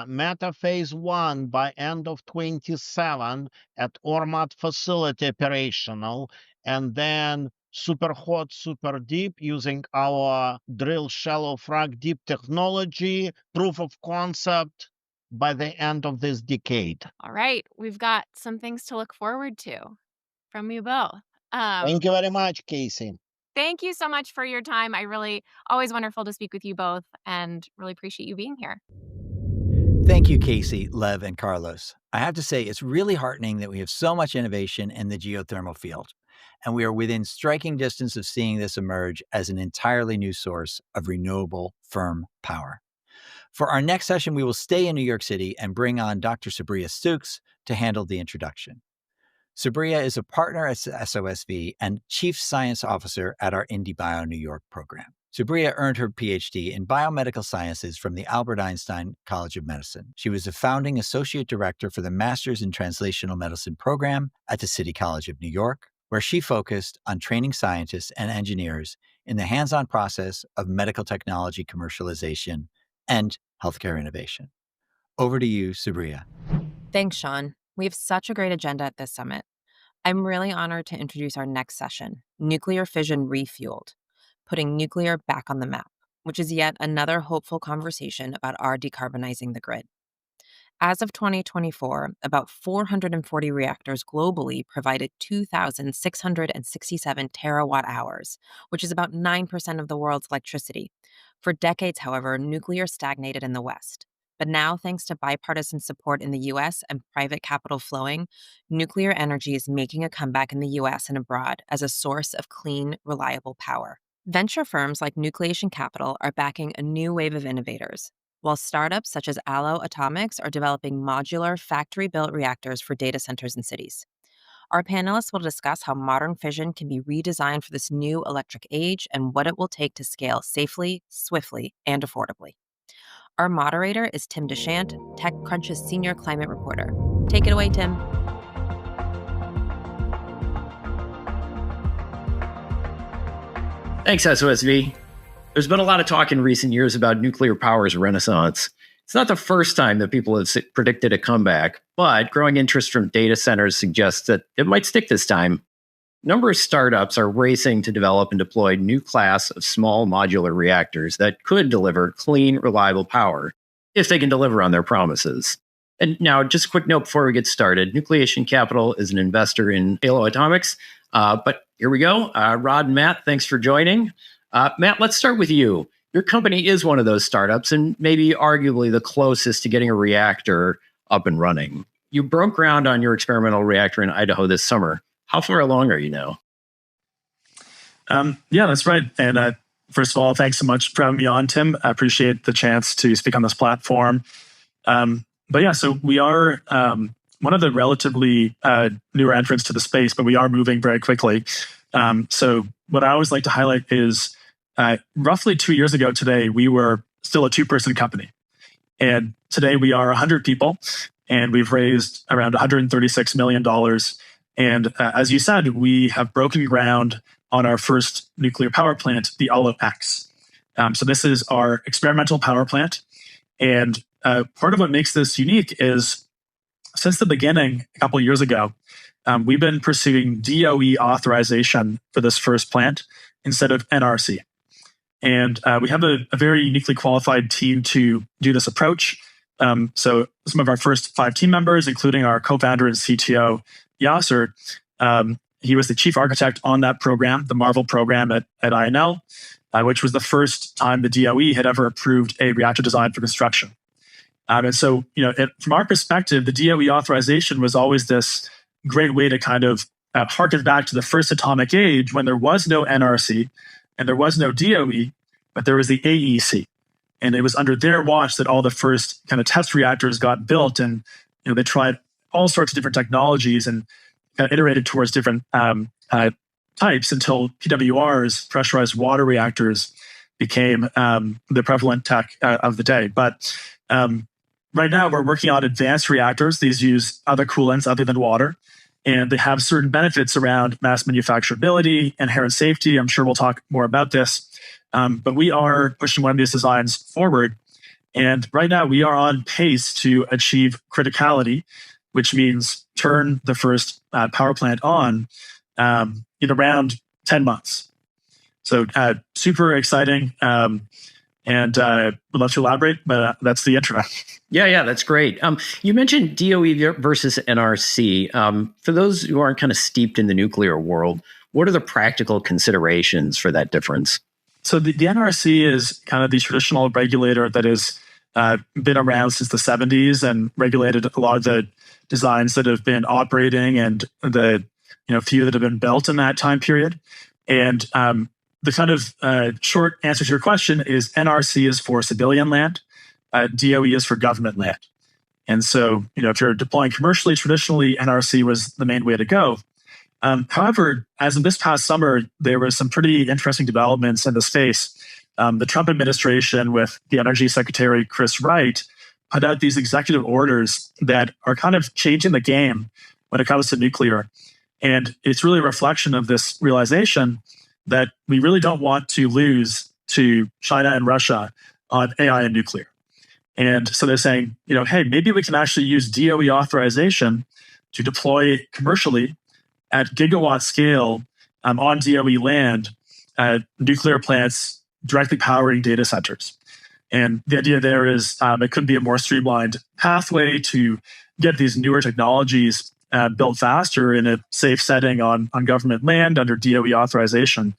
Meta phase 1 by end of 27 at Ormat facility operational, and then super hot, super deep using our drill shallow frag deep technology, proof of concept by the end of this decade. All right. We've got some things to look forward to from you both. Thank you very much, Casey. Thank you so much for your time. Always wonderful to speak with you both and really appreciate you being here. Thank you, Casey, Lev, and Carlos. I have to say, it's really heartening that we have so much innovation in the geothermal field, and we are within striking distance of seeing this emerge as an entirely new source of renewable, firm power. For our next session, we will stay in New York City and bring on Dr. Sabria Stooks to handle the introduction. Sabria is a partner at SOSV and Chief Science Officer at our IndieBio New York program. Sabria earned her PhD in biomedical sciences from the Albert Einstein College of Medicine. She was the founding associate director for the Masters in Translational Medicine program at the City College of New York, where she focused on training scientists and engineers in the hands-on process of medical technology commercialization and healthcare innovation. Over to you, Sabria. Thanks, Sean. We have such a great agenda at this summit. I'm really honored to introduce our next session, Nuclear Fission Refueled, putting nuclear back on the map, which is yet another hopeful conversation about our decarbonizing the grid. As of 2024, about 440 reactors globally provided 2,667 terawatt hours, which is about 9% of the world's electricity. For decades, however, nuclear stagnated in the West. But now, thanks to bipartisan support in the U.S. and private capital flowing, nuclear energy is making a comeback in the U.S. and abroad as a source of clean, reliable power. Venture firms like Nucleation Capital are backing a new wave of innovators, while startups such as Allo Atomics are developing modular, factory-built reactors for data centers and cities. Our panelists will discuss how modern fission can be redesigned for this new electric age and what it will take to scale safely, swiftly, and affordably. Our moderator is Tim Deshant, TechCrunch's senior climate reporter. Take it away, Tim. Thanks, SOSV. There's been a lot of talk in recent years about nuclear power's renaissance. It's not the first time that people have predicted a comeback, but growing interest from data centers suggests that it might stick this time. A number of startups are racing to develop and deploy new class of small modular reactors that could deliver clean, reliable power if they can deliver on their promises. And now, just a quick note before we get started, Nucleation Capital is an investor in Allo Atomics. But here we go. Rod and Matt, thanks for joining. Matt, let's start with you. Your company is one of those startups and maybe arguably the closest to getting a reactor up and running. You broke ground on your experimental reactor in Idaho this summer. How far along are you now? Yeah, that's right. And first of all, thanks so much for having me on, Tim. I appreciate the chance to speak on this platform. But yeah, so we are one of the relatively newer entrants to the space, but we are moving very quickly. So what I always like to highlight is roughly 2 years ago today, we were still a two-person company. And today we are 100 people, and we've raised around $136 million. And as you said, we have broken ground on our first nuclear power plant, the Allo X. So this is our experimental power plant. And part of what makes this unique is since the beginning, a couple of years ago, we've been pursuing DOE authorization for this first plant instead of NRC. And we have a very uniquely qualified team to do this approach. So some of our first 5 team members, including our co-founder and CTO, Yasser, he was the chief architect on that program, the Marvel program at INL. which was the first time the DOE had ever approved a reactor design for construction. And so, from our perspective, the DOE authorization was always this great way to kind of harken back to the first atomic age when there was no NRC and there was no DOE, but there was the AEC. And it was under their watch that all the first kind of test reactors got built. And they tried all sorts of different technologies and kind of iterated towards different types until PWRs, pressurized water reactors, became the prevalent tech of the day. But right now, we're working on advanced reactors. These use other coolants other than water, and they have certain benefits around mass manufacturability, inherent safety. I'm sure we'll talk more about this. But we are pushing one of these designs forward. And right now, we are on pace to achieve criticality, which means turn the first power plant on in around 10 months. So super exciting. And would love to elaborate, but that's the intro. Yeah, that's great. You mentioned DOE versus NRC. For those who aren't kind of steeped in the nuclear world, what are the practical considerations for that difference? So the NRC is kind of the traditional regulator that has been around since the 70s and regulated a lot of the designs that have been operating and the few that have been built in that time period. And the kind of short answer to your question is NRC is for civilian land, DOE is for government land. And so, if you're deploying commercially, traditionally, NRC was the main way to go. However, as of this past summer, there were some pretty interesting developments in the space. The Trump administration, with the Energy Secretary Chris Wright, put out these executive orders that are kind of changing the game when it comes to nuclear. And it's really a reflection of this realization that we really don't want to lose to China and Russia on AI and nuclear. And so they're saying, hey, maybe we can actually use DOE authorization to deploy commercially at gigawatt scale on DOE land nuclear plants directly powering data centers. And the idea there is it could be a more streamlined pathway to get these newer technologies built faster in a safe setting on government land under DOE authorization.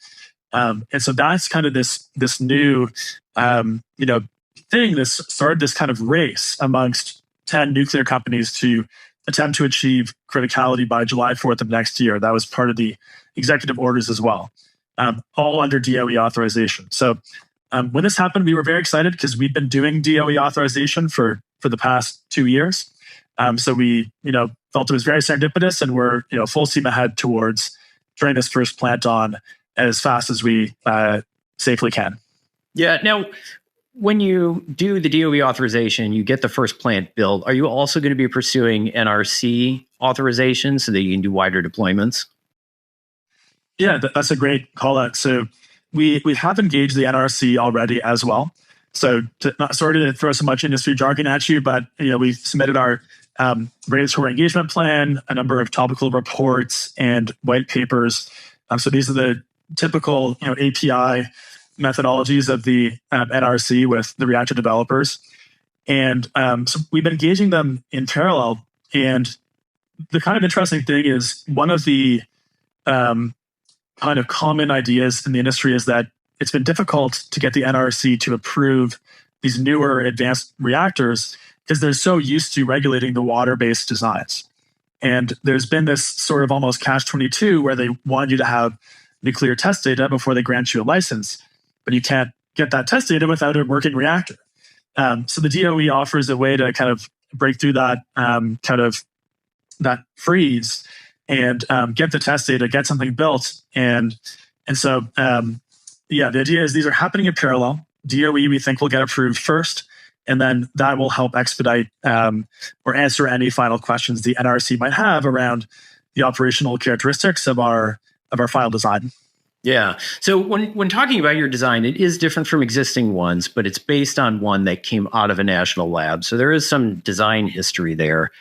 And so that's kind of this new thing. This started this kind of race amongst 10 nuclear companies to attempt to achieve criticality by July 4th of next year. That was part of the executive orders as well, all under DOE authorization. So when this happened, we were very excited because we've been doing DOE authorization for the past 2 years. So we, felt it was very serendipitous, and we're, full steam ahead towards turning this first plant on as fast as we safely can. Yeah. Now, when you do the DOE authorization, you get the first plant built. Are you also going to be pursuing NRC authorization so that you can do wider deployments? Yeah, that's a great call out. So we have engaged the NRC already as well. So sorry to throw so much industry jargon at you, but we've submitted our regulatory engagement plan, a number of topical reports and white papers. So these are the typical API methodologies of the NRC with the reactor developers. And so we've been engaging them in parallel. And the kind of interesting thing is one of the kind of common ideas in the industry is that it's been difficult to get the NRC to approve these newer advanced reactors because they're so used to regulating the water-based designs. And there's been this sort of almost catch-22 where they want you to have nuclear test data before they grant you a license, but you can't get that test data without a working reactor. So the DOE offers a way to kind of break through that that freeze and get the test data, get something built. And so, the idea is these are happening in parallel. DOE, we think, will get approved first, and then that will help expedite or answer any final questions the NRC might have around the operational characteristics of our final design. Yeah. So when talking about your design, it is different from existing ones, but it's based on one that came out of a national lab. So there is some design history there.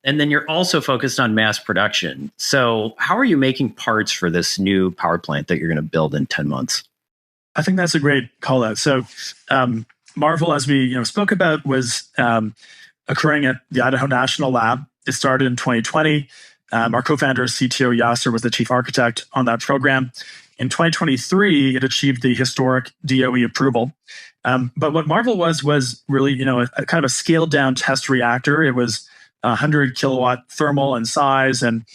And then you're also focused on mass production. So how are you making parts for this new power plant that you're going to build in 10 months? I think that's a great call out. So Marvel, as we spoke about, was occurring at the Idaho National Lab. It started in 2020. Our co-founder, CTO Yasser, was the chief architect on that program. In 2023, it achieved the historic DOE approval. But what Marvel was really, a kind of a scaled down test reactor. It was 100 kilowatt thermal in size, and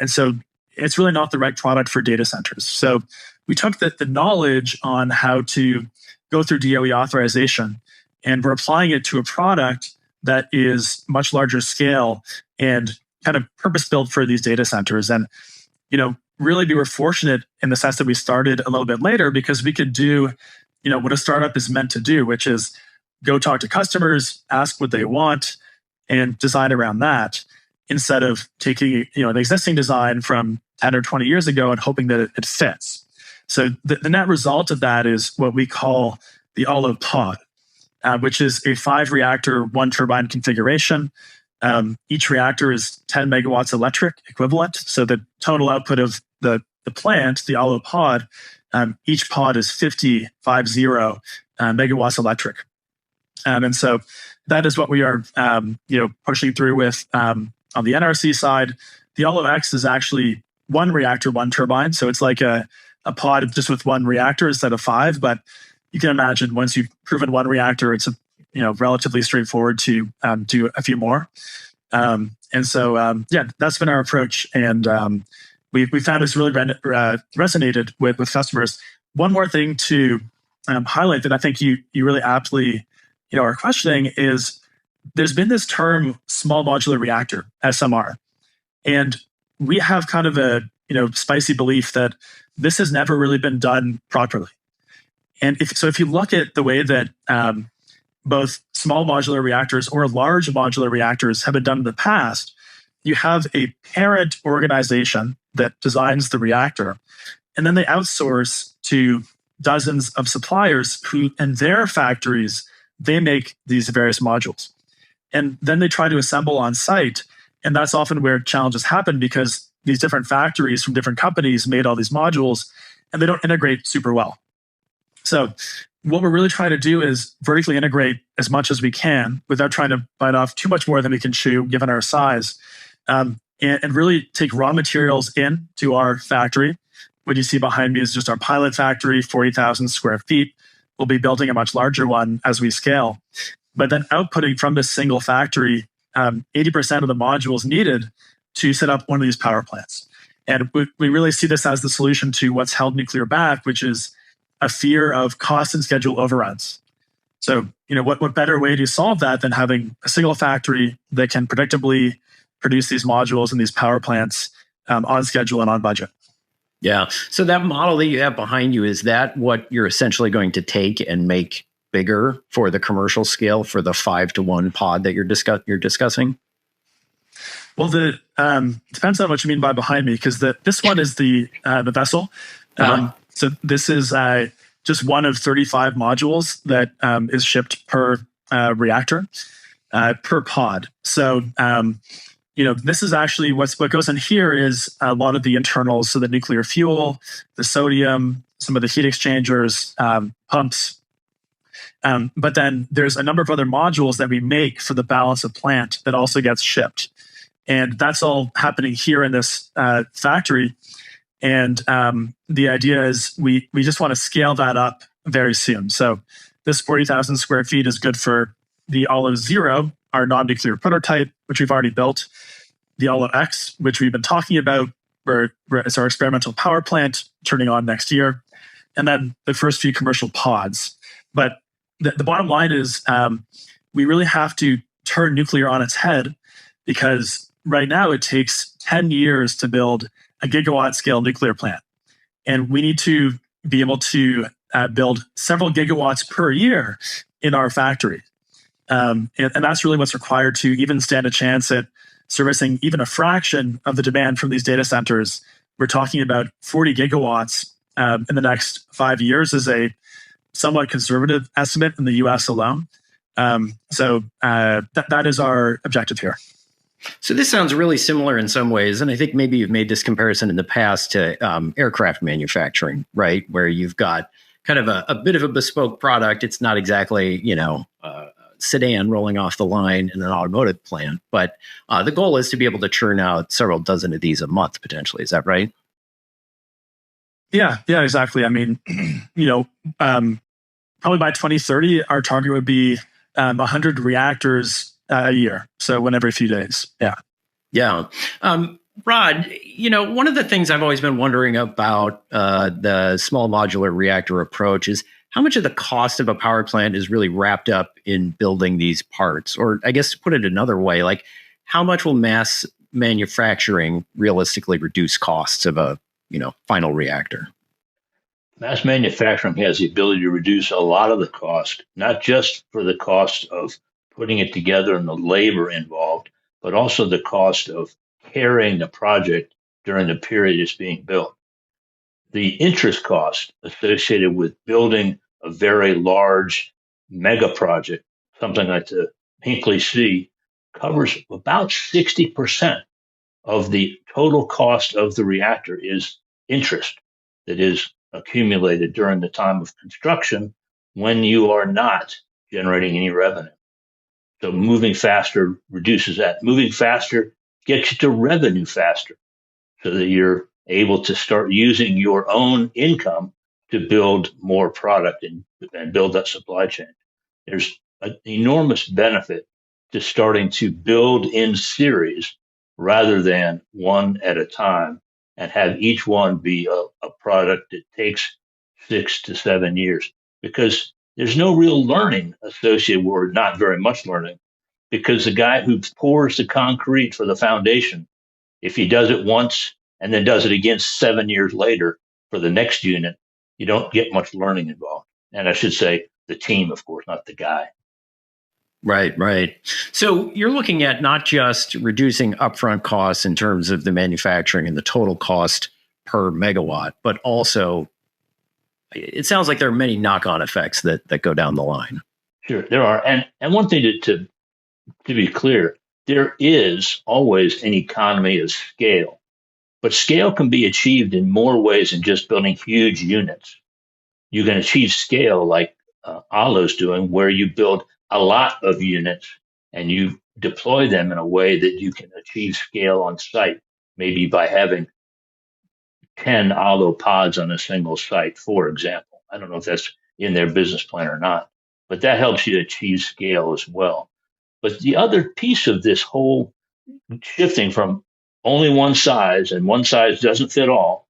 so it's really not the right product for data centers. So we took the knowledge on how to go through DOE authorization, and we're applying it to a product that is much larger scale and kind of purpose built for these data centers. And really, we were fortunate in the sense that we started a little bit later because we could do, what a startup is meant to do, which is go talk to customers, ask what they want, and design around that, instead of taking an existing design from 10 or 20 years ago and hoping that it fits. So the net result of that is what we call the Olive pod, which is a 5-reactor, 1-turbine configuration. Each reactor is 10 megawatts electric equivalent. So the total output of the plant, the Olive pod, each pod is 50 megawatts electric. And so that is what we are pushing through with on the NRC side. The Olive X is actually 1 reactor, 1 turbine. So it's like a pod just with 1 reactor instead of 5. But you can imagine once you've proven 1 reactor, it's relatively straightforward to do a few more. And so that's been our approach, and we found this really resonated with customers. One more thing to highlight that I think you really aptly are questioning is there's been this term small modular reactor, SMR, and we have kind of a spicy belief that this has never really been done properly. And if you look at the way that both small modular reactors or large modular reactors have been done in the past, you have a parent organization that designs the reactor, and then they outsource to dozens of suppliers who, in their factories, they make these various modules. And then they try to assemble on site, and that's often where challenges happen because these different factories from different companies made all these modules, and they don't integrate super well. So what we're really trying to do is vertically integrate as much as we can without trying to bite off too much more than we can chew, given our size, and really take raw materials into our factory. What you see behind me is just our pilot factory, 40,000 square feet. We'll be building a much larger one as we scale. But then outputting from this single factory, 80% of the modules needed to set up one of these power plants. And we really see this as the solution to what's held nuclear back, which is a fear of cost and schedule overruns. So, what better way to solve that than having a single factory that can predictably produce these modules and these power plants on schedule and on budget? Yeah. So that model that you have behind you, is that what you're essentially going to take and make bigger for the commercial scale for the 5-to-1 pod that you're discussing? Well, depends on what you mean by behind me, because this one is the vessel. So this is just one of 35 modules that is shipped per reactor, per pod. So, this is actually what goes in here is a lot of the internals. So the nuclear fuel, the sodium, some of the heat exchangers, pumps. But then there's a number of other modules that we make for the balance of plant that also gets shipped. And that's all happening here in this factory. And the idea is we just want to scale that up very soon. So this 40,000 square feet is good for the Olive Zero, our non-nuclear prototype, which we've already built, the Olive X, which we've been talking about, where it's our experimental power plant turning on next year, and then the first few commercial pods. But the bottom line is we really have to turn nuclear on its head, because right now it takes 10 years to build a gigawatt scale nuclear plant. And we need to be able to build several gigawatts per year in our factory. And that's really what's required to even stand a chance at servicing even a fraction of the demand from these data centers. We're talking about 40 gigawatts in the next 5 years is a somewhat conservative estimate in the US alone. So that is our objective here. So this sounds really similar in some ways, and I think maybe you've made this comparison in the past to aircraft manufacturing, right? Where you've got kind of a bit of a bespoke product. It's not exactly, a sedan rolling off the line in an automotive plant, but the goal is to be able to churn out several dozen of these a month, potentially. Is that right? Yeah, exactly. I mean, probably by 2030, our target would be 100 reactors a year. So one every few days. Yeah. Yeah. Rod, one of the things I've always been wondering about the small modular reactor approach is how much of the cost of a power plant is really wrapped up in building these parts? Or I guess to put it another way, like how much will mass manufacturing realistically reduce costs of a, final reactor? Mass manufacturing has the ability to reduce a lot of the cost, not just for the cost of putting it together and the labor involved, but also the cost of carrying the project during the period it's being built. The interest cost associated with building a very large mega project, something like the Hinkley C, covers about 60% of the total cost of the reactor is interest that is accumulated during the time of construction when you are not generating any revenue. So moving faster reduces that. Moving faster gets you to revenue faster so that you're able to start using your own income to build more product and build that supply chain. There's an enormous benefit to starting to build in series rather than one at a time and have each one be a product that takes 6 to 7 years, because there's no real learning associated with, not very much learning, because the guy who pours the concrete for the foundation, if he does it once and then does it again 7 years later for the next unit, you don't get much learning involved. And I should say the team, of course, not the guy. Right. So you're looking at not just reducing upfront costs in terms of the manufacturing and the total cost per megawatt, but also it sounds like there are many knock-on effects that go down the line. Sure, there are. And one thing to be clear, there is always an economy of scale, but scale can be achieved in more ways than just building huge units. You can achieve scale like Alo's doing, where you build a lot of units and you deploy them in a way that you can achieve scale on site, maybe by having 10 Alo pods on a single site, for example. I don't know if that's in their business plan or not, but that helps you achieve scale as well. But the other piece of this whole shifting from only one size, and one size doesn't fit all,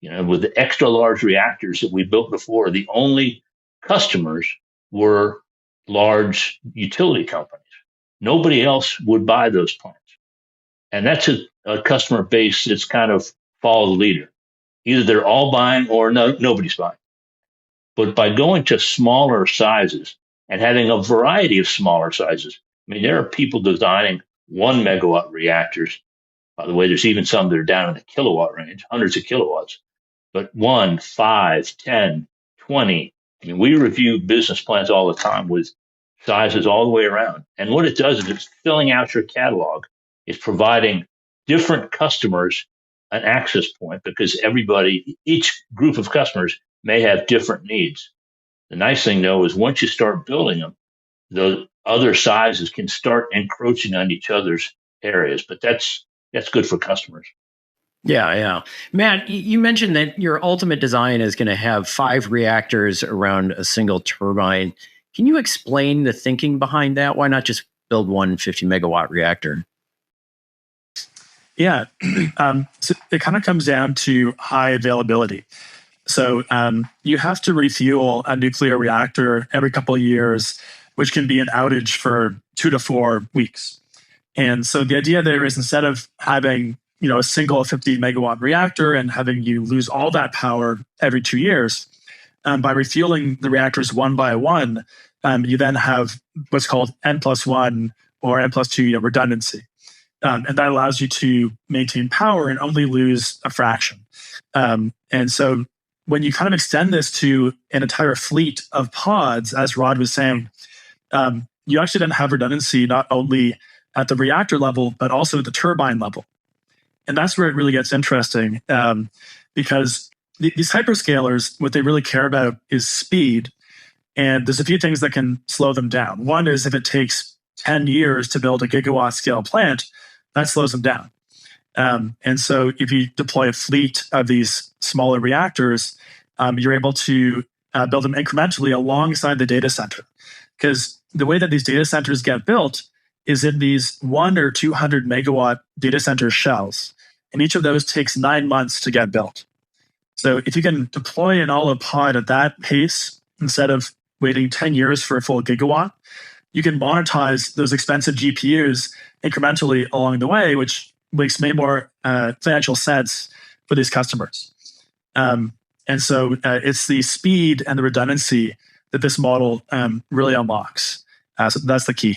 with the extra large reactors that we built before, the only customers were large utility companies. Nobody else would buy those plants. And that's a customer base that's kind of follow the leader. Either they're all buying or nobody's buying. But by going to smaller sizes and having a variety of smaller sizes, I mean, there are people designing 1 megawatt reactors. By the way, there's even some that are down in the kilowatt range, hundreds of kilowatts. But 1, 5, 10, 20. I mean, we review business plans all the time with sizes all the way around. And what it does is it's filling out your catalog. It's providing different customers an access point, because each group of customers may have different needs. The nice thing, though, is once you start building them, the other sizes can start encroaching on each other's areas. But that's good for customers. Yeah. Matt, you mentioned that your ultimate design is going to have 5 reactors around a single turbine. Can you explain the thinking behind that? Why not just build one 50 megawatt reactor? Yeah, so it kind of comes down to high availability. So you have to refuel a nuclear reactor every couple of years, which can be an outage for 2 to 4 weeks. And so the idea there is, instead of having a single 50 megawatt reactor and having you lose all that power every 2 years, by refueling the reactors one by one, you then have what's called N+1 or N+2 redundancy. And that allows you to maintain power and only lose a fraction. And so when you kind of extend this to an entire fleet of pods, as Rod was saying, you actually then have redundancy not only at the reactor level, but also at the turbine level. And that's where it really gets interesting, because these hyperscalers, what they really care about is speed. And there's a few things that can slow them down. One is if it takes 10 years to build a gigawatt scale plant, that slows them down. And so if you deploy a fleet of these smaller reactors, you're able to build them incrementally alongside the data center. Because the way that these data centers get built is in these 1 or 200 megawatt data center shells. And each of those takes 9 months to get built. So if you can deploy an olive pod at that pace, instead of waiting 10 years for a full gigawatt, you can monetize those expensive GPUs incrementally along the way, which makes way more financial sense for these customers. And so it's the speed and the redundancy that this model really unlocks. So that's the key.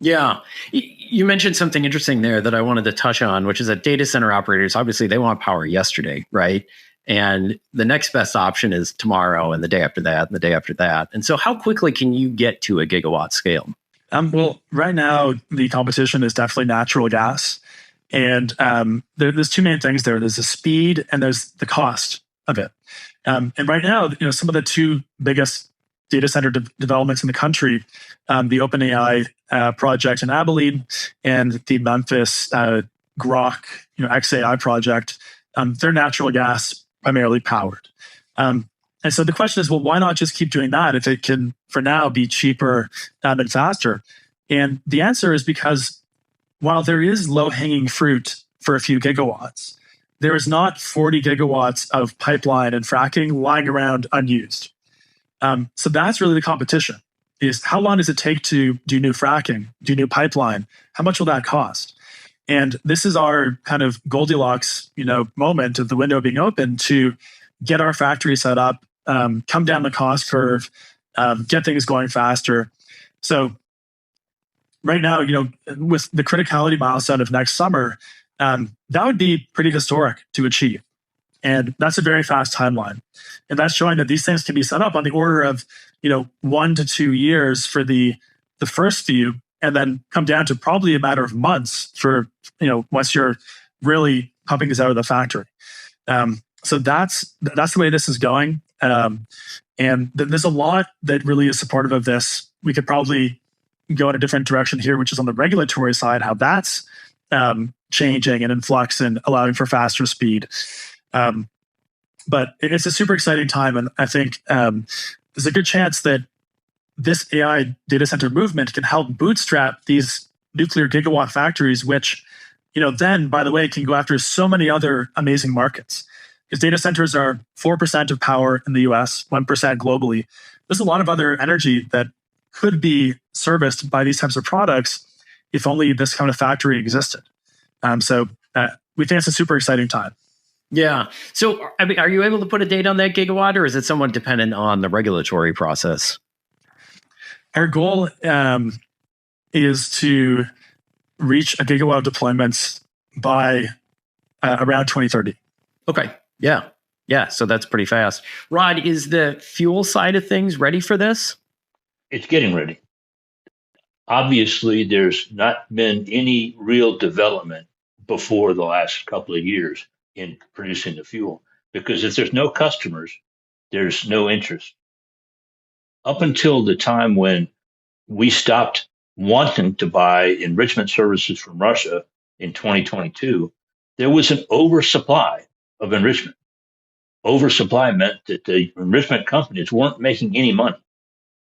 Yeah. You mentioned something interesting there that I wanted to touch on, which is that data center operators, obviously, they want power yesterday, right? And the next best option is tomorrow and the day after that and the day after that. And so how quickly can you get to a gigawatt scale? Well, right now, the competition is definitely natural gas. And there's two main things there. There's the speed and there's the cost of it. And right now, some of the two biggest data center developments in the country, the OpenAI project in Abilene and the Memphis Grok XAI project, they're natural gas primarily powered. And so the question is, well, why not just keep doing that if it can, for now, be cheaper and faster? And the answer is because while there is low-hanging fruit for a few gigawatts, there is not 40 gigawatts of pipeline and fracking lying around unused. So that's really the competition, is how long does it take to do new fracking, do new pipeline? How much will that cost? And this is our kind of Goldilocks, moment of the window being open to get our factory set up, come down the cost curve, get things going faster. So right now, with the criticality milestone of next summer, that would be pretty historic to achieve. And that's a very fast timeline. And that's showing that these things can be set up on the order of, 1 to 2 years for the first few, and then come down to probably a matter of months for, once you're really pumping this out of the factory. So that's the way this is going. And there's a lot that really is supportive of this. We could probably go in a different direction here, which is on the regulatory side, how that's changing and in flux and allowing for faster speed. But it's a super exciting time. And I think there's a good chance that this AI data center movement can help bootstrap these nuclear gigawatt factories, which, then, by the way, can go after so many other amazing markets. Because data centers are 4% of power in the US, 1% globally. There's a lot of other energy that could be serviced by these types of products if only this kind of factory existed. So we think it's a super exciting time. Yeah. So, are you able to put a date on that gigawatt, or is it somewhat dependent on the regulatory process? Our goal is to reach a gigawatt of deployments by around 2030. Okay. Yeah. Yeah. So that's pretty fast. Rod, is the fuel side of things ready for this? It's getting ready. Obviously, there's not been any real development before the last couple of years in producing the fuel, because if there's no customers, there's no interest. Up until the time when we stopped wanting to buy enrichment services from Russia in 2022, there was an oversupply of enrichment. Oversupply meant that the enrichment companies weren't making any money.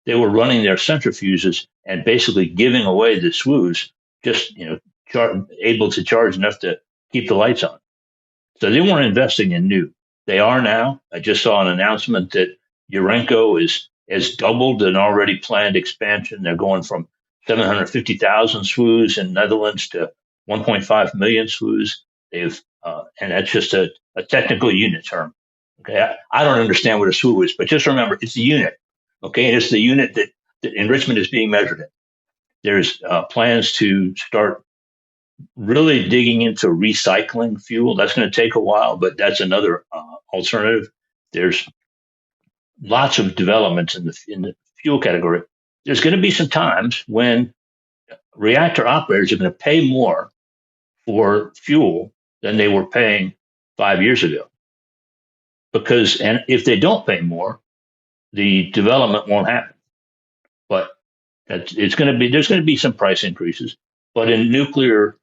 They were running their centrifuges and basically giving away the SWUs, just able to charge enough to keep the lights on. So they weren't investing in new. They are now. I just saw an announcement that Urenco has doubled an already planned expansion. They're going from 750,000 SWUs in Netherlands to 1.5 million SWUs. And that's just a technical unit term. Okay, I don't understand what a SWU is, but just remember, it's a unit. Okay, and it's the unit that enrichment is being measured in. There's plans to start really digging into recycling fuel. That's going to take a while, but that's another alternative. There's lots of developments in the fuel category. There's going to be some times when reactor operators are going to pay more for fuel than they were paying 5 years ago. And if they don't pay more, the development won't happen. But there's going to be some price increases. But in nuclear,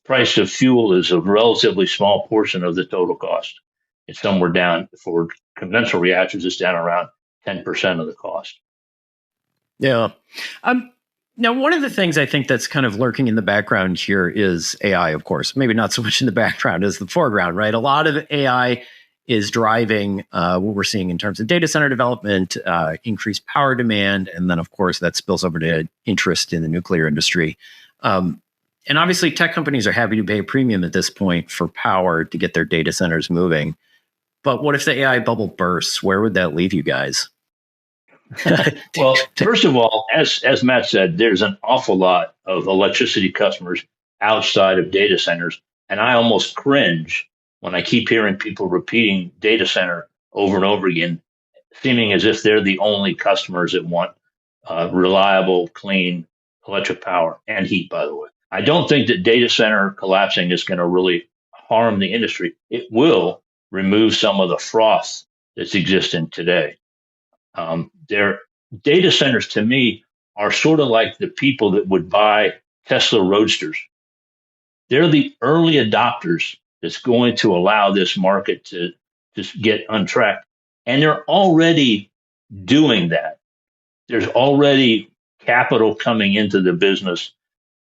price of fuel is a relatively small portion of the total cost. It's somewhere down for conventional reactors. It's down around 10% of the cost. Yeah. Now, one of the things I think that's kind of lurking in the background here is AI, of course. Maybe not so much in the background as the foreground, right? A lot of AI is driving what we're seeing in terms of data center development, increased power demand, and then, of course, that spills over to interest in the nuclear industry. And obviously, tech companies are happy to pay a premium at this point for power to get their data centers moving. But what if the AI bubble bursts? Where would that leave you guys? Well, first of all, as Matt said, there's an awful lot of electricity customers outside of data centers. And I almost cringe when I keep hearing people repeating data center over and over again, seeming as if they're the only customers that want reliable, clean electric power and heat, by the way. I don't think that data center collapsing is going to really harm the industry. It will remove some of the froth that's existing today. Their data centers, to me, are sort of like the people that would buy Tesla Roadsters. They're the early adopters that's going to allow this market to just get untracked. And they're already doing that. There's already capital coming into the business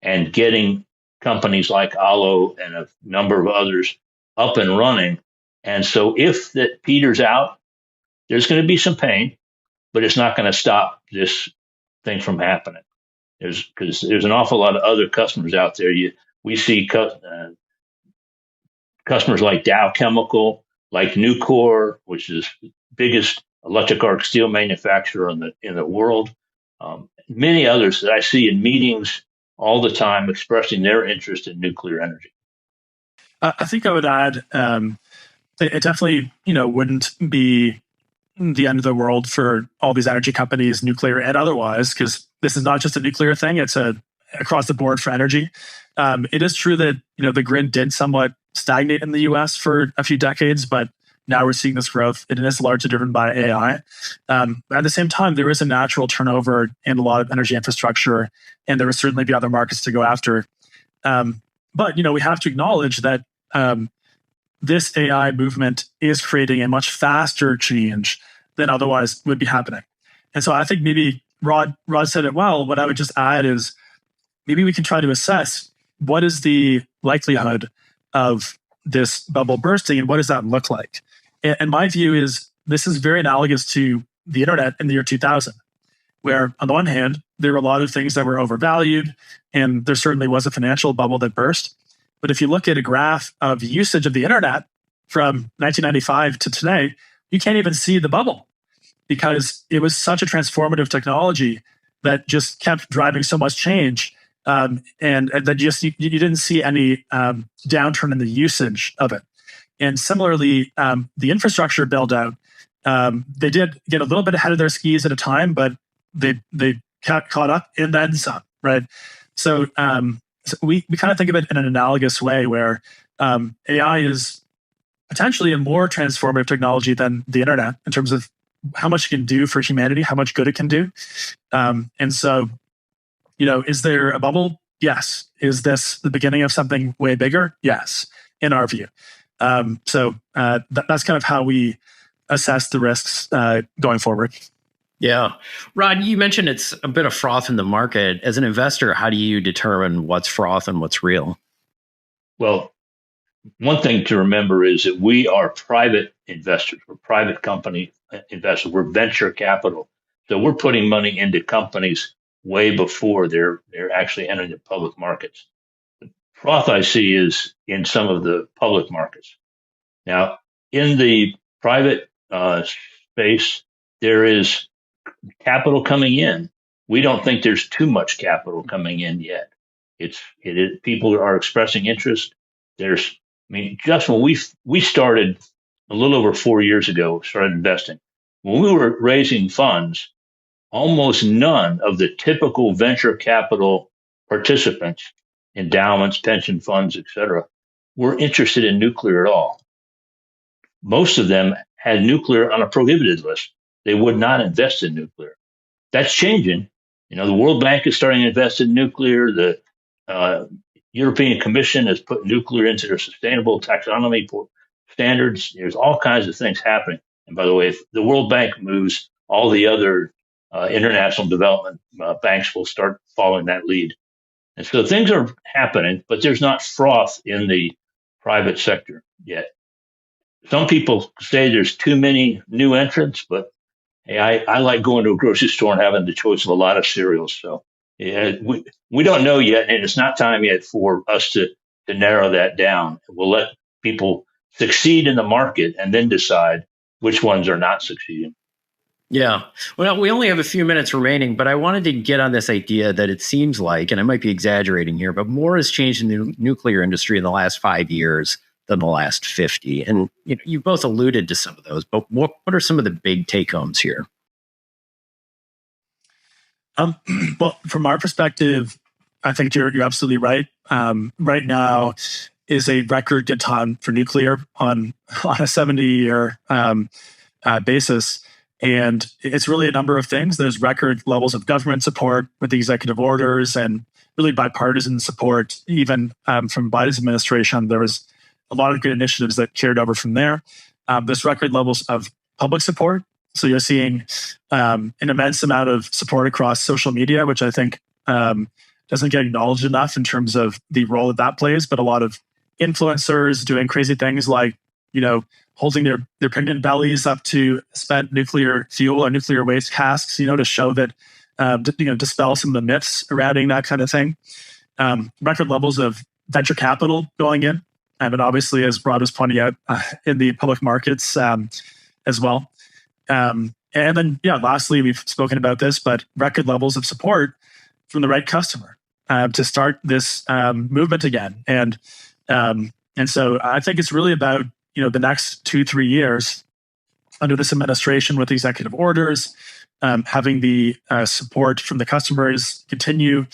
and getting companies like Allo and a number of others up and running. And so if that peters out, there's going to be some pain, but it's not going to stop this thing from happening. Because there's an awful lot of other customers out there. We see customers like Dow Chemical, like Nucor, which is the biggest electric arc steel manufacturer in the world. Many others that I see in meetings all the time expressing their interest in nuclear energy. I think I would add, it definitely, wouldn't be the end of the world for all these energy companies, nuclear and otherwise, because this is not just a nuclear thing; it's across the board for energy. It is true that the grid did somewhat stagnate in the U.S. for a few decades, but now we're seeing this growth. It is largely driven by AI. At the same time, there is a natural turnover in a lot of energy infrastructure, and there will certainly be other markets to go after. But we have to acknowledge that this AI movement is creating a much faster change than otherwise would be happening. And so I think maybe Rod said it well. What I would just add is maybe we can try to assess what is the likelihood of this bubble bursting and what does that look like? And my view is this is very analogous to the internet in the year 2000, where on the one hand, there were a lot of things that were overvalued, and there certainly was a financial bubble that burst. But if you look at a graph of usage of the internet from 1995 to today, you can't even see the bubble because it was such a transformative technology that just kept driving so much change. And that just you didn't see any downturn in the usage of it. And similarly, the infrastructure build out, they did get a little bit ahead of their skis at a time, but they got caught up and then some, right? So we kind of think of it in an analogous way where AI is potentially a more transformative technology than the internet in terms of how much it can do for humanity, how much good it can do. And so, is there a bubble? Yes. Is this the beginning of something way bigger? Yes, in our view. So that's kind of how we assess the risks going forward. Yeah. Rod, you mentioned it's a bit of froth in the market. As an investor, how do you determine what's froth and what's real? Well, one thing to remember is that we are private investors. We're private company investors. We're venture capital. So we're putting money into companies way before they're actually entering the public markets. The froth I see is in some of the public markets. Now, in the private space, there is capital coming in. We don't think there's too much capital coming in yet. People are expressing interest. Just when we started a little over 4 years ago, started investing. When we were raising funds, almost none of the typical venture capital participants, endowments, pension funds, etc., were interested in nuclear at all. Most of them had nuclear on a prohibited list. They would not invest in nuclear. That's changing. The World Bank is starting to invest in nuclear. The European Commission has put nuclear into their sustainable taxonomy for standards. There's all kinds of things happening. And by the way, if the World Bank moves, all the other international development banks will start following that lead. And so things are happening, but there's not froth in the private sector yet. Some people say there's too many new entrants, but hey, I like going to a grocery store and having the choice of a lot of cereals. So yeah, we don't know yet, and it's not time yet for us to narrow that down. We'll let people succeed in the market and then decide which ones are not succeeding. Yeah. Well, we only have a few minutes remaining, but I wanted to get on this idea that it seems like, and I might be exaggerating here, but more has changed in the nuclear industry in the last 5 years than the last 50. And you both alluded to some of those, but what are some of the big take-homes here? Well, from our perspective, I think you're absolutely right. Right now is a record good time for nuclear on a 70-year basis. And it's really a number of things. There's record levels of government support with the executive orders and really bipartisan support, even from Biden's administration. There was a lot of good initiatives that carried over from there. There's record levels of public support. So you're seeing an immense amount of support across social media, which I think doesn't get acknowledged enough in terms of the role that plays, but a lot of influencers doing crazy things like, holding their pregnant bellies up to spent nuclear fuel or nuclear waste casks, to show that, dispel some of the myths surrounding that kind of thing. Record levels of venture capital going in. And obviously, as Rod was pointing out, in the public markets as well. And then, lastly, we've spoken about this, but record levels of support from the right customer to start this movement again. And so I think it's really about, the next 2-3 years under this administration with executive orders, having the support from the customers continue,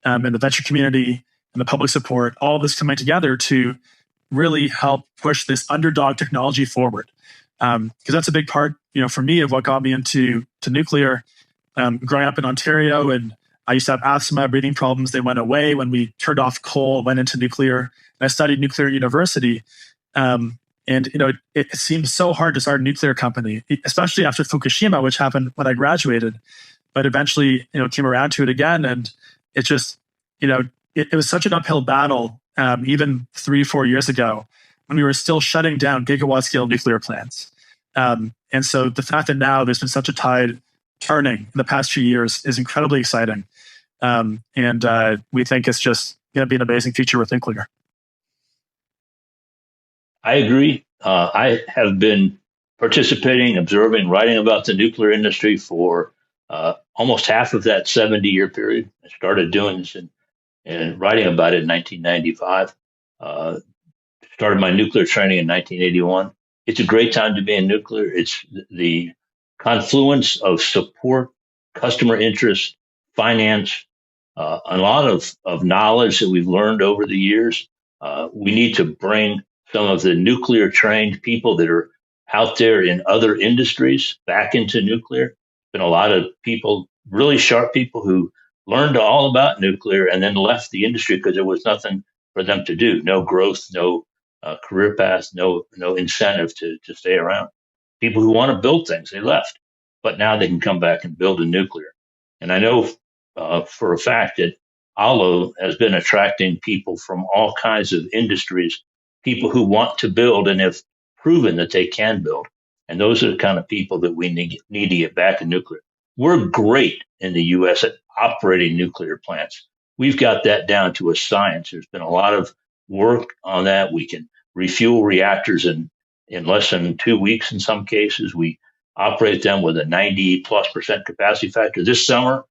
and the venture community and the public support, all of this coming together to really help push this underdog technology forward. Because that's a big part, for me, of what got me into nuclear. Growing up in Ontario, and I used to have asthma, breathing problems. They went away when we turned off coal, went into nuclear. And I studied nuclear at university. And it seemed so hard to start a nuclear company, especially after Fukushima, which happened when I graduated. But eventually, came around to it again. And it just, it was such an uphill battle, even 3-4 years ago, when we were still shutting down gigawatt scale nuclear plants. And so the fact that now there's been such a tide turning in the past few years is incredibly exciting. And we think it's just going to be an amazing future with nuclear. I agree. I have been participating, observing, writing about the nuclear industry for almost half of that 70-year period. I started doing this and writing about it in 1995. Started my nuclear training in 1981. It's a great time to be in nuclear. It's the confluence of support, customer interest, finance, a lot of knowledge that we've learned over the years. We need to bring some of the nuclear trained people that are out there in other industries back into nuclear. Been a lot of people, really sharp people who learned all about nuclear and then left the industry because there was nothing for them to do. No growth, no career path, no incentive to stay around. People who want to build things, they left, but now they can come back and build in nuclear. And I know for a fact that ALO has been attracting people from all kinds of industries, people who want to build and have proven that they can build. And those are the kind of people that we need to get back in nuclear. We're great in the U.S. at operating nuclear plants. We've got that down to a science. There's been a lot of work on that. We can refuel reactors in less than 2 weeks in some cases. We operate them with a 90+% capacity factor. This summer,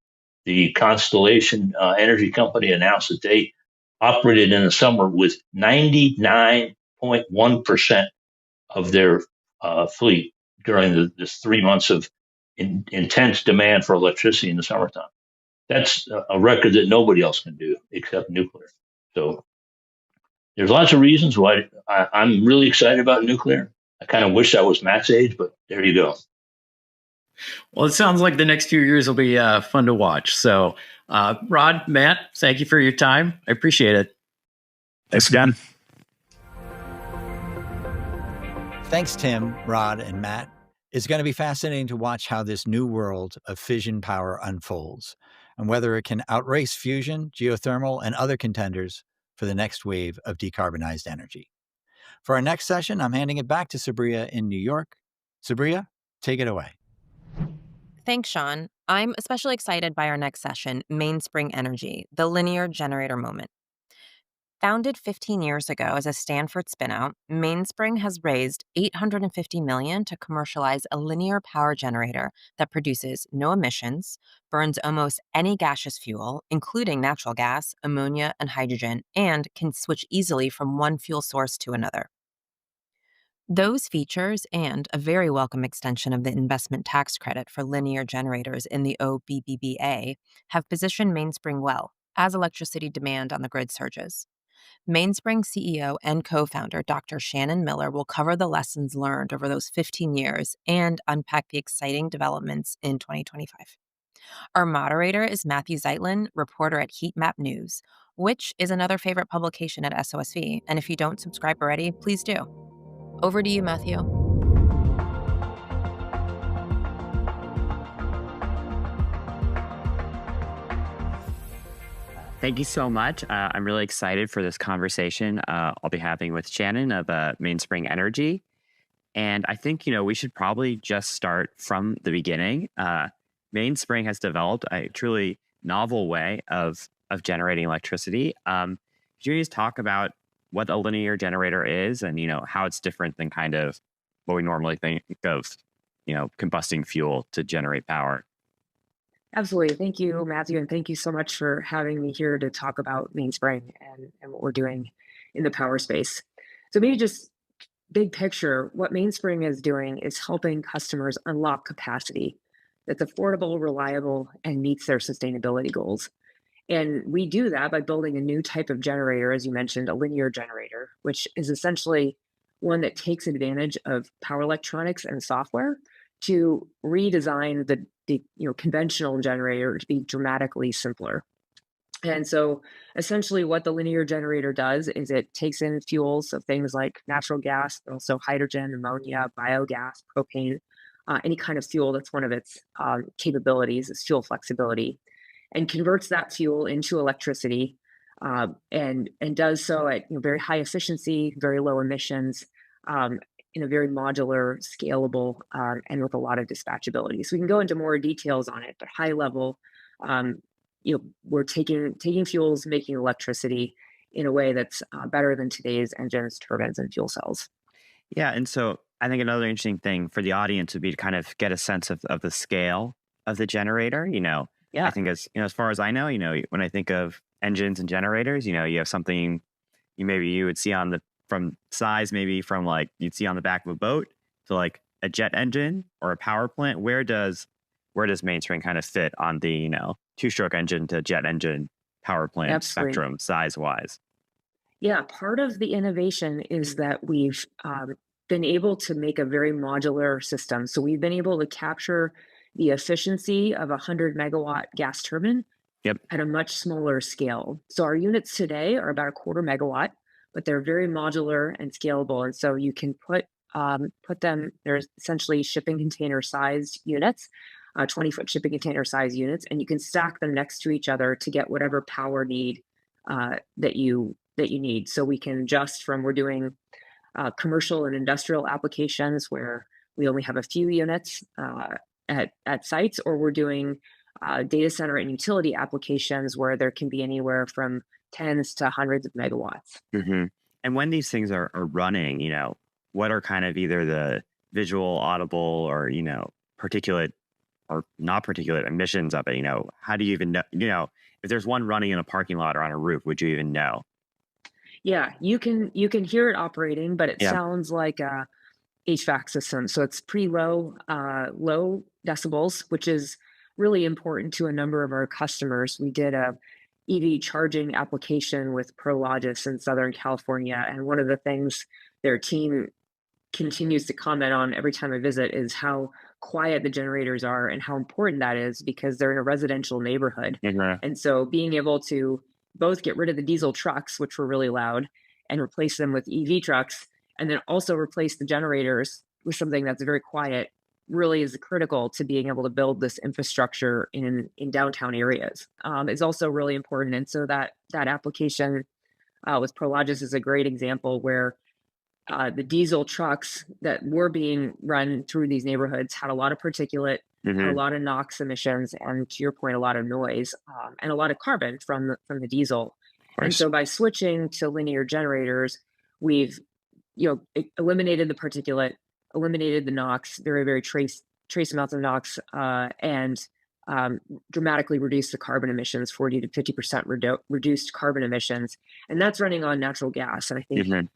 the Constellation Energy Company announced that they operated in the summer with 99.1% of their fleet during this 3 months of intense demand for electricity in the summertime. That's a record that nobody else can do except nuclear. So there's lots of reasons why I'm really excited about nuclear. I kind of wish I was Matt's age, but there you go. Well, it sounds like the next few years will be fun to watch. So, Rod, Matt, thank you for your time. I appreciate it. Thanks again. Thanks, Tim, Rod, and Matt. It's going to be fascinating to watch how this new world of fission power unfolds and whether it can outrace fusion, geothermal, and other contenders for the next wave of decarbonized energy. For our next session, I'm handing it back to Sabria in New York. Sabria, take it away. Thanks, Sean. I'm especially excited by our next session, Mainspring Energy, the linear generator moment. Founded 15 years ago as a Stanford spinout, Mainspring has raised $850 million to commercialize a linear power generator that produces no emissions, burns almost any gaseous fuel, including natural gas, ammonia, and hydrogen, and can switch easily from one fuel source to another. Those features and a very welcome extension of the investment tax credit for linear generators in the OBBBA have positioned Mainspring well as electricity demand on the grid surges. Mainspring CEO and co-founder Dr. Shannon Miller will cover the lessons learned over those 15 years and unpack the exciting developments in 2025. Our moderator is Matthew Zeitlin, reporter at Heatmap News, which is another favorite publication at SOSV. And if you don't subscribe already, please do. Over to you, Matthew. Thank you so much. I'm really excited for this conversation I'll be having with Shannon of Mainspring Energy. And I think, we should probably just start from the beginning. Mainspring has developed a truly novel way of generating electricity. Could you just talk about what a linear generator is and, how it's different than kind of what we normally think of, combusting fuel to generate power? Absolutely. Thank you, Matthew, and thank you so much for having me here to talk about Mainspring and what we're doing in the power space. So maybe just big picture, what Mainspring is doing is helping customers unlock capacity that's affordable, reliable, and meets their sustainability goals. And we do that by building a new type of generator, as you mentioned, a linear generator, which is essentially one that takes advantage of power electronics and software to redesign the conventional generator to be dramatically simpler. And so essentially what the linear generator does is it takes in fuels of things like natural gas, but also hydrogen, ammonia, biogas, propane, any kind of fuel that's one of its capabilities is fuel flexibility, and converts that fuel into electricity and does so at very high efficiency, very low emissions, in a very modular, scalable, and with a lot of dispatchability. So we can go into more details on it, but high level, we're taking fuels, making electricity in a way that's better than today's engines, turbines, and fuel cells. Yeah, and so I think another interesting thing for the audience would be to kind of get a sense of the scale of the generator. I think as far as I know, when I think of engines and generators, you have something you would see from size, maybe from like you'd see on the back of a boat to like a jet engine or a power plant. Where does Mainspring kind of fit on the, two-stroke engine to jet engine power plant Absolutely. spectrum size wise? Yeah, part of the innovation is that we've been able to make a very modular system. So we've been able to capture the efficiency of a 100 megawatt gas turbine at a much smaller scale. So our units today are about a quarter megawatt, but they're very modular and scalable. And so you can put them, they're essentially shipping container sized units, 20-foot shipping container size units, and you can stack them next to each other to get whatever power need that you need. So we can adjust from, we're doing commercial and industrial applications where we only have a few units at sites, or we're doing data center and utility applications where there can be anywhere from tens to hundreds of megawatts. Mm-hmm. And when these things are running, what are kind of either the visual, audible, or, particulate or not particulate emissions of it? How do you even know, if there's one running in a parking lot or on a roof, would you even know? Yeah, you can hear it operating, but it sounds like a HVAC system. So it's pretty low decibels, which is really important to a number of our customers. We did a EV charging application with Prologis in Southern California. And one of the things their team continues to comment on every time I visit is how quiet the generators are and how important that is because they're in a residential neighborhood. Mm-hmm. And so being able to both get rid of the diesel trucks, which were really loud, and replace them with EV trucks, and then also replace the generators with something that's very quiet, really is critical to being able to build this infrastructure in downtown areas. Is also really important. And so that application with Prologis is a great example where the diesel trucks that were being run through these neighborhoods had a lot of particulate, had a lot of NOx emissions, and to your point, a lot of noise, and a lot of carbon from the diesel. And so by switching to linear generators, we've eliminated the particulate, eliminated the NOx, very, very trace amounts of NOx, and dramatically reduced the carbon emissions, 40 to 50% reduced carbon emissions. And that's running on natural gas. And I think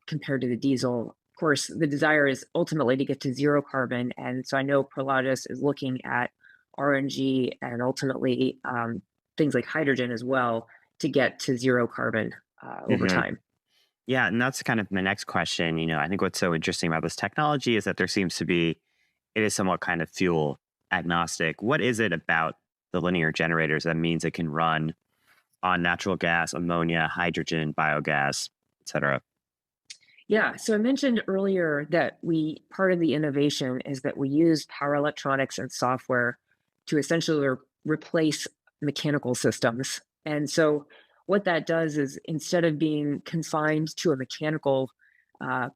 compared to the diesel, of course, the desire is ultimately to get to zero carbon. And so I know Prologis is looking at RNG and ultimately things like hydrogen as well to get to zero carbon over time. Yeah, and that's kind of my next question. I think what's so interesting about this technology is that there seems to be, it is somewhat kind of fuel agnostic. What is it about the linear generators that means it can run on natural gas, ammonia, hydrogen, biogas, et cetera? Yeah, so I mentioned earlier that part of the innovation is that we use power electronics and software to essentially replace mechanical systems. And so what that does is instead of being confined to a mechanical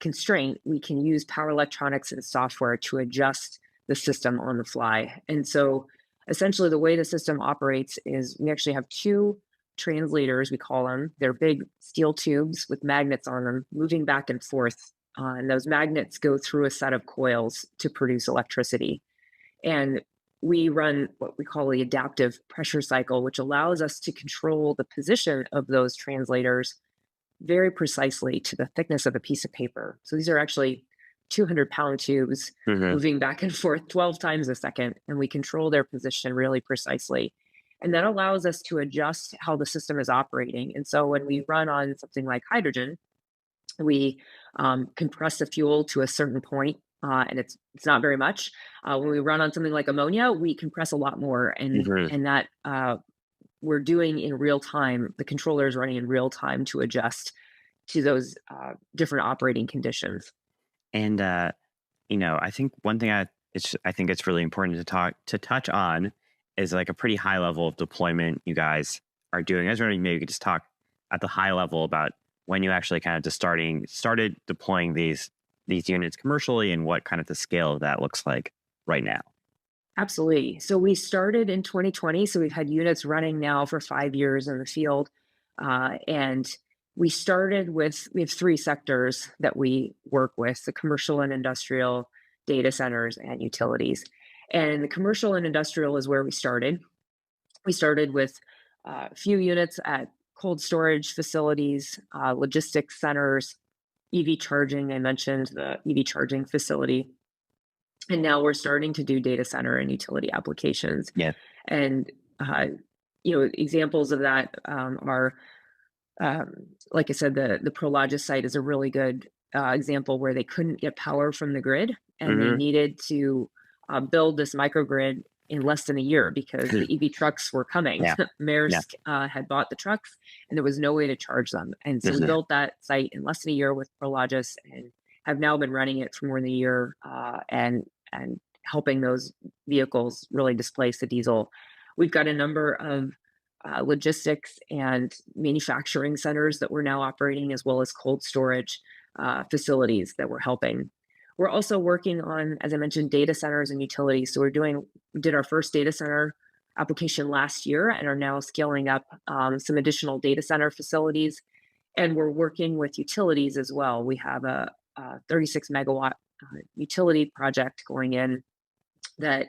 constraint, we can use power electronics and software to adjust the system on the fly. And so essentially the way the system operates is we actually have two translators, we call them. They're big steel tubes with magnets on them moving back and forth. And those magnets go through a set of coils to produce electricity. And we run what we call the adaptive pressure cycle, which allows us to control the position of those translators very precisely to the thickness of a piece of paper. So these are actually 200-pound tubes moving back and forth 12 times a second, and we control their position really precisely. And that allows us to adjust how the system is operating. And so when we run on something like hydrogen, we compress the fuel to a certain point, and it's not very much. When we run on something like ammonia, we compress a lot more, and that we're doing in real time. The controller is running in real time to adjust to those different operating conditions. And I think one thing I think it's really important to touch on is like a pretty high level of deployment you guys are doing. I was wondering maybe you could just talk at the high level about when you actually kind of just started deploying these units commercially and what kind of the scale of that looks like right now. Absolutely. So we started in 2020. So we've had units running now for 5 years in the field. And we started we have three sectors that we work with: the commercial and industrial, data centers, and utilities. And the commercial and industrial is where we started. We started with a few units at cold storage facilities, logistics centers, EV charging. I mentioned the EV charging facility. And now we're starting to do data center and utility applications. Yeah. And, examples of that are, like I said, the Prologis site is a really good example where they couldn't get power from the grid, and they needed to build this microgrid in less than a year because the EV trucks were coming. Maersk had bought the trucks, and there was no way to charge them. And so we built that site in less than a year with Prologis, and have now been running it for more than a year, and helping those vehicles really displace the diesel. We've got a number of logistics and manufacturing centers that we're now operating, as well as cold storage facilities that we're helping. We're also working on, as I mentioned, data centers and utilities. So we did our first data center application last year and are now scaling up some additional data center facilities. And we're working with utilities as well. We have a 36 megawatt utility project going in that,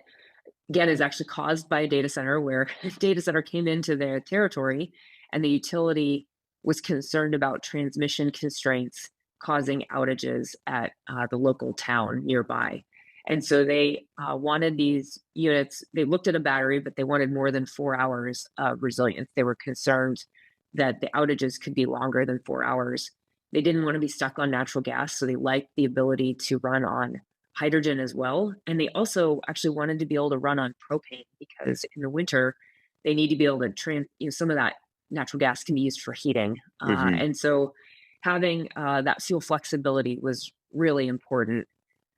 again, is actually caused by a data center where a data center came into their territory and the utility was concerned about transmission constraints causing outages at the local town nearby. And so they wanted these units. They looked at a battery, but they wanted more than 4 hours of resilience. They were concerned that the outages could be longer than 4 hours. They didn't want to be stuck on natural gas, so they liked the ability to run on hydrogen as well. And they also actually wanted to be able to run on propane because in the winter, they need to be able to some of that natural gas can be used for heating. And so having that fuel flexibility was really important.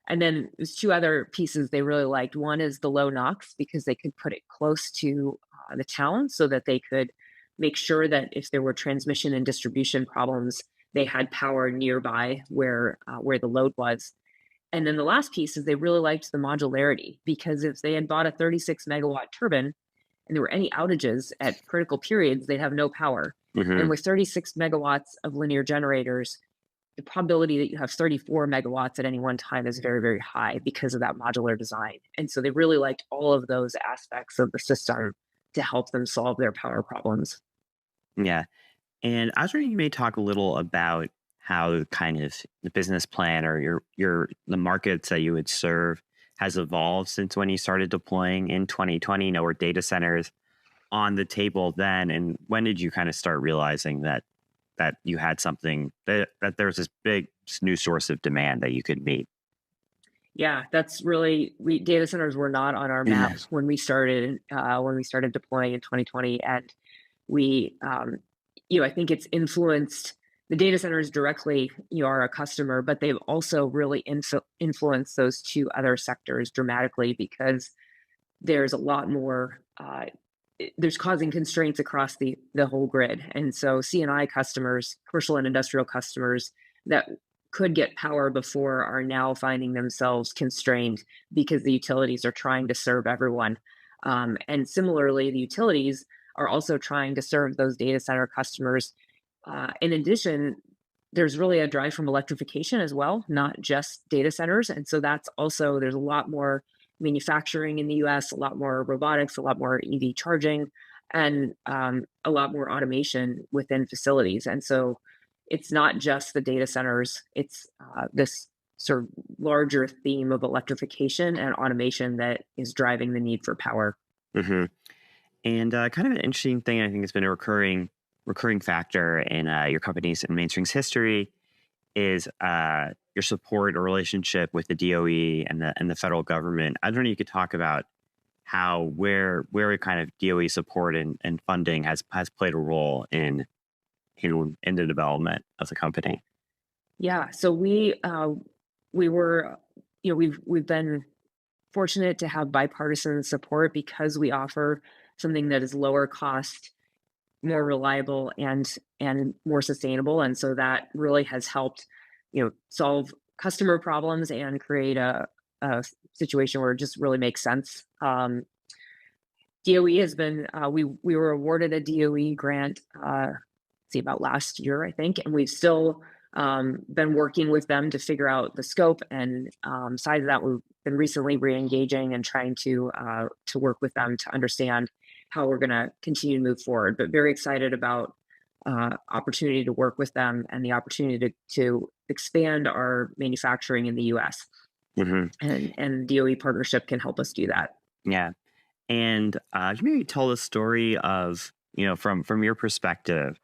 And then there's two other pieces they really liked. One is the low NOx, because they could put it close to the town so that they could make sure that if there were transmission and distribution problems, they had power nearby where the load was. And then the last piece is they really liked the modularity, because if they had bought a 36 megawatt turbine and there were any outages at critical periods, they'd have no power. And with 36 megawatts of linear generators, the probability that you have 34 megawatts at any one time is very, very high because of that modular design. And so they really liked all of those aspects of the system to help them solve their power problems. Yeah. And I was wondering, you may talk a little about how kind of the business plan or the markets that you would serve has evolved since when you started deploying in 2020. You know, were data centers on the table then, and when did you kind of start realizing that you had something that there was this big new source of demand that you could meet? Yeah, that's really, data centers were not on our maps when we started deploying in 2020, and we I think it's influenced the data centers directly. Are a customer, but they've also really influenced those two other sectors dramatically, because there's a lot more. There's causing constraints across the whole grid, and so C&I customers, commercial and industrial customers that could get power before are now finding themselves constrained because the utilities are trying to serve everyone. And similarly, the utilities are also trying to serve those data center customers. In addition, there's really a drive from electrification as well, not just data centers. And so that's also, there's a lot more manufacturing in the US, a lot more robotics, a lot more EV charging, and a lot more automation within facilities. And so it's not just the data centers, it's this sort of larger theme of electrification and automation that is driving the need for power. And kind of an interesting thing, I think has been a recurring factor in your company's and Mainstream's history is your support or relationship with the DOE and the federal government. I don't know if you could talk about how where kind of DOE support and funding has played a role in the development of the company. Yeah, so we were, we've been fortunate to have bipartisan support because we offer something that is lower cost, more reliable, and more sustainable. And so that really has helped, solve customer problems and create a situation where it just really makes sense. DOE has been, we were awarded a DOE grant, about last year, I think, and we've still been working with them to figure out the scope and size of that. We've been recently re-engaging and trying to work with them to understand how we're going to continue to move forward, but very excited about opportunity to work with them and the opportunity to expand our manufacturing in the US. And DOE partnership can help us do that. Yeah. And can you maybe tell the story of, from your perspective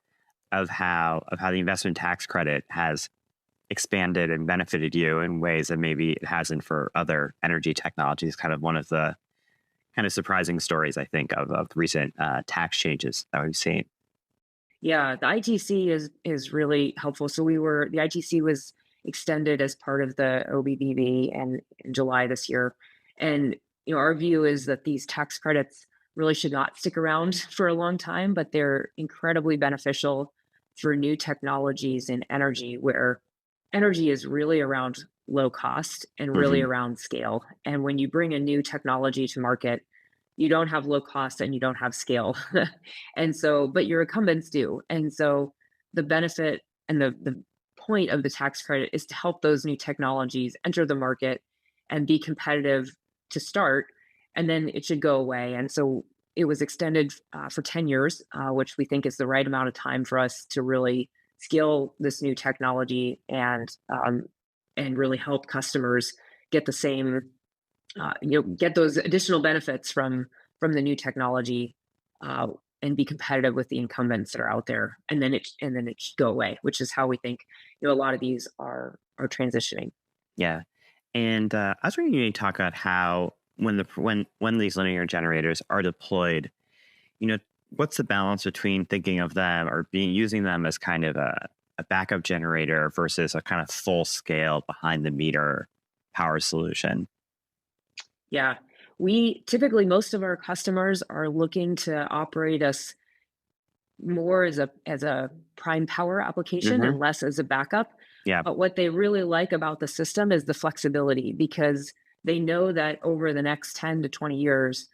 of how the investment tax credit has expanded and benefited you in ways that maybe it hasn't for other energy technologies? Kind of one of the kind of surprising stories, I think, of recent tax changes that we've seen. Yeah, the ITC is really helpful. So the ITC was extended as part of the OBBB and in July this year. And our view is that these tax credits really should not stick around for a long time, but they're incredibly beneficial for new technologies in energy, where energy is really around low cost and really around scale. And when you bring a new technology to market, you don't have low cost and you don't have scale. And so, but your incumbents do. And so the benefit and the point of the tax credit is to help those new technologies enter the market and be competitive to start, and then it should go away. And so it was extended for 10 years, which we think is the right amount of time for us to really scale this new technology and really help customers get the same, get those additional benefits from the new technology and be competitive with the incumbents that are out there. And then it should go away, which is how we think a lot of these are transitioning. Yeah, and I was wondering you talk about how when these linear generators are deployed, what's the balance between thinking of them or using them as kind of a backup generator versus a kind of full scale behind the meter power solution? Yeah, we typically, most of our customers are looking to operate us more as a prime power application Mm-hmm. and less as a backup. Yeah. But what they really like about the system is the flexibility, because they know that over the next 10 to 20 years,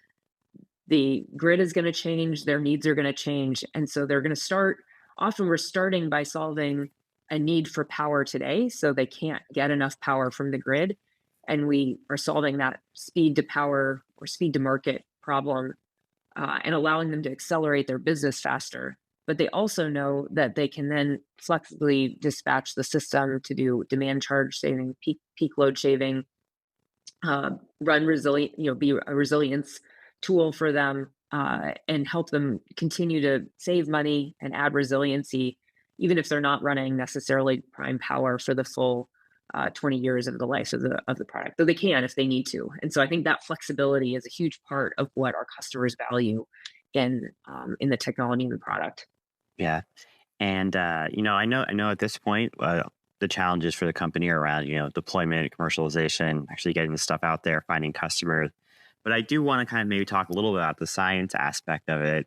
the grid is going to change, their needs are going to change. And so they're going to start, often we're starting by solving a need for power today. So they can't get enough power from the grid. And we are solving that speed to power or speed to market problem, and allowing them to accelerate their business faster. But they also know that they can then flexibly dispatch the system to do demand charge saving, peak load shaving, run resilient, be a resilience tool for them, and help them continue to save money and add resiliency, even if they're not running necessarily prime power for the full 20 years of the life of the product. Though they can if they need to. And so I think that flexibility is a huge part of what our customers value in the technology and the product. Yeah. And, I know at this point, the challenges for the company are around, deployment, commercialization, actually getting the stuff out there, finding customers. But I do want to kind of maybe talk a little bit about the science aspect of it.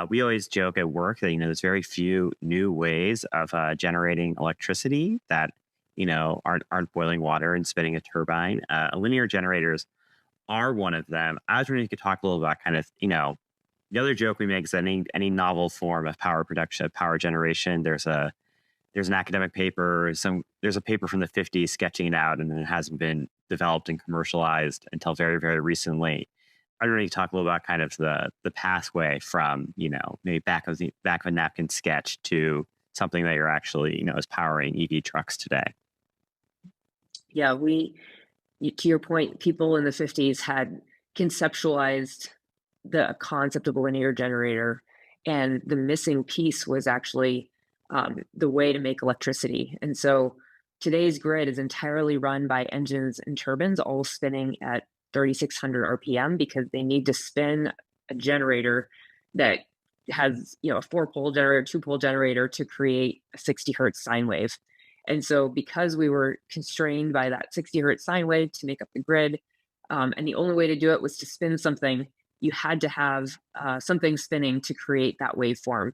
We always joke at work that, there's very few new ways of generating electricity that, aren't boiling water and spinning a turbine. Linear generators are one of them. I was wondering if you could talk a little about kind of, the other joke we make is that any novel form of power production, power generation, there's an academic paper, there's a paper from the 50s sketching it out, and then it hasn't been developed and commercialized until very, very recently. I don't know, talk a little about kind of the pathway from, maybe back of a napkin sketch to something that you're actually, is powering EV trucks today. Yeah, to your point, people in the 50s had conceptualized the concept of a linear generator, and the missing piece was actually the way to make electricity. And so today's grid is entirely run by engines and turbines, all spinning at 3,600 RPM, because they need to spin a generator that has, a 4-pole generator, 2-pole generator to create a 60 hertz sine wave. And so because we were constrained by that 60 hertz sine wave to make up the grid, and the only way to do it was to spin something, you had to have something spinning to create that waveform.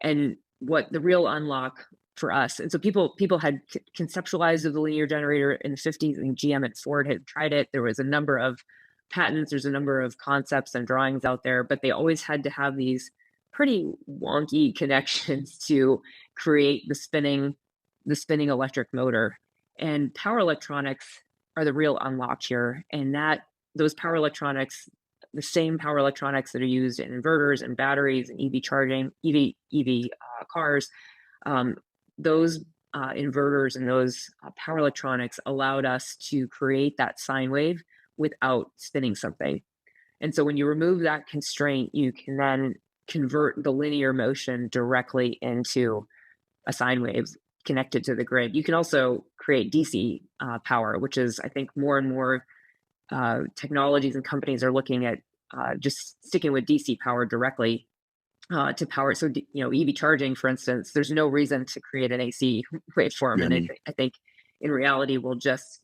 And what the real unlock for us, and so people had conceptualized the linear generator in the 50s, and GM and Ford had tried it. There was a number of patents, there's a number of concepts and drawings out there, but they always had to have these pretty wonky connections to create the spinning electric motor. And power electronics are the real unlock here. And those power electronics, the same power electronics that are used in inverters and batteries and EV charging, EV cars, those inverters and those power electronics allowed us to create that sine wave without spinning something. And so when you remove that constraint, you can then convert the linear motion directly into a sine wave connected to the grid. You can also create DC power, which is, I think, more and more technologies and companies are looking at just sticking with DC power directly to power. So, EV charging, for instance, there's no reason to create an AC waveform. Mm-hmm. And I think in reality, we'll just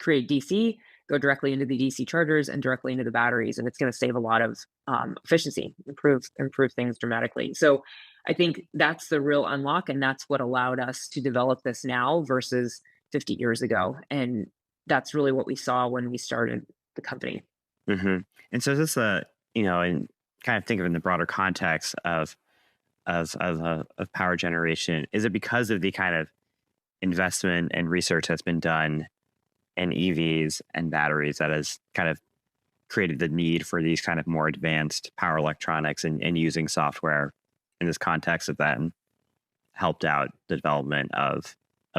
create DC, go directly into the DC chargers and directly into the batteries. And it's going to save a lot of efficiency, improve things dramatically. So I think that's the real unlock. And that's what allowed us to develop this now versus 50 years ago. And that's really what we saw when we started the company. Mm-hmm. And so is this and kind of think of it in the broader context of power generation, is it because of the kind of investment and research that's been done in EVs and batteries that has kind of created the need for these kind of more advanced power electronics and using software in this context of that, and helped out the development of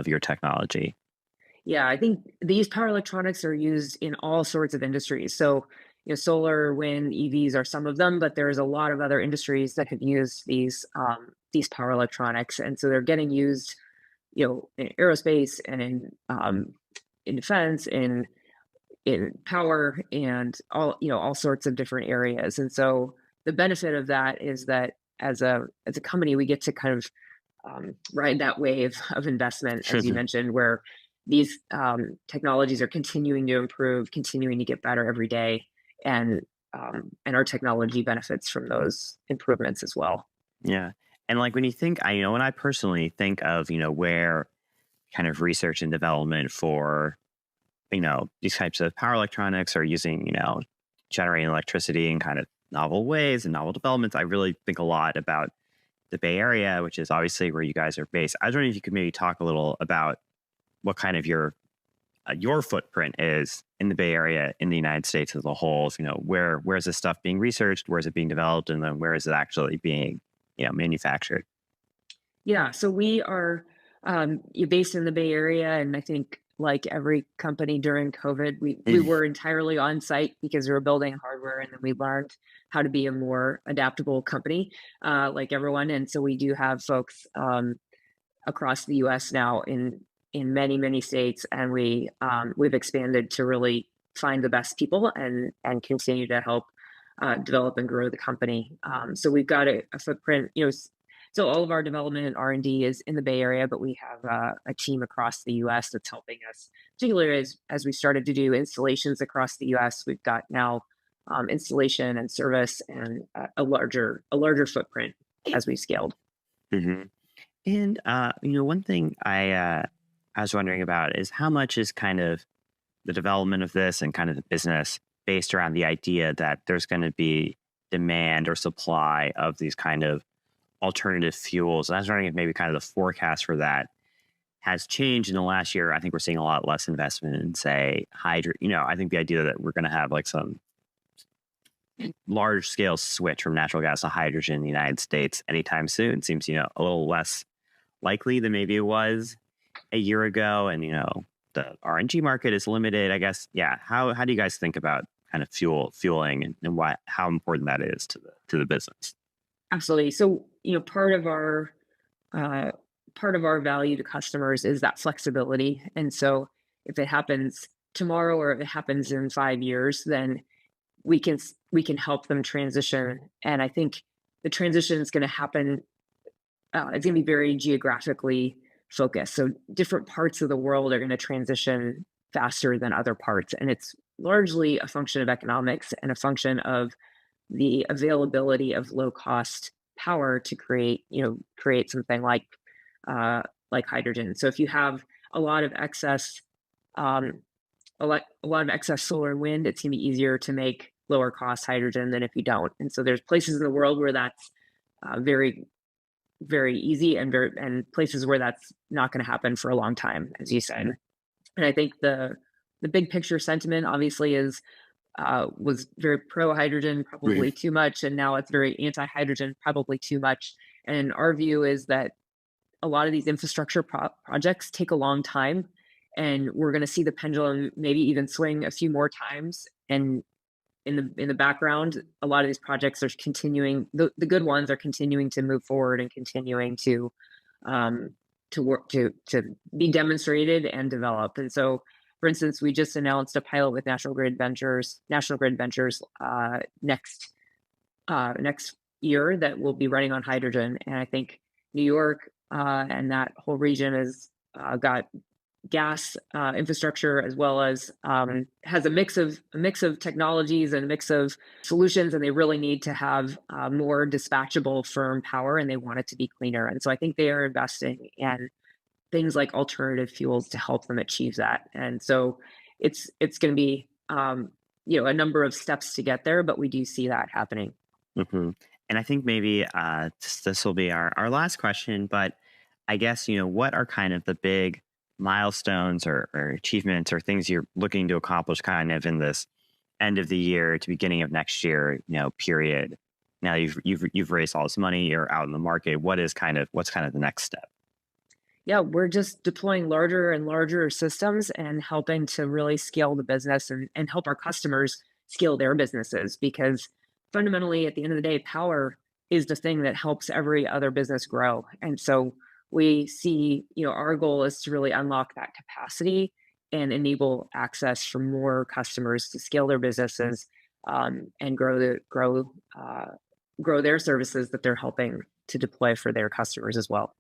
your technology? Yeah, I think these power electronics are used in all sorts of industries. So, solar, wind, EVs are some of them, but there's a lot of other industries that have used these power electronics, and so they're getting used, in aerospace and in defense, in power, and all sorts of different areas. And so the benefit of that is that as a company, we get to kind of ride that wave of investment, as you mentioned, where these technologies are continuing to improve, continuing to get better every day, and our technology benefits from those improvements as well. Yeah. And like when you think, when I personally think of, where kind of research and development for, these types of power electronics or using, generating electricity in kind of novel ways and novel developments, I really think a lot about the Bay Area, which is obviously where you guys are based. I was wondering if you could maybe talk a little about what kind of your footprint is in the Bay Area, in the United States as a whole. Where is this stuff being researched? Where is it being developed? And then where is it actually being, manufactured? Yeah, so we are based in the Bay Area, and I think like every company during COVID, we were entirely on site because we were building hardware, and then we learned how to be a more adaptable company, like everyone. And so we do have folks across the U.S. now in many states, and we've expanded to really find the best people and continue to help develop and grow the company. So we've got a footprint, so all of our development and R&D is in the Bay Area, but we have a team across the U.S. that's helping us, particularly as we started to do installations across the U.S. We've got now installation and service and a larger footprint as we scaled. Mm-hmm. And one thing I was wondering about is how much is kind of the development of this and kind of the business based around the idea that there's going to be demand or supply of these kind of alternative fuels. And I was wondering if maybe kind of the forecast for that has changed in the last year. I think we're seeing a lot less investment in, say, hydrogen. I think the idea that we're going to have like some large scale switch from natural gas to hydrogen in the United States anytime soon seems, a little less likely than maybe it was a year ago. And, the RNG market is limited, I guess. Yeah. How do you guys think about kind of fueling and how important that is to the business? Absolutely. So, part of our value to customers is that flexibility. And so if it happens tomorrow or if it happens in 5 years, then we can help them transition. And I think the transition is going to happen. It's going to be very geographically focused. So different parts of the world are going to transition faster than other parts. And it's largely a function of economics and a function of the availability of low cost power to create something like hydrogen. So if you have a lot of excess solar and wind, it's going to be easier to make lower cost hydrogen than if you don't. And so there's places in the world where that's very, very easy, and places where that's not going to happen for a long time, as you said. And I think the big picture sentiment obviously was very pro hydrogen, probably too much, and now it's very anti hydrogen, probably too much. And our view is that a lot of these infrastructure projects take a long time, and we're going to see the pendulum maybe even swing a few more times. And in the background, a lot of these projects are continuing. The good ones are continuing to move forward and continuing to work to be demonstrated and developed. And so, for instance, we just announced a pilot with National Grid Ventures next year that will be running on hydrogen. And I think New York and that whole region has got gas infrastructure as well as has a mix of technologies and a mix of solutions, and they really need to have more dispatchable firm power, and they want it to be cleaner. And so I think they are investing in things like alternative fuels to help them achieve that. And so it's going to be a number of steps to get there, but we do see that happening. Mm-hmm. And I think maybe this will be our last question, but I guess, what are kind of the big milestones or achievements or things you're looking to accomplish kind of in this end of the year to beginning of next year, period? Now you've raised all this money, you're out in the market. What's kind of the next step? Yeah, we're just deploying larger and larger systems and helping to really scale the business and help our customers scale their businesses, because fundamentally at the end of the day, power is the thing that helps every other business grow. And so we see, our goal is to really unlock that capacity and enable access for more customers to scale their businesses and grow grow their services that they're helping to deploy for their customers as well.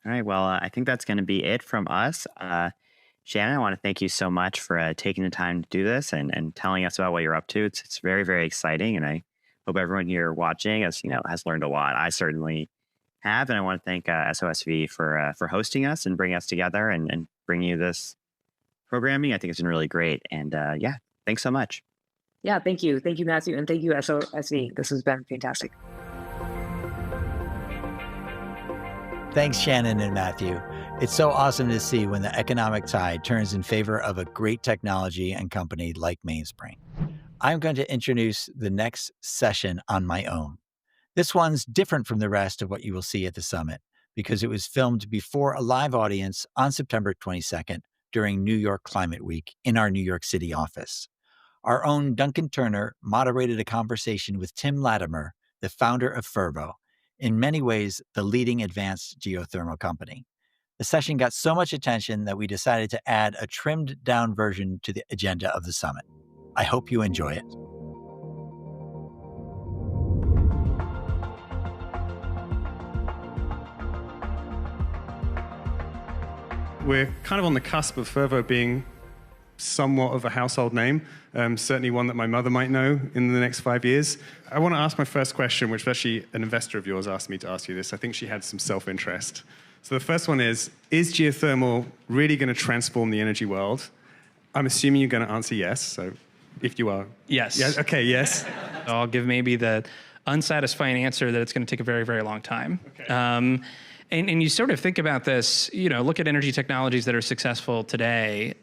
All right. Well, I think that's going to be it from us. Shannon, I want to thank you so much for taking the time to do this and telling us about what you're up to. It's very, very exciting. And I hope everyone here watching has learned a lot. I certainly have. And I want to thank SOSV for hosting us and bringing us together and bringing you this programming. I think it's been really great. And yeah, thanks so much. Yeah, thank you. Thank you, Matthew. And thank you, SOSV. This has been fantastic. Thanks, Shannon and Matthew. It's so awesome to see when the economic tide turns in favor of a great technology and company like Mainspring. I'm going to introduce the next session on my own. This one's different from the rest of what you will see at the summit because it was filmed before a live audience on September 22nd during New York Climate Week in our New York City office. Our own Duncan Turner moderated a conversation with Tim Latimer, the founder of Fervo, in many ways the leading advanced geothermal company. The session got so much attention that we decided to add a trimmed down version to the agenda of the summit. I hope you enjoy it. We're kind of on the cusp of Fervo being somewhat of a household name, certainly one that my mother might know in the next 5 years. I want to ask my first question, which actually an investor of yours asked me to ask you this. I think she had some self-interest. So the first one is geothermal really going to transform the energy world? I'm assuming you're going to answer yes, so if you are. Yes. Yeah, okay, yes. I'll give maybe the unsatisfying answer that it's going to take a very, very long time. Okay. And you sort of think about this, look at energy technologies that are successful today.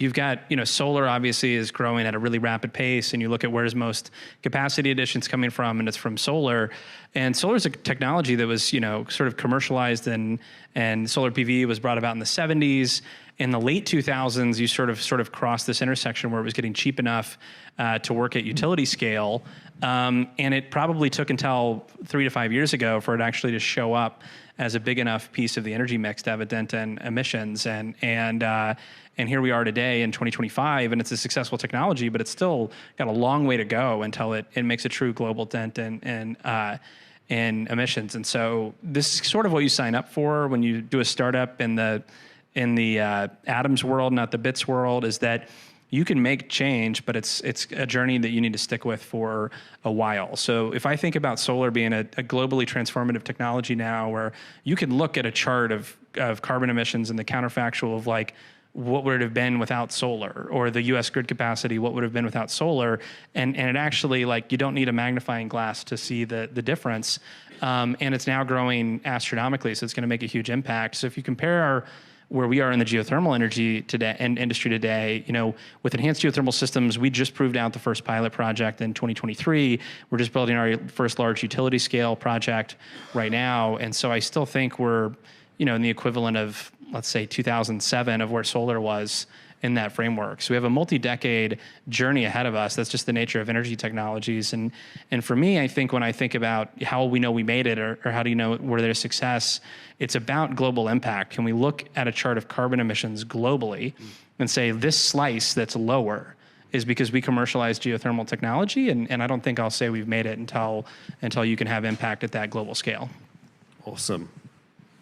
You've got, solar obviously is growing at a really rapid pace, and you look at where's most capacity additions coming from, and it's from solar. And solar is a technology that was, sort of commercialized, and solar PV was brought about in the 70s. In the late 2000s, you sort of crossed this intersection where it was getting cheap enough to work at utility scale. And it probably took until 3 to 5 years ago for it actually to show up as a big enough piece of the energy mix to have a dent in emissions. And here we are today in 2025, and it's a successful technology, but it's still got a long way to go until it makes a true global dent in emissions. And so this is sort of what you sign up for when you do a startup in the atoms world, not the bits world, is that you can make change, but it's a journey that you need to stick with for a while. So if I think about solar being a globally transformative technology now, where you can look at a chart of carbon emissions and the counterfactual of like, what would it have been without solar, or the US grid capacity, what would have been without solar? And it actually, like, you don't need a magnifying glass to see the difference. And it's now growing astronomically, so it's gonna make a huge impact. So if you compare where we are in the geothermal energy today and industry today, with enhanced geothermal systems, we just proved out the first pilot project in 2023. We're just building our first large utility scale project right now. And so I still think we're, in the equivalent of, let's say, 2007 of where solar was in that framework. So we have a multi-decade journey ahead of us. That's just the nature of energy technologies. And for me, I think when I think about how we know we made it, or how do you know where there's success, it's about global impact. Can we look at a chart of carbon emissions globally and say this slice that's lower is because we commercialized geothermal technology? And I don't think I'll say we've made it until you can have impact at that global scale. Awesome.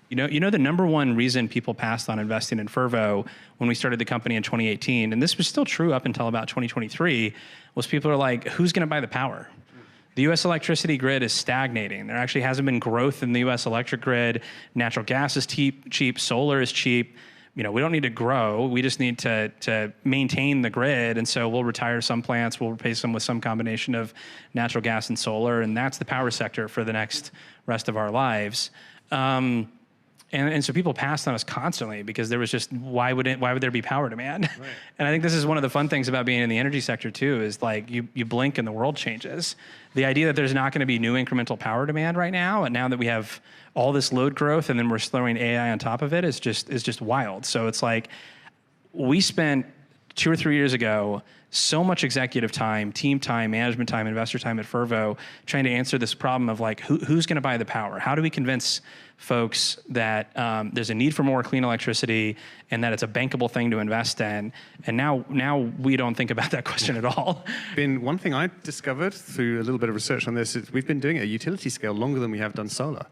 The number one reason people passed on investing in Fervo when we started the company in 2018, and this was still true up until about 2023, was people are like, who's going to buy the power? The U.S. electricity grid is stagnating. There actually hasn't been growth in the U.S. electric grid. Natural gas is cheap. Solar is cheap. We don't need to grow. We just need to maintain the grid. And so we'll retire some plants. We'll replace them with some combination of natural gas and solar. And that's the power sector for the next rest of our lives. And so people passed on us constantly because there was just, why would there be power demand? Right. And I think this is one of the fun things about being in the energy sector too, is like you blink and the world changes. The idea that there's not going to be new incremental power demand right now, and now that we have all this load growth and then we're throwing AI on top of it, is just wild. So it's like, we spent 2 or 3 years ago, so much executive time, team time, management time, investor time at Fervo, trying to answer this problem of like, who's going to buy the power? How do we convince folks that there's a need for more clean electricity and that it's a bankable thing to invest in? And now we don't think about that question at all. One thing I discovered through a little bit of research on this is we've been doing it at utility scale longer than we have done solar.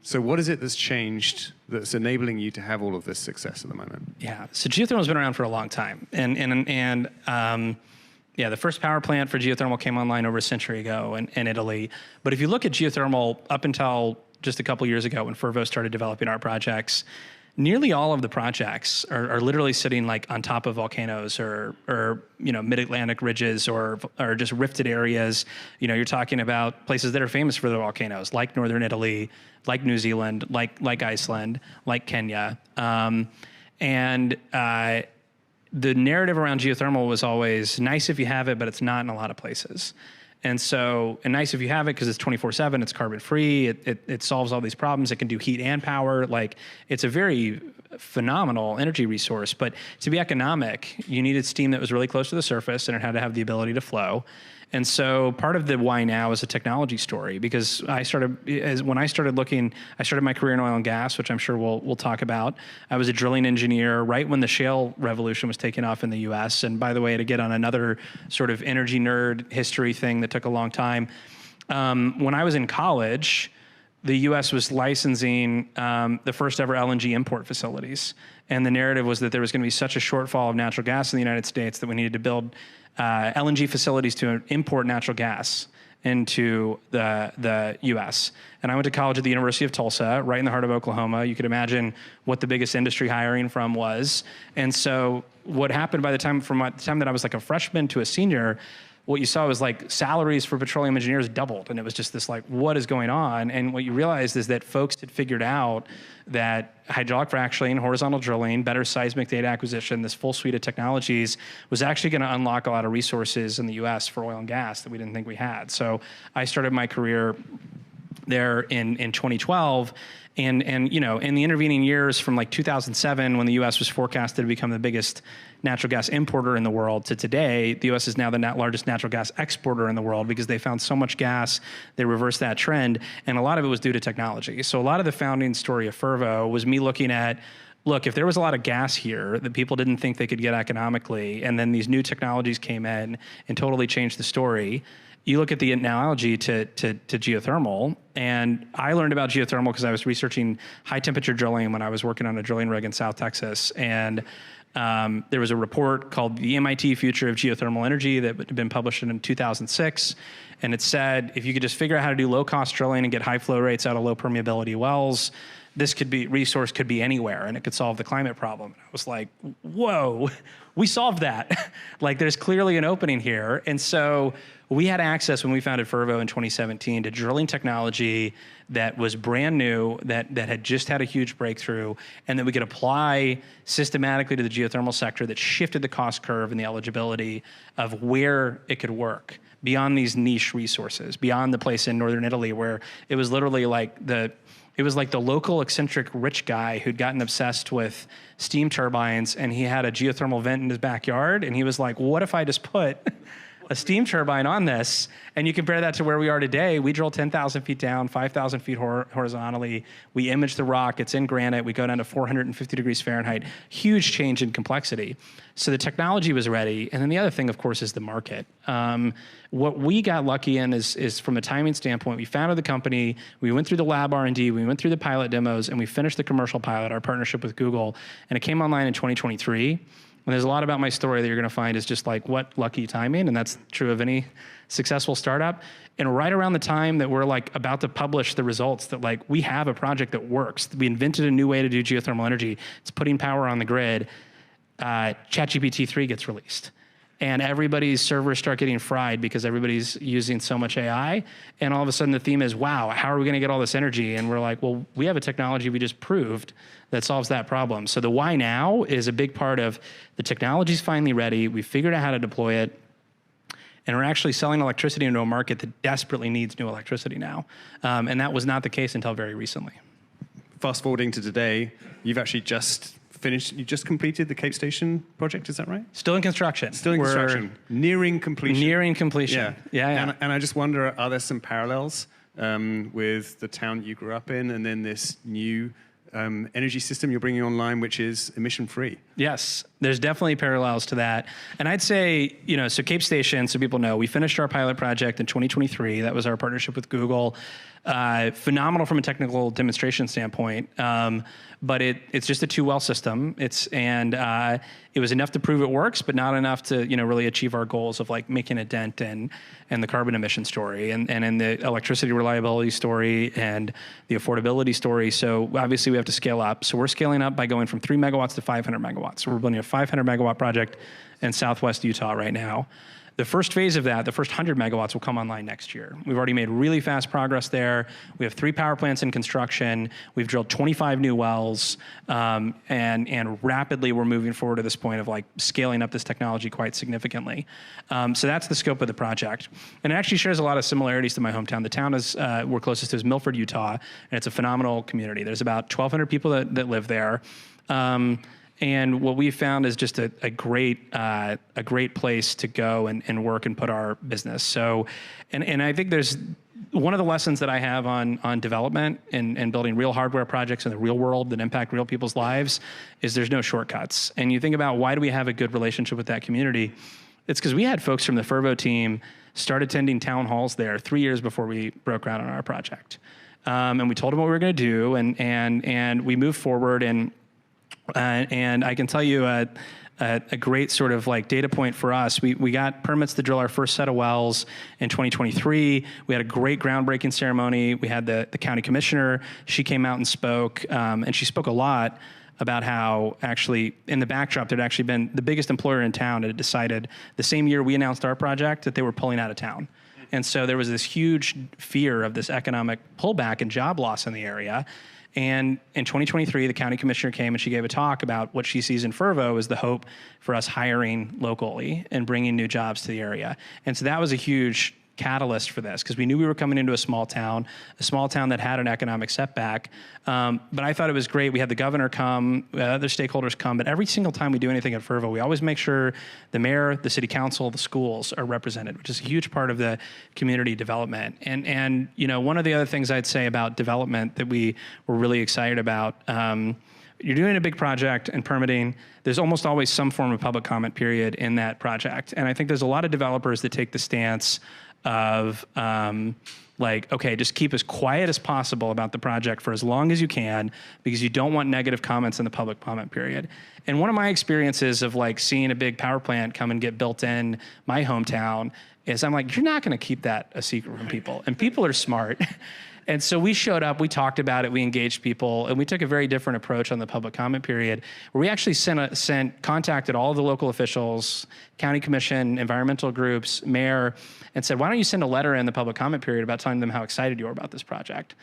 So what is it that's changed that's enabling you to have all of this success at the moment? Yeah, so geothermal has been around for a long time. And the first power plant for geothermal came online over a century ago in Italy. But if you look at geothermal up until just a couple years ago when Fervo started developing our projects, nearly all of the projects are literally sitting like on top of volcanoes or mid-Atlantic ridges or just rifted areas. You're talking about places that are famous for their volcanoes, like Northern Italy, like New Zealand, like Iceland, like Kenya. The narrative around geothermal was always nice if you have it, but it's not in a lot of places. And nice if you have it because it's 24/7, it's carbon free, it solves all these problems, it can do heat and power. Like, it's a very phenomenal energy resource, but to be economic, you needed steam that was really close to the surface and it had to have the ability to flow. And so part of the why now is a technology story, because when I started looking, I started my career in oil and gas, which I'm sure we'll talk about. I was a drilling engineer right when the shale revolution was taking off in the US. And by the way, to get on another sort of energy nerd history thing that took a long time, when I was in college, the US was licensing the first ever LNG import facilities. And the narrative was that there was going to be such a shortfall of natural gas in the United States that we needed to build LNG facilities to import natural gas into the US. And I went to college at the University of Tulsa, right in the heart of Oklahoma. You could imagine what the biggest industry hiring from was. And so what happened from the time that I was like a freshman to a senior, what you saw was like salaries for petroleum engineers doubled. And it was just this like, what is going on? And what you realized is that folks had figured out that hydraulic fracturing, horizontal drilling, better seismic data acquisition, this full suite of technologies was actually going to unlock a lot of resources in the US for oil and gas that we didn't think we had. So I started my career there in 2012. And in the intervening years from like 2007, when the U.S. was forecasted to become the biggest natural gas importer in the world, to today, the U.S. is now the largest natural gas exporter in the world because they found so much gas, they reversed that trend. And a lot of it was due to technology. So a lot of the founding story of Fervo was me looking at, look, if there was a lot of gas here that people didn't think they could get economically, and then these new technologies came in and totally changed the story. You look at the analogy to geothermal, and I learned about geothermal because I was researching high temperature drilling when I was working on a drilling rig in South Texas. And there was a report called The MIT Future of Geothermal Energy that had been published in 2006. And it said, if you could just figure out how to do low cost drilling and get high flow rates out of low permeability wells, this resource could be anywhere and it could solve the climate problem. And I was like, whoa, we solved that. Like, there's clearly an opening here. And so we had access when we founded Fervo in 2017 to drilling technology that was brand new, that had just had a huge breakthrough, and that we could apply systematically to the geothermal sector that shifted the cost curve and the eligibility of where it could work beyond these niche resources, beyond the place in Northern Italy where it was literally like the local eccentric rich guy who'd gotten obsessed with steam turbines, and he had a geothermal vent in his backyard, and he was like, what if I just put a steam turbine on this? And you compare that to where we are today. We drill 10,000 feet down, 5,000 feet horizontally. We image the rock. It's in granite. We go down to 450 degrees Fahrenheit. Huge change in complexity. So the technology was ready. And then the other thing, of course, is the market. What we got lucky in is from a timing standpoint, we founded the company, we went through the lab R&D, we went through the pilot demos, and we finished the commercial pilot, our partnership with Google, and it came online in 2023. And there's a lot about my story that you're going to find is just like, what lucky timing, and that's true of any successful startup. And right around the time that we're like about to publish the results that like we have a project that works, we invented a new way to do geothermal energy, it's putting power on the grid, ChatGPT 3 gets released. And everybody's servers start getting fried because everybody's using so much AI. And all of a sudden the theme is, wow, how are we going to get all this energy? And we're like, well, we have a technology we just proved that solves that problem. So the why now is a big part of the technology's finally ready. We figured out how to deploy it. And we're actually selling electricity into a market that desperately needs new electricity now. And that was not the case until very recently. Fast forwarding to today, you've actually just finished. You just completed the Cape Station project. Is that right? Still in construction. Still in construction. Nearing completion. Nearing completion. Yeah. And I just wonder, are there some parallels with the town you grew up in, and then this new energy system you're bringing online, which is emission-free? Yes, there's definitely parallels to that. And I'd say, so Cape Station, so people know, we finished our pilot project in 2023. That was our partnership with Google. Phenomenal from a technical demonstration standpoint. But it's just a 2-well system. It was enough to prove it works, but not enough to really achieve our goals of like making a dent in the carbon emission story and in the electricity reliability story and the affordability story. So obviously we have to scale up. So we're scaling up by going from 3 megawatts to 500 megawatts. So we're building a 500 megawatt project in Southwest Utah right now. The first phase of that, the first 100 megawatts, will come online next year. We've already made really fast progress there. We have 3 power plants in construction. We've drilled 25 new wells, and rapidly we're moving forward to this point of like scaling up this technology quite significantly. So that's the scope of the project. And it actually shares a lot of similarities to my hometown. The town we're closest to is Milford, Utah, and it's a phenomenal community. There's about 1,200 people that live there. And what we found is just a great place to go and work and put our business. So, and I think there's one of the lessons that I have on development and building real hardware projects in the real world that impact real people's lives is there's no shortcuts. And you think about why do we have a good relationship with that community? It's because we had folks from the Fervo team start attending town halls there 3 years before we broke ground on our project. And we told them what we were going to do, and we moved forward. And I can tell you a great sort of like data point for us. We got permits to drill our first set of wells in 2023. We had a great groundbreaking ceremony. We had the county commissioner. She came out and spoke, and she spoke a lot about how actually in the backdrop there'd actually been the biggest employer in town had decided the same year we announced our project that they were pulling out of town. And so there was this huge fear of this economic pullback and job loss in the area. And in 2023, the county commissioner came and she gave a talk about what she sees in Fervo as the hope for us hiring locally and bringing new jobs to the area. And so that was a huge catalyst for this because we knew we were coming into a small town that had an economic setback. But I thought it was great. We had the governor come, other stakeholders come, but every single time we do anything at Fervo, we always make sure the mayor, the city council, the schools are represented, which is a huge part of the community development. And one of the other things I'd say about development that we were really excited about, you're doing a big project and permitting, there's almost always some form of public comment period in that project. And I think there's a lot of developers that take the stance of okay, just keep as quiet as possible about the project for as long as you can because you don't want negative comments in the public comment period. And one of my experiences of like seeing a big power plant come and get built in my hometown is I'm like, you're not going to keep that a secret from people. And people are smart. And so we showed up, we talked about it, we engaged people, and we took a very different approach on the public comment period, where we actually contacted all of the local officials, county commission, environmental groups, mayor, and said, why don't you send a letter in the public comment period about telling them how excited you are about this project?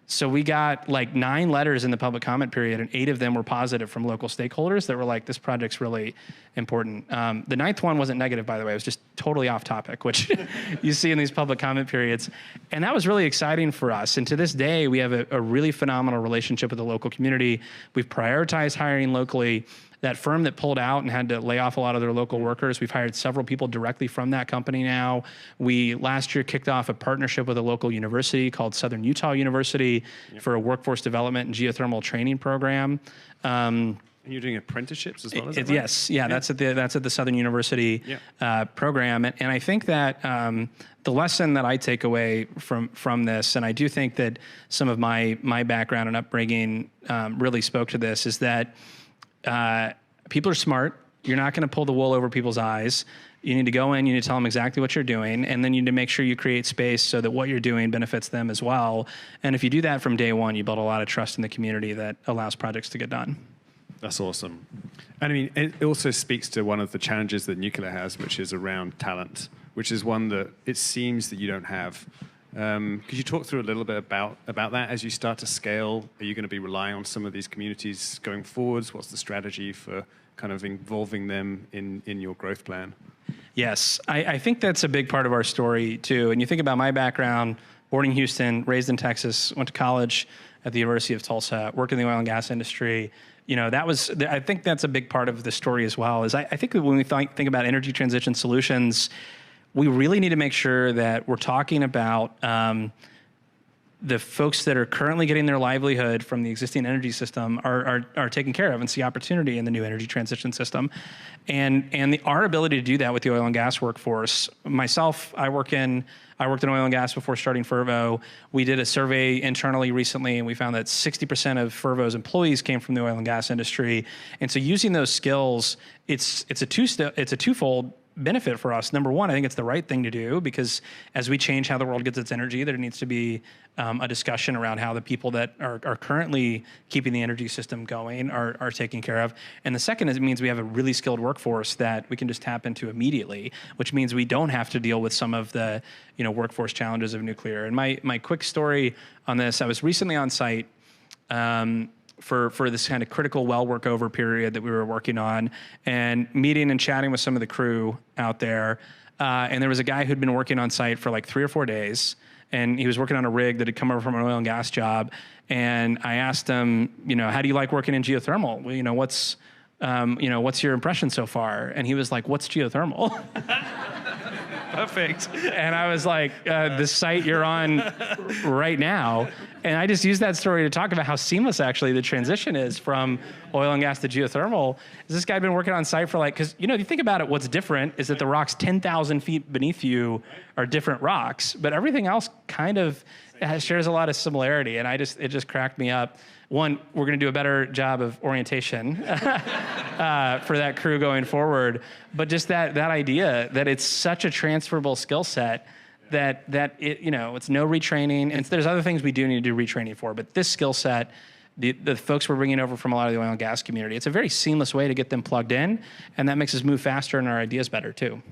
So we got like 9 letters in the public comment period, and 8 of them were positive from local stakeholders that were like, this project's really important. The 9th one wasn't negative, by the way. It was just totally off topic, which you see in these public comment periods. And that was really exciting for us. And to this day, we have a really phenomenal relationship with the local community. We've prioritized hiring locally. That firm that pulled out and had to lay off a lot of their local workers, we've hired several people directly from that company now. We last year kicked off a partnership with a local university called Southern Utah University for a workforce development and geothermal training program. And you're doing apprenticeships as well, is that right? Yes, yeah, that's at the Southern University program. And I think that the lesson that I take away from this, and I do think that some of my background and upbringing really spoke to this, is that people are smart. You're not going to pull the wool over people's eyes. You need to go in, you need to tell them exactly what you're doing, and then you need to make sure you create space so that what you're doing benefits them as well. And if you do that from day one, you build a lot of trust in the community that allows projects to get done. That's awesome. And I mean, it also speaks to one of the challenges that nuclear has, which is around talent, which is one that it seems that you don't have. Could you talk through a little bit about that as you start to scale? Are you going to be relying on some of these communities going forwards? What's the strategy for kind of involving them in your growth plan? Yes, I think that's a big part of our story too. And you think about my background, born in Houston, raised in Texas, went to college at the University of Tulsa, worked in the oil and gas industry. I think that's a big part of the story as well, is I think that when we think about energy transition solutions, we really need to make sure that we're talking about the folks that are currently getting their livelihood from the existing energy system are taken care of and see opportunity in the new energy transition system. And our ability to do that with the oil and gas workforce. Myself, I worked in oil and gas before starting Fervo. We did a survey internally recently, and we found that 60% of Fervo's employees came from the oil and gas industry. And so using those skills, it's a twofold benefit for us. Number one, I think it's the right thing to do, because as we change how the world gets its energy, there needs to be a discussion around how the people that are currently keeping the energy system going are taken care of. And the second is it means we have a really skilled workforce that we can just tap into immediately, which means we don't have to deal with some of the workforce challenges of nuclear. And my quick story on this, I was recently on site for this kind of critical well workover period that we were working on, and meeting and chatting with some of the crew out there. And there was a guy who'd been working on site for like 3 or 4 days, and he was working on a rig that had come over from an oil and gas job. And I asked him, how do you like working in geothermal? What's your impression so far? And he was like, what's geothermal? Perfect. And I was like, the site you're on right now. And I just used that story to talk about how seamless actually the transition is from oil and gas to geothermal. This guy had been working on site for because if you think about it, what's different is that the rocks 10,000 feet beneath you are different rocks, but everything else kind of shares a lot of similarity. And it just cracked me up. One, we're going to do a better job of orientation for that crew going forward. But just that idea that it's such a transferable skill set that it's no retraining. And there's other things we do need to do retraining for. But this skill set, the folks we're bringing over from a lot of the oil and gas community, it's a very seamless way to get them plugged in. And that makes us move faster and our ideas better too.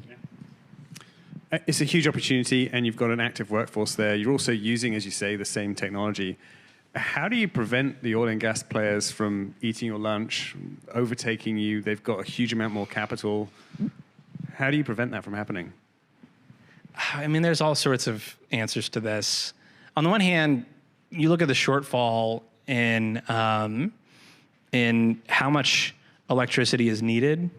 It's a huge opportunity, and you've got an active workforce there. You're also using, as you say, the same technology. How do you prevent the oil and gas players from eating your lunch, overtaking you? They've got a huge amount more capital. How do you prevent that from happening? I mean, there's all sorts of answers to this. On the one hand, you look at the shortfall in how much electricity is needed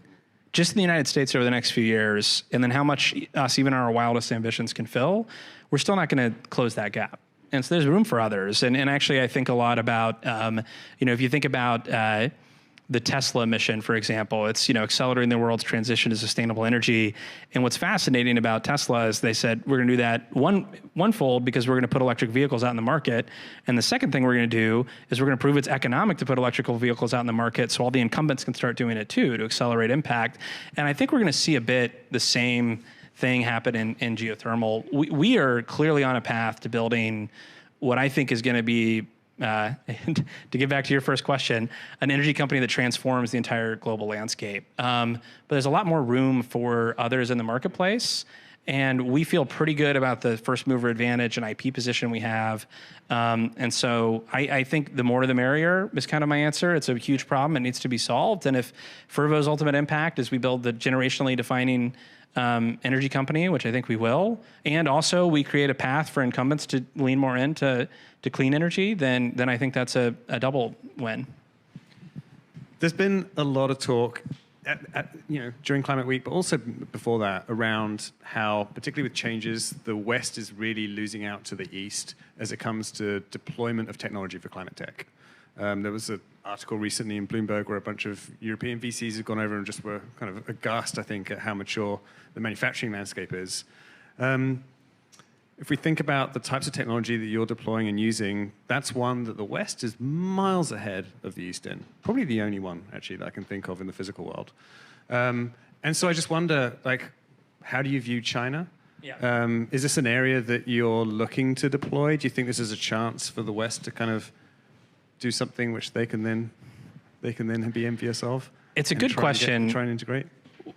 just in the United States over the next few years, and then how much us, even our wildest ambitions, can fill. We're still not going to close that gap. And so there's room for others. And actually, I think a lot about, if you think about the Tesla mission, for example, it's, accelerating the world's transition to sustainable energy. And what's fascinating about Tesla is they said, we're going to do that one-fold because we're going to put electric vehicles out in the market. And the second thing we're going to do is we're going to prove it's economic to put electrical vehicles out in the market so all the incumbents can start doing it too, to accelerate impact. And I think we're going to see a bit the same thing happen in geothermal. We are clearly on a path to building what I think is going to be, to get back to your first question, an energy company that transforms the entire global landscape. But there's a lot more room for others in the marketplace. And we feel pretty good about the first mover advantage and IP position we have. And so I think the more the merrier is kind of my answer. It's a huge problem. It needs to be solved. And if Fervo's ultimate impact is we build the generationally defining energy company, which I think we will, and also we create a path for incumbents to lean more into clean energy, then I think that's a double win. There's been a lot of talk during Climate Week, but also before that, around how, particularly with changes, the West is really losing out to the East as it comes to deployment of technology for climate tech. There was an article recently in Bloomberg where a bunch of European VCs have gone over and just were kind of aghast, I think, at how mature the manufacturing landscape is. If we think about the types of technology that you're deploying and using, that's one that the West is miles ahead of the East in. Probably the only one, actually, that I can think of in the physical world. And so I just wonder, how do you view China? Yeah. Is this an area that you're looking to deploy? Do you think this is a chance for the West to kind of do something which they can then be envious of? It's a good question. Try and integrate.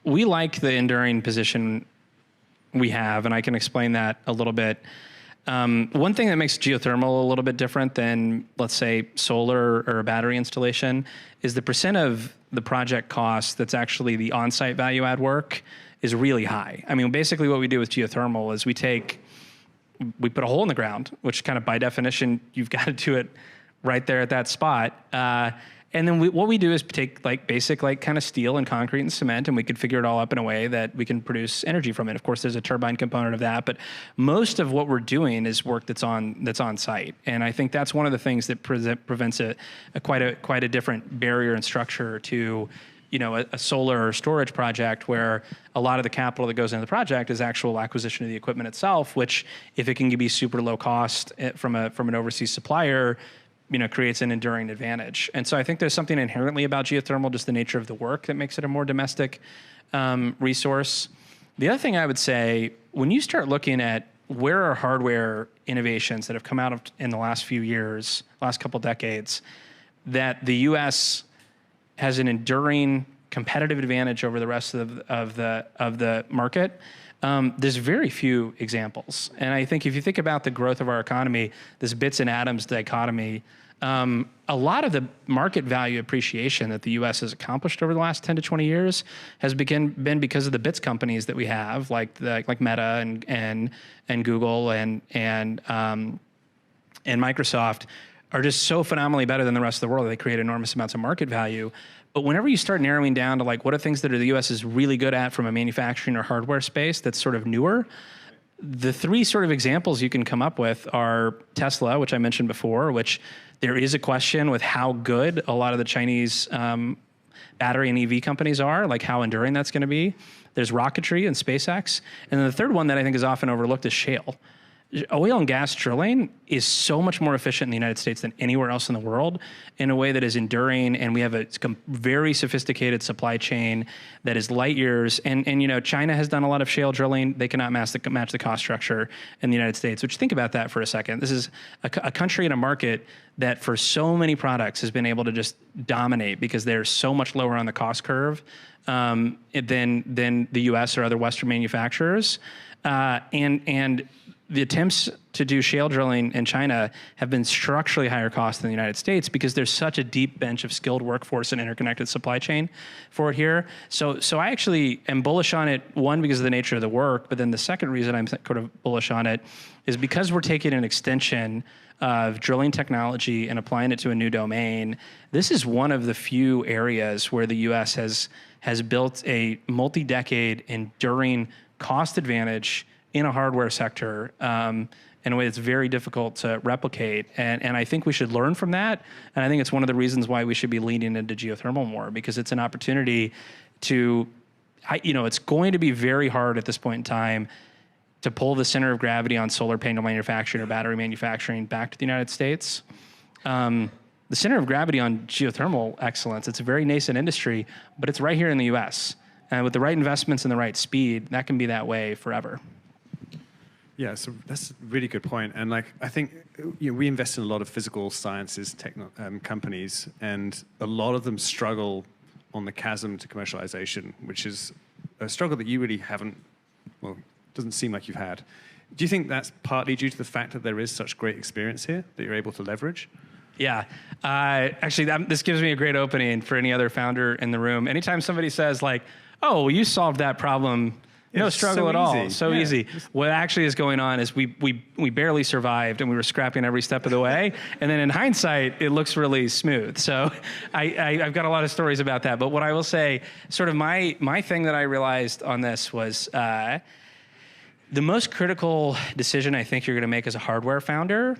We like the enduring position we have, and I can explain that a little bit. One thing that makes geothermal a little bit different than, let's say, solar or a battery installation is the percent of the project cost that's actually the on-site value add work is really high. I mean, basically what we do with geothermal is we put a hole in the ground, which kind of by definition, you've got to do it right there at that spot. And then what we do is take like basic like kind of steel and concrete and cement, and we could figure it all up in a way that we can produce energy from it. Of course, there's a turbine component of that, but most of what we're doing is work that's on site. And I think that's one of the things that prevents quite a different barrier and structure to a solar or storage project, where a lot of the capital that goes into the project is actual acquisition of the equipment itself, which if it can be super low cost from an overseas supplier, creates an enduring advantage. And so I think there's something inherently about geothermal, just the nature of the work, that makes it a more domestic resource. The other thing I would say, when you start looking at where are hardware innovations that have come out in the last few years, last couple decades, that the U.S. has an enduring competitive advantage over the rest of the market, there's very few examples. And I think if you think about the growth of our economy, this bits and atoms dichotomy, a lot of the market value appreciation that the U.S. has accomplished over the last 10 to 20 years has been because of the bits companies that we have, like Meta and Google and Microsoft are just so phenomenally better than the rest of the world. They create enormous amounts of market value. But whenever you start narrowing down to like what are things that the U.S. is really good at from a manufacturing or hardware space that's sort of newer, the three sort of examples you can come up with are Tesla, which I mentioned before, which there is a question with how good a lot of the Chinese battery and EV companies are, like how enduring that's going to be. There's rocketry and SpaceX. And then the third one that I think is often overlooked is shale. Oil and gas drilling is so much more efficient in the United States than anywhere else in the world in a way that is enduring, and we have a very sophisticated supply chain that is light years. And China has done a lot of shale drilling. They cannot match the cost structure in the United States, which think about that for a second. This is a country and a market that for so many products has been able to just dominate because they're so much lower on the cost curve than the U.S. or other Western manufacturers. And the attempts to do shale drilling in China have been structurally higher cost than the United States because there's such a deep bench of skilled workforce and interconnected supply chain for it here. So I actually am bullish on it, one, because of the nature of the work, but then the second reason I'm sort of bullish on it is because we're taking an extension of drilling technology and applying it to a new domain. This is one of the few areas where the U.S. has built a multi-decade enduring cost advantage in a hardware sector in a way that's very difficult to replicate. And I think we should learn from that. And I think it's one of the reasons why we should be leaning into geothermal more, because it's an opportunity to, it's going to be very hard at this point in time to pull the center of gravity on solar panel manufacturing or battery manufacturing back to the United States. The center of gravity on geothermal excellence, it's a very nascent industry, but it's right here in the US. And with the right investments and the right speed, that can be that way forever. Yeah, so that's a really good point. And I think we invest in a lot of physical sciences companies, and a lot of them struggle on the chasm to commercialization, which is a struggle that you really haven't, doesn't seem like you've had. Do you think that's partly due to the fact that there is such great experience here that you're able to leverage? Yeah, actually, this gives me a great opening for any other founder in the room. Anytime somebody says oh, you solved that problem, no struggle at all. So easy. What actually is going on is we barely survived, and we were scrapping every step of the way. And then in hindsight, it looks really smooth. So I've got a lot of stories about that. But what I will say, sort of my thing that I realized on this was the most critical decision I think you're going to make as a hardware founder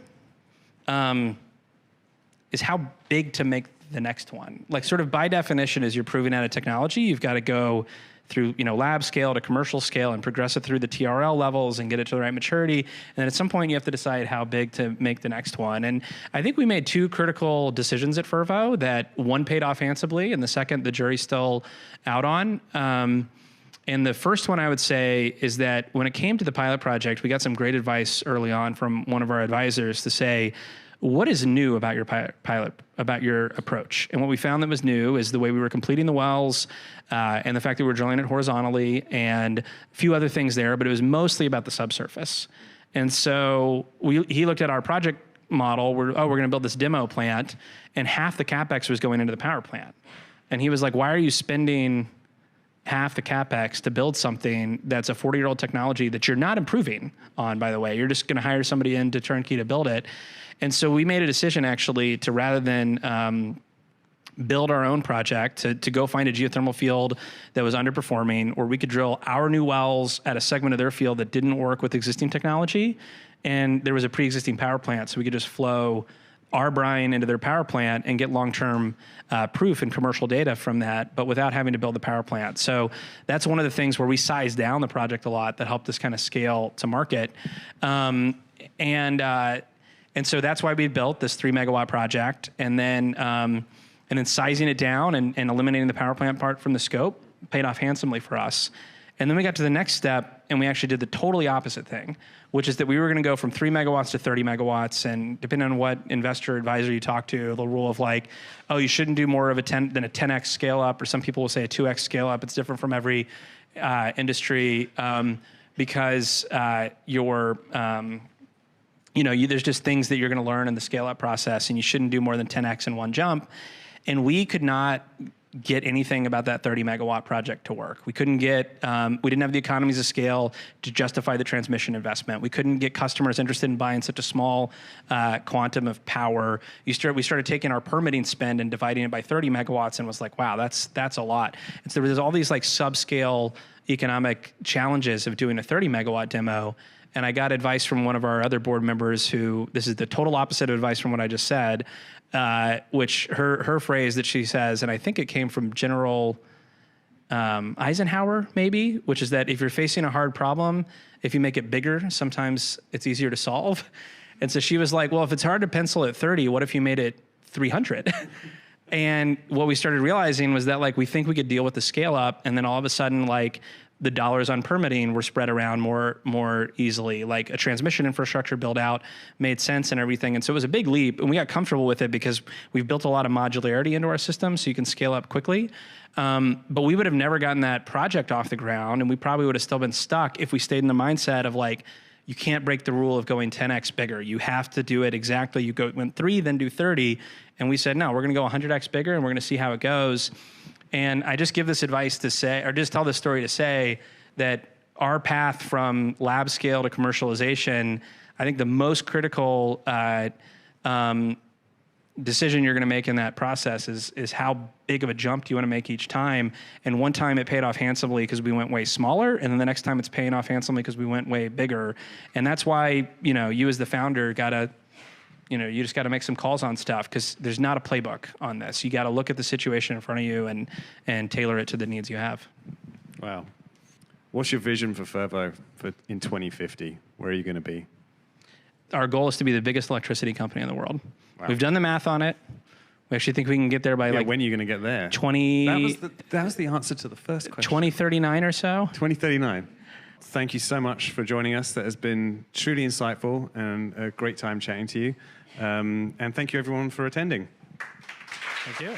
is how big to make the next one. Sort of by definition, as you're proving out a technology, you've got to go through lab scale to commercial scale and progress it through the TRL levels and get it to the right maturity. And then at some point you have to decide how big to make the next one. And I think we made two critical decisions at Fervo that one paid off handsomely and the second the jury's still out on. And the first one I would say is that when it came to the pilot project, we got some great advice early on from one of our advisors to say, what is new about your pilot, about your approach? And what we found that was new is the way we were completing the wells and the fact that we were drilling it horizontally and a few other things there, but it was mostly about the subsurface. And so he looked at our project model. We're going to build this demo plant, and half the CapEx was going into the power plant. And he was like, why are you spending half the capex to build something that's a 40-year-old technology that you're not improving on, by the way. You're just going to hire somebody in to turnkey to build it. And so we made a decision actually to, rather than build our own project, to go find a geothermal field that was underperforming, or we could drill our new wells at a segment of their field that didn't work with existing technology. And there was a pre-existing power plant, so we could just flow our brine into their power plant and get long-term proof and commercial data from that, but without having to build the power plant. So that's one of the things where we sized down the project a lot that helped us kind of scale to market. And so that's why we built this 3 megawatt project, and then sizing it down and eliminating the power plant part from the scope paid off handsomely for us. And then we got to the next step, and we actually did the totally opposite thing, which is that we were going to go from 3 megawatts to 30 megawatts. And depending on what investor advisor you talk to, the rule of like, oh, you shouldn't do more of a 10x scale up, or some people will say a 2x scale up. It's different from every industry because there's just things that you're going to learn in the scale up process, and you shouldn't do more than 10x in one jump. And we could not get anything about that 30 megawatt project to work. We couldn't get, we didn't have the economies of scale to justify the transmission investment. We couldn't get customers interested in buying such a small quantum of power. We started taking our permitting spend and dividing it by 30 megawatts, and was like, wow, that's a lot. And so there's all these like subscale economic challenges of doing a 30 megawatt demo. And I got advice from one of our other board members who, this is the total opposite of advice from what I just said, which her phrase that she says, and I think it came from General Eisenhower maybe, which is that if you're facing a hard problem, if you make it bigger, sometimes it's easier to solve. And so she was like, well, if it's hard to pencil at 30, what if you made it 300? And what we started realizing was that like we think we could deal with the scale up, and then all of a sudden like the dollars on permitting were spread around more easily. Like a transmission infrastructure build out made sense and everything. And so it was a big leap, and we got comfortable with it because we've built a lot of modularity into our system so you can scale up quickly. But we would have never gotten that project off the ground, and we probably would have still been stuck if we stayed in the mindset of like, you can't break the rule of going 10x bigger. You have to do it exactly. You went 3, then do 30. And we said, no, we're going to go 100x bigger, and we're going to see how it goes. And I just give this advice to say, or just tell this story to say that our path from lab scale to commercialization, I think the most critical decision you're going to make in that process is how big of a jump do you want to make each time. And one time it paid off handsomely because we went way smaller, and then the next time it's paying off handsomely because we went way bigger. And that's why, you as the founder you just got to make some calls on stuff, because there's not a playbook on this. You got to look at the situation in front of you and tailor it to the needs you have. Wow. What's your vision for Fervo in 2050? Where are you going to be? Our goal is to be the biggest electricity company in the world. Wow. We've done the math on it. We actually think we can get there by when are you going to get there? 20... That was the answer to the first question. 2039 or so. 2039. Thank you so much for joining us. That has been truly insightful and a great time chatting to you. And thank you, everyone, for attending. Thank you.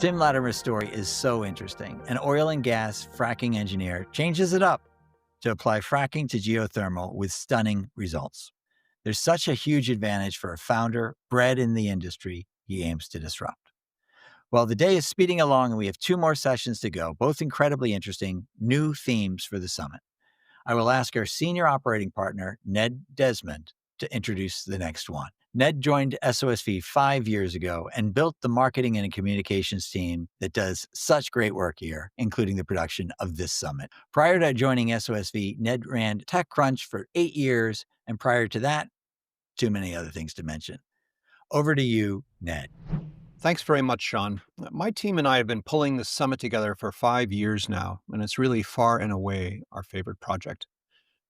Tim Latimer's story is so interesting. An oil and gas fracking engineer changes it up to apply fracking to geothermal with stunning results. There's such a huge advantage for a founder bred in the industry he aims to disrupt. Well, the day is speeding along, and we have 2 more sessions to go, both incredibly interesting, new themes for the summit. I will ask our senior operating partner, Ned Desmond, to introduce the next one. Ned joined SOSV 5 years ago and built the marketing and communications team that does such great work here, including the production of this summit. Prior to joining SOSV, Ned ran TechCrunch for 8 years, and prior to that, too many other things to mention. Over to you, Ned. Thanks very much, Sean. My team and I have been pulling the summit together for 5 years now, and it's really far and away our favorite project.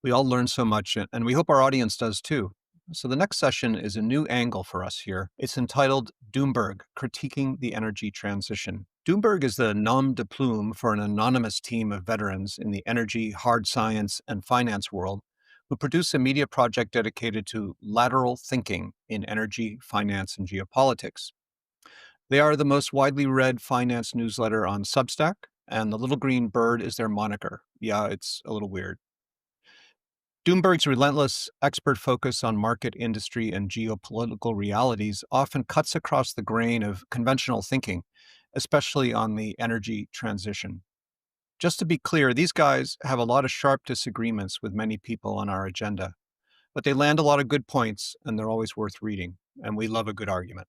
We all learn so much, and we hope our audience does too. So the next session is a new angle for us here. It's entitled Doomberg, Critiquing the Energy Transition. Doomberg is the nom de plume for an anonymous team of veterans in the energy, hard science, and finance world who produce a media project dedicated to lateral thinking in energy, finance, and geopolitics. They are the most widely read finance newsletter on Substack, and the little green bird is their moniker. Yeah, it's a little weird. Doomberg's relentless expert focus on market, industry, and geopolitical realities often cuts across the grain of conventional thinking, especially on the energy transition. Just to be clear, these guys have a lot of sharp disagreements with many people on our agenda, but they land a lot of good points and they're always worth reading, and we love a good argument.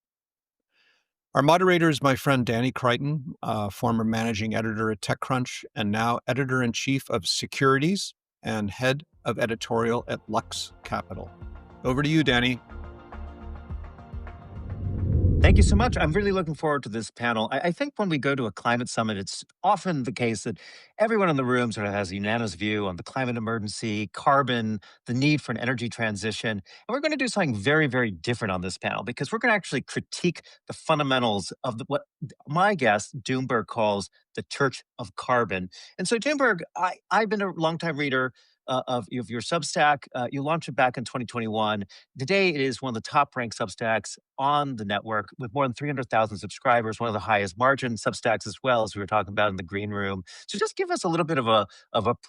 Our moderator is my friend Danny Crichton, former managing editor at TechCrunch and now editor-in-chief of Securities and head of editorial at Lux Capital. Over to you, Danny. Thank you so much. I'm really looking forward to this panel. I think when we go to a climate summit, it's often the case that everyone in the room sort of has a unanimous view on the climate emergency, carbon, the need for an energy transition. And we're going to do something very, very different on this panel because we're going to actually critique the fundamentals of what my guest, Doomberg, calls the Church of Carbon. And so, Doomberg, I've been a longtime reader of your Substack. You launched it back in 2021. Today, it is one of the top ranked Substacks on the network with more than 300,000 subscribers, one of the highest margin Substacks as well, as we were talking about in the green room. So just give us a little bit of a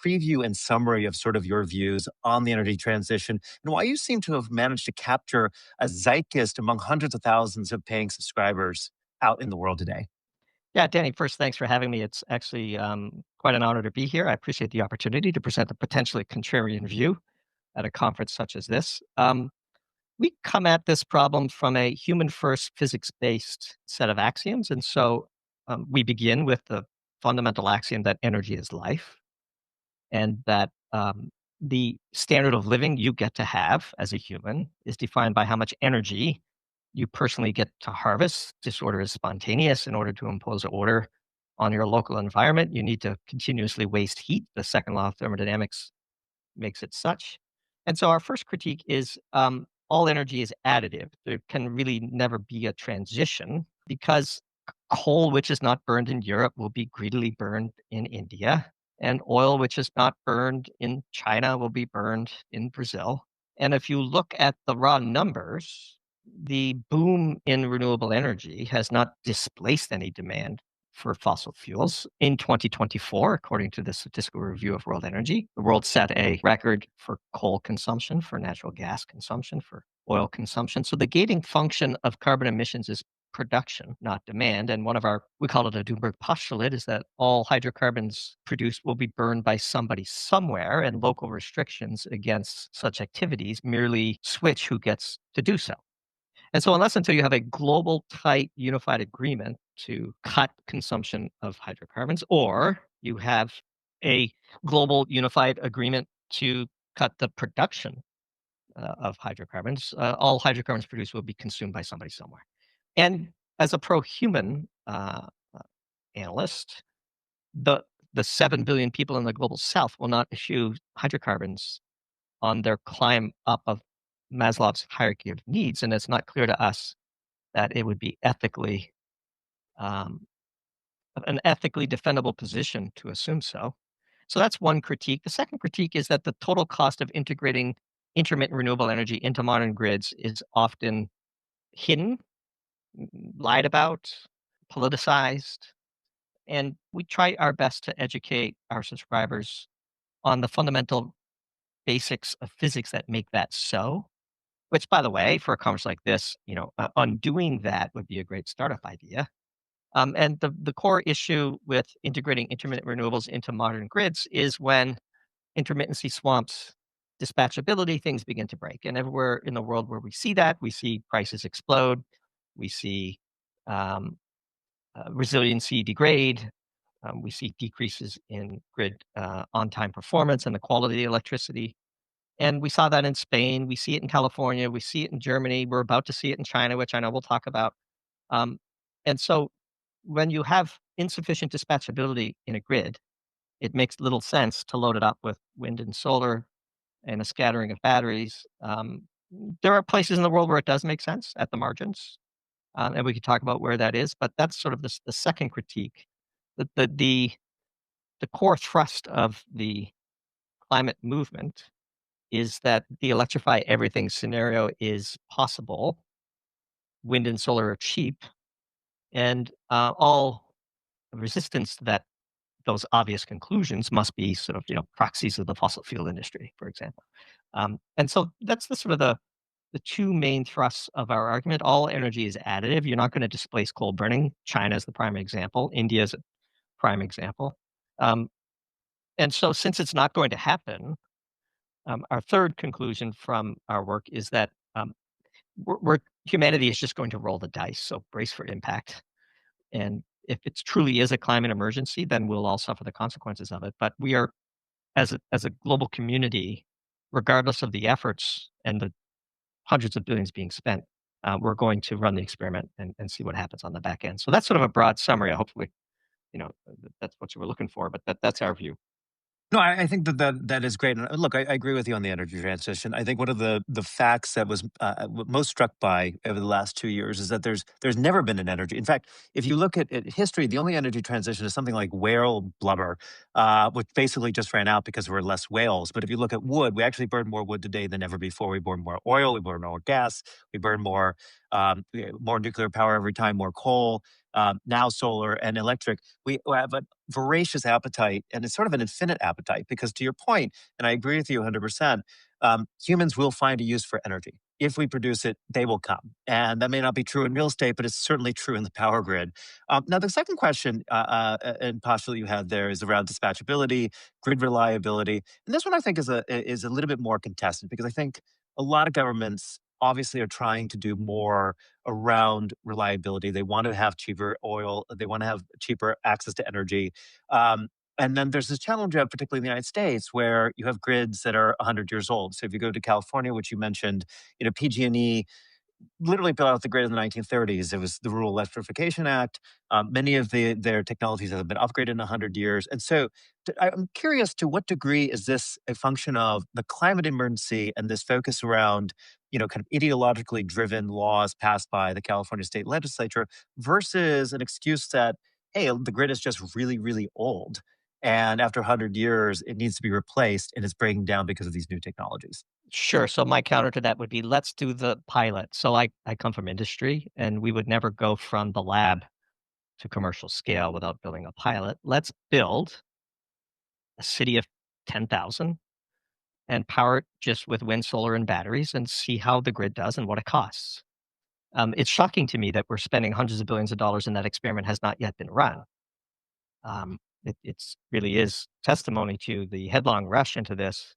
preview and summary of sort of your views on the energy transition and why you seem to have managed to capture a zeitgeist among hundreds of thousands of paying subscribers out in the world today. Yeah, Danny, first, thanks for having me. It's actually quite an honor to be here. I appreciate the opportunity to present a potentially contrarian view at a conference such as this. We come at this problem from a human-first, physics-based set of axioms. And so we begin with the fundamental axiom that energy is life and that the standard of living you get to have as a human is defined by how much energy you personally get to harvest. Disorder is spontaneous. In order to impose order on your local environment, you need to continuously waste heat. The second law of thermodynamics makes it such. And so our first critique is all energy is additive. There can really never be a transition because coal, which is not burned in Europe, will be greedily burned in India. And oil, which is not burned in China, will be burned in Brazil. And if you look at the raw numbers, the boom in renewable energy has not displaced any demand for fossil fuels. In 2024, according to the Statistical Review of World Energy, the world set a record for coal consumption, for natural gas consumption, for oil consumption. So the gating function of carbon emissions is production, not demand. And one of our, we call it a Doomberg postulate, is that all hydrocarbons produced will be burned by somebody somewhere, and local restrictions against such activities merely switch who gets to do so. And so unless until you have a global, tight, unified agreement to cut consumption of hydrocarbons, or you have a global, unified agreement to cut the production of hydrocarbons, all hydrocarbons produced will be consumed by somebody somewhere. And as a pro-human analyst, the 7 billion people in the global south will not eschew hydrocarbons on their climb up of Maslow's hierarchy of needs, and it's not clear to us that it would be ethically an ethically defendable position to assume so. So that's one critique. The second critique is that the total cost of integrating intermittent renewable energy into modern grids is often hidden, lied about, politicized, and we try our best to educate our subscribers on the fundamental basics of physics that make that so. Which, by the way, for a conference like this, undoing that would be a great startup idea. And the core issue with integrating intermittent renewables into modern grids is when intermittency swamps dispatchability, things begin to break. And everywhere in the world where we see that, we see prices explode, we see resiliency degrade, we see decreases in grid on-time performance and the quality of the electricity. And we saw that in Spain, we see it in California, we see it in Germany, we're about to see it in China, which I know we'll talk about. And so when you have insufficient dispatchability in a grid, it makes little sense to load it up with wind and solar and a scattering of batteries. There are places in the world where it does make sense at the margins, and we could talk about where that is, but that's sort of the second critique. The core thrust of the climate movement is that the electrify everything scenario is possible. Wind and solar are cheap, and all resistance to that those obvious conclusions must be sort of, proxies of the fossil fuel industry, for example. And so that's the sort of the two main thrusts of our argument. All energy is additive. You're not going to displace coal burning. China is the prime example. India is a prime example. Um, and so since it's not going to happen, our third conclusion from our work is that humanity is just going to roll the dice. So brace for impact. And if it truly is a climate emergency, then we'll all suffer the consequences of it. But we are, as a global community, regardless of the efforts and the hundreds of billions being spent, we're going to run the experiment and see what happens on the back end. So that's sort of a broad summary. Hopefully, that's what you were looking for, but that's our view. No, I think that is great. And look, I agree with you on the energy transition. I think one of the facts that was most struck by over the last 2 years is that there's never been an energy. In fact, if you look at history, the only energy transition is something like whale blubber, which basically just ran out because there were less whales. But if you look at wood, we actually burn more wood today than ever before. We burn more oil, we burn more gas, we burn more nuclear power every time, more coal. Now solar and electric. We have a voracious appetite, and it's sort of an infinite appetite because, to your point, and I agree with you 100%, humans will find a use for energy. If we produce it, they will come. And that may not be true in real estate, but it's certainly true in the power grid. Now, the second question and postulate you had there is around dispatchability, grid reliability. And this one I think is a little bit more contested because I think a lot of governments obviously are trying to do more around reliability. They want to have cheaper oil. They want to have cheaper access to energy. And then there's this challenge, particularly in the United States, where you have grids that are 100 years old. So if you go to California, which you mentioned, PG&E literally built out the grid in the 1930s. It was the Rural Electrification Act. Many of their technologies have been upgraded in 100 years. And so I'm curious, to what degree is this a function of the climate emergency and this focus around, kind of ideologically driven laws passed by the California state legislature versus an excuse that, hey, the grid is just really, really old. And after 100 years, it needs to be replaced and it's breaking down because of these new technologies. Sure. So my counter to that would be, let's do the pilot. So I come from industry, and we would never go from the lab to commercial scale without building a pilot. Let's build a city of 10,000 and power it just with wind, solar, and batteries and see how the grid does and what it costs. It's shocking to me that we're spending hundreds of billions of dollars and that experiment has not yet been run. It really is testimony to the headlong rush into this.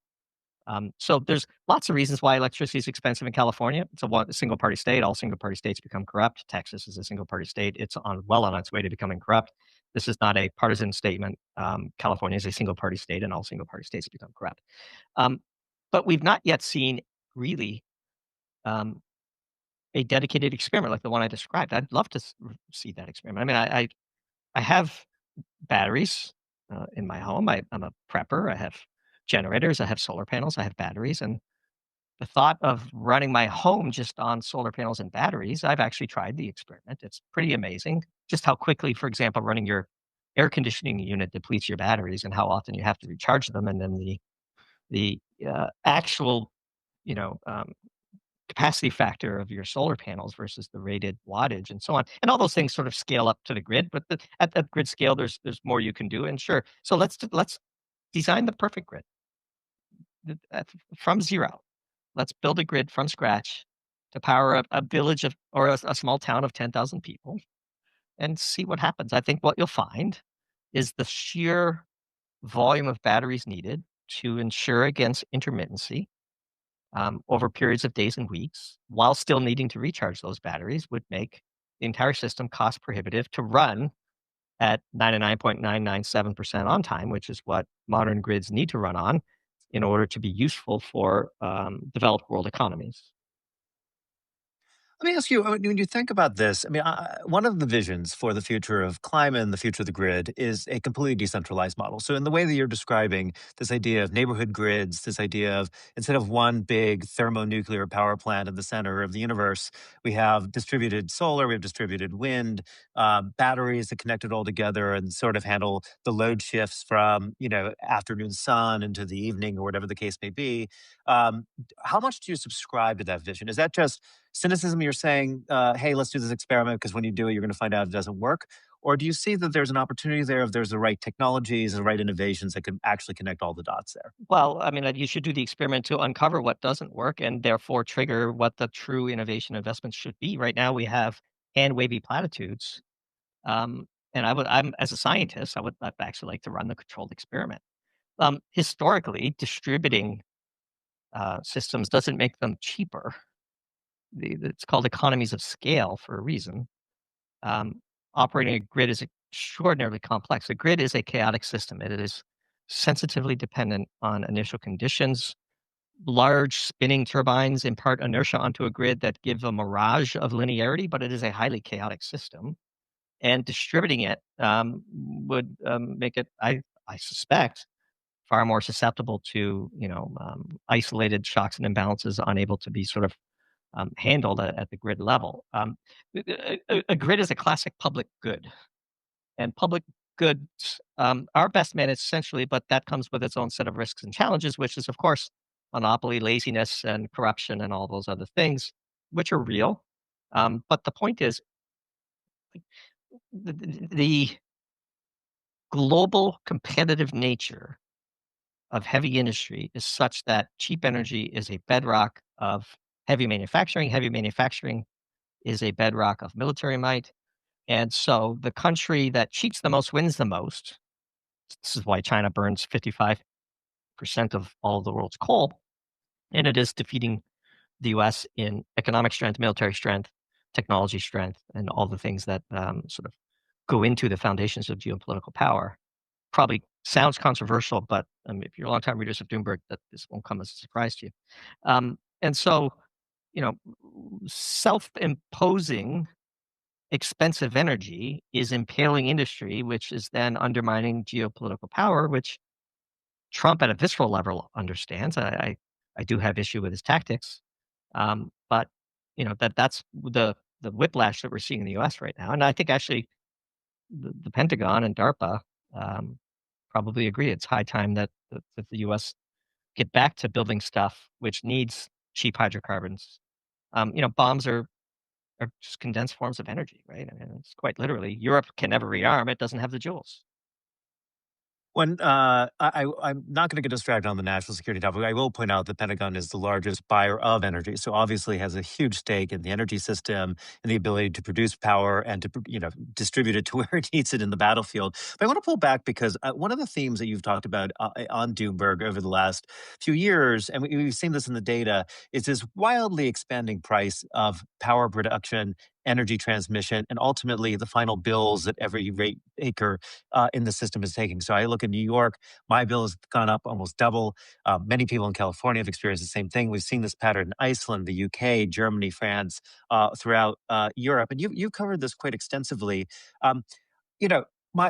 So there's lots of reasons why electricity is expensive in California. It's a single-party state. All single-party states become corrupt. Texas is a single-party state. It's well on its way to becoming corrupt. This is not a partisan statement. California is a single-party state, and all single-party states become corrupt. But we've not yet seen really a dedicated experiment like the one I described. I'd love to see that experiment. I mean, I have batteries in my home. I'm a prepper. I have generators, I have solar panels, I have batteries, and the thought of running my home just on solar panels and batteries, I've actually tried the experiment. It's pretty amazing just how quickly, for example, running your air conditioning unit depletes your batteries and how often you have to recharge them, and then the actual, capacity factor of your solar panels versus the rated wattage and so on. And all those things sort of scale up to the grid, but at the grid scale, there's more you can do. And sure, so let's design the perfect grid from zero. Let's build a grid from scratch to power a village or a small town of 10,000 people and see what happens. I think what you'll find is the sheer volume of batteries needed to ensure against intermittency over periods of days and weeks, while still needing to recharge those batteries, would make the entire system cost prohibitive to run at 99.997% on time, which is what modern grids need to run on in order to be useful for developed world economies. Let me ask you, when you think about this, one of the visions for the future of climate and the future of the grid is a completely decentralized model. So in the way that you're describing this idea of neighborhood grids, this idea of instead of one big thermonuclear power plant in the center of the universe, we have distributed solar, we have distributed wind, batteries that connect it all together and sort of handle the load shifts from, afternoon sun into the evening or whatever the case may be. How much do you subscribe to that vision? Is that just cynicism? You're saying, hey, let's do this experiment because when you do it, you're going to find out it doesn't work? Or do you see that there's an opportunity there if there's the right technologies and the right innovations that could actually connect all the dots there? Well, I mean, you should do the experiment to uncover what doesn't work and therefore trigger what the true innovation investments should be. Right now, we have hand wavy platitudes. And I'm as a scientist, I'd actually like to run the controlled experiment. Historically, distributing systems doesn't make them cheaper. It's called economies of scale for a reason. Um, Operating a grid is extraordinarily complex. A grid is a chaotic system. It is sensitively dependent on initial conditions. Large spinning turbines impart inertia onto a grid that give a mirage of linearity, but it is a highly chaotic system. And distributing it would make it, I suspect, far more susceptible to isolated shocks and imbalances, unable to be sort of handled at the grid level. A grid is a classic public good, and public goods are best managed centrally, but that comes with its own set of risks and challenges, which is, of course, monopoly, laziness, and corruption, and all those other things, which are real. But the point is, the global competitive nature of heavy industry is such that cheap energy is a bedrock of heavy manufacturing. Heavy manufacturing is a bedrock of military might. And so the country that cheats the most wins the most. This is why China burns 55% of all of the world's coal. And it is defeating the US in economic strength, military strength, technology strength, and all the things that sort of go into the foundations of geopolitical power. Probably sounds controversial, but if you're longtime readers of Doomberg, that this won't come as a surprise to you. And so, you know, self-imposing expensive energy is impaling industry, which is then undermining geopolitical power, which Trump at a visceral level understands. I do have issue with his tactics, but that's the whiplash that we're seeing in the U.S. right now, and I think actually the Pentagon and DARPA probably agree. It's high time that the U.S. get back to building stuff which needs cheap hydrocarbons. Bombs are just condensed forms of energy, right? I mean, it's quite literally Europe can never rearm; it doesn't have the jewels. When I'm not going to get distracted on the national security topic, I will point out the Pentagon is the largest buyer of energy, so obviously has a huge stake in the energy system and the ability to produce power and to distribute it to where it needs it in the battlefield. But I want to pull back because one of the themes that you've talked about on Doomberg over the last few years, and we've seen this in the data, is this wildly expanding price of power production, energy transmission, and ultimately the final bills that every rate taker in the system is taking. So I look at New York, my bill has gone up almost double. Many people in California have experienced the same thing. We've seen this pattern in Iceland, the UK, Germany, France, throughout Europe. And you covered this quite extensively. Um, you know,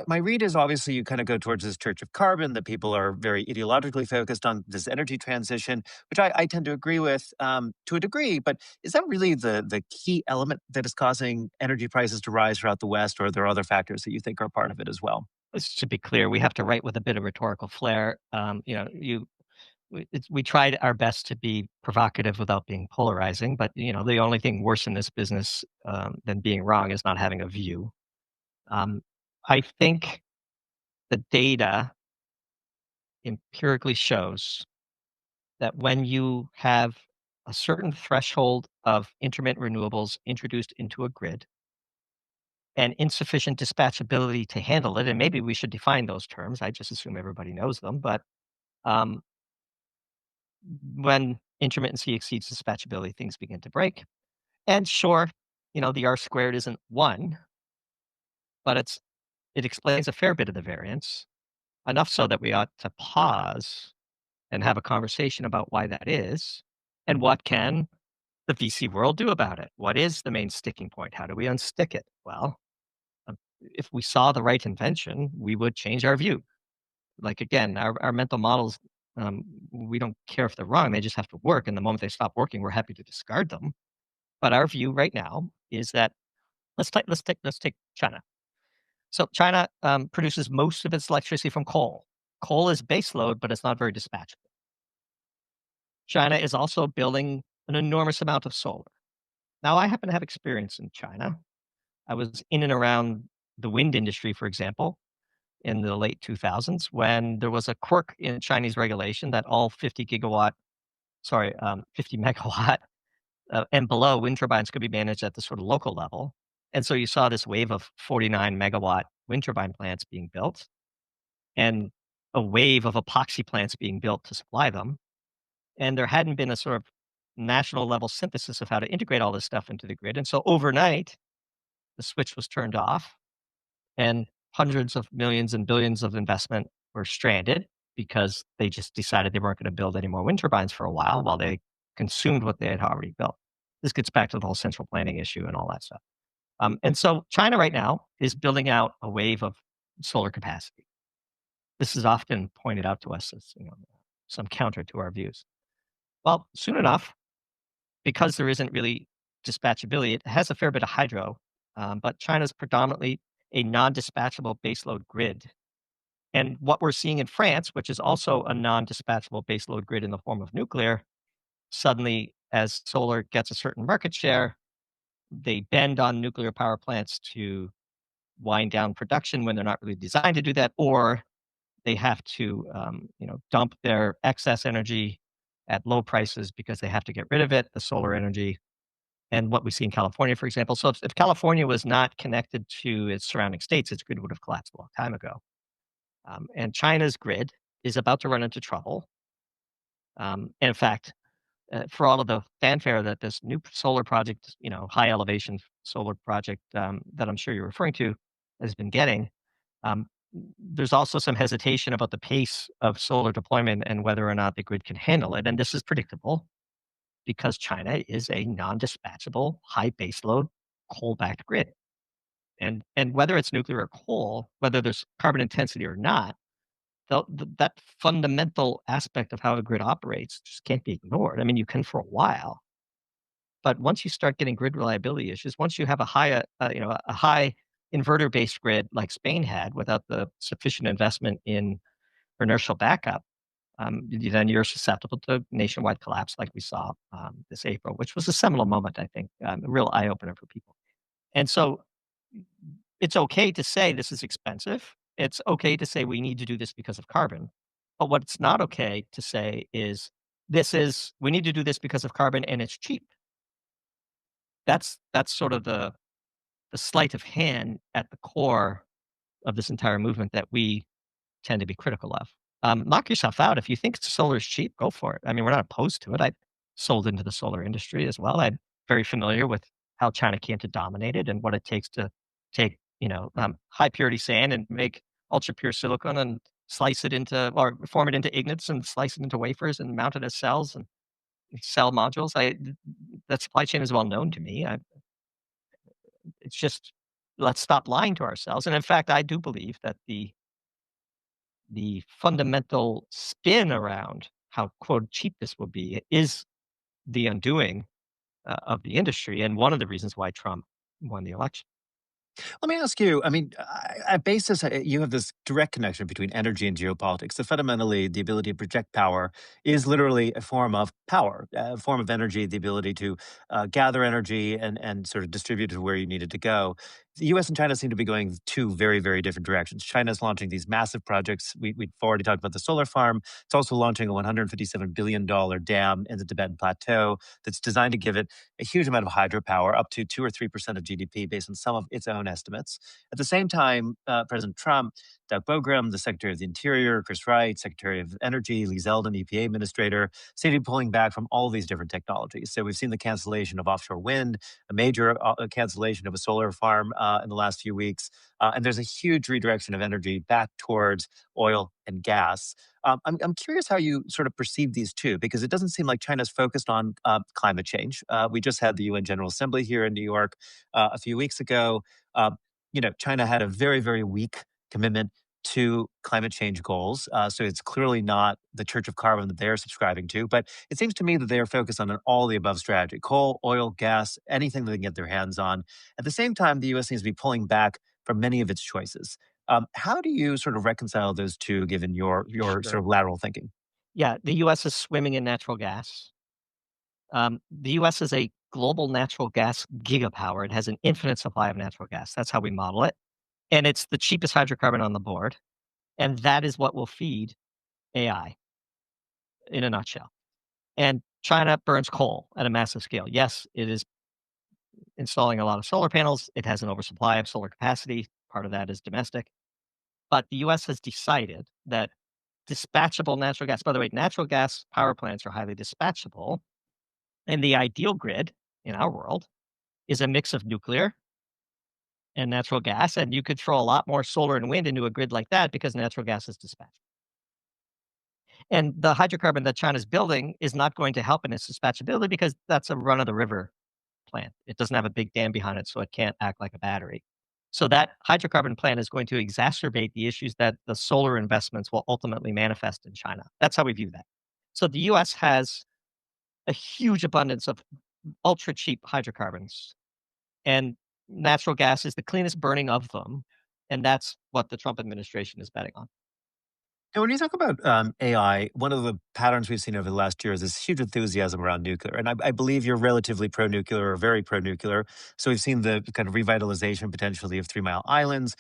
my read is obviously you kind of go towards this church of carbon, that people are very ideologically focused on this energy transition, which I tend to agree with to a degree. But is that really the key element that is causing energy prices to rise throughout the West, or are there other factors that you think are part of it as well? Let's to be clear, we have to write with a bit of rhetorical flair. We tried our best to be provocative without being polarizing, but the only thing worse in this business than being wrong is not having a view. I think the data empirically shows that when you have a certain threshold of intermittent renewables introduced into a grid and insufficient dispatchability to handle it, and maybe we should define those terms. I just assume everybody knows them, but um, when intermittency exceeds dispatchability, things begin to break. And sure, the R squared isn't one, but it explains a fair bit of the variance, enough so that we ought to pause and have a conversation about why that is, and what can the VC world do about it. What is the main sticking point? How do we unstick it? Well, if we saw the right invention, we would change our view. Like again, our mental models, we don't care if they're wrong; they just have to work. And the moment they stop working, we're happy to discard them. But our view right now is that let's take China. So China produces most of its electricity from coal. Coal is baseload, but it's not very dispatchable. China is also building an enormous amount of solar. Now, I happen to have experience in China. I was in and around the wind industry, for example, in the late 2000s when there was a quirk in Chinese regulation that all 50 megawatt and below wind turbines could be managed at the sort of local level. And so you saw this wave of 49 megawatt wind turbine plants being built and a wave of epoxy plants being built to supply them. And there hadn't been a sort of national level synthesis of how to integrate all this stuff into the grid. And so overnight, the switch was turned off and hundreds of millions and billions of investment were stranded because they just decided they weren't going to build any more wind turbines for a while they consumed what they had already built. This gets back to the whole central planning issue and all that stuff. And so China right now is building out a wave of solar capacity. This is often pointed out to us as some counter to our views. Well, soon enough, because there isn't really dispatchability, it has a fair bit of hydro, but China's predominantly a non-dispatchable baseload grid. And what we're seeing in France, which is also a non-dispatchable baseload grid in the form of nuclear, suddenly, as solar gets a certain market share, they bend on nuclear power plants to wind down production when they're not really designed to do that, or they have to, dump their excess energy at low prices because they have to get rid of it, the solar energy. And what we see in California, for example. So if California was not connected to its surrounding states, its grid would have collapsed a long time ago. And China's grid is about to run into trouble. And in fact, for all of the fanfare that this new solar project, high elevation solar project that I'm sure you're referring to has been getting, there's also some hesitation about the pace of solar deployment and whether or not the grid can handle it. And this is predictable because China is a non-dispatchable, high baseload, coal-backed grid. And whether it's nuclear or coal, whether there's carbon intensity or not, that fundamental aspect of how a grid operates just can't be ignored. I mean, you can for a while, but once you start getting grid reliability issues, once you have a high inverter-based grid like Spain had without the sufficient investment in inertial backup, then you're susceptible to nationwide collapse like we saw this April, which was a seminal moment, I think, a real eye-opener for people. And so it's okay to say this is expensive. It's okay to say we need to do this because of carbon. But what's not okay to say is we need to do this because of carbon and it's cheap. That's sort of the sleight of hand at the core of this entire movement that we tend to be critical of. Knock yourself out. If you think solar is cheap, go for it. I mean, we're not opposed to it. I sold into the solar industry as well. I'm very familiar with how China came to dominate it and what it takes to take, high purity sand and make ultra pure silicon and slice it into, or form it into ignits and slice it into wafers and mount it as cells and cell modules. That supply chain is well known to me. It's just, let's stop lying to ourselves. And in fact, I do believe that the fundamental spin around how, quote, cheap this will be is the undoing of the industry and one of the reasons why Trump won the election. Let me ask you, I mean, at basis, you have this direct connection between energy and geopolitics. So fundamentally, the ability to project power is literally a form of power, a form of energy, the ability to gather energy and sort of distribute it to where you need it to go. The US and China seem to be going two very, very different directions. China's launching these massive projects. We've already talked about the solar farm. It's also launching a $157 billion dam in the Tibetan Plateau that's designed to give it a huge amount of hydropower, up to 2 or 3% of GDP based on some of its own estimates. At the same time, President Trump, Doug Bogram, the Secretary of the Interior, Chris Wright, Secretary of Energy, Lee Zeldin, EPA Administrator, seem to be pulling back from all of these different technologies. So we've seen the cancellation of offshore wind, a major cancellation of a solar farm in the last few weeks. And there's a huge redirection of energy back towards oil and gas. I'm curious how you sort of perceive these two, because it doesn't seem like China's focused on climate change. We just had the UN General Assembly here in New York a few weeks ago. China had a very, very weak commitment to climate change goals. So it's clearly not the church of carbon that they're subscribing to. But it seems to me that they are focused on an all the above strategy: coal, oil, gas, anything that they can get their hands on. At the same time, the US seems to be pulling back from many of its choices. How do you sort of reconcile those two, given your sort of lateral thinking? Yeah, the US is swimming in natural gas. The US is a global natural gas gigapower. It has an infinite supply of natural gas. That's how we model it. And it's the cheapest hydrocarbon on the board. And that is what will feed AI in a nutshell. And China burns coal at a massive scale. Yes, it is installing a lot of solar panels. It has an oversupply of solar capacity. Part of that is domestic. But the US has decided that dispatchable natural gas, by the way, natural gas power plants are highly dispatchable. And the ideal grid in our world is a mix of nuclear and natural gas. And you could throw a lot more solar and wind into a grid like that because natural gas is dispatchable. And the hydrocarbon that China's building is not going to help in its dispatchability because that's a run of the river plant. It doesn't have a big dam behind it, so it can't act like a battery. So that hydrocarbon plant is going to exacerbate the issues that the solar investments will ultimately manifest in China. That's how we view that. So the US has a huge abundance of ultra cheap hydrocarbons, and natural gas is the cleanest burning of them. And that's what the Trump administration is betting on. And when you talk about AI, one of the patterns we've seen over the last year is this huge enthusiasm around nuclear. And I believe you're relatively pro nuclear or very pro nuclear. So we've seen the kind of revitalization potentially of 3 Mile Islands.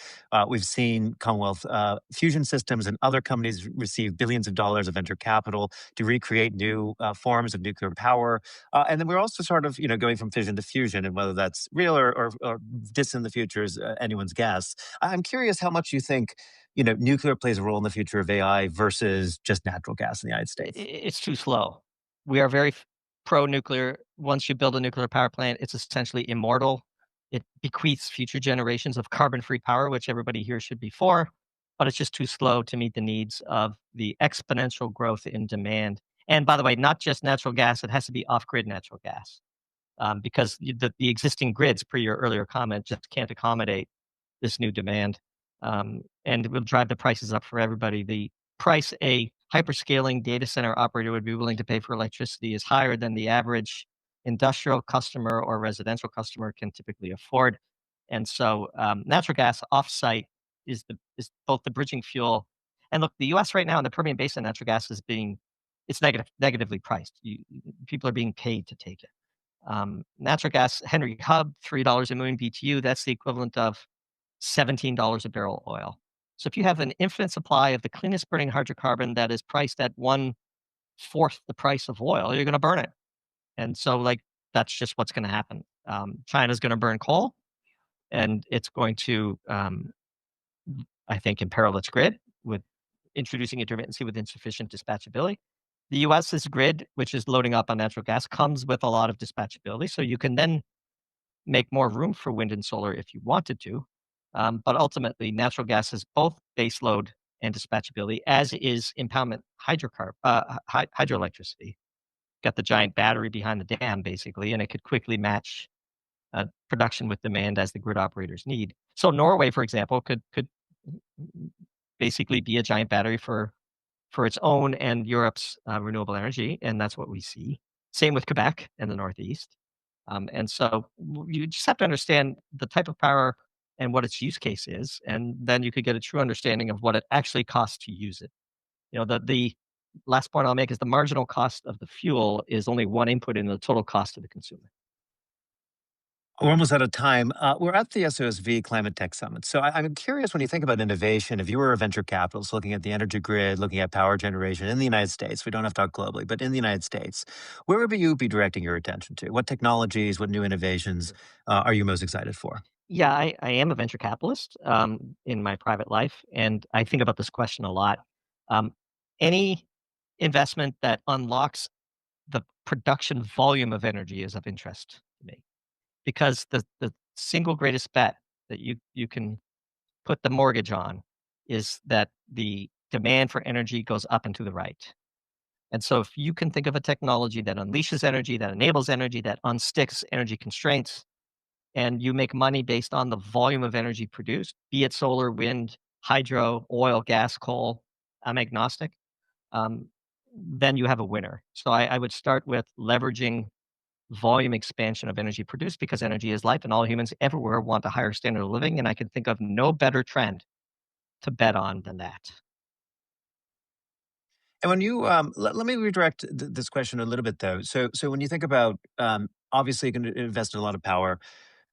We've seen Commonwealth Fusion Systems and other companies receive billions of dollars of venture capital to recreate new forms of nuclear power. And then we're also sort of, going from fission to fusion, and whether that's real or distant in the future is anyone's guess. I'm curious how much you think nuclear plays a role in the future of AI versus just natural gas in the United States. It's too slow. We are very pro-nuclear. Once you build a nuclear power plant, it's essentially immortal. It bequeaths future generations of carbon-free power, which everybody here should be for, but it's just too slow to meet the needs of the exponential growth in demand. And by the way, not just natural gas, it has to be off-grid natural gas, because the existing grids, per your earlier comment, just can't accommodate this new demand. And it will drive the prices up for everybody. The price a hyperscaling data center operator would be willing to pay for electricity is higher than the average industrial customer or residential customer can typically afford. And so, natural gas offsite is both the bridging fuel. And look, the U.S. right now in the Permian Basin, natural gas is it's negatively priced. People are being paid to take it. Natural gas Henry Hub, $3 a million BTU. That's the equivalent of $17 a barrel oil. So if you have an infinite supply of the cleanest burning hydrocarbon that is priced at 1/4 the price of oil, you're going to burn it. And so, that's just what's going to happen. China's going to burn coal, and it's going to, I think, imperil its grid with introducing intermittency with insufficient dispatchability. The US's grid, which is loading up on natural gas, comes with a lot of dispatchability. So you can then make more room for wind and solar if you wanted to. But ultimately, natural gas is both baseload and dispatchability, as is impoundment hydroelectricity. Got the giant battery behind the dam, basically, and it could quickly match production with demand as the grid operators need. So Norway, for example, could basically be a giant battery for its own and Europe's renewable energy, and that's what we see. Same with Quebec and the Northeast. And so you just have to understand the type of power and what its use case is, and then you could get a true understanding of what it actually costs to use it. The last point I'll make is the marginal cost of the fuel is only one input in the total cost to the consumer. We're almost out of time. We're at the SOSV Climate Tech Summit. So I'm curious, when you think about innovation, if you were a venture capitalist looking at the energy grid, looking at power generation in the United States, we don't have to talk globally, but in the United States, where would you be directing your attention to? What technologies, what new innovations are you most excited for? Yeah, I am a venture capitalist in my private life, and I think about this question a lot. Any investment that unlocks the production volume of energy is of interest to me, because the single greatest bet that you can put the mortgage on is that the demand for energy goes up and to the right. And so if you can think of a technology that unleashes energy, that enables energy, that unsticks energy constraints, and you make money based on the volume of energy produced, be it solar, wind, hydro, oil, gas, coal, I'm agnostic, um, then you have a winner. So I would start with leveraging volume expansion of energy produced, because energy is life and all humans everywhere want a higher standard of living. And I can think of no better trend to bet on than that. And when you let me redirect this question a little bit, though. So when you think about obviously you can invest in a lot of power,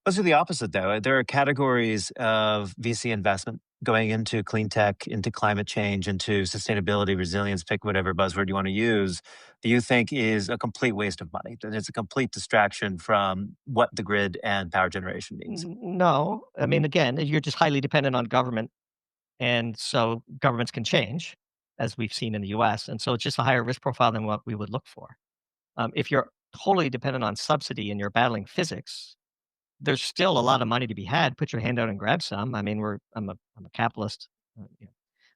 Let's do the opposite, though. There are categories of VC investment going into clean tech, into climate change, into sustainability, resilience, pick whatever buzzword you want to use, that you think is a complete waste of money, that it's a complete distraction from what the grid and power generation needs. No, I mean, again, you're just highly dependent on government. And so governments can change, as we've seen in the US. And so it's just a higher risk profile than what we would look for. If you're totally dependent on subsidy and you're battling physics, there's still a lot of money to be had. Put your hand out and grab some. I mean, I'm a capitalist.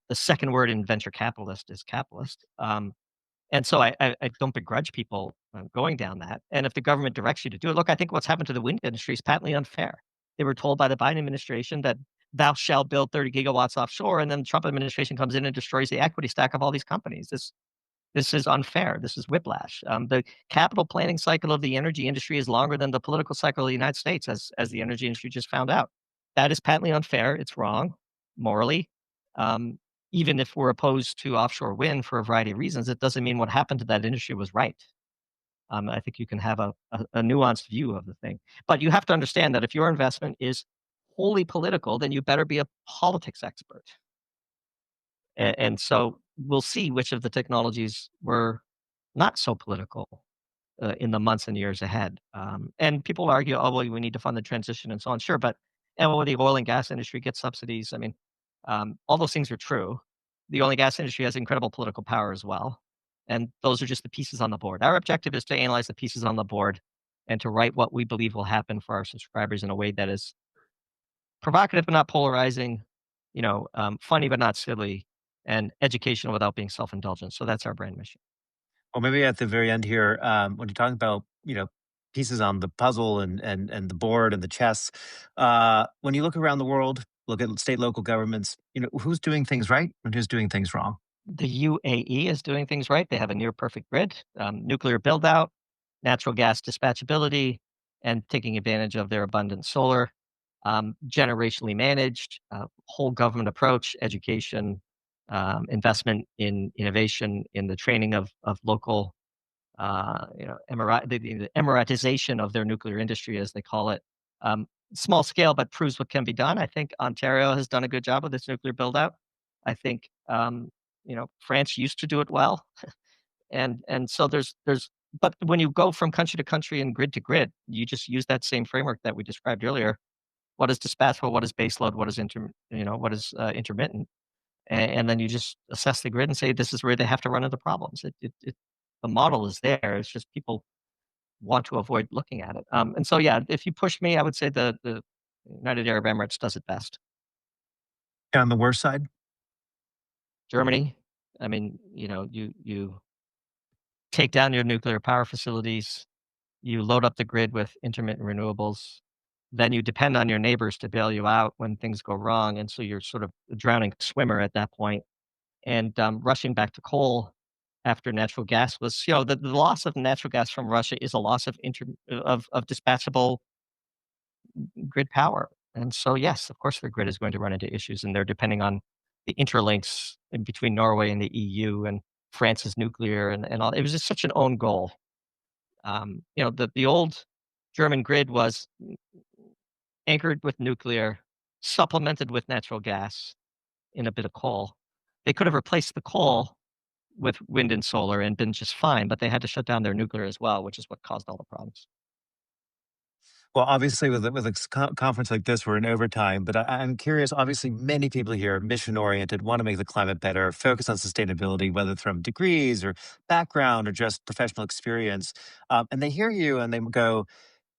The second word in venture capitalist is capitalist. And so I don't begrudge people going down that. And if the government directs you to do it, look, I think what's happened to the wind industry is patently unfair. They were told by the Biden administration that thou shalt build 30 gigawatts offshore, and then the Trump administration comes in and destroys the equity stack of all these companies. This is unfair. This is whiplash. The capital planning cycle of the energy industry is longer than the political cycle of the United States, as the energy industry just found out. That is patently unfair. It's wrong morally. Even if we're opposed to offshore wind for a variety of reasons, it doesn't mean what happened to that industry was right. I think you can have a nuanced view of the thing. But you have to understand that if your investment is wholly political, then you better be a politics expert. And so we'll see which of the technologies were not so political in the months and years ahead. And people argue, oh, well, we need to fund the transition and so on. Sure, but will the oil and gas industry get subsidies? I mean, all those things are true. The oil and gas industry has incredible political power as well. And those are just the pieces on the board. Our objective is to analyze the pieces on the board and to write what we believe will happen for our subscribers in a way that is provocative but not polarizing, funny but not silly, and educational without being self-indulgent. So that's our brand mission. Well, maybe at the very end here, when you're talking about, pieces on the puzzle and the board and the chess, when you look around the world, look at state, local governments, who's doing things right and who's doing things wrong? The UAE is doing things right. They have a near perfect grid, nuclear build out, natural gas dispatchability, and taking advantage of their abundant solar, generationally managed, whole government approach, education, investment in innovation, in the training of local, the Emiratization of their nuclear industry, as they call it. Small scale, but proves what can be done. I think Ontario has done a good job with its nuclear build out. I think France used to do it well, and so there's. But when you go from country to country and grid to grid, you just use that same framework that we described earlier. What is dispatchable? What is baseload? What is intermittent? And then you just assess the grid and say this is where they have to run into problems. The model is there. It's just people want to avoid looking at it. And so yeah, if you push me, I would say the United Arab Emirates does it best. And on the worst side, Germany. I mean, you take down your nuclear power facilities, you load up the grid with intermittent renewables, then you depend on your neighbors to bail you out when things go wrong, and so you're sort of a drowning swimmer at that point. And rushing back to coal after natural gas was, the loss of natural gas from Russia is a loss of dispatchable grid power. And so, yes, of course, their grid is going to run into issues, and they're depending on the interlinks in between Norway and the EU and France's nuclear and all. It was just such an own goal. The old German grid was anchored with nuclear, supplemented with natural gas, in a bit of coal. They could have replaced the coal with wind and solar and been just fine, but they had to shut down their nuclear as well, which is what caused all the problems. Well, obviously, with a conference like this, we're in overtime. But I'm curious. Obviously, many people here are mission oriented, want to make the climate better, focus on sustainability, whether from degrees or background or just professional experience. And they hear you and they go,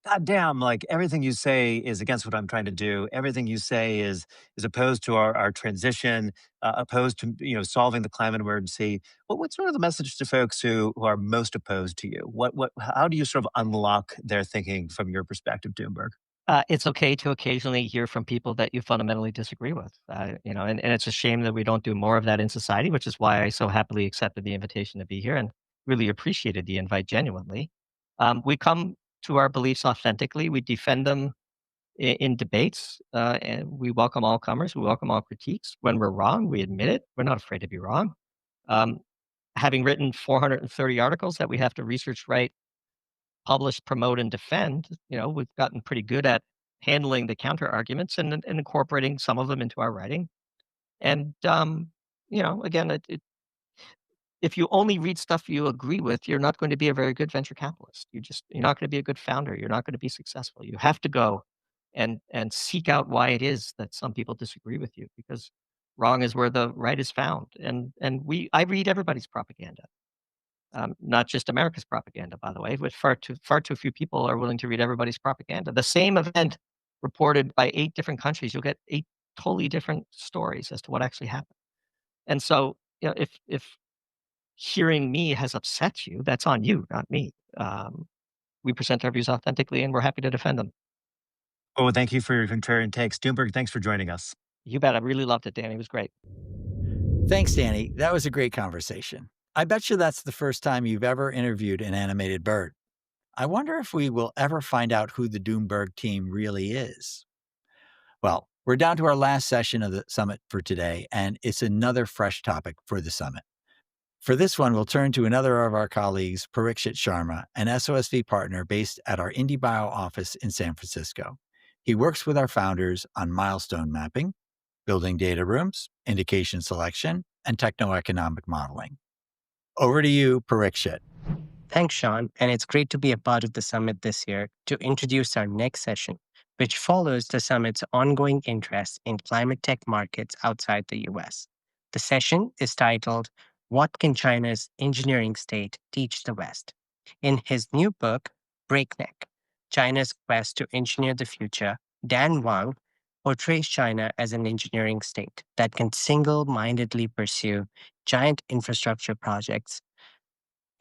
God damn, like everything you say is against what I'm trying to do. Everything you say is opposed to our transition, opposed to solving the climate emergency. What's sort of the message to folks who are most opposed to you? How do you sort of unlock their thinking from your perspective, Doomberg? It's okay to occasionally hear from people that you fundamentally disagree with, and it's a shame that we don't do more of that in society, which is why I so happily accepted the invitation to be here and really appreciated the invite genuinely. We come to our beliefs authentically. We defend them in debates, and we welcome all comers. We welcome all critiques. When we're wrong, we admit it. We're not afraid to be wrong. Having written 430 articles that we have to research, write, publish, promote, and defend, we've gotten pretty good at handling the counter arguments and incorporating some of them into our writing. And again, if you only read stuff you agree with, you're not going to be a very good venture capitalist. You're not going to be a good founder. You're not going to be successful. You have to go and seek out why it is that some people disagree with you, because wrong is where the right is found. And I read everybody's propaganda, not just America's propaganda, by the way. But far too few people are willing to read everybody's propaganda. The same event reported by 8 different countries, you'll get 8 totally different stories as to what actually happened. And so, if hearing me has upset you, that's on you, not me. We present our views authentically, and we're happy to defend them. Oh, thank you for your contrarian takes. Doomberg, thanks for joining us. You bet. I really loved it, Danny. It was great. Thanks, Danny. That was a great conversation. I bet you that's the first time you've ever interviewed an animated bird. I wonder if we will ever find out who the Doomberg team really is. Well, we're down to our last session of the summit for today, and it's another fresh topic for the summit. For this one, we'll turn to another of our colleagues, Parikshit Sharma, an SOSV partner based at our IndieBio office in San Francisco. He works with our founders on milestone mapping, building data rooms, indication selection, and techno-economic modeling. Over to you, Parikshit. Thanks, Sean, and it's great to be a part of the summit this year to introduce our next session, which follows the summit's ongoing interest in climate tech markets outside the US. The session is titled, What Can China's Engineering State Teach the West? In his new book, Breakneck, China's Quest to Engineer the Future, Dan Wang portrays China as an engineering state that can single-mindedly pursue giant infrastructure projects,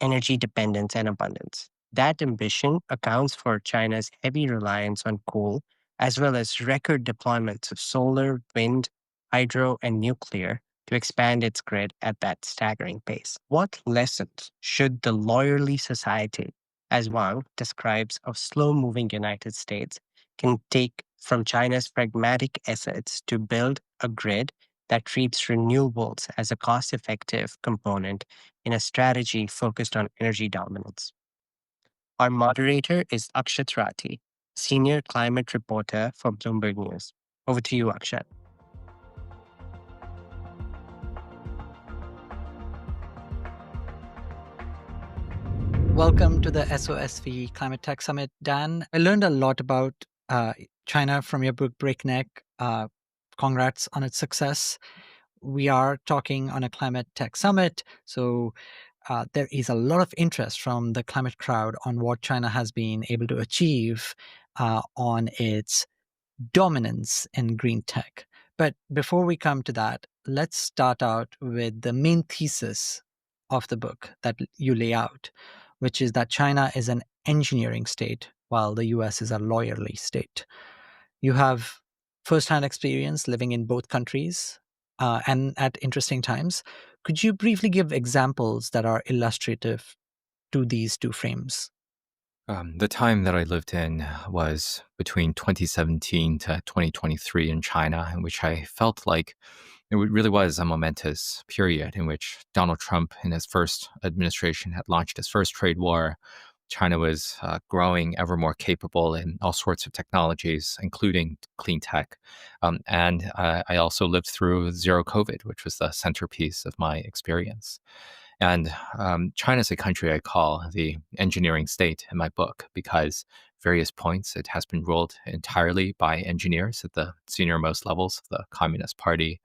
energy dependence, and abundance. That ambition accounts for China's heavy reliance on coal, as well as record deployments of solar, wind, hydro, and nuclear to expand its grid at that staggering pace. What lessons should the lawyerly society, as Wang describes, of slow-moving United States can take from China's pragmatic efforts to build a grid that treats renewables as a cost-effective component in a strategy focused on energy dominance? Our moderator is Akshat Rathi, senior climate reporter for Bloomberg News. Over to you, Akshat. Welcome to the SOSV Climate Tech Summit, Dan. I learned a lot about China from your book, Breakneck. Congrats on its success. We are talking on a Climate Tech Summit, so there is a lot of interest from the climate crowd on what China has been able to achieve on its dominance in green tech. But before we come to that, let's start out with the main thesis of the book that you lay out, which is that China is an engineering state while the US is a lawyerly state. You have firsthand experience living in both countries and at interesting times. Could you briefly give examples that are illustrative to these two frames? The time that I lived in was between 2017 to 2023 in China, in which I felt like it really was a momentous period in which Donald Trump, in his first administration, had launched his first trade war. China was growing ever more capable in all sorts of technologies, including clean tech. And I also lived through zero COVID, which was the centerpiece of my experience. And China is a country I call the engineering state in my book because various points it has been ruled entirely by engineers at the senior-most levels of the Communist Party.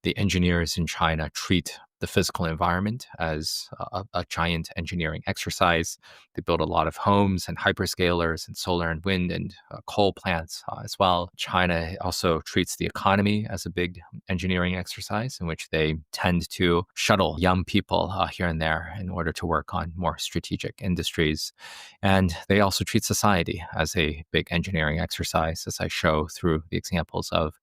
The engineers in China treat the physical environment as a giant engineering exercise. They build a lot of homes and hyperscalers and solar and wind and coal plants as well. China also treats the economy as a big engineering exercise in which they tend to shuttle young people here and there in order to work on more strategic industries. And they also treat society as a big engineering exercise, as I show through the examples of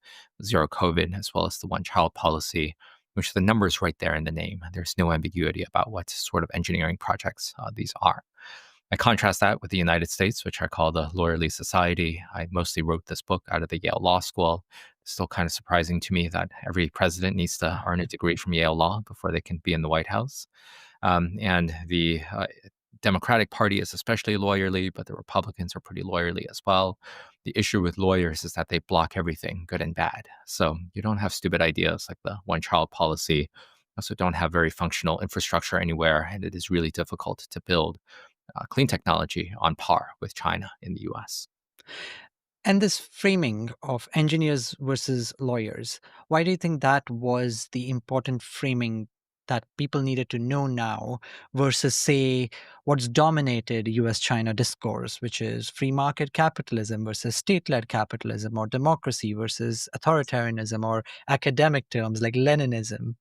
zero COVID as well as the one-child policy, which the numbers right there in the name. There's no ambiguity about what sort of engineering projects these are. I contrast that with the United States, which I call the lawyerly society. I mostly wrote this book out of the Yale Law School. It's still kind of surprising to me that every president needs to earn a degree from Yale Law before they can be in the White House. And the Democratic Party is especially lawyerly, but the Republicans are pretty lawyerly as well. The issue with lawyers is that they block everything, good and bad. So you don't have stupid ideas like the one-child policy. Also, don't have very functional infrastructure anywhere, and it is really difficult to build clean technology on par with China in the US. And this framing of engineers versus lawyers, why do you think that was the important framing that people needed to know now versus, say, what's dominated US China discourse, which is free market capitalism versus state led capitalism, or democracy versus authoritarianism, or academic terms like Leninism?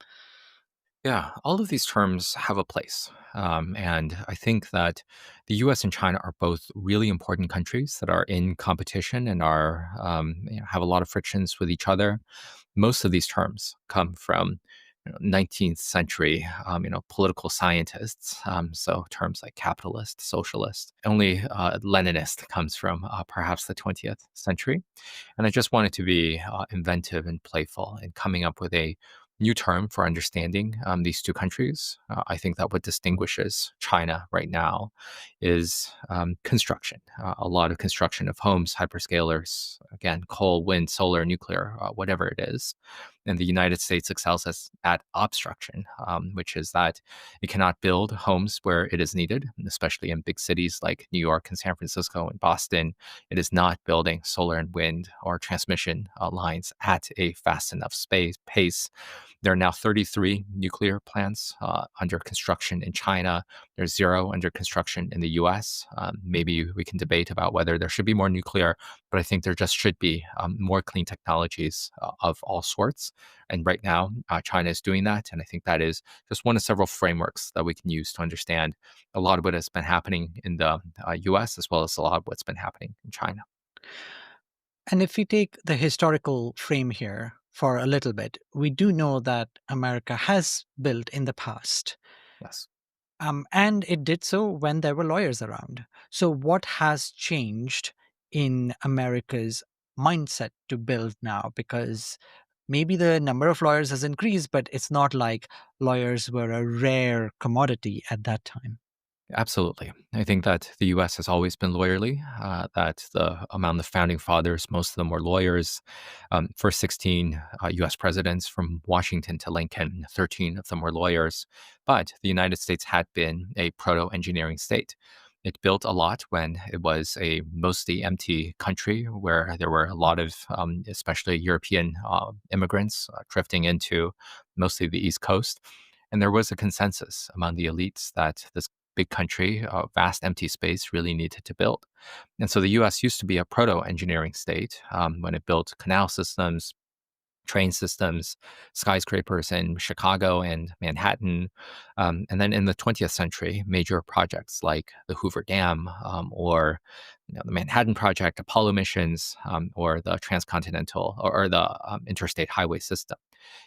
Yeah, all of these terms have a place. And I think that the US and China are both really important countries that are in competition and have a lot of frictions with each other. Most of these terms come from 19th century political scientists. So terms like capitalist, socialist. Only Leninist comes from perhaps the 20th century. And I just wanted to be inventive and playful in coming up with a new term for understanding these two countries. I think that what distinguishes China right now is construction. A lot of construction of homes, hyperscalers, again, coal, wind, solar, nuclear, whatever it is. And the United States excels at obstruction, which is that it cannot build homes where it is needed, especially in big cities like New York and San Francisco and Boston. It is not building solar and wind or transmission lines at a fast enough pace. There are now 33 nuclear plants under construction in China. There's 0 under construction in the US. Maybe we can debate about whether there should be more nuclear, but I think there just should be more clean technologies of all sorts. And right now, China is doing that. And I think that is just one of several frameworks that we can use to understand a lot of what has been happening in the US, as well as a lot of what's been happening in China. And if we take the historical frame here for a little bit, we do know that America has built in the past. Yes. And it did so when there were lawyers around. So, what has changed in America's mindset to build now? Because maybe the number of lawyers has increased, but it's not like lawyers were a rare commodity at that time. Absolutely. I think that the US has always been lawyerly, that among the founding fathers, most of them were lawyers. First 16 US presidents from Washington to Lincoln, 13 of them were lawyers. But the United States had been a proto engineering state. It built a lot when it was a mostly empty country where there were a lot of, especially European immigrants drifting into mostly the East Coast. And there was a consensus among the elites that this big country, vast empty space, really needed to build. And so the US used to be a proto engineering state when it built canal systems, train systems, skyscrapers in Chicago and Manhattan. And then in the 20th century, major projects like the Hoover Dam or the Manhattan Project, Apollo missions, or the transcontinental or the interstate highway system.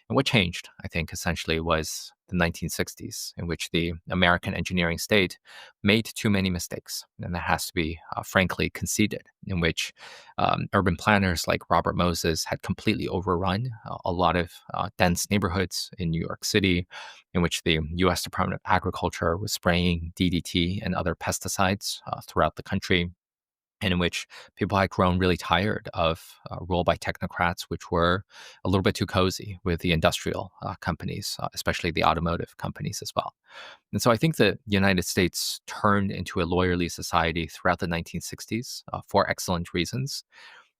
And what changed, I think, essentially was the 1960s, in which the American engineering state made too many mistakes. And that has to be frankly conceded, in which urban planners like Robert Moses had completely overrun a lot of dense neighborhoods in New York City, in which the US Department of Agriculture was spraying DDT and other pesticides throughout the country, and in which people had grown really tired of rule by technocrats, which were a little bit too cozy with the industrial companies, especially the automotive companies as well. And so I think the United States turned into a lawyerly society throughout the 1960s for excellent reasons.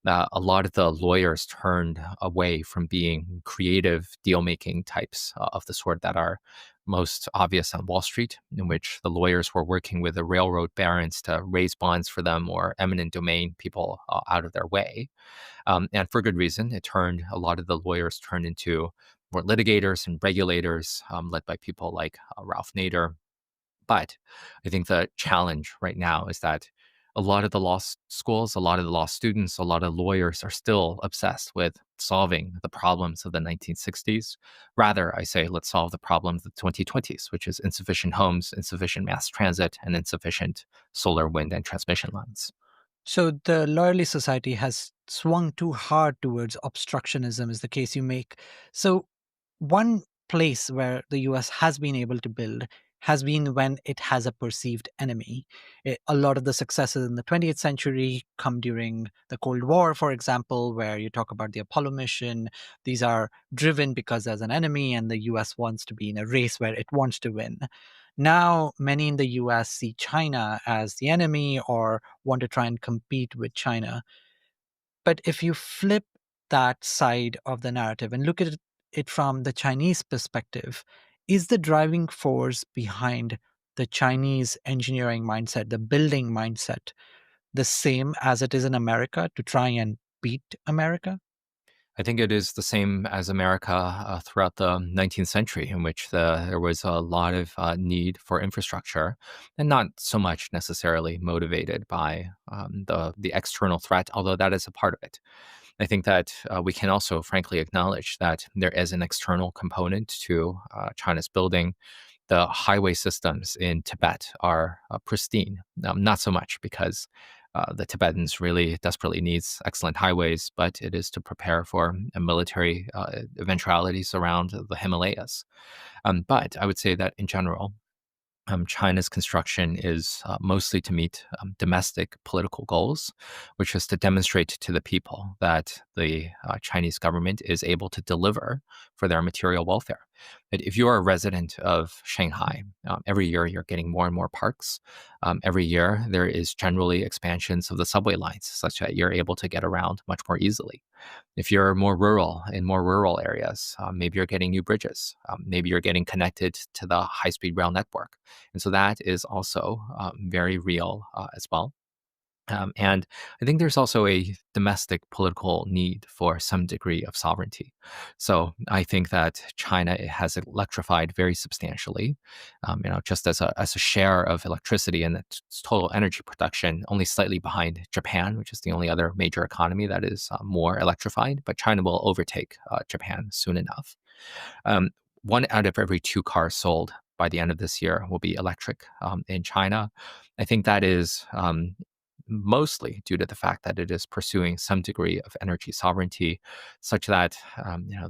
A lot of the lawyers turned away from being creative deal making types of the sort that are most obvious on Wall Street, in which the lawyers were working with the railroad barons to raise bonds for them or eminent domain people out of their way. And for good reason, a lot of the lawyers turned into more litigators and regulators, led by people like Ralph Nader. But I think the challenge right now is that a lot of the schools, a lot of the law students, a lot of lawyers are still obsessed with solving the problems of the 1960s. Rather, I say, let's solve the problems of the 2020s, which is insufficient homes, insufficient mass transit, and insufficient solar, wind, and transmission lines. So the lawyerly society has swung too hard towards obstructionism, is the case you make. So one place where the US has been able to build has been when it has a perceived enemy. A lot of the successes in the 20th century come during the Cold War, for example, where you talk about the Apollo mission. These are driven because there's an enemy and the US wants to be in a race where it wants to win. Now, many in the US see China as the enemy or want to try and compete with China. But if you flip that side of the narrative and look at it from the Chinese perspective, is the driving force behind the Chinese engineering mindset, the building mindset, the same as it is in America to try and beat America? I think it is the same as America throughout the 19th century, in which there was a lot of need for infrastructure, and not so much necessarily motivated by the external threat, although that is a part of it. I think that we can also, frankly, acknowledge that there is an external component to China's building. The highway systems in Tibet are pristine. Not so much because the Tibetans really desperately needs excellent highways, but it is to prepare for military eventualities around the Himalayas. But I would say that in general, China's construction is mostly to meet domestic political goals, which is to demonstrate to the people that the Chinese government is able to deliver for their material welfare. That if you are a resident of Shanghai, every year you're getting more and more parks. Every year there is generally expansions of the subway lines such that you're able to get around much more easily. If you're more rural, in more rural areas, maybe you're getting new bridges. Maybe you're getting connected to the high-speed rail network. And so that is also very real as well. And I think there's also a domestic political need for some degree of sovereignty. So I think that China has electrified very substantially, just as a share of electricity and its total energy production, only slightly behind Japan, which is the only other major economy that is more electrified. But China will overtake Japan soon enough. Um, one out of every two cars sold by the end of this year will be electric in China. I think that is mostly due to the fact that it is pursuing some degree of energy sovereignty, such that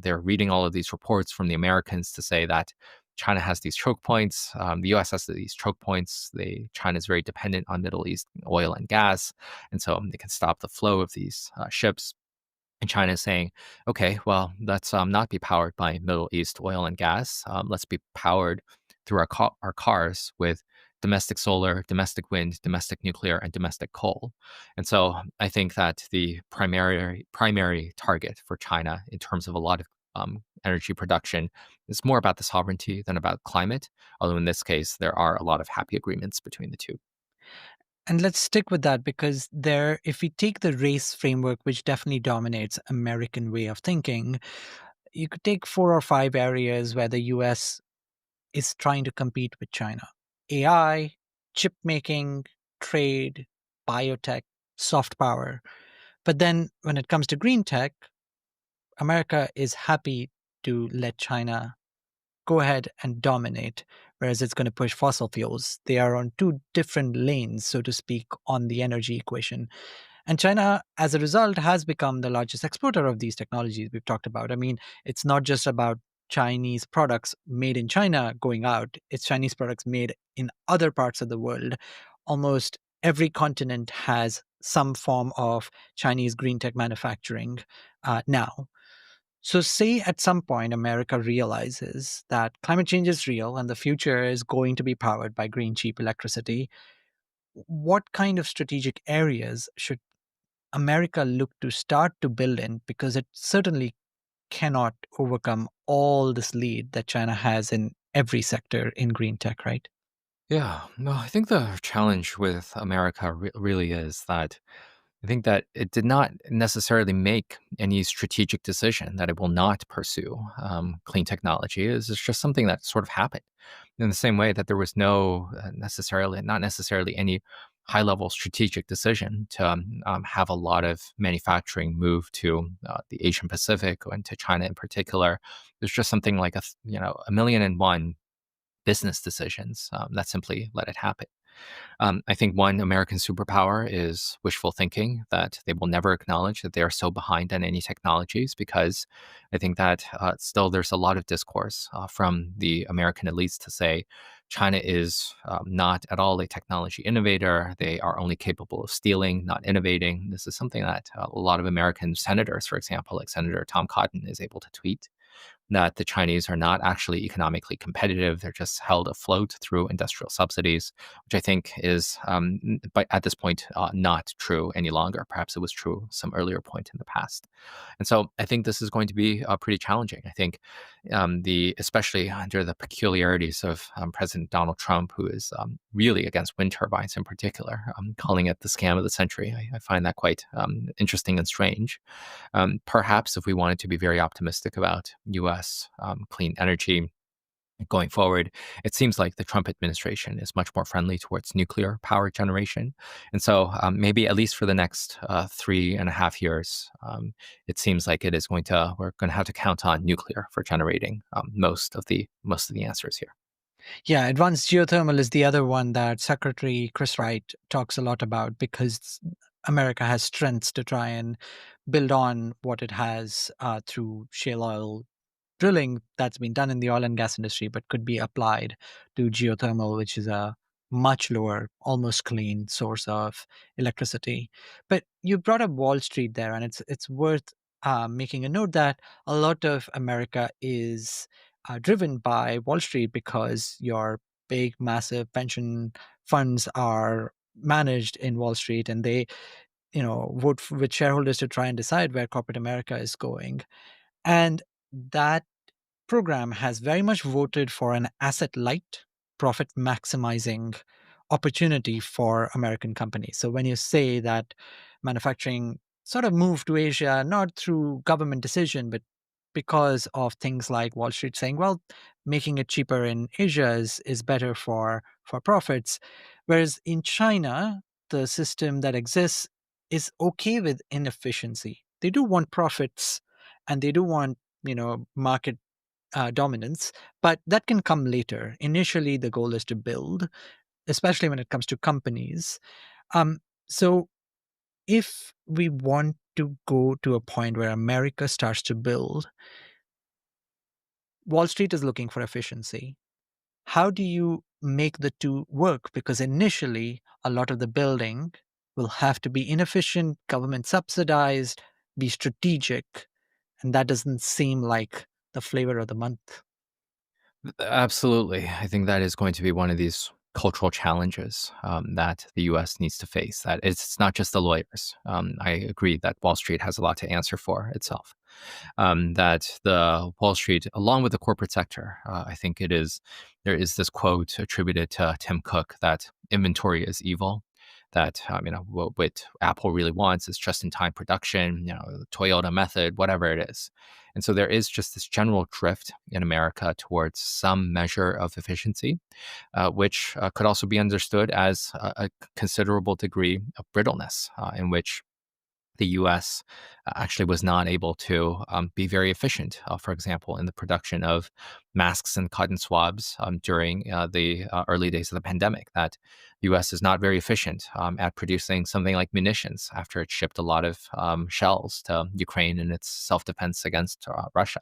they're reading all of these reports from the Americans to say that China has these choke points, the U.S. has these choke points. China is very dependent on Middle East oil and gas, and so they can stop the flow of these ships. And China is saying, okay, well, let's not be powered by Middle East oil and gas. Let's be powered through our cars with domestic solar, domestic wind, domestic nuclear, and domestic coal. And so I think that the primary target for China in terms of a lot of energy production is more about the sovereignty than about climate. Although in this case, there are a lot of happy agreements between the two. And let's stick with that because if we take the race framework, which definitely dominates American way of thinking, you could take 4 or 5 areas where the US is trying to compete with China: AI, chip making, trade, biotech, soft power. But then when it comes to green tech, America is happy to let China go ahead and dominate, whereas it's going to push fossil fuels. They are on two different lanes, so to speak, on the energy equation. And China, as a result, has become the largest exporter of these technologies we've talked about. I mean, it's not just about Chinese products made in China going out, it's Chinese products made in other parts of the world. Almost every continent has some form of Chinese green tech manufacturing now. So, say at some point America realizes that climate change is real and the future is going to be powered by green, cheap electricity. What kind of strategic areas should America look to start to build in? Because it certainly cannot overcome all this lead that China has in every sector in green tech, right? Yeah, no, I think the challenge with America really is that I think that it did not necessarily make any strategic decision that it will not pursue clean technology. It's just something that sort of happened in the same way that there was not necessarily any high level strategic decision to have a lot of manufacturing move to the Asian Pacific and to China in particular. There's just something like a million and one business decisions that simply let it happen. I think one American superpower is wishful thinking, that they will never acknowledge that they are so behind on any technologies, because I think that still there's a lot of discourse from the American elites to say China is not at all a technology innovator. They are only capable of stealing, not innovating. This is something that a lot of American senators, for example, like Senator Tom Cotton, is able to tweet, that the Chinese are not actually economically competitive. They're just held afloat through industrial subsidies, which I think is, but at this point, not true any longer. Perhaps it was true some earlier point in the past. And so I think this is going to be pretty challenging. I think especially under the peculiarities of President Donald Trump, who is really against wind turbines in particular, calling it the scam of the century. I find that quite interesting and strange. Perhaps if we wanted to be very optimistic about U.S. Clean energy going forward, it seems like the Trump administration is much more friendly towards nuclear power generation. And so maybe at least for the next 3.5 years, it seems like we're going to have to count on nuclear for generating most of the answers here. Yeah, advanced geothermal is the other one that Secretary Chris Wright talks a lot about, because America has strengths to try and build on what it has through shale oil drilling that's been done in the oil and gas industry, but could be applied to geothermal, which is a much lower, almost clean source of electricity. But you brought up Wall Street there, and it's worth making a note that a lot of America is driven by Wall Street, because your big, massive pension funds are managed in Wall Street, and they, vote with shareholders to try and decide where corporate America is going. And that program has very much voted for an asset light, profit maximizing opportunity for American companies. So when you say that manufacturing sort of moved to Asia, not through government decision, but because of things like Wall Street saying, well, making it cheaper in Asia is better for profits. Whereas in China, the system that exists is okay with inefficiency. They do want profits, and they do want, market dominance, but that can come later. Initially, the goal is to build, especially when it comes to companies. So if we want to go to a point where America starts to build, Wall Street is looking for efficiency. How do you make the two work? Because initially, a lot of the building will have to be inefficient, government subsidized, be strategic, and that doesn't seem like the flavor of the month. Absolutely. I think that is going to be one of these cultural challenges that the U.S. needs to face. That it's not just the lawyers. I agree that Wall Street has a lot to answer for itself. That the Wall Street, along with the corporate sector, I think there is this quote attributed to Tim Cook that inventory is evil. That what Apple really wants is just-in-time production, the Toyota method, whatever it is. And so there is just this general drift in America towards some measure of efficiency, which could also be understood as a considerable degree of brittleness, in which the U.S. actually was not able to be very efficient, for example, in the production of masks and cotton swabs during the early days of the pandemic. That the U.S. is not very efficient at producing something like munitions after it shipped a lot of shells to Ukraine in its self-defense against Russia.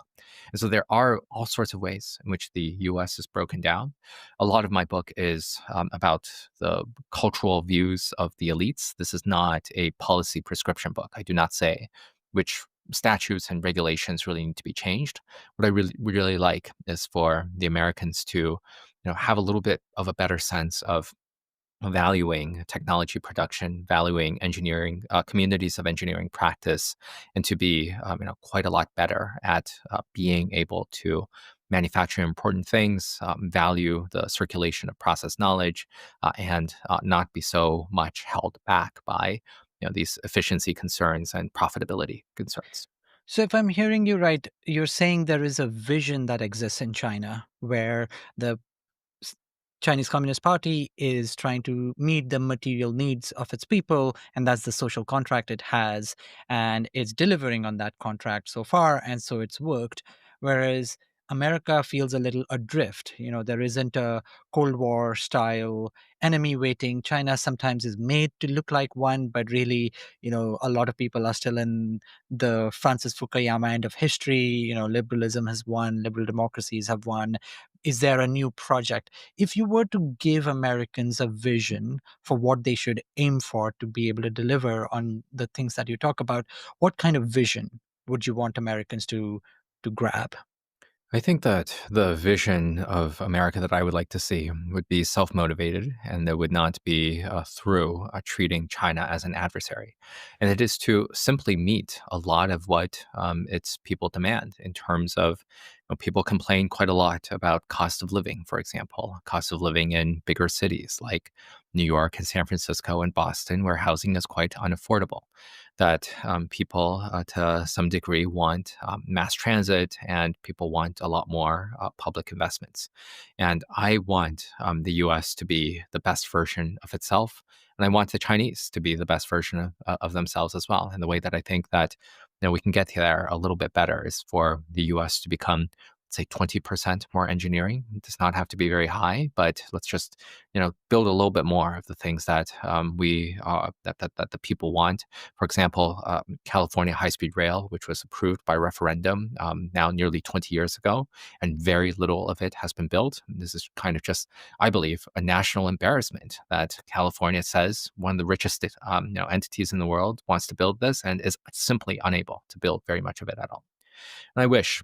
And so there are all sorts of ways in which the U.S. is broken down. A lot of my book is about the cultural views of the elites. This is not a policy prescription book. I do not say which statutes and regulations really need to be changed. What I really like is for the Americans to, have a little bit of a better sense of valuing technology production, valuing engineering, communities of engineering practice, and to be, quite a lot better at being able to manufacture important things, value the circulation of process knowledge, and not be so much held back by, these efficiency concerns and profitability concerns. So, if I'm hearing you right, you're saying there is a vision that exists in China where the Chinese Communist Party is trying to meet the material needs of its people, and that's the social contract it has, and it's delivering on that contract so far, and so it's worked. Whereas America feels a little adrift. There isn't a Cold War style enemy waiting. China sometimes is made to look like one, but really, a lot of people are still in the Francis Fukuyama end of history. Liberalism has won, liberal democracies have won. Is there a new project? If you were to give Americans a vision for what they should aim for to be able to deliver on the things that you talk about, what kind of vision would you want Americans to grab? I think that the vision of America that I would like to see would be self motivated, and that would not be through treating China as an adversary. And it is to simply meet a lot of what its people demand in terms of people complain quite a lot about cost of living, for example, cost of living in bigger cities like New York and San Francisco and Boston, where housing is quite unaffordable. That people, to some degree, want mass transit, and people want a lot more public investments. And I want the US to be the best version of itself. And I want the Chinese to be the best version of themselves as well. And the way that I think that we can get there a little bit better is for the US to become, say, 20% more engineering. It does not have to be very high, but let's just build a little bit more of the things that that the people want. For example, California high-speed rail, which was approved by referendum now nearly 20 years ago, and very little of it has been built. This is kind of just, I believe, a national embarrassment that California says one of the richest entities in the world wants to build this and is simply unable to build very much of it at all. And I wish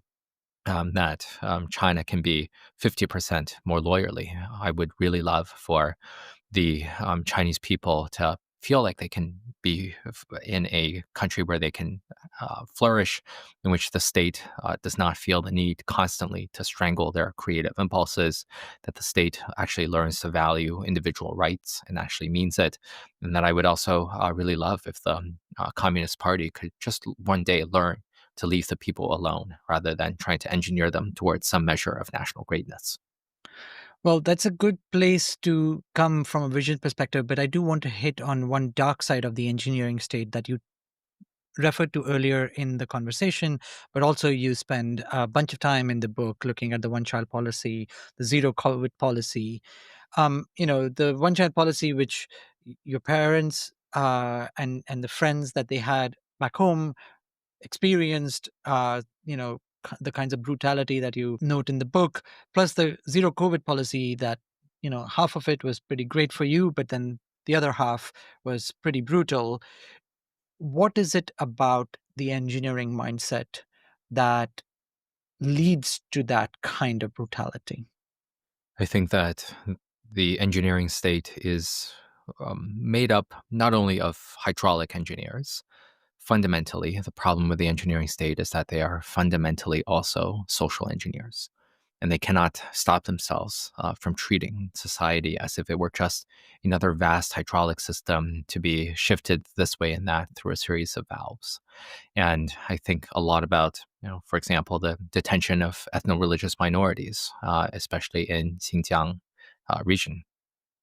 that China can be 50% more lawyerly. I would really love for the Chinese people to feel like they can be in a country where they can flourish, in which the state does not feel the need constantly to strangle their creative impulses, that the state actually learns to value individual rights and actually means it. And that I would also really love if the Communist Party could just one day learn to leave the people alone rather than trying to engineer them towards some measure of national greatness. Well, that's a good place to come from a vision perspective, but I do want to hit on one dark side of the engineering state that you referred to earlier in the conversation, but also you spend a bunch of time in the book looking at the one child policy, the zero COVID policy. The one child policy, which your parents and the friends that they had back home experienced, the kinds of brutality that you note in the book, plus the zero COVID policy that, half of it was pretty great for you, but then the other half was pretty brutal. What is it about the engineering mindset that leads to that kind of brutality? I think that the engineering state is made up not only of hydraulic engineers. Fundamentally, the problem with the engineering state is that they are fundamentally also social engineers. And they cannot stop themselves from treating society as if it were just another vast hydraulic system to be shifted this way and that through a series of valves. And I think a lot about, for example, the detention of ethno-religious minorities, especially in Xinjiang region.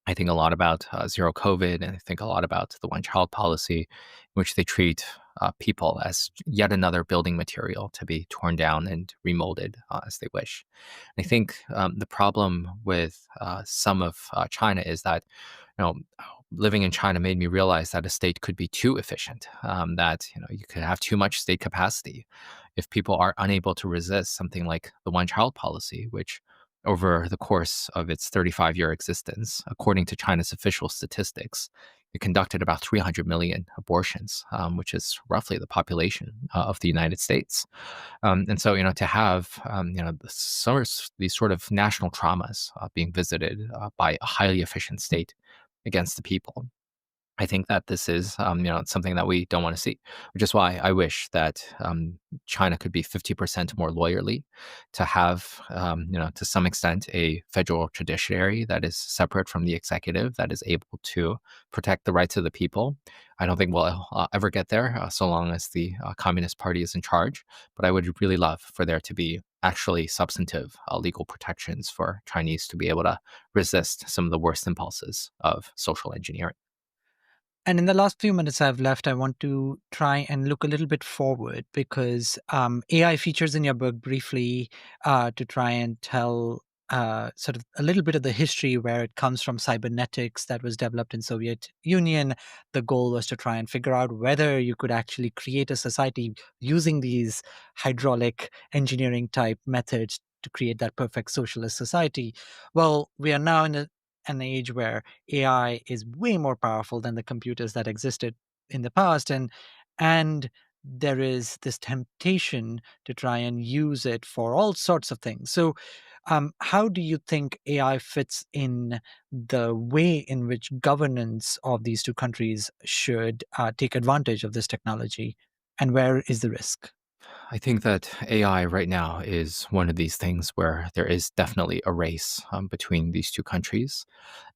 I think a lot about zero COVID, and I think a lot about the one child policy, in which they treat people as yet another building material to be torn down and remolded as they wish. And I think the problem with some of China is that, living in China made me realize that a state could be too efficient, that, you could have too much state capacity. If people are unable to resist something like the one child policy, which over the course of its 35-year existence, according to China's official statistics, it conducted about 300 million abortions, which is roughly the population of the United States. And so, to have, these sort of national traumas being visited by a highly efficient state against the people, I think that this is, something that we don't want to see, which is why I wish that China could be 50% more lawyerly, to have, to some extent, a federal judiciary that is separate from the executive, that is able to protect the rights of the people. I don't think we'll ever get there so long as the Communist Party is in charge, but I would really love for there to be actually substantive legal protections for Chinese to be able to resist some of the worst impulses of social engineering. And in the last few minutes I've left, I want to try and look a little bit forward because AI features in your book briefly to try and tell sort of a little bit of the history where it comes from cybernetics that was developed in Soviet Union. The goal was to try and figure out whether you could actually create a society using these hydraulic engineering type methods to create that perfect socialist society. Well, we are now in an age where AI is way more powerful than the computers that existed in the past, and there is this temptation to try and use it for all sorts of things. So, how do you think AI fits in the way in which governance of these two countries should take advantage of this technology, and where is the risk? I think that AI right now is one of these things where there is definitely a race between these two countries.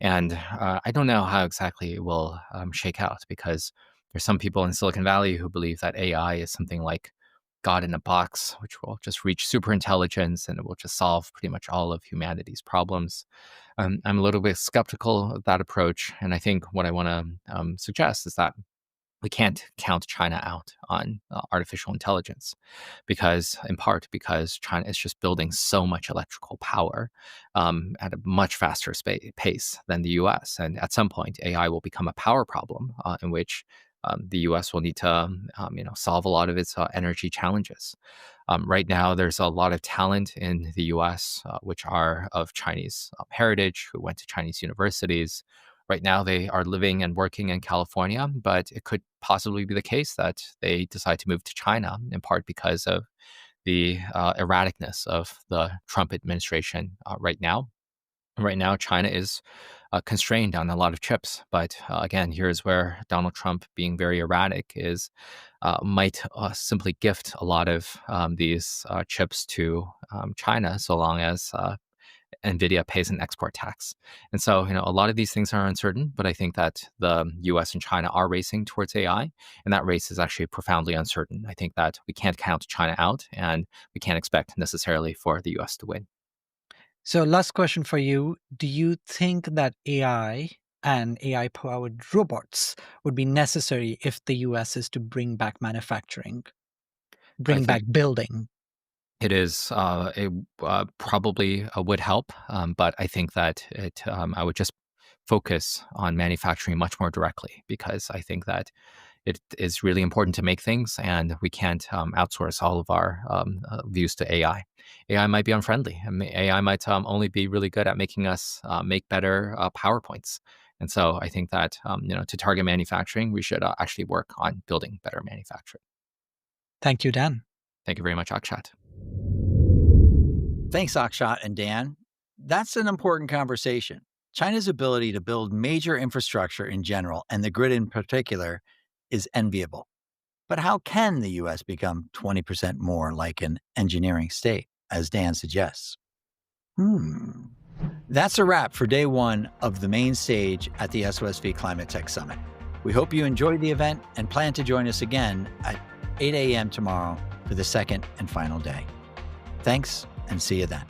And I don't know how exactly it will shake out because there's some people in Silicon Valley who believe that AI is something like God in a box, which will just reach super intelligence and it will just solve pretty much all of humanity's problems. I'm a little bit skeptical of that approach. And I think what I want to suggest is that we can't count China out on artificial intelligence in part because China is just building so much electrical power at a much faster pace than the US. And at some point, AI will become a power problem in which the US will need to solve a lot of its energy challenges. Right now, there's a lot of talent in the US, which are of Chinese heritage, who went to Chinese universities. Right now, they are living and working in California, but it could possibly be the case that they decide to move to China, in part because of the erraticness of the Trump administration right now. Right now, China is constrained on a lot of chips, but again, here's where Donald Trump, being very erratic, might simply gift a lot of these chips to China, so long as NVIDIA pays an export tax. And so, a lot of these things are uncertain, but I think that the US and China are racing towards AI, and that race is actually profoundly uncertain. I think that we can't count China out, and we can't expect necessarily for the US to win. So, last question for you. Do you think that AI and AI powered robots would be necessary if the US is to bring back manufacturing, I bring think back building? it is it probably would help, but I think that I would just focus on manufacturing much more directly because I think that it is really important to make things, and we can't outsource all of our views to AI. AI might be unfriendly. AI might only be really good at making us make better PowerPoints. And so I think that to target manufacturing, we should actually work on building better manufacturing. Thank you, Dan. Thank you very much, Akshat. Thanks, Akshat and Dan. That's an important conversation. China's ability to build major infrastructure in general, and the grid in particular, is enviable. But how can the U.S. become 20% more like an engineering state, as Dan suggests? That's a wrap for day one of the main stage at the SOSV Climate Tech Summit. We hope you enjoyed the event and plan to join us again at 8 a.m. tomorrow for the second and final day. Thanks, and see you then.